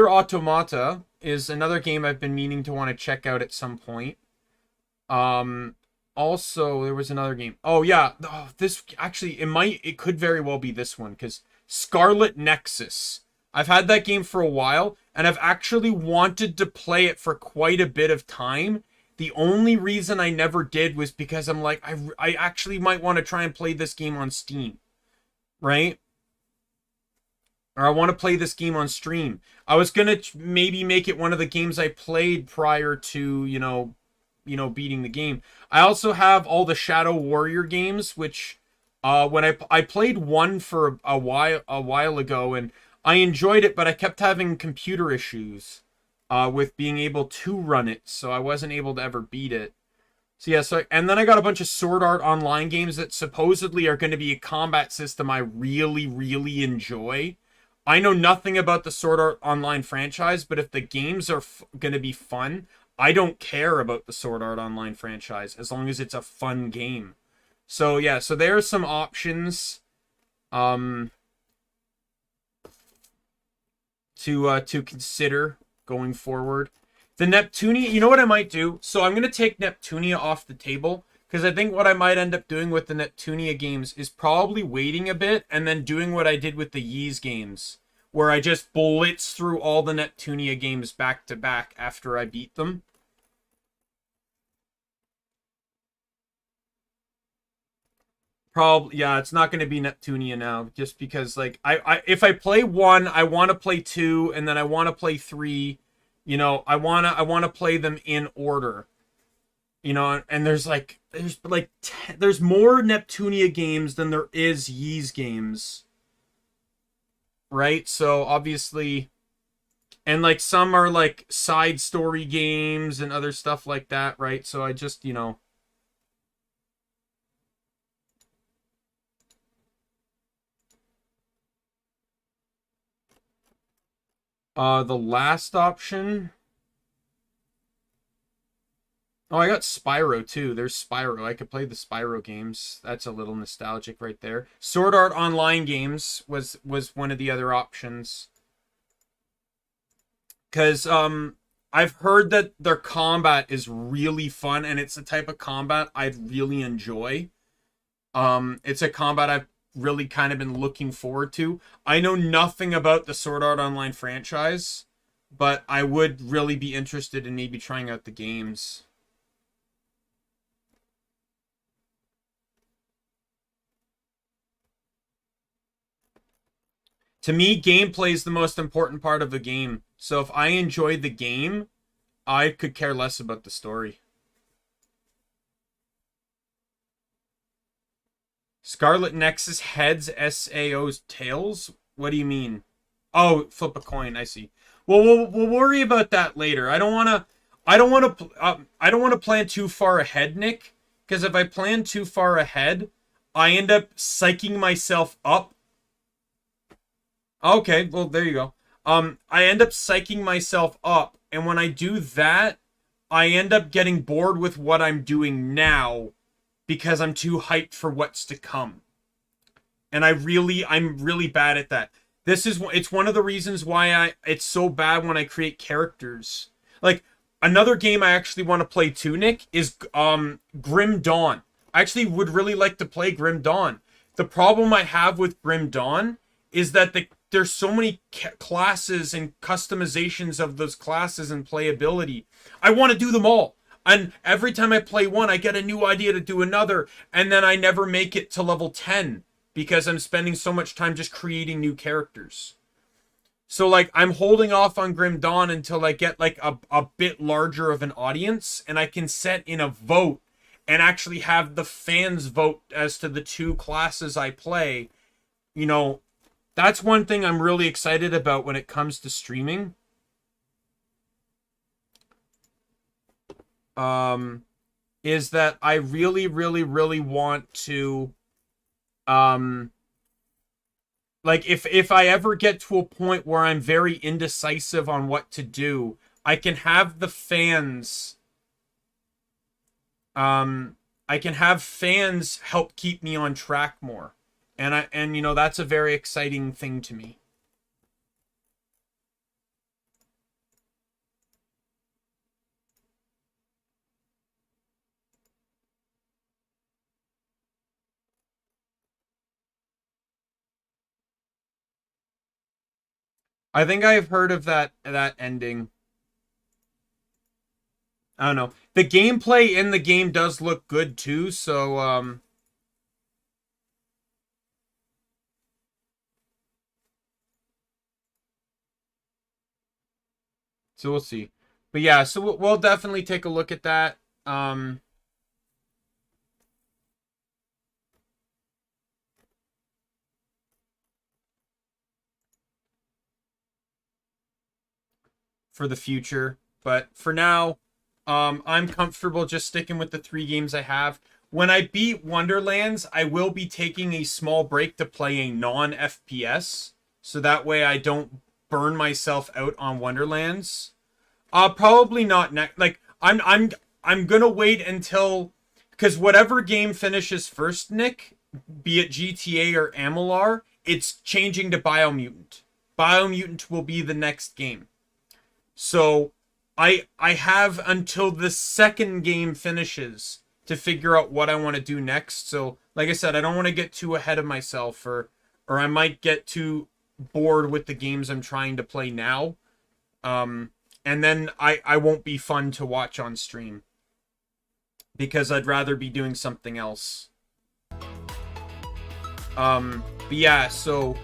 Automata is another game I've been meaning to want to check out at some point. Also, there was another game. Oh, yeah. Oh, this, actually, it could very well be this one, because Scarlet Nexus. I've had that game for a while, and I've actually wanted to play it for quite a bit of time. The only reason I never did was because I'm like, I actually might want to try and play this game on Steam, right? Or I want to play this game on stream. I was going to maybe make it one of the games I played prior to, you know, beating the game. I also have all the Shadow Warrior games, which when I played one for a while ago, and I enjoyed it, but I kept having computer issues with being able to run it, so I wasn't able to ever beat it. So yeah, and then I got a bunch of Sword Art Online games that supposedly are going to be a combat system I really, really enjoy. I know nothing about the Sword Art Online franchise, but if the games are going to be fun, I don't care about the Sword Art Online franchise as long as it's a fun game. So yeah, so there are some options to consider going forward. The Neptunia, you know what I might do? So I'm going to take Neptunia off the table, because I think what I might end up doing with the Neptunia games is probably waiting a bit and then doing what I did with the Ys games, where I just blitz through all the Neptunia games back to back after I beat them. Probably, yeah, it's not going to be Neptunia now, just because, like, if I play 1, I want to play 2, and then I want to play 3. You know, I want to play them in order. You know, and there's more Neptunia games than there is Ys games. Right? So obviously, and like some are like side story games and other stuff like that, right? So I just, you know, the last option. Oh, I got Spyro too. There's Spyro. I could play the Spyro games. That's a little nostalgic right there. Sword Art Online games was one of the other options. Because I've heard that their combat is really fun, and it's the type of combat I'd really enjoy. It's a combat really kind of been looking forward to. I know nothing about the Sword Art Online franchise, but I would really be interested in maybe trying out the games. To me, gameplay is the most important part of the game. So if I enjoy the game, I could care less about the story. Scarlet Nexus heads, SAO's tails? What do you mean? Oh, flip a coin. I see. Well, we'll worry about that later. I don't want to plan too far ahead, Nick, because if I plan too far ahead, I end up psyching myself up. Okay, well, there you go. I end up psyching myself up, and when I do that, I end up getting bored with what I'm doing now because I'm too hyped for what's to come. And I'm really bad at that. It's one of the reasons why it's so bad when I create characters. Like, another game I actually want to play too, Nick, is Grim Dawn. I actually would really like to play Grim Dawn. The problem I have with Grim Dawn is that there's so many classes and customizations of those classes and playability. I want to do them all. And every time I play one, I get a new idea to do another. And then I never make it to level 10 because I'm spending so much time just creating new characters. So, like, I'm holding off on Grim Dawn until I get, like, a bit larger of an audience. And I can set in a vote and actually have the fans vote as to the 2 classes I play. You know, that's one thing I'm really excited about when it comes to streaming. Is that I really, really, really want to, like, if I ever get to a point where I'm very indecisive on what to do, I can have the fans, help keep me on track more. And you know, that's a very exciting thing to me. I think I've heard of that ending. I don't know. The gameplay in the game does look good too, so so we'll see. But yeah, so we'll definitely take a look at that. For the future. But for now, I'm comfortable just sticking with the 3 games I have. When I beat Wonderlands, I will be taking a small break to play a non-FPS. So that way I don't burn myself out on Wonderlands. Probably not next. Like, I'm gonna wait until, because whatever game finishes first, Nick, be it GTA or Amalur, it's changing to Biomutant. Biomutant will be the next game. So I have until the second game finishes to figure out what I want to do next. So like I said, I don't want to get too ahead of myself, or I might get too bored with the games I'm trying to play now. And then I won't be fun to watch on stream because I'd rather be doing something else. But yeah, so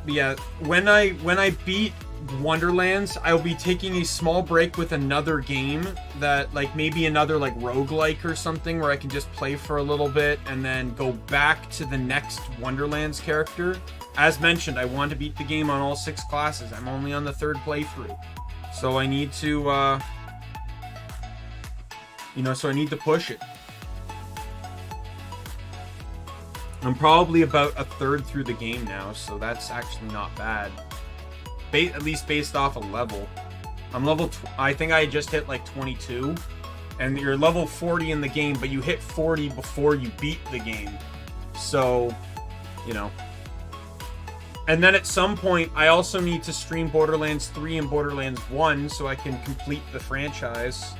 yeah, when I beat Wonderlands, I'll be taking a small break with another game that, like, maybe another, like, roguelike or something where I can just play for a little bit and then go back to the next Wonderlands character. As mentioned, I want to beat the game on all 6 classes. I'm only on the 3rd playthrough. So I need to, so I need to push it. I'm probably about a 1/3 through the game now, so that's actually not bad. At least based off a level. I'm level... I think I just hit like 22. And you're level 40 in the game, but you hit 40 before you beat the game. So, you know. And then at some point, I also need to stream Borderlands 3 and Borderlands 1 so I can complete the franchise.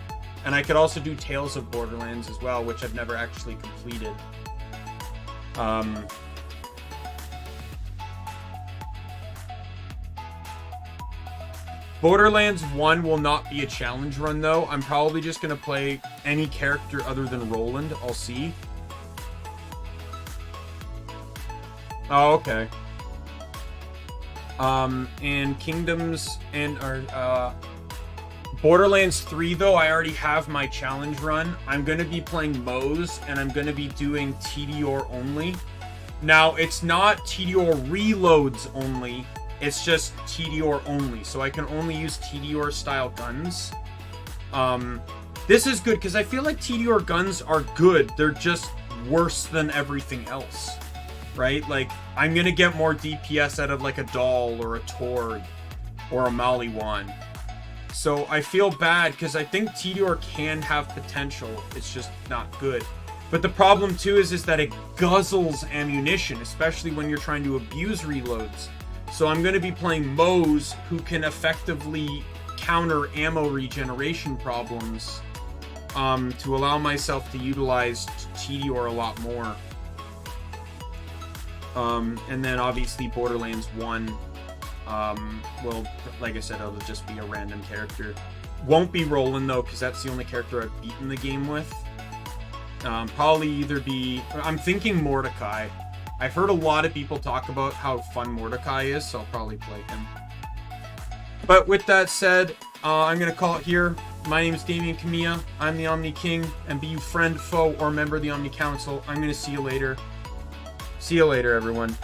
And I could also do Tales of Borderlands as well, which I've never actually completed. Borderlands 1 will not be a challenge run, though. I'm probably just going to play any character other than Roland. I'll see. Oh, okay. And Kingdoms and Borderlands 3, though, I already have my challenge run. I'm going to be playing Moe's, and I'm going to be doing TDR only. Now, it's not TDR reloads only. It's just TDR only, so I can only use TDR style guns. This is good because I feel like TDR guns are good. They're just worse than everything else, right? Like, I'm gonna get more DPS out of like a Dahl or a Torg or a Maliwan. So I feel bad because I think TDR can have potential. It's just not good. But the problem too is that it guzzles ammunition, especially when you're trying to abuse reloads. So I'm going to be playing Moe's, who can effectively counter ammo regeneration problems, to allow myself to utilize TDR a lot more. And then obviously Borderlands 1 will, like I said, it'll just be a random character. Won't be Roland though, because that's the only character I've beaten the game with. Probably either be, I'm thinking Mordecai. I've heard a lot of people talk about how fun Mordecai is, so I'll probably play him. But with that said, I'm going to call it here. My name is Daimien Kamiya. I'm the Omni King, and be you friend, foe, or member of the Omni Council, I'm going to see you later. See you later, everyone.